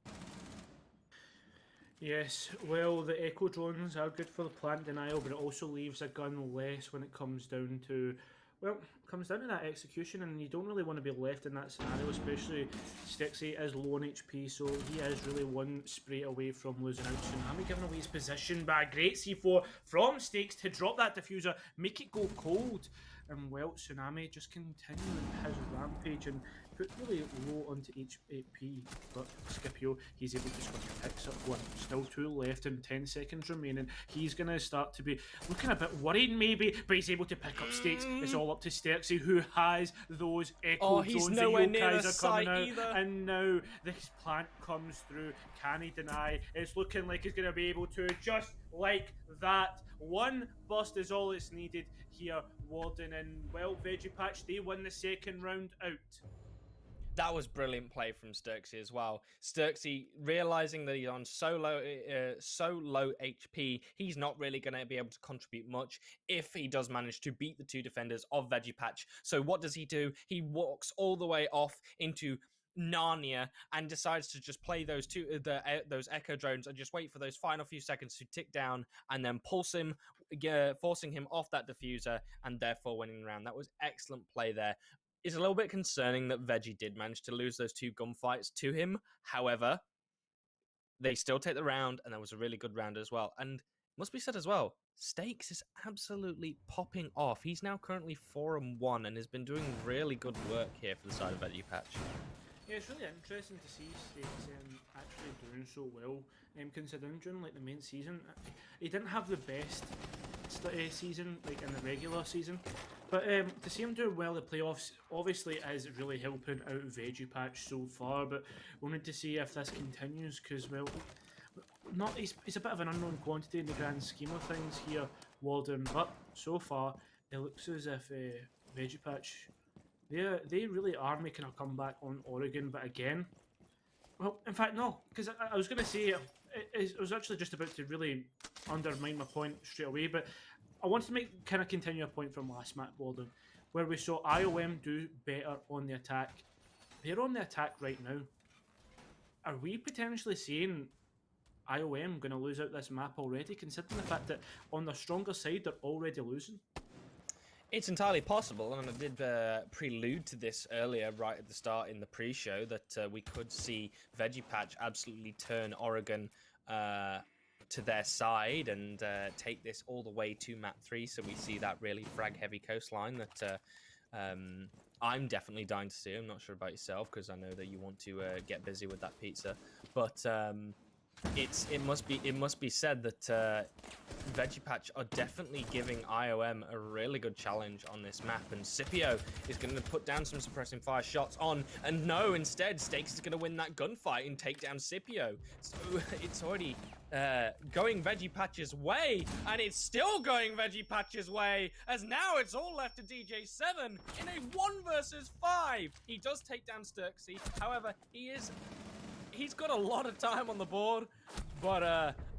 Yes, well, the Echo drones are good for the plant denial, but it also leaves a gun less when it comes down to, well, it comes down to that execution, and you don't really want to be left in that scenario, especially Stixie is low on HP, so he is really one spray away from losing out. Tsunami giving away his position, but a great C4 from Stakes to drop that diffuser, make it go cold. And well, Tsunami just continuing his rampage and put really low onto HP, but Scipio, he's able to score picks up one. Still 2 left and 10 seconds remaining. He's going to start to be looking a bit worried maybe, but he's able to pick up Stakes. It's all up to Sturksy, who has those Echo drones. He's The nowhere near the Yokais are coming site out, either. and now this plant comes through. Can he deny? It's looking like he's going to be able to, just like that. One bust is all it's needed here, Warden, and well, Veggie Patch, they win the second round out. That was brilliant play from Sturksy as well. Sturksy realizing that he's on so low HP, he's not really going to be able to contribute much if he does manage to beat the 2 defenders of Veggie Patch. So what does he do? He walks all the way off into Narnia and decides to just play those those Echo drones and just wait for those final few seconds to tick down and then pulse him, forcing him off that diffuser and therefore winning the round. That was excellent play there. It's a little bit concerning that Veggie did manage to lose those 2 gunfights to him. However, they still take the round, and that was a really good round as well. And must be said as well, Stakes is absolutely popping off. He's now currently 4-1 and has been doing really good work here for the side of Veggie Patch. Yeah, it's really interesting to see Stakes actually doing so well, considering during like the main season, he didn't have the best season like in the regular season, but to see him doing well in the playoffs obviously is really helping out Veggie Patch so far. But we'll need to see if this continues, because well, he's a bit of an unknown quantity in the grand scheme of things here, Walden. But so far, it looks as if Veggie Patch, they really are making a comeback on Oregon. But again, well, in fact, no, because I was going to say, I was actually just about to really undermine my point straight away, but I wanted to kind of continue a point from last match, Walden, where we saw IOM do better on the attack. They're on the attack right now. Are we potentially seeing IOM going to lose out this map already, considering the fact that on the stronger side, they're already losing? It's entirely possible, and I did prelude to this earlier, right at the start in the pre-show, that we could see Veggie Patch absolutely turn Oregon to their side and take this all the way to map 3. So we see that really frag-heavy coastline that I'm definitely dying to see. I'm not sure about yourself, because I know that you want to get busy with that pizza, but it must be said that Veggie Patch are definitely giving IOM a really good challenge on this map, and Scipio is going to put down some suppressing fire shots on, and no, instead Stakes is going to win that gunfight and take down Scipio. So it's already going Veggie Patch's way, and it's still going Veggie Patch's way, as now it's all left to DJ7 in a 1 versus 5. He does take down Sturksy, however, he's got a lot of time on the board, but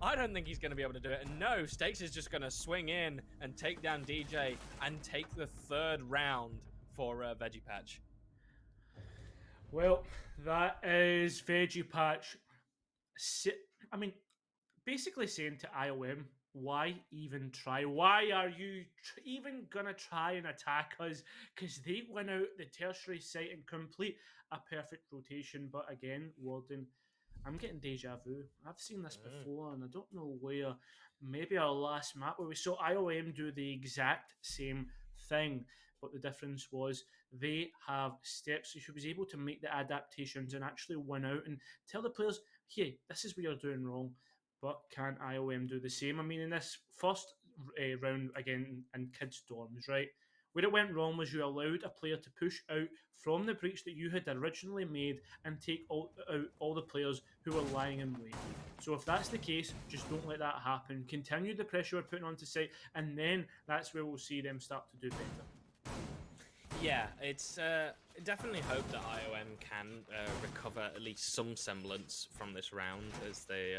I don't think he's going to be able to do it. And no, Stakes is just going to swing in and take down DJ and take the 3rd round for Veggie Patch. Well, that is Veggie Patch. I mean, basically saying to IOM, why even try? Why are you even going to try and attack us? Because they went out the tertiary site and complete a perfect rotation. But again, Warden, I'm getting deja vu. I've seen this before, and I don't know where. Maybe our last map where we saw IOM do the exact same thing. but the difference was they have steps. So she was able to make the adaptations and actually win out and tell the players, hey, this is what you're doing wrong. But can IOM do the same? I mean, in this first round again in Kids Dorms, right? Where it went wrong was you allowed a player to push out from the breach that you had originally made and take out all the players who were lying in wait. So if that's the case, just don't let that happen. Continue the pressure we're putting onto site, and then that's where we'll see them start to do better. Yeah, it's definitely hope that IOM can recover at least some semblance from this round as they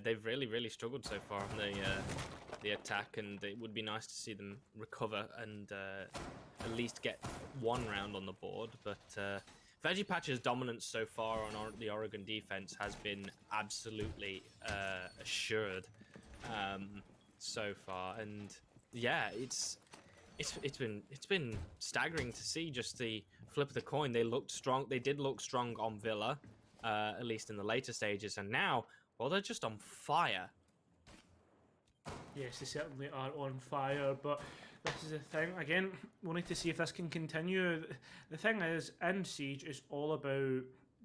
they've really struggled so far on the attack, and it would be nice to see them recover and at least get one round on the board. But Veggie Patch's dominance so far on the Oregon defense has been absolutely assured so far, and yeah, it's been staggering to see just the flip of the coin. They looked strong. They did look strong on Villa, at least in the later stages, and now, well, they're just on fire. Yes, they certainly are on fire, but this is the thing. Again, we'll need to see if this can continue. The thing is, in Siege, it's all about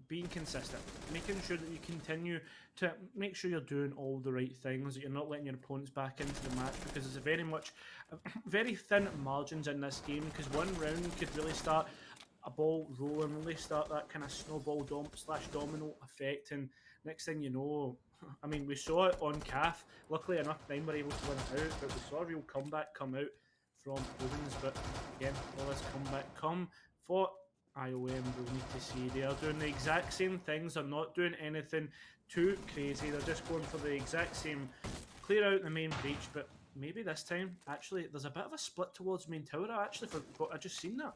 being consistent, making sure that you continue to make sure you're doing all the right things, that you're not letting your opponents back into the match, because there's very thin margins in this game, because one round could really start a ball rolling, really start that kind of snowball domino effect, and next thing you know, I mean, we saw it on CAF. Luckily enough, Nine were able to win it out, but we saw a real comeback come out from Prudence. But again, will this comeback come for IOM? We'll need to see. They are doing the exact same things. They're not doing anything too crazy. They're just going for the exact same clear out the main breach. But maybe this time, actually, there's a bit of a split towards main tower. I just seen that.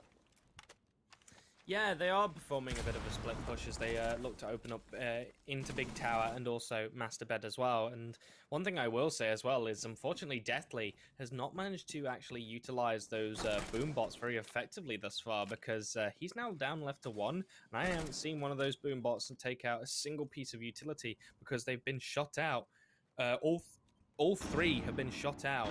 Yeah, they are performing a bit of a split push as they look to open up into Big Tower and also Master Bed as well. And one thing I will say as well is, unfortunately, Deathly has not managed to actually utilize those boom bots very effectively thus far, because he's now down left to 1, and I haven't seen one of those boom bots take out a single piece of utility because they've been shot out. All three have been shot out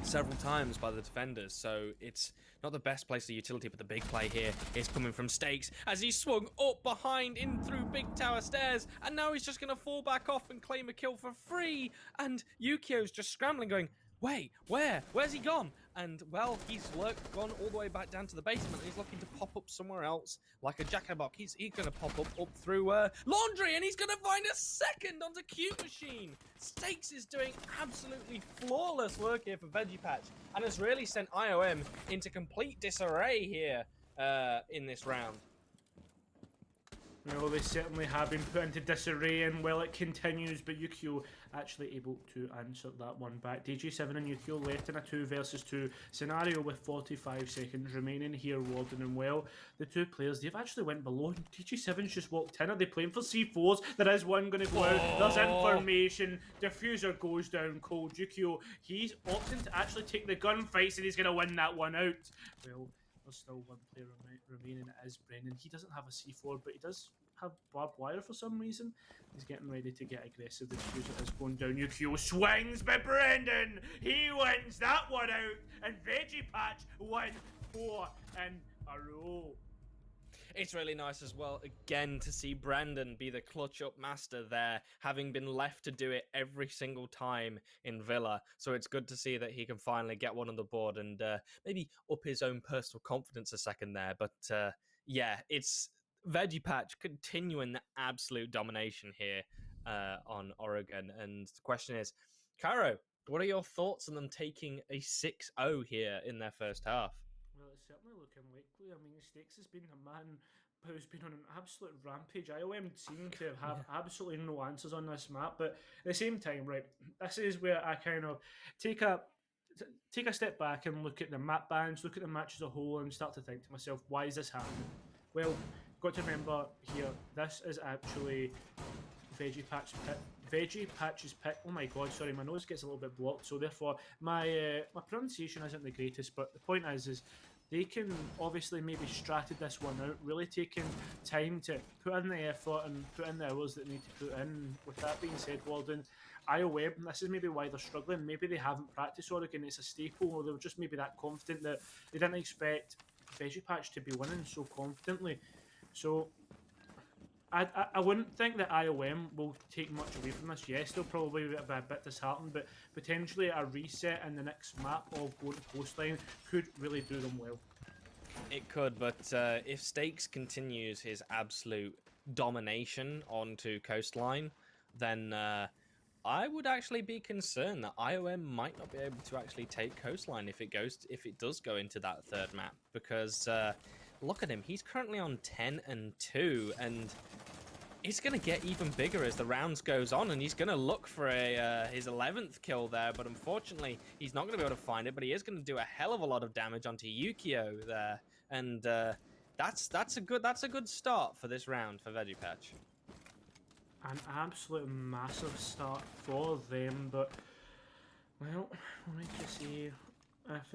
several times by the defenders, so it's not the best place of utility. But the big play here is coming from Stakes as he swung up behind in through Big Tower stairs, and now he's just going to fall back off and claim a kill for free. And Yukio's just scrambling, going, wait, where's he gone? And, well, he's gone all the way back down to the basement. He's looking to pop up somewhere else, like a jack-in-a-box. He's going to pop up through Laundry, and he's going to find a second onto Cute Machine. Stakes is doing absolutely flawless work here for Veggie Patch, and has really sent IOM into complete disarray here in this round. Well, they certainly have been put into disarray, and well, it continues, but Yukio actually able to answer that one back. DJ7 and Yukio left in a 2 versus 2 scenario with 45 seconds remaining here. Warden and well, the two players, they've actually went below. DJ7's just walked in. Are they playing for C4s? There is one going to go out. There's information. Diffuser goes down cold. Yukio, he's opting to actually take the gunfights, and he's going to win that one out. Well, there's still one player remaining. It is Brendan. He doesn't have a C4, but he does have barbed wire for some reason. He's getting ready to get aggressive. The diffuser is going down. Yukio swings, but Brendan, he wins that one out, and Veggie Patch win 4 in a row. It's really nice as well, again, to see Brandon be the clutch up master there, having been left to do it every single time in Villa. So it's good to see that he can finally get one on the board and maybe up his own personal confidence a second there. But yeah, it's Veggie Patch continuing the absolute domination here on Oregon. And the question is, Caro, what are your thoughts on them taking a 6-0 here in their first half? Well, it's certainly looking likely. I mean, Stakes has been a man who's been on an absolute rampage. IOM seem to have absolutely no answers on this map, but at the same time, right, this is where I kind of take a step back and look at the map bans, look at the match as a whole, and start to think to myself, why is this happening? Well, got to remember here, this is actually Veggie Patch's pick. Oh my god, sorry, my nose gets a little bit blocked, so therefore my pronunciation isn't the greatest, but the point is they can obviously maybe strated this one out, really taking time to put in the effort and put in the hours that they need to put in. With that being said, Walden, IOM, this is maybe why they're struggling. Maybe they haven't practiced Oregon, it's a staple, or they were just maybe that confident that they didn't expect Veggie Patch to be winning so confidently. So I wouldn't think that IOM will take much away from this. Yes, they'll probably be a bit disheartened, but potentially a reset in the next map of going to Coastline could really do them well. It could, but if Stakes continues his absolute domination onto Coastline, then I would actually be concerned that IOM might not be able to actually take Coastline if it does go into that third map, because look at him, he's currently on 10-2, and it's going to get even bigger as the rounds goes on, and he's going to look for his 11th kill there, but unfortunately he's not going to be able to find it, but he is going to do a hell of a lot of damage onto Yukio there, and that's a good start for this round for Veggie Patch. An absolute massive start for them, but well, we'll need to see if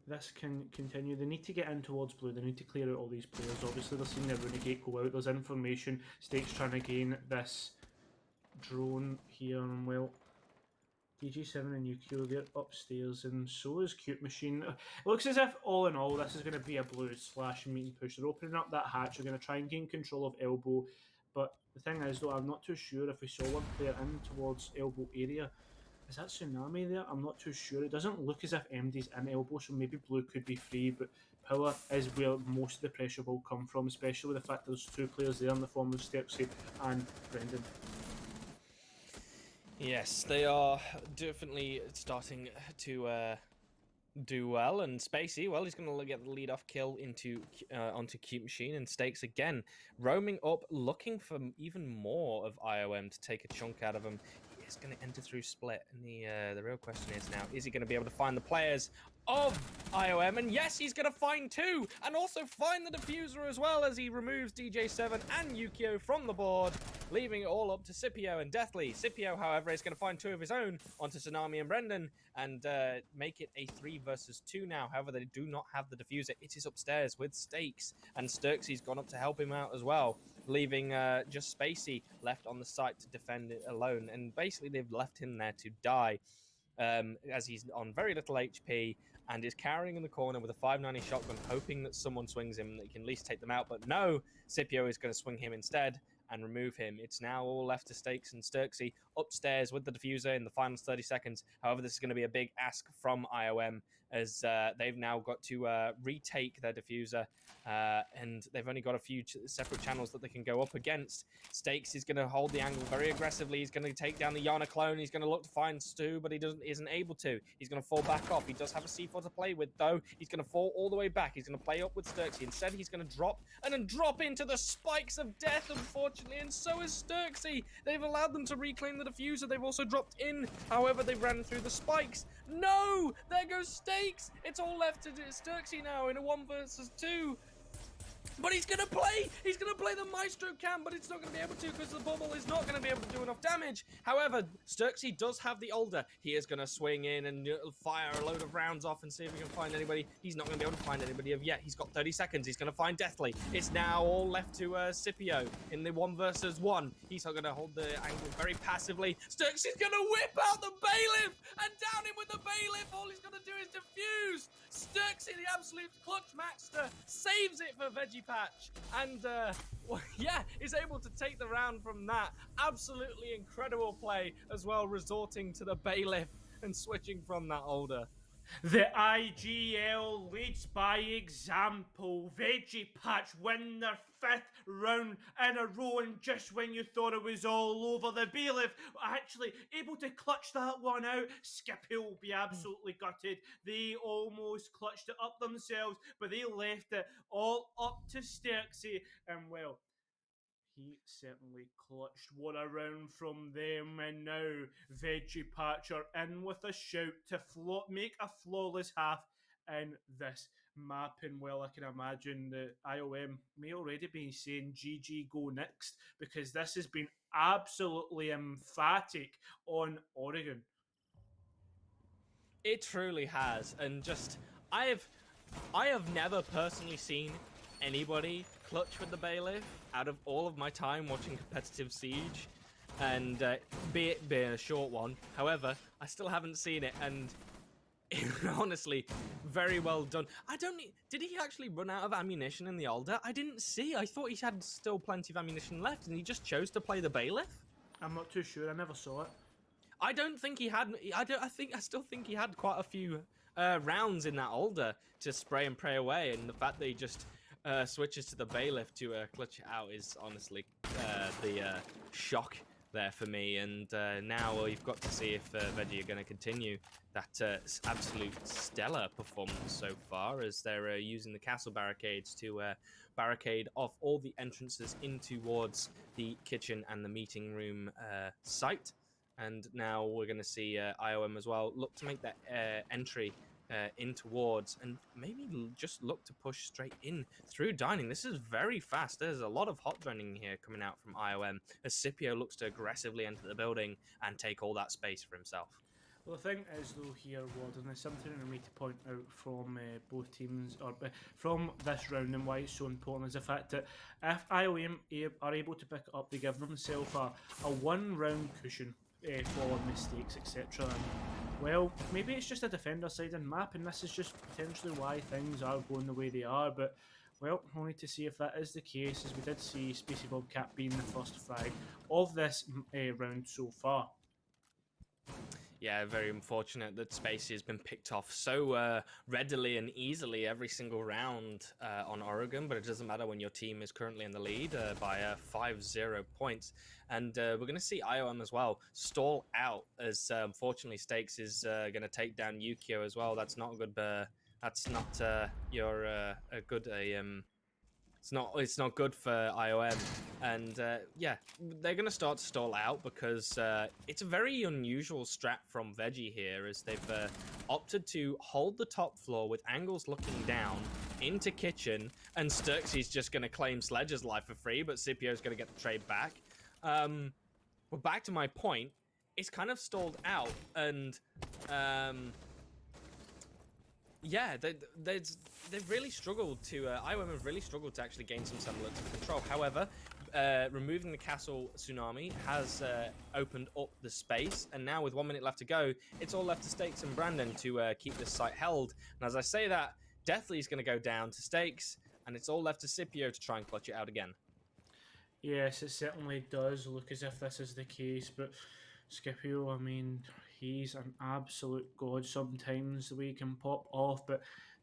this can continue. They need to get in towards blue. They need to clear out all these players. Obviously, they're seeing their Renegade go out. There's information. Stakes trying to gain this drone here, and well, DG7 and Yukio, they're upstairs, and so is Cute Machine. It looks as if, all in all, this is going to be a blue / meet and push. They're opening up that hatch. They're going to try and gain control of Elbow, but the thing is, though, I'm not too sure if we saw one player in towards Elbow area. Is that Tsunami there? I'm not too sure. It doesn't look as if MD's in Elbow, so maybe blue could be free, but Power is where most of the pressure will come from, especially with the fact there's two players there in the form of Sterksy and Brendan. Yes, they are definitely starting to do well, and Spacey, well, he's going to get the lead-off kill onto Cute Machine, and Stakes again roaming up, looking for even more of IOM to take a chunk out of him. He is going to enter through Split, and the real question is now, is he going to be able to find the players of IOM? And yes, he's going to find two, and also find the diffuser as well, as he removes DJ7 and Yukio from the board, leaving it all up to Scipio and Deathly. Scipio, however, is going to find two of his own onto Tsunami and Brendan, and make it a 3 versus 2 now. However, they do not have the diffuser. It is upstairs with Stakes, and Sturksy's gone up to help him out as well, leaving just Spacey left on the site to defend it alone. And basically, they've left him there to die, as he's on very little HP and is cowering in the corner with a 590 shotgun, hoping that someone swings him and they can at least take them out. But no, Scipio is going to swing him instead and remove him. It's now all left to Stakes and Sturksy upstairs with the diffuser in the final 30 seconds. However, this is going to be a big ask from IOM, as they've now got to retake their diffuser, and they've only got a few separate channels that they can go up against. Stakes is going to hold the angle very aggressively. He's going to take down the Yana clone. He's going to look to find Stu, but he isn't able to. He's going to fall back off. He does have a C4 to play with, though. He's going to fall all the way back. He's going to play up with Sturksy. Instead, he's going to drop and then drop into the spikes of death, unfortunately, and so is Sturksy. They've allowed them to reclaim the diffuser. They've also dropped in. However, they ran through the spikes. No! There goes Stakes! It's all left to Sturksy now in a 1 versus 2. But he's going to play the Maestro cam, but it's not going to be able to because the bubble is not going to be able to do enough damage. However, Sturksy does have the Alder. He is going to swing in and fire a load of rounds off and see if he can find anybody. He's not going to be able to find anybody of yet. He's got 30 seconds. He's going to find Deathly. It's now all left to Scipio in the 1 versus 1. He's going to hold the angle very passively. Sturksy's going to whip out the Bailiff and down him with the Bailiff. All he's going to do is defuse. Sturksy, the absolute clutch master, saves it for Veggie Patch, and well, yeah, is able to take the round from that. Absolutely incredible play as well, resorting to the Bailiff and switching from that Alder. The IGL leads by example. Veggie Patch win their 5th round in a row, and just when you thought it was all over, the Bailiff actually able to clutch that one out. Scipio will be absolutely gutted. They almost clutched it up themselves, but they left it all up to Sterksy, and well, he certainly clutched one around from them, and now Veggie Patch are in with a shout to make a flawless half in this map. And well, I can imagine that IOM may already be saying GG go next, because this has been absolutely emphatic on Oregon. It truly has, and just I have never personally seen anybody clutch with the Bailiff out of all of my time watching competitive Siege, and be it being a short one. However, I still haven't seen it, and honestly, very well done. Did he actually run out of ammunition in the Alder? I didn't see. I thought he had still plenty of ammunition left, and he just chose to play the Bailiff. I'm not too sure. I never saw it. I don't think he had. I still think he had quite a few rounds in that Alder to spray and pray away, and the fact that he just switches to the Bailiff to clutch it out is honestly the shock there for me. And now we've got to see if Veggie are going to continue that absolute stellar performance so far, as they're using the castle barricades to barricade off all the entrances in towards the kitchen and the meeting room site. And now we're going to see IOM as well look to make that entry in towards, and maybe just look to push straight in through dining. This is very fast. There's a lot of hot running here coming out from IOM as Scipio looks to aggressively enter the building and take all that space for himself. Well, the thing is, though, here, Warden, there's something I need to point out from both teams, or from this round, and why it's so important, is the fact that if IOM are able to pick it up, they give themselves a one-round cushion for mistakes, etc. Well, maybe it's just a defender side and map, and this is just potentially why things are going the way they are, but well, we'll need to see if that is the case, as we did see Spacey Bobcat being the first frag of this round so far. Yeah, very unfortunate that Spacey has been picked off so readily and easily every single round on Oregon, but it doesn't matter when your team is currently in the lead by 5-0 points. And we're going to see IOM as well stall out, as unfortunately Stakes is going to take down Yukio as well. That's not a good. That's not a good. It's not good for IOM, and yeah, they're going to start to stall out because it's a very unusual strat from Veggie here, as they've opted to hold the top floor with angles looking down into kitchen, and Sturksy's just going to claim Sledge's life for free, but Scipio's going to get the trade back. But back to my point, it's kind of stalled out, and yeah, they've really struggled to. IOM have really struggled to actually gain some semblance of control. However, removing the castle tsunami has opened up the space, and now with 1 minute left to go, it's all left to Stakes and Brandon to keep this site held. And as I say that, Deathly's going to go down to Stakes, and it's all left to Scipio to try and clutch it out again. Yes, it certainly does look as if this is the case, but Scipio, I mean, he's an absolute god sometimes, the way he can pop off, but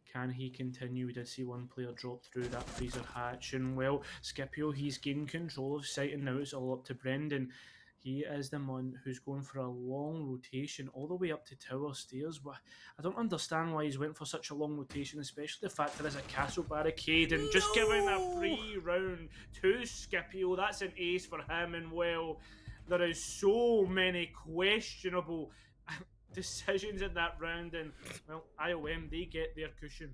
can he continue? We did see one player drop through that freezer hatch, and well, Scipio, he's gained control of sight, and now it's all up to Brendan. He is the one who's going for a long rotation all the way up to tower stairs. I don't understand why he's went for such a long rotation, especially the fact there is a castle barricade, and just giving a free round to Scipio. That's an ace for him, and well, there is so many questionable decisions in that round, and well, IOM, they get their cushion.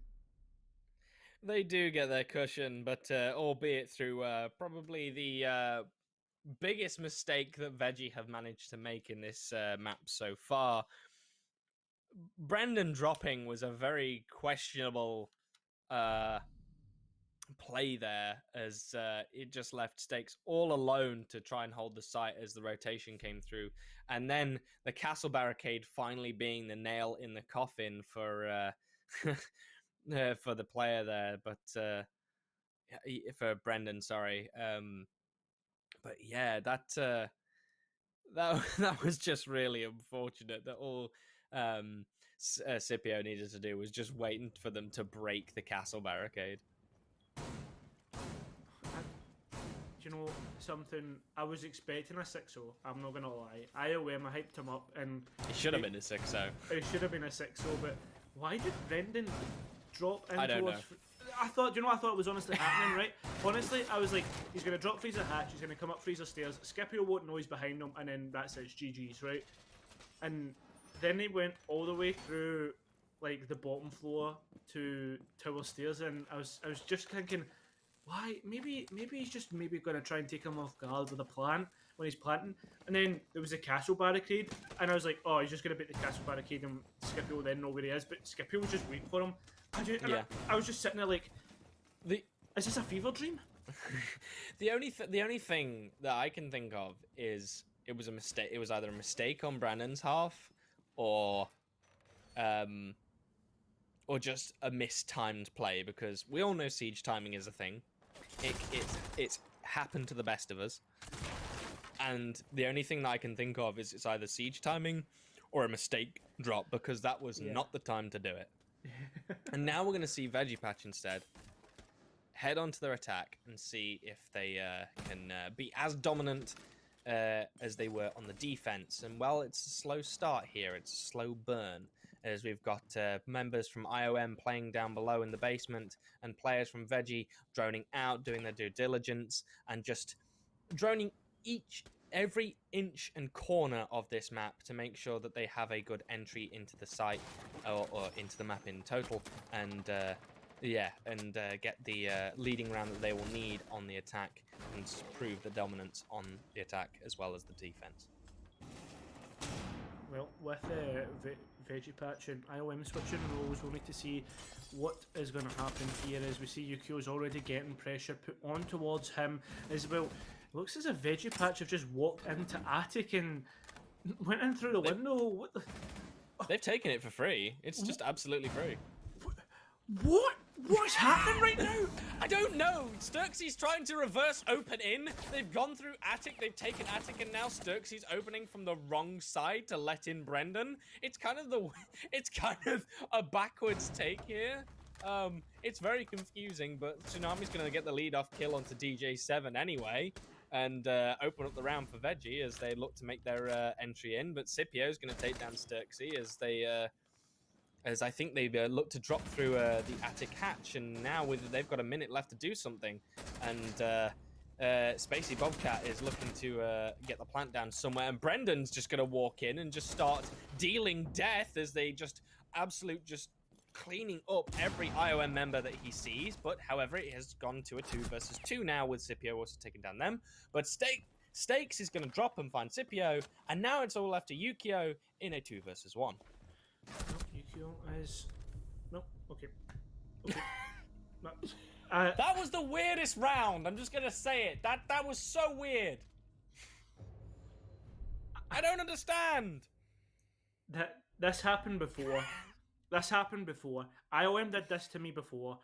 They do get their cushion, but albeit through probably the biggest mistake that Veggie have managed to make in this map so far. Brandon dropping was a very questionable play there, as it just left Stakes all alone to try and hold the site as the rotation came through, and then the castle barricade finally being the nail in the coffin for for the player there, but for Brendan, sorry. But yeah, that was just really unfortunate. That all Scipio needed to do was just waiting for them to break the castle barricade. Do you know something? I was expecting a 6-0. I'm not gonna lie. IOM, I hyped him up, and It should have been a 6-0. It should have been a 6-0. But why did Brendan drop into I don't know. I thought it was honestly happening, right? Honestly, I was like, he's going to drop freezer hatch, he's going to come up freezer stairs, Scipio won't know he's behind him, and then that's it, it's GG's, right? And then he went all the way through, like, the bottom floor to tower stairs, and I was just thinking, why? Maybe he's just going to try and take him off guard with a plan. when he's planting. And then there was a castle barricade, and I was like, oh, he's just going to beat the castle barricade, and Scipio will then know where he is. But Scipio was just waiting for him. I was just sitting there like, is this a fever dream? The only thing that I can think of is it was a mistake. It was either a mistake on Brandon's half, or just a mistimed play, because we all know siege timing is a thing. It's happened to the best of us, and the only thing that I can think of is it's either siege timing or a mistake drop, because that was not the time to do it. And now we're going to see Veggie Patch instead head onto their attack and see if they can be as dominant as they were on the defense. And well, it's a slow start here. It's a slow burn, as we've got members from IOM playing down below in the basement, and players from Veggie droning out, doing their due diligence, and just droning every inch and corner of this map to make sure that they have a good entry into the site, or into the map in total, and get the leading round that they will need on the attack, and prove the dominance on the attack as well as the defense. Well, with Veggie Patch and IOM switching roles, we'll need to see what is going to happen here, as we see Yukio's already getting pressure put on towards him as well. It looks as if Veggie Patch have just walked into Attic and went in through the window. What the... They've taken it for free. It's just absolutely free. What? What's happening right now? I don't know. Sturksy's trying to reverse open in. They've gone through Attic. They've taken Attic, and now Sturksy's opening from the wrong side to let in Brendan. It's kind of a backwards take here. It's very confusing, but Tsunami's going to get the lead-off kill onto DJ7 anyway, and open up the round for Veggie as they look to make their entry in. But Scipio's going to take down Sturksy as I think they look to drop through the Attic hatch, and now they've got a minute left to do something, and Spacey Bobcat is looking to get the plant down somewhere, and Brendan's just going to walk in and just start dealing death as they just cleaning up every IOM member that he sees. But however, it has gone to a 2 versus 2 now, with Scipio also taking down them. But Stakes is going to drop and find Scipio, and now it's all left to Yukio in a 2 versus 1. Yukio is... No, okay. No. That was the weirdest round. I'm just going to say it. That was so weird. I don't understand. This happened before. IOM did this to me before.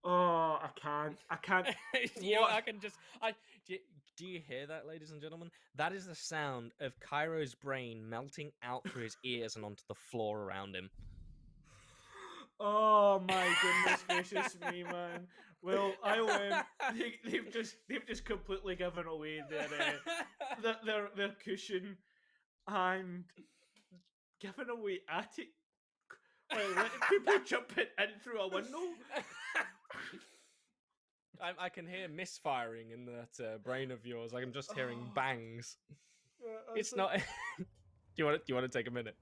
Oh, I can't. You know, do you hear that, ladies and gentlemen? That is the sound of Cairo's brain melting out through his ears and onto the floor around him. Oh my goodness gracious me, man. Well, IOM, they've just completely given away their cushion and given away Attic. Well, letting people jump in through a window. I can hear misfiring in that brain of yours. I'm just hearing bangs. It's not. Do you want to take a minute?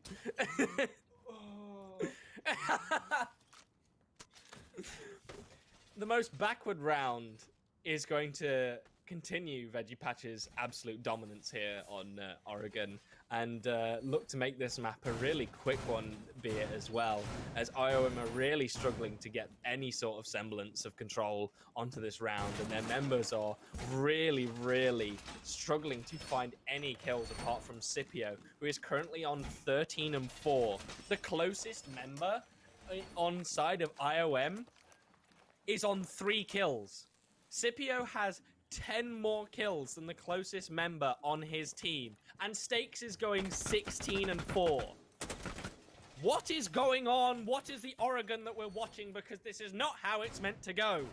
The most backward round is going to continue Veggie Patch's absolute dominance here on Oregon, and look to make this map a really quick one, be it as well, as IOM are really struggling to get any sort of semblance of control onto this round, and their members are really, really struggling to find any kills apart from Scipio, who is currently on 13-4. The closest member on side of IOM is on 3 kills. Scipio has 10 more kills than the closest member on his team, and Stakes is going 16-4. What is going on? What is the Oregon that we're watching? Because this is not how it's meant to go.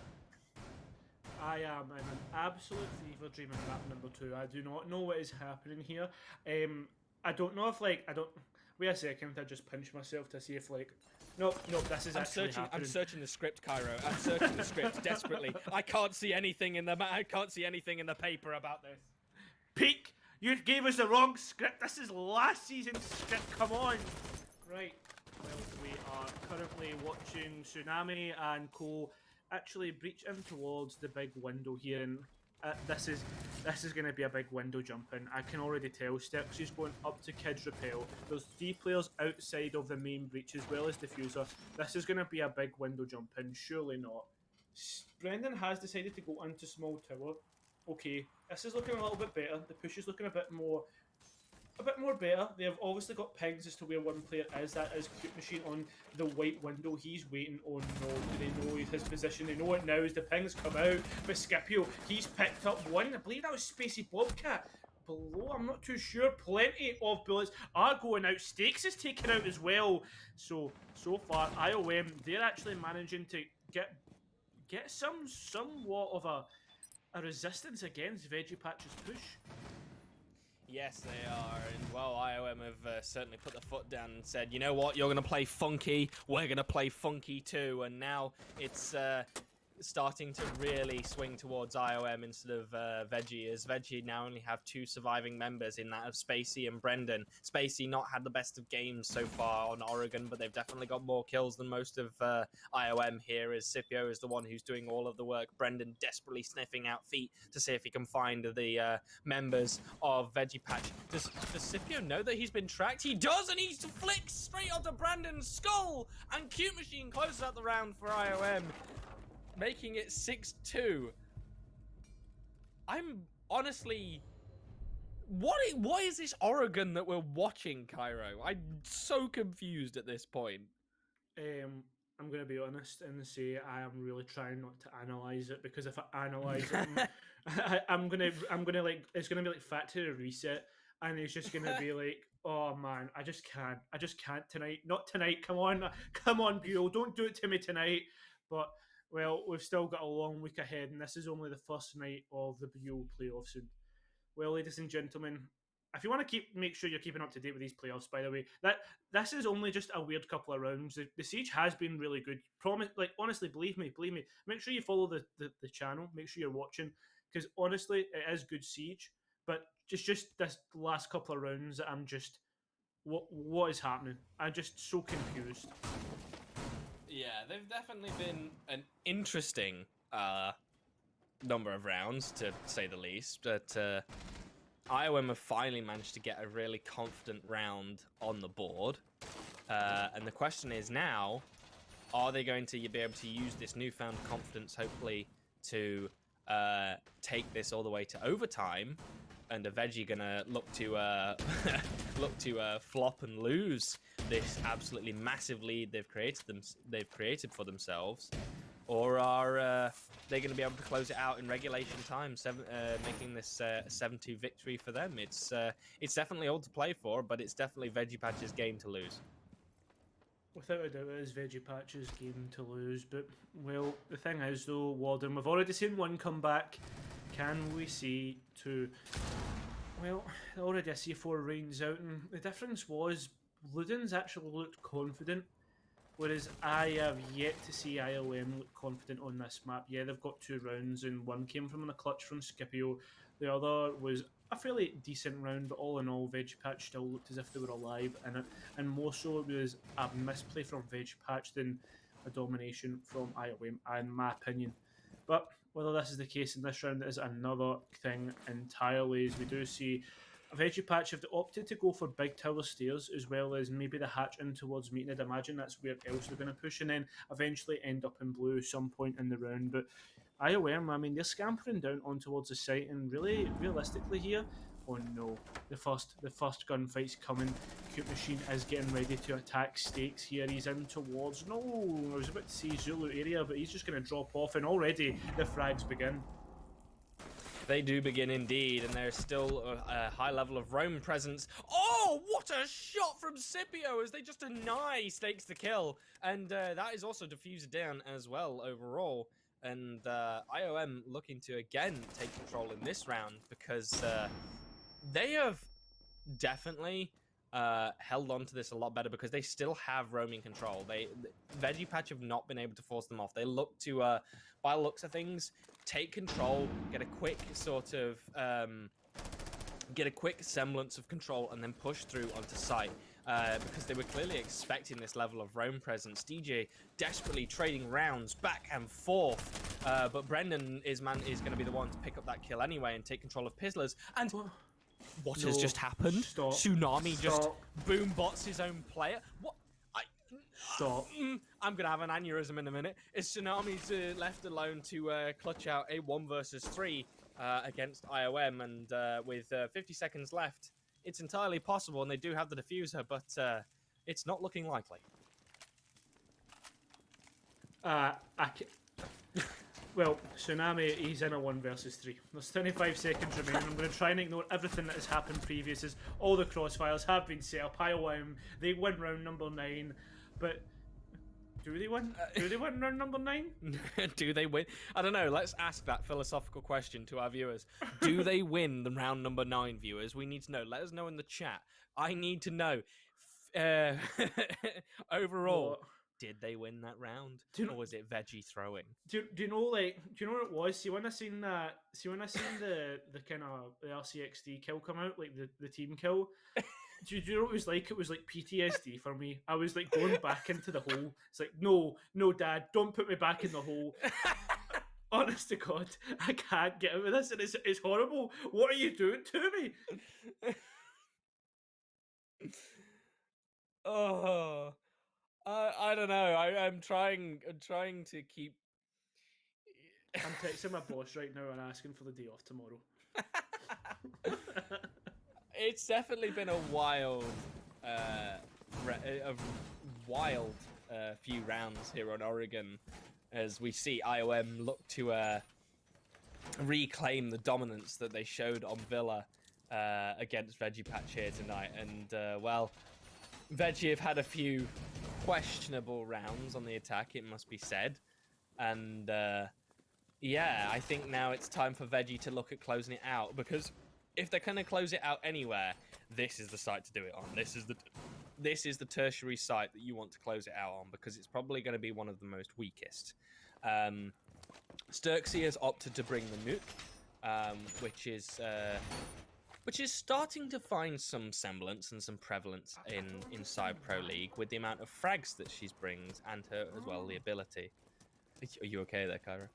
I am in an absolute fever dream in map number 2. I do not know what is happening here. I don't know if wait a second, I just pinch myself to see if No, this is actually happening. I'm searching the script, Cairo. I'm searching the script desperately. I can't see anything in the paper about this. Peak, you gave us the wrong script. This is last season's script. Come on. Right. Well, we are currently watching Tsunami and Co. actually breach in towards the big window here, and this is going to be a big window jumping. I can already tell. Sterksy's going up to Kids Repel. There's 3 players outside of the main breach as well as Diffuser. This is going to be a big window jumping. Surely not. Brendan has decided to go into small tower. Okay, this is looking a little bit better. The push is looking a bit more better. They have obviously got pings as to where one player is. That is Cute Machine on the white window. He's waiting. Oh no, do they know his position? They know it now as the pings come out. But Scipio, he's picked up one. I believe that was Spacey Bobcat. Below, I'm not too sure. Plenty of bullets are going out. Stakes is taken out as well. So far, IOM, they're actually managing to get somewhat of a resistance against Veggie Patch's push. Yes, they are, and well, IOM have certainly put their foot down and said, you know what, you're going to play funky, we're going to play funky too, and now it's starting to really swing towards IOM instead of Veggie, as Veggie now only have 2 surviving members in that of Spacey and Brendan. Spacey not had the best of games so far on Oregon, but they've definitely got more kills than most of IOM here, as Scipio is the one who's doing all of the work. Brendan desperately sniffing out feet to see if he can find the members of Veggie Patch. Does Scipio know that he's been tracked? He does, and he flicks straight onto Brandon's skull, and Cute Machine closes out the round for IOM, making it 6-2. I'm honestly... What is this Oregon that we're watching, Cairo? I'm so confused at this point. I'm going to be honest and say I am really trying not to analyze it, because if I analyze it, I'm gonna like, it's gonna be like Factory Reset, and it's just gonna be like, oh man, I just can't tonight. Not tonight. Come on, Buell, don't do it to me tonight. But well, we've still got a long week ahead, and this is only the first night of the Buell playoffs. And well, ladies and gentlemen, if you want to make sure you're keeping up to date with these playoffs, by the way, that this is only just a weird couple of rounds. The Siege has been really good. Honestly, believe me. Make sure you follow the channel. Make sure you're watching, because honestly, it is good Siege. But just this last couple of rounds, that I'm just, what is happening? I'm just so confused. Yeah, they've definitely been an interesting number of rounds, to say the least. But IOM have finally managed to get a really confident round on the board. And the question is now, are they going to be able to use this newfound confidence, hopefully, to take this all the way to overtime? And are Veggie gonna look to flop and lose this absolutely massive lead they've created for themselves, or are they going to be able to close it out in regulation time, making this a 7-2 victory for them? It's definitely all to play for, but it's definitely Veggie Patch's game to lose. Without a doubt, it is Veggie Patch's game to lose. But well, the thing is though, Warden, we've already seen one come back. Can we see two? Well, already I see 4 reigns out, and the difference was Ludens actually looked confident, whereas I have yet to see IOM look confident on this map. Yeah, they've got 2 rounds, and one came from a clutch from Scipio. The other was a fairly decent round, but all in all, Veggie Patch still looked as if they were alive in it, and more so it was a misplay from Veggie Patch than a domination from IOM, in my opinion. But whether this is the case in this round is another thing entirely, as we do see Veggie Patch have opted to go for big tower stairs, as well as maybe the hatch in towards meeting. I'd imagine that's where else they're going to push, and then eventually end up in blue some point in the round. But IOM, I mean, they're scampering down on towards the site, and really, realistically here, oh no, the first gunfight's coming. Cute Machine is getting ready to attack Stakes here. He's in towards, no, I was about to see Zulu area, but he's just going to drop off, and already the frags begin. They do begin indeed, and there's still a high level of roam presence. Oh, what a shot from Scipio as they just deny Stakes the kill. And that is also diffused down as well overall. And IOM looking to again take control in this round, because they have definitely held on to this a lot better, because they still have roaming control. Veggie Patch have not been able to force them off. They look to, by the looks of things, take control, get a quick sort of, get a quick semblance of control, and then push through onto site. because they were clearly expecting this level of roam presence. DJ desperately trading rounds back and forth, but Brendan is going to be the one to pick up that kill anyway and take control of Pizzlers. And what has just happened? Stop. Tsunami just Stop. boom bots his own player. What? Stop. I'm gonna have an aneurysm in a minute. Is Tsunami's left alone to clutch out a 1 versus 3 against IOM, and with 50 seconds left, it's entirely possible, and they do have the diffuser, but it's not looking likely. Well, Tsunami, he's in a 1 versus 3. There's 25 seconds remaining. I'm going to try and ignore everything that has happened previous, as all the crossfires have been set up. IOM, they win round number 9, but do they win? Do they win round number 9? Do they win? I don't know. Let's ask that philosophical question to our viewers. Do they win the round number 9, viewers? We need to know. Let us know in the chat. I need to know. Overall, What? did they win that round, Do you know- or was it veggie throwing? Do you know what it was? See when I seen that, the kind of the RCXD kill come out, like the team kill. Do you know what it was like? It was like PTSD for me. I was like going back into the hole. It's like, no, Dad, don't put me back in the hole. Honest to God, I can't get out of this, and it's horrible. What are you doing to me? Oh, I don't know. I'm trying to keep. I'm texting my boss right now and asking for the day off tomorrow. It's definitely been a wild, few rounds here on Oregon, as we see IOM look to reclaim the dominance that they showed on Villa against Veggie Patch here tonight. And well, Veggie have had a few questionable rounds on the attack, it must be said, and yeah, I think now it's time for Veggie to look at closing it out, because if they're going to close it out anywhere, this is the site to do it on. This is the tertiary site that you want to close it out on, because it's probably going to be one of the most weakest. Sturksy has opted to bring the nuke, which is starting to find some semblance and some prevalence inside Pro League with the amount of frags that she brings, and her as well the ability. Are you okay there, Kyra?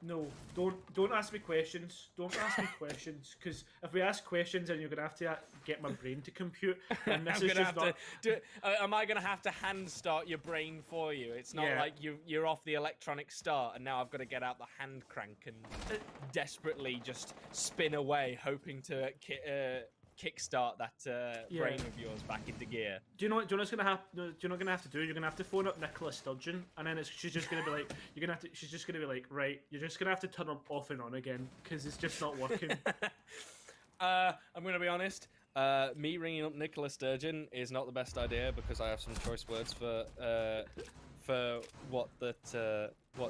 No, don't ask me questions. Don't ask me questions, because if we ask questions, then you're gonna have to get my brain to compute. And this I'm is gonna just have not. to do it. Am I gonna have to hand start your brain for you? It's not Yeah. like you're off the electronic start, and now I've got to get out the hand crank and desperately just spin away, hoping to kickstart that brain of yours back into gear. Do you know what's gonna happen? Do you know what you're gonna have to do? You're gonna have to phone up Nicola Sturgeon, and then she's just gonna be like, she's just gonna be like, right, you're just gonna have to turn them off and on again, because it's just not working. I'm gonna be honest. Me ringing up Nicola Sturgeon is not the best idea, because I have some choice words for what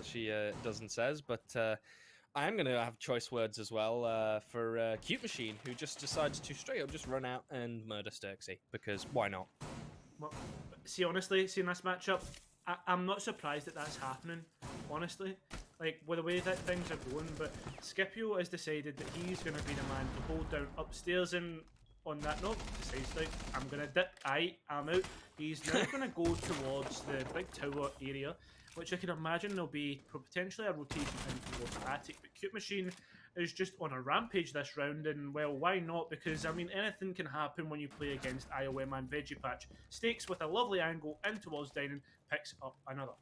she does and says, but. I am going to have choice words as well for Cute Machine, who just decides to straight up just run out and murder Sturksy, because why not? Well, see, honestly, seeing this matchup, I'm not surprised that that's happening, honestly. Like, with the way that things are going, but Scipio has decided that he's going to be the man to hold down upstairs, and on that note, decides, like, I'm going to dip, I'm out. He's now going to go towards the big tower area, which I can imagine there'll be potentially a rotation in towards Attic, but Cute Machine is just on a rampage this round, and well, why not? Because, I mean, anything can happen when you play against IOM and Veggie Patch. Stakes with a lovely angle in towards Dining, picks up another.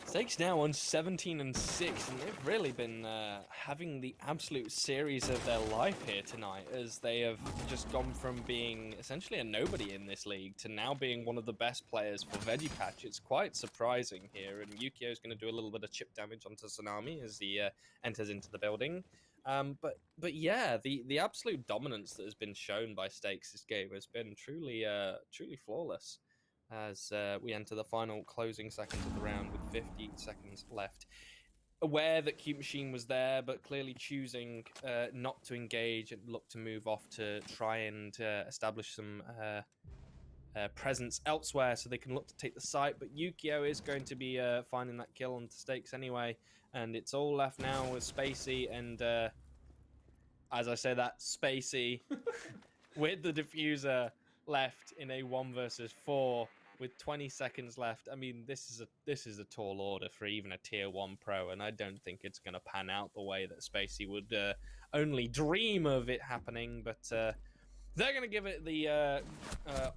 Stakes now on 17 and 6, and they've really been having the absolute series of their life here tonight, as they have just gone from being essentially a nobody in this league to now being one of the best players for Veggie Patch. It's quite surprising here, and Yukio is going to do a little bit of chip damage onto Tsunami as he enters into the building. But yeah, the absolute dominance that has been shown by Stakes this game has been truly flawless. As we enter the final closing seconds of the round with 50 seconds left. Aware that Cute Machine was there, but clearly choosing not to engage and look to move off to try and establish some presence elsewhere so they can look to take the site. But Yukio is going to be finding that kill onto Stakes anyway, and it's all left now with Spacey, and as I say that, Spacey with the diffuser left in a 1 versus 4 with 20 seconds left. I mean, this is a tall order for even a tier 1 pro, and I don't think it's going to pan out the way that Spacey would only dream of it happening, but they're going to give it the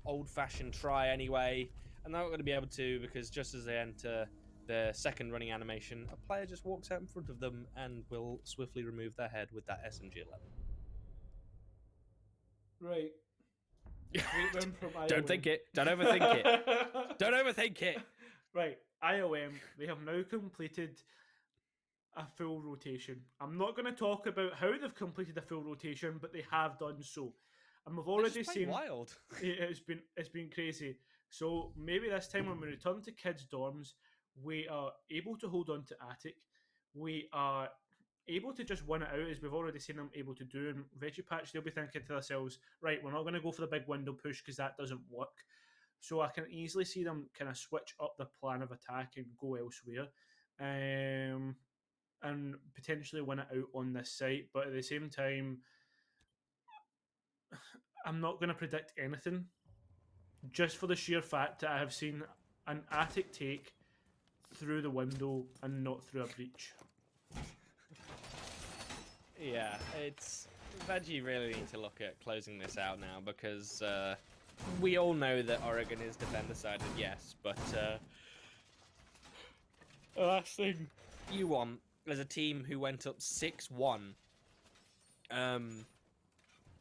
old-fashioned try anyway, and they're not going to be able to, because just as they enter their second running animation, a player just walks out in front of them and will swiftly remove their head with that SMG-11. Right. Don't think it. Don't overthink it. Don't overthink it. Right, IOM, they have now completed a full rotation. I'm not going to talk about how they've completed a full rotation, but they have done so. And we've already seen wild. It's been crazy. So maybe this time when we return to kids' dorms, we are able to hold on to Attic. We are able to just win it out, as we've already seen them able to do. And Veggie Patch, they'll be thinking to themselves, right, we're not going to go for the big window push because that doesn't work. So I can easily see them kind of switch up the plan of attack and go elsewhere, and potentially win it out on this site. But at the same time, I'm not going to predict anything, just for the sheer fact that I have seen an Attic take through the window and not through a breach. Yeah, it's Veggie really need to look at closing this out now, because we all know that Oregon is defender-sided, yes, but the last thing you want as a team who went up 6-1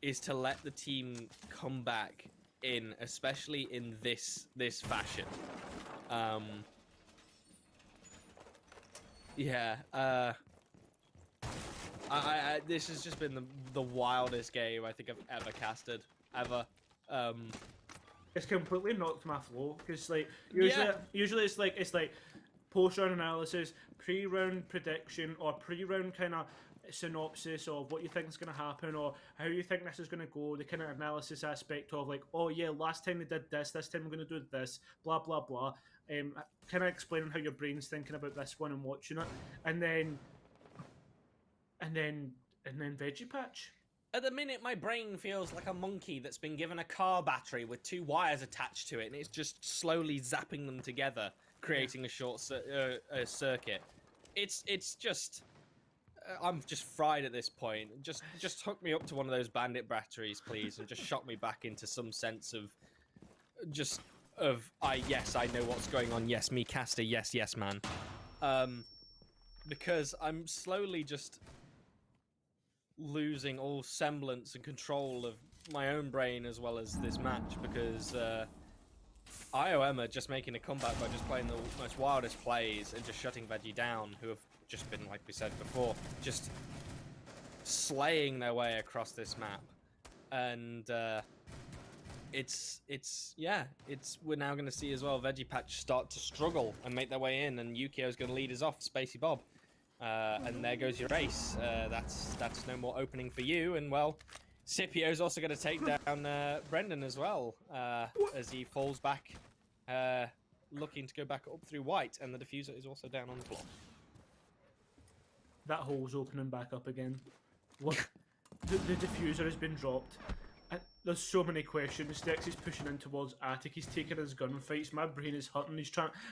is to let the team come back in, especially in this fashion. This has just been the wildest game I think I've ever casted, ever. It's completely knocked my flow, because like usually it's like post-round analysis, pre-round prediction, or pre-round kind of synopsis of what you think is going to happen or how you think this is going to go, the kind of analysis aspect of like, oh yeah, last time they did this time we're going to do this, blah blah blah, kind of explaining how your brain's thinking about this one and watching it, and then Veggie Patch. At the minute, my brain feels like a monkey that's been given a car battery with 2 wires attached to it, and it's just slowly zapping them together, creating a short circuit. It's just... I'm just fried at this point. Just hook me up to one of those bandit batteries, please, and just shock me back into some sense of... yes, I know what's going on. Yes, me caster. Yes, man. Because I'm slowly just losing all semblance and control of my own brain as well as this match, because IOM are just making a comeback by just playing the most wildest plays and just shutting Veggie down, who have just been, like we said before, just slaying their way across this map. And we're now going to see as well Veggie Patch start to struggle and make their way in, and Yukio's going to lead us off, Spacey Bob. And there goes your ace. That's no more opening for you. And well, Scipio's also going to take down Brendan as well, as he falls back, looking to go back up through white, and the diffuser is also down on the floor. That hole's opening back up again. What? the diffuser has been dropped. And there's so many questions. Stex is pushing in towards Attic. He's taking his gunfights. My brain is hurting.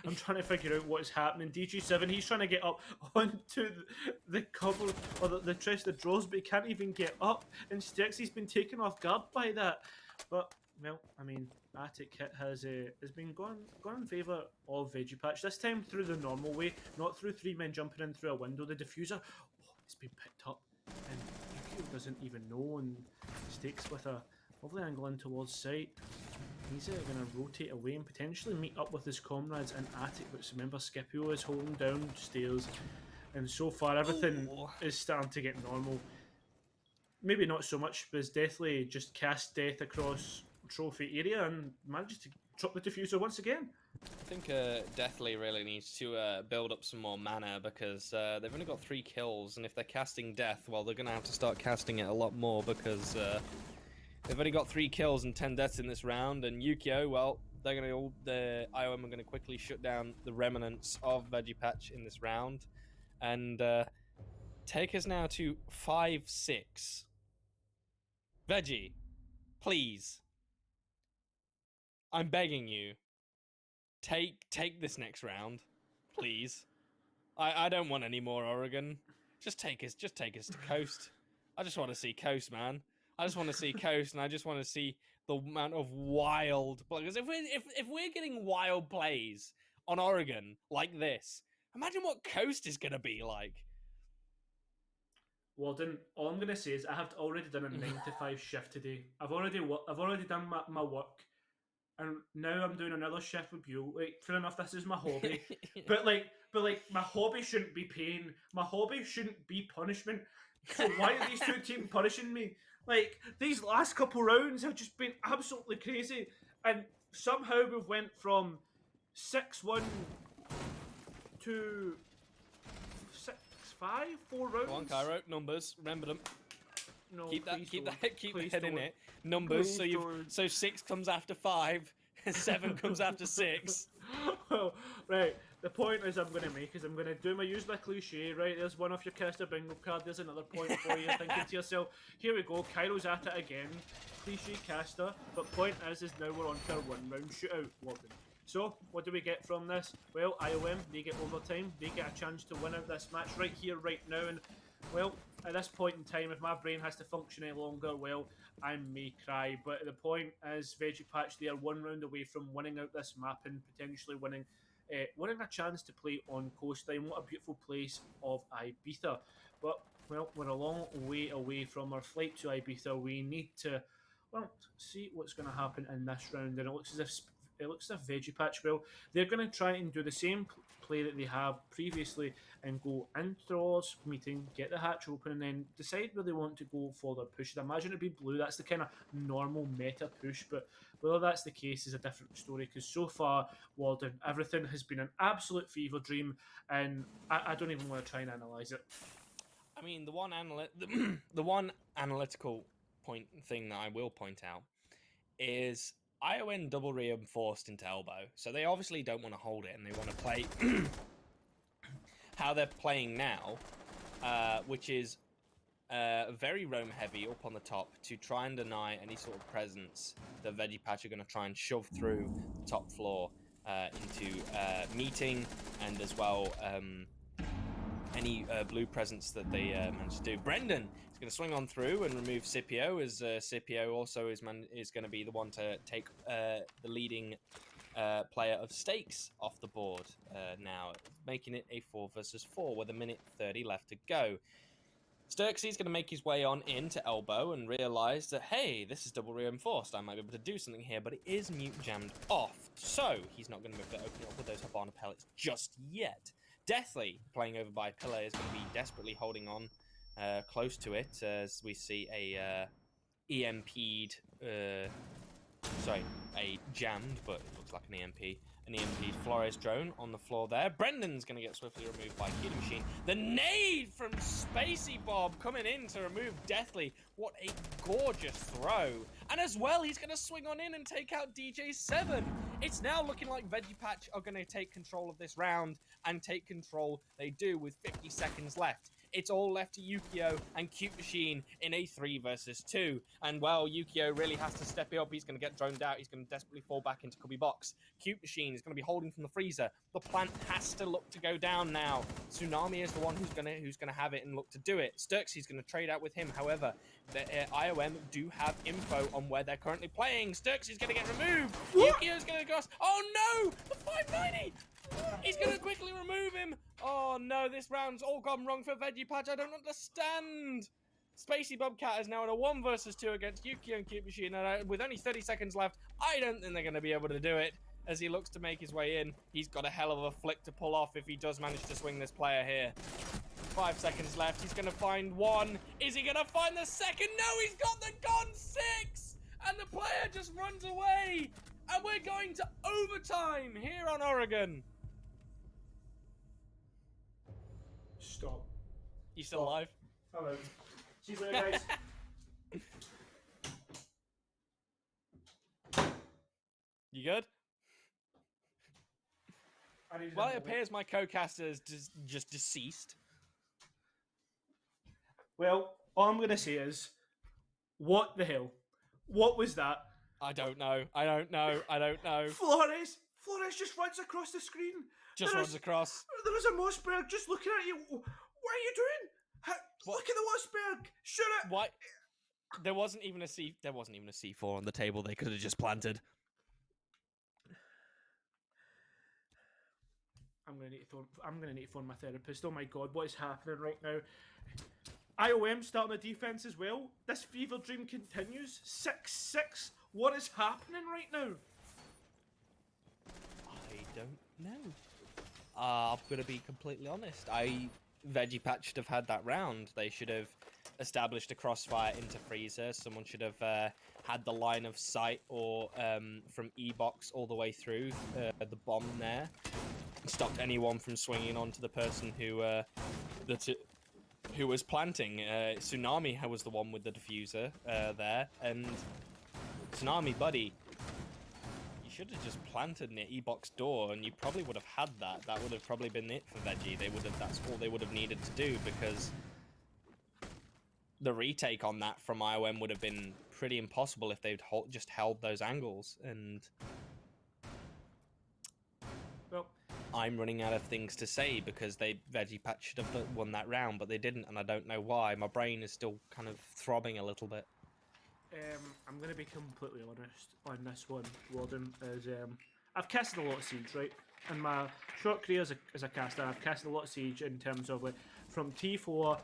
I'm trying to figure out what is happening. DG7, he's trying to get up onto the cover or the trusted drawers, but he can't even get up. And Stex, he's been taken off guard by that. But well, I mean, Attic has been going in favour of Veggie Patch. This time through the normal way, not through 3 men jumping in through a window. The diffuser, it's been picked up, and Yukio doesn't even know, and Stakes with a lovely angle in towards site. He's going to rotate away and potentially meet up with his comrades in Attic, but remember, Scipio is holding down stairs, and so far everything is starting to get normal. Maybe not so much, but Deathly just cast death across trophy area and manages to drop the diffuser once again. I think Deathly really needs to build up some more mana, because they've only got 3 kills, and if they're casting death, well, they're going to have to start casting it a lot more, because they've only got 3 kills and 10 deaths in this round, and Yukio, well, the IOM are going to quickly shut down the remnants of Veggie Patch in this round, and take us now to 5-6. Veggie, please, I'm begging you, take this next round, please. I don't want any more Oregon. Just take us to Coast. I just want to see Coast, man. I just want to see Coast, and I just want to see the amount of wild because if we're getting wild plays on Oregon like this, imagine what Coast is gonna be like. Walden, all I'm gonna say is I have already done a 9 to 5 shift today. I've already done my work, and now I'm doing another shift with you. Like, fair enough, this is my hobby, but my hobby shouldn't be pain. My hobby shouldn't be punishment. So why are these two teams punishing me? Like, these last couple rounds have just been absolutely crazy, and somehow we've went from 6-1 to 6-5, 4 rounds. Go on, Cairo. Numbers. Remember them. No, Keep the please head in don't. it. Numbers. Please So don't. so 6 comes after 5, 7 comes after 6. Well, right. The point is I'm going to make is I'm going to do my usual cliche, right? There's one off your caster bingo card. There's another point for you. Thinking to yourself, here we go. Cairo's at it again. Cliche caster. But point is now we're on to our 1 round shootout, Warden. So, what do we get from this? Well, IOM, they get overtime. They get a chance to win out this match right here, right now. And, well, at this point in time, if my brain has to function any longer, well, I may cry. But the point is, Veggie Patch, they are 1 round away from winning out this map and potentially winning a chance to play on Coastline. What a beautiful place of Ibiza. But, well, we're a long way away from our flight to Ibiza. We need to, well, see what's going to happen in this round. And it looks as if Veggie Patch, well, they're going to try and do the same play that they have previously and go into the meeting, get the hatch open, and then decide where they want to go for their push. I'd imagine it'd be blue. That's the kind of normal meta push, but whether that's the case is a different story, because so far, Warden, everything has been an absolute fever dream, and I don't even want to try and analyse it. I mean, the one analytical thing that I will point out is ION double reinforced into elbow, so they obviously don't want to hold it, and they want to play how they're playing now, which is very roam heavy up on the top to try and deny any sort of presence that Veggie Patch are going to try and shove through the top floor into meeting, and as well any blue presence that they manage to do. Brendan is going to swing on through and remove Scipio, as Scipio also is going to be the one to take the leading player of Stakes off the board now, making it a 4 versus 4 with 1:30 left to go. Sturksey's going to make his way on into elbow and realise that, hey, this is double reinforced. I might be able to do something here, but it is mute jammed off. So he's not going to be able to open it up with those Habana pellets just yet. Deathly, playing over by Pillar, is going to be desperately holding on close to it as we see a EMP'd, a jammed, but it looks like an EMP'd Flores drone on the floor there. Brendan's going to get swiftly removed by Cutie Machine. The nade from Spacey Bob coming in to remove Deathly. What a gorgeous throw. And as well, he's going to swing on in and take out DJ7. It's now looking like Veggie Patch are going to take control of this round, and take control they do with 50 seconds left. It's all left to Yukio and Cute Machine in a 3 versus 2. And, well, Yukio really has to step it up. He's going to get droned out. He's going to desperately fall back into Cubby Box. Cute Machine is going to be holding from the freezer. The plant has to look to go down now. Tsunami is the one who's going to have it and look to do it. Sturksey's going to trade out with him. However, the IOM do have info on where they're currently playing. Sturksey's going to get removed. Yukio's going to go. Oh, no! The 590! He's going to quickly remove him. Oh, no, this round's all gone wrong for Veggie Patch. I don't understand. Spacey Bobcat is now in a 1 versus 2 against Yukio and Cute Machine. And with only 30 seconds left, I don't think they're going to be able to do it. As he looks to make his way in, he's got a hell of a flick to pull off if he does manage to swing this player here. 5 seconds left. He's going to find one. Is he going to find the second? No, he's got the gun 6! And the player just runs away. And we're going to overtime here on Oregon. Stop. You still alive? Hello. See you later, guys. You good? Well, it appears my co-caster is just deceased. Well, all I'm going to say is, what the hell? What was that? I don't know. I don't know. I don't know. Flores just runs across the screen. Just runs across. There is a Mossberg just looking at you. What are you doing? Look at the Mossberg. Shoot it. Why? There wasn't even a C4 on the table. They could have just planted. I'm gonna need to phone my therapist. Oh my god, what is happening right now? IOM starting the defense as well. This fever dream continues. 6-6. What is happening right now? I don't know. I'm gonna be completely honest. Veggie Patch should have had that round. They should have established a crossfire into Freezer. Someone should have had the line of sight, or from E-box all the way through the bomb there. Stopped anyone from swinging onto the person who was planting. Tsunami was the one with the diffuser there, and Tsunami, buddy, you should have just planted near E-box door, and you probably would have had that. That would have probably been it for Veggie. That's all they would have needed to do, because the retake on that from IOM would have been pretty impossible if they'd just held those angles. And well, I'm running out of things to say, because Veggie Patch should have won that round, but they didn't, and I don't know why. My brain is still kind of throbbing a little bit. I'm going to be completely honest on this one, Warden. I've casted a lot of Siege, right? In my short career as a caster, I've casted a lot of Siege in terms of, like, from T4,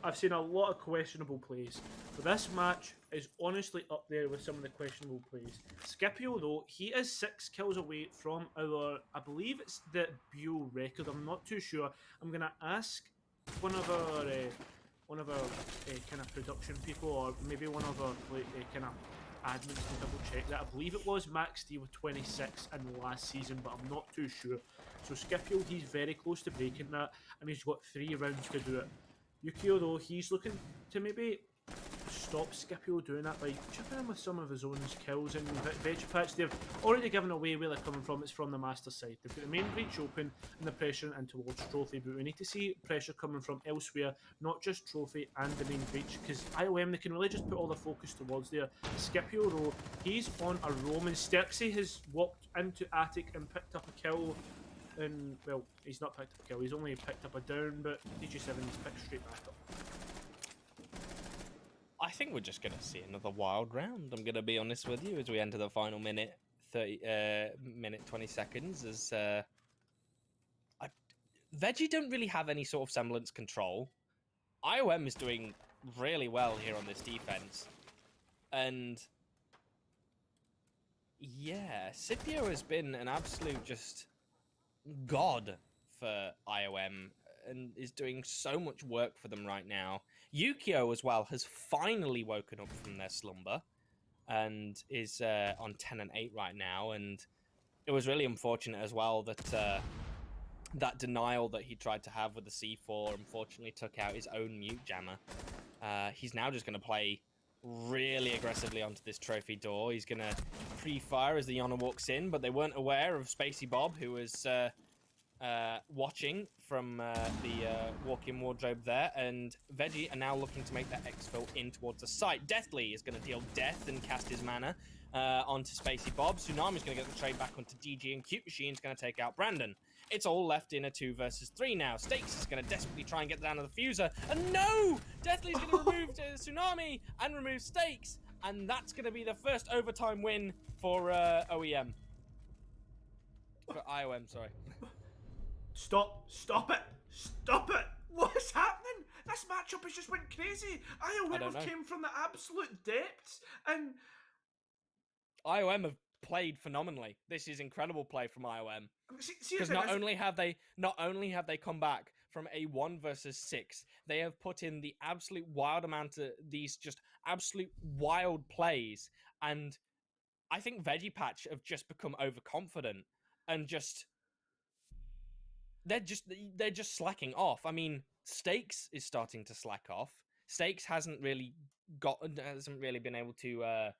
I've seen a lot of questionable plays. But this match is honestly up there with some of the questionable plays. Scipio, though, he is 6 kills away from our, I believe it's the Buell record, I'm not too sure. I'm going to ask one of our kind of production people, or maybe one of our kind of admins, to double check that. I believe it was Max D with 26 in the last season, but I'm not too sure. So Scipio, he's very close to breaking that, and he's got 3 rounds to do it. Yukio, though, he's looking to maybe stop Scipio doing that by chipping in with some of his own kills. And Veggie Patch, they've already given away where they're coming from. It's from the master side. They've got the main breach open and the pressure in towards Trophy, but we need to see pressure coming from elsewhere, not just Trophy and the main breach, because IOM, they can really just put all their focus towards there. Scipio, though, he's on a roam, and Sterksy has walked into Attic and picked up a kill. And, well, he's not picked up a kill, he's only picked up a down, but DG7 is picked straight back up. I think we're just going to see another wild round, I'm going to be honest with you, as we enter the final minute 20 seconds. As Veggie don't really have any sort of semblance control. IOM is doing really well here on this defense. And yeah, Scipio has been an absolute just god for IOM and is doing so much work for them right now. Yukio as well has finally woken up from their slumber and is on 10 and 8 right now, and it was really unfortunate as well that that denial that he tried to have with the C4 unfortunately took out his own mute jammer. He's now just going to play really aggressively onto this trophy door. He's going to pre-fire as the Yana walks in, but they weren't aware of Spacey Bob, who was watching from the walk-in wardrobe there, and Veggie are now looking to make that exfil in towards the site. Deathly is going to deal death and cast his mana onto Spacey Bob. Tsunami's going to get the trade back onto DG, and Cute Machine's going to take out Brandon. It's all left in a 2 versus 3 now. Stakes is going to desperately try and get down to the fuser, and no! Deathly's going to remove Tsunami and remove Stakes, and that's going to be the first overtime win for OEM. For IOM, sorry. Stop it! Stop it! What is happening? This matchup has just went crazy. IOM have came from the absolute depths, and IOM have played phenomenally. This is incredible play from IOM. Because not only have they come back from a 1 versus 6, they have put in the absolute wild amount of these just absolute wild plays, and I think Veggie Patch have just become overconfident and just they're just slacking off. I mean, Stakes is starting to slack off. Stakes hasn't really been able to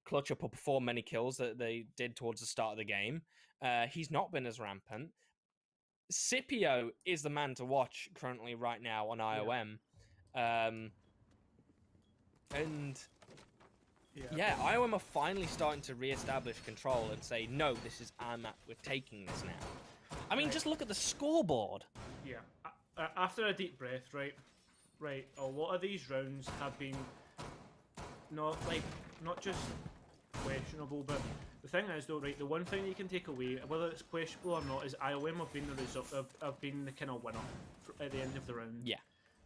clutch up or perform many kills that they did towards the start of the game. He's not been as rampant. Scipio is the man to watch currently right now on IOM. And Yeah, IOM are finally starting to re-establish control and say, no, this is our map, we're taking this now. I mean, just look at the scoreboard. Yeah. After a deep breath, right. A lot of these rounds have been not just questionable, but the thing is though, right, the one thing you can take away, whether it's questionable or not, is IOM have been the result. Have been the kind of winner at the end of the round. Yeah.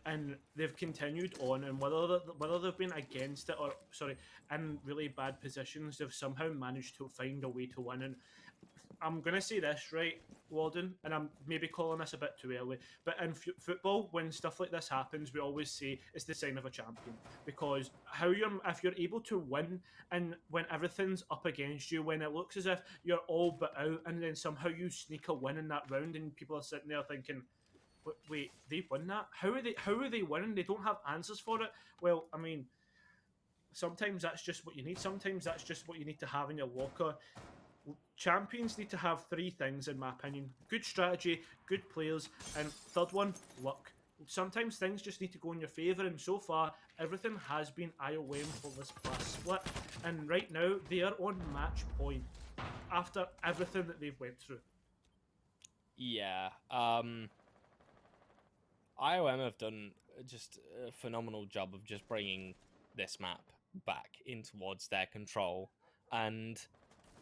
And they've continued on, and whether they've been against it or in really bad positions, they've somehow managed to find a way to win. And I'm gonna say this, right, Walden, and I'm maybe calling this a bit too early, but in football, when stuff like this happens, we always say it's the sign of a champion, because if you're able to win, and when everything's up against you, when it looks as if you're all but out, and then somehow you sneak a win in that round, and people are sitting there thinking, wait, they won that? How are they winning? They don't have answers for it. Well, I mean, sometimes that's just what you need. Sometimes that's just what you need to have in your locker. Champions need to have three things, in my opinion: good strategy, good players, and third one, luck. Sometimes things just need to go in your favour, and so far, everything has been IOM for this class split. And right now, they are on match point after everything that they've went through. Yeah. IOM have done just a phenomenal job of just bringing this map back in towards their control, and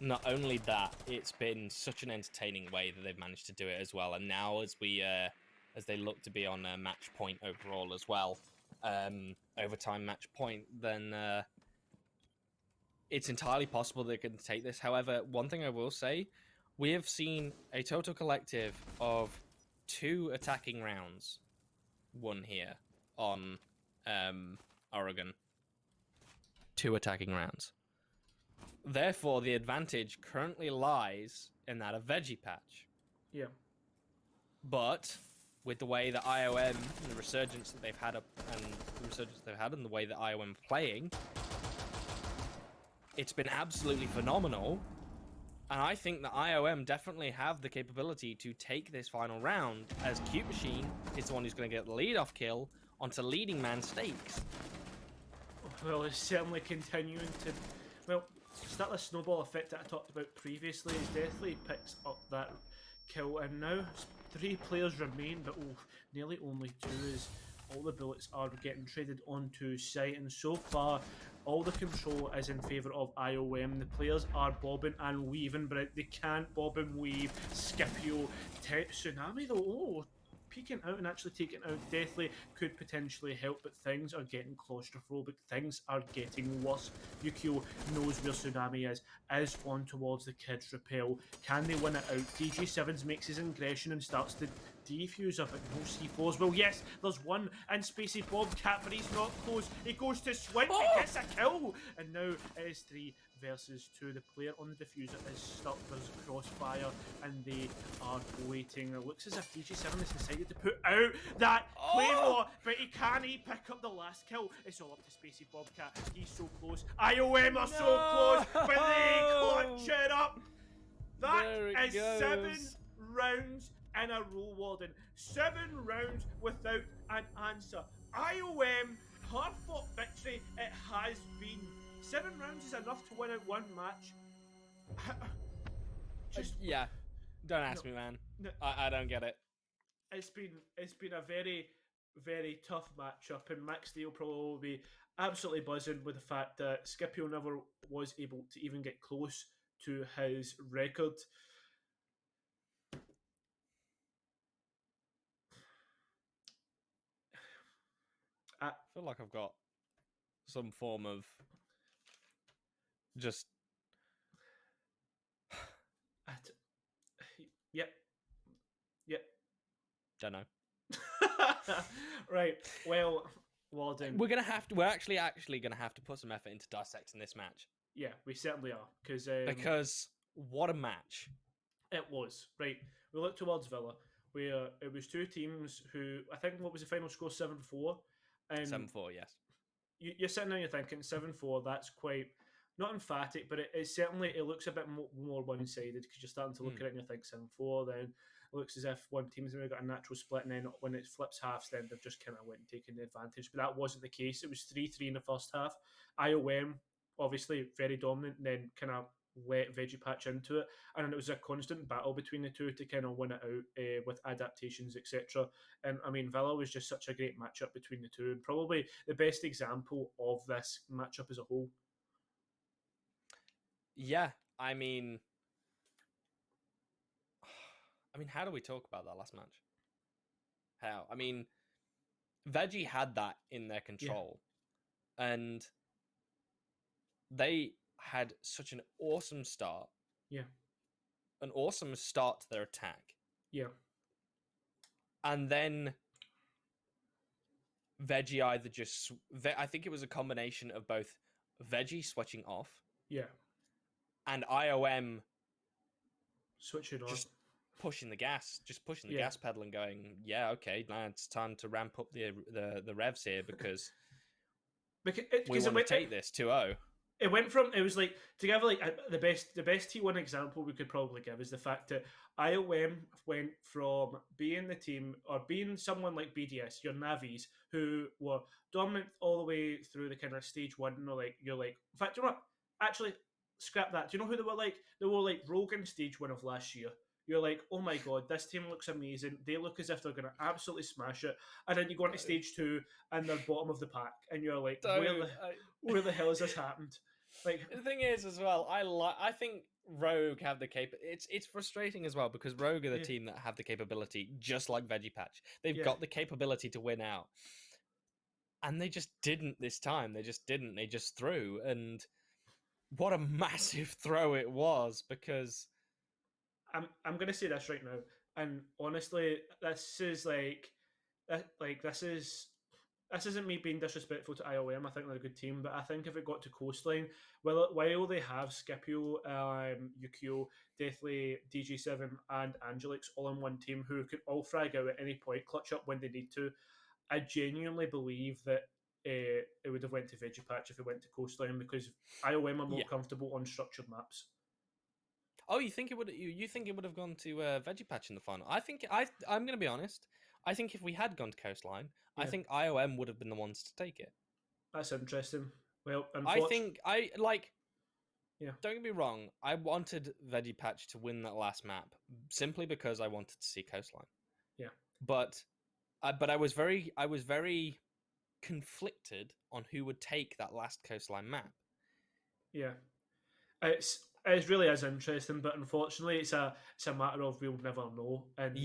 not only that, it's been such an entertaining way that they've managed to do it as well. And now as they look to be on a match point overall as well, overtime match point, then it's entirely possible they can take this. However, one thing I will say, we have seen a total collective of 2 attacking rounds won here on Oregon. 2 attacking rounds. Therefore, the advantage currently lies in that of Veggie Patch. Yeah. But with the way that IOM and the resurgence that they've had and the way that IOM are playing, it's been absolutely phenomenal. And I think that IOM definitely have the capability to take this final round, as Cute Machine is the one who's going to get the lead-off kill onto leading man stakes. Well, it's certainly continuing to... Well, start the snowball effect that I talked about previously. He definitely picks up that kill, and now 3 players remain, but nearly only 2, as all the bullets are getting traded onto site, and so far all the control is in favour of IOM. The players are bobbing and weaving, but they can't bob and weave. Scipio, Tsunami though, peeking out and actually taking out Deathly could potentially help, but things are getting claustrophobic, things are getting worse. Yukio knows where Tsunami is on towards the Kids Repel. Can they win it out? DG7s makes his ingression and starts to defuse up at no C4s. Well, yes, there's one in Spacey Bobcat, but he's not close. He goes to swing, he gets a kill, and now it is 3 versus 2. The player on the diffuser is stuck. There's crossfire, and they are waiting. It looks as if DG7 has decided to put out that Claymore, but he can't pick up the last kill. It's all up to Spacey Bobcat. He's so close. IOM are so close, but they clutch it up. That is goes. 7 rounds in a row, Warden. 7 rounds without an answer. IOM, hard-fought victory it has been. 7 rounds is enough to win out 1 match. Yeah, don't ask me, man. No. I don't get it. It's been a very, very tough matchup, and Max Steel probably will be absolutely buzzing with the fact that Scipio never was able to even get close to his record. I feel like I've got some form of just... Yep. Don't know. Right. Well, Walden. We're actually gonna have to put some effort into dissecting this match. Yeah, we certainly are, because what a match it was. Right. We looked towards Villa, where it was 2 teams who, I think, what was the final score? 7-4. 7-4, yes. You're sitting there, you're thinking 7-4. That's quite not emphatic, but it certainly it looks a bit more one-sided, because you're starting to look at it and you think 7-4. Then it looks as if one team's maybe got a natural split, and then when it flips halves, then they've just kind of went and taken the advantage. But that wasn't the case. It was 3-3 in the first half. IOM obviously very dominant, and then kind of let Veggie Patch into it, and then it was a constant battle between the two to kind of win it out with adaptations, etc. And I mean, Villa was just such a great matchup between the two, and probably the best example of this matchup as a whole. Yeah, I mean, how do we talk about that last match? How? I mean, Veggie had that in their control, and they had such an awesome start. Yeah. An awesome start to their attack. Yeah. And then Veggie either just... I think it was a combination of both Veggie switching off. Yeah. And IOM switching on. Just pushing the gas. Just pushing the gas pedal and going, yeah, okay, now it's time to ramp up the revs here because we want to take this 2-0. It went from, it was like, to give like the best T1 example we could probably give is the fact that IOM went from being the team, or being someone like BDS, your Navis, who were dominant all the way through the kind of stage 1, and you're like, in fact, you know what, actually, scrap that. Do you know who they were like? They were like Rogan stage 1 of last year. You're like, oh my god, this team looks amazing. They look as if they're going to absolutely smash it. And then you go into stage 2 and they're bottom of the pack, and you're like, where the hell has this happened? Like, the thing is, as well, I think Rogue have the it's frustrating as well because Rogue are the team that have the capability, just like Veggie Patch. They've got the capability to win out, and they just didn't this time. They just didn't. They just threw, and what a massive throw it was, because I'm gonna say this right now, and honestly, this isn't me being disrespectful to IOM. I think they're a good team, but I think if it got to Coastline, while they have Scipio, Yukio, Deathly, DG7, and Angelix all in one team who could all frag out at any point, clutch up when they need to, I genuinely believe that it would have went to Veggie Patch if it went to Coastline, because IOM are more comfortable on structured maps. Oh, you think it would? You think it would have gone to Veggie Patch in the final? I'm going to be honest. I think if we had gone to Coastline, I think IOM would have been the ones to take it. That's interesting. Well, I think don't get me wrong. I wanted Veggie Patch to win that last map simply because I wanted to see Coastline. Yeah. But I was very conflicted on who would take that last Coastline map. Yeah. It really is interesting, but unfortunately, it's a matter of we'll never know. And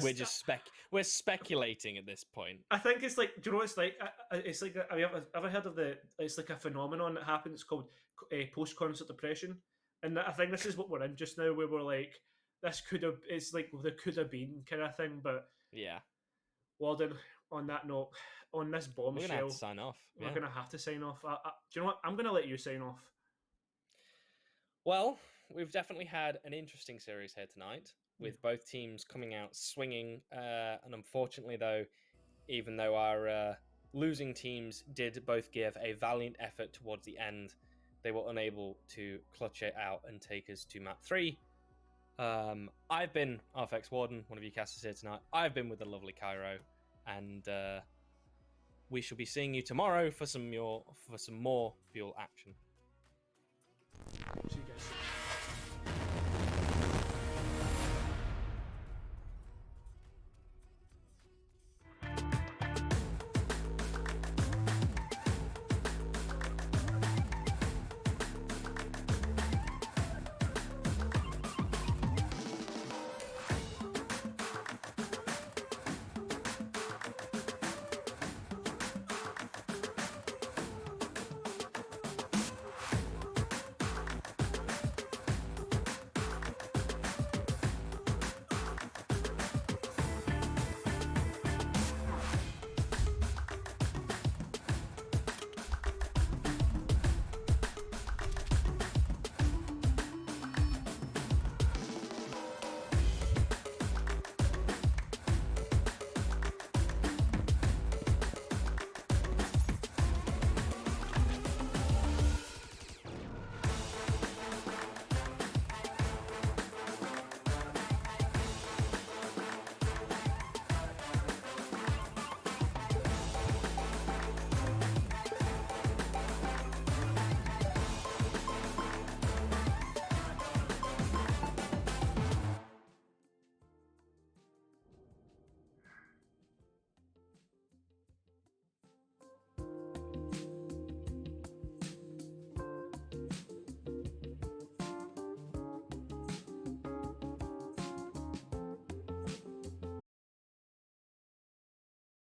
we're just we're speculating at this point. I think it's like, do you know what it's like? It's like, have you ever heard of it's like a phenomenon that happens called post-concert depression, and I think this is what we're in just now, where we're like, it's like there could have been kind of thing, but Walden. On that note, on this bombshell, we're gonna have to sign off. We're gonna have to sign off. Do you know what? I'm gonna let you sign off. Well, we've definitely had an interesting series here tonight, with both teams coming out swinging. And unfortunately, though, even though our losing teams did both give a valiant effort towards the end, they were unable to clutch it out and take us to map 3. I've been RFX Warden, one of you casters here tonight. I've been with the lovely Cairo, and we shall be seeing you tomorrow for some more Fuel action. See you guys soon.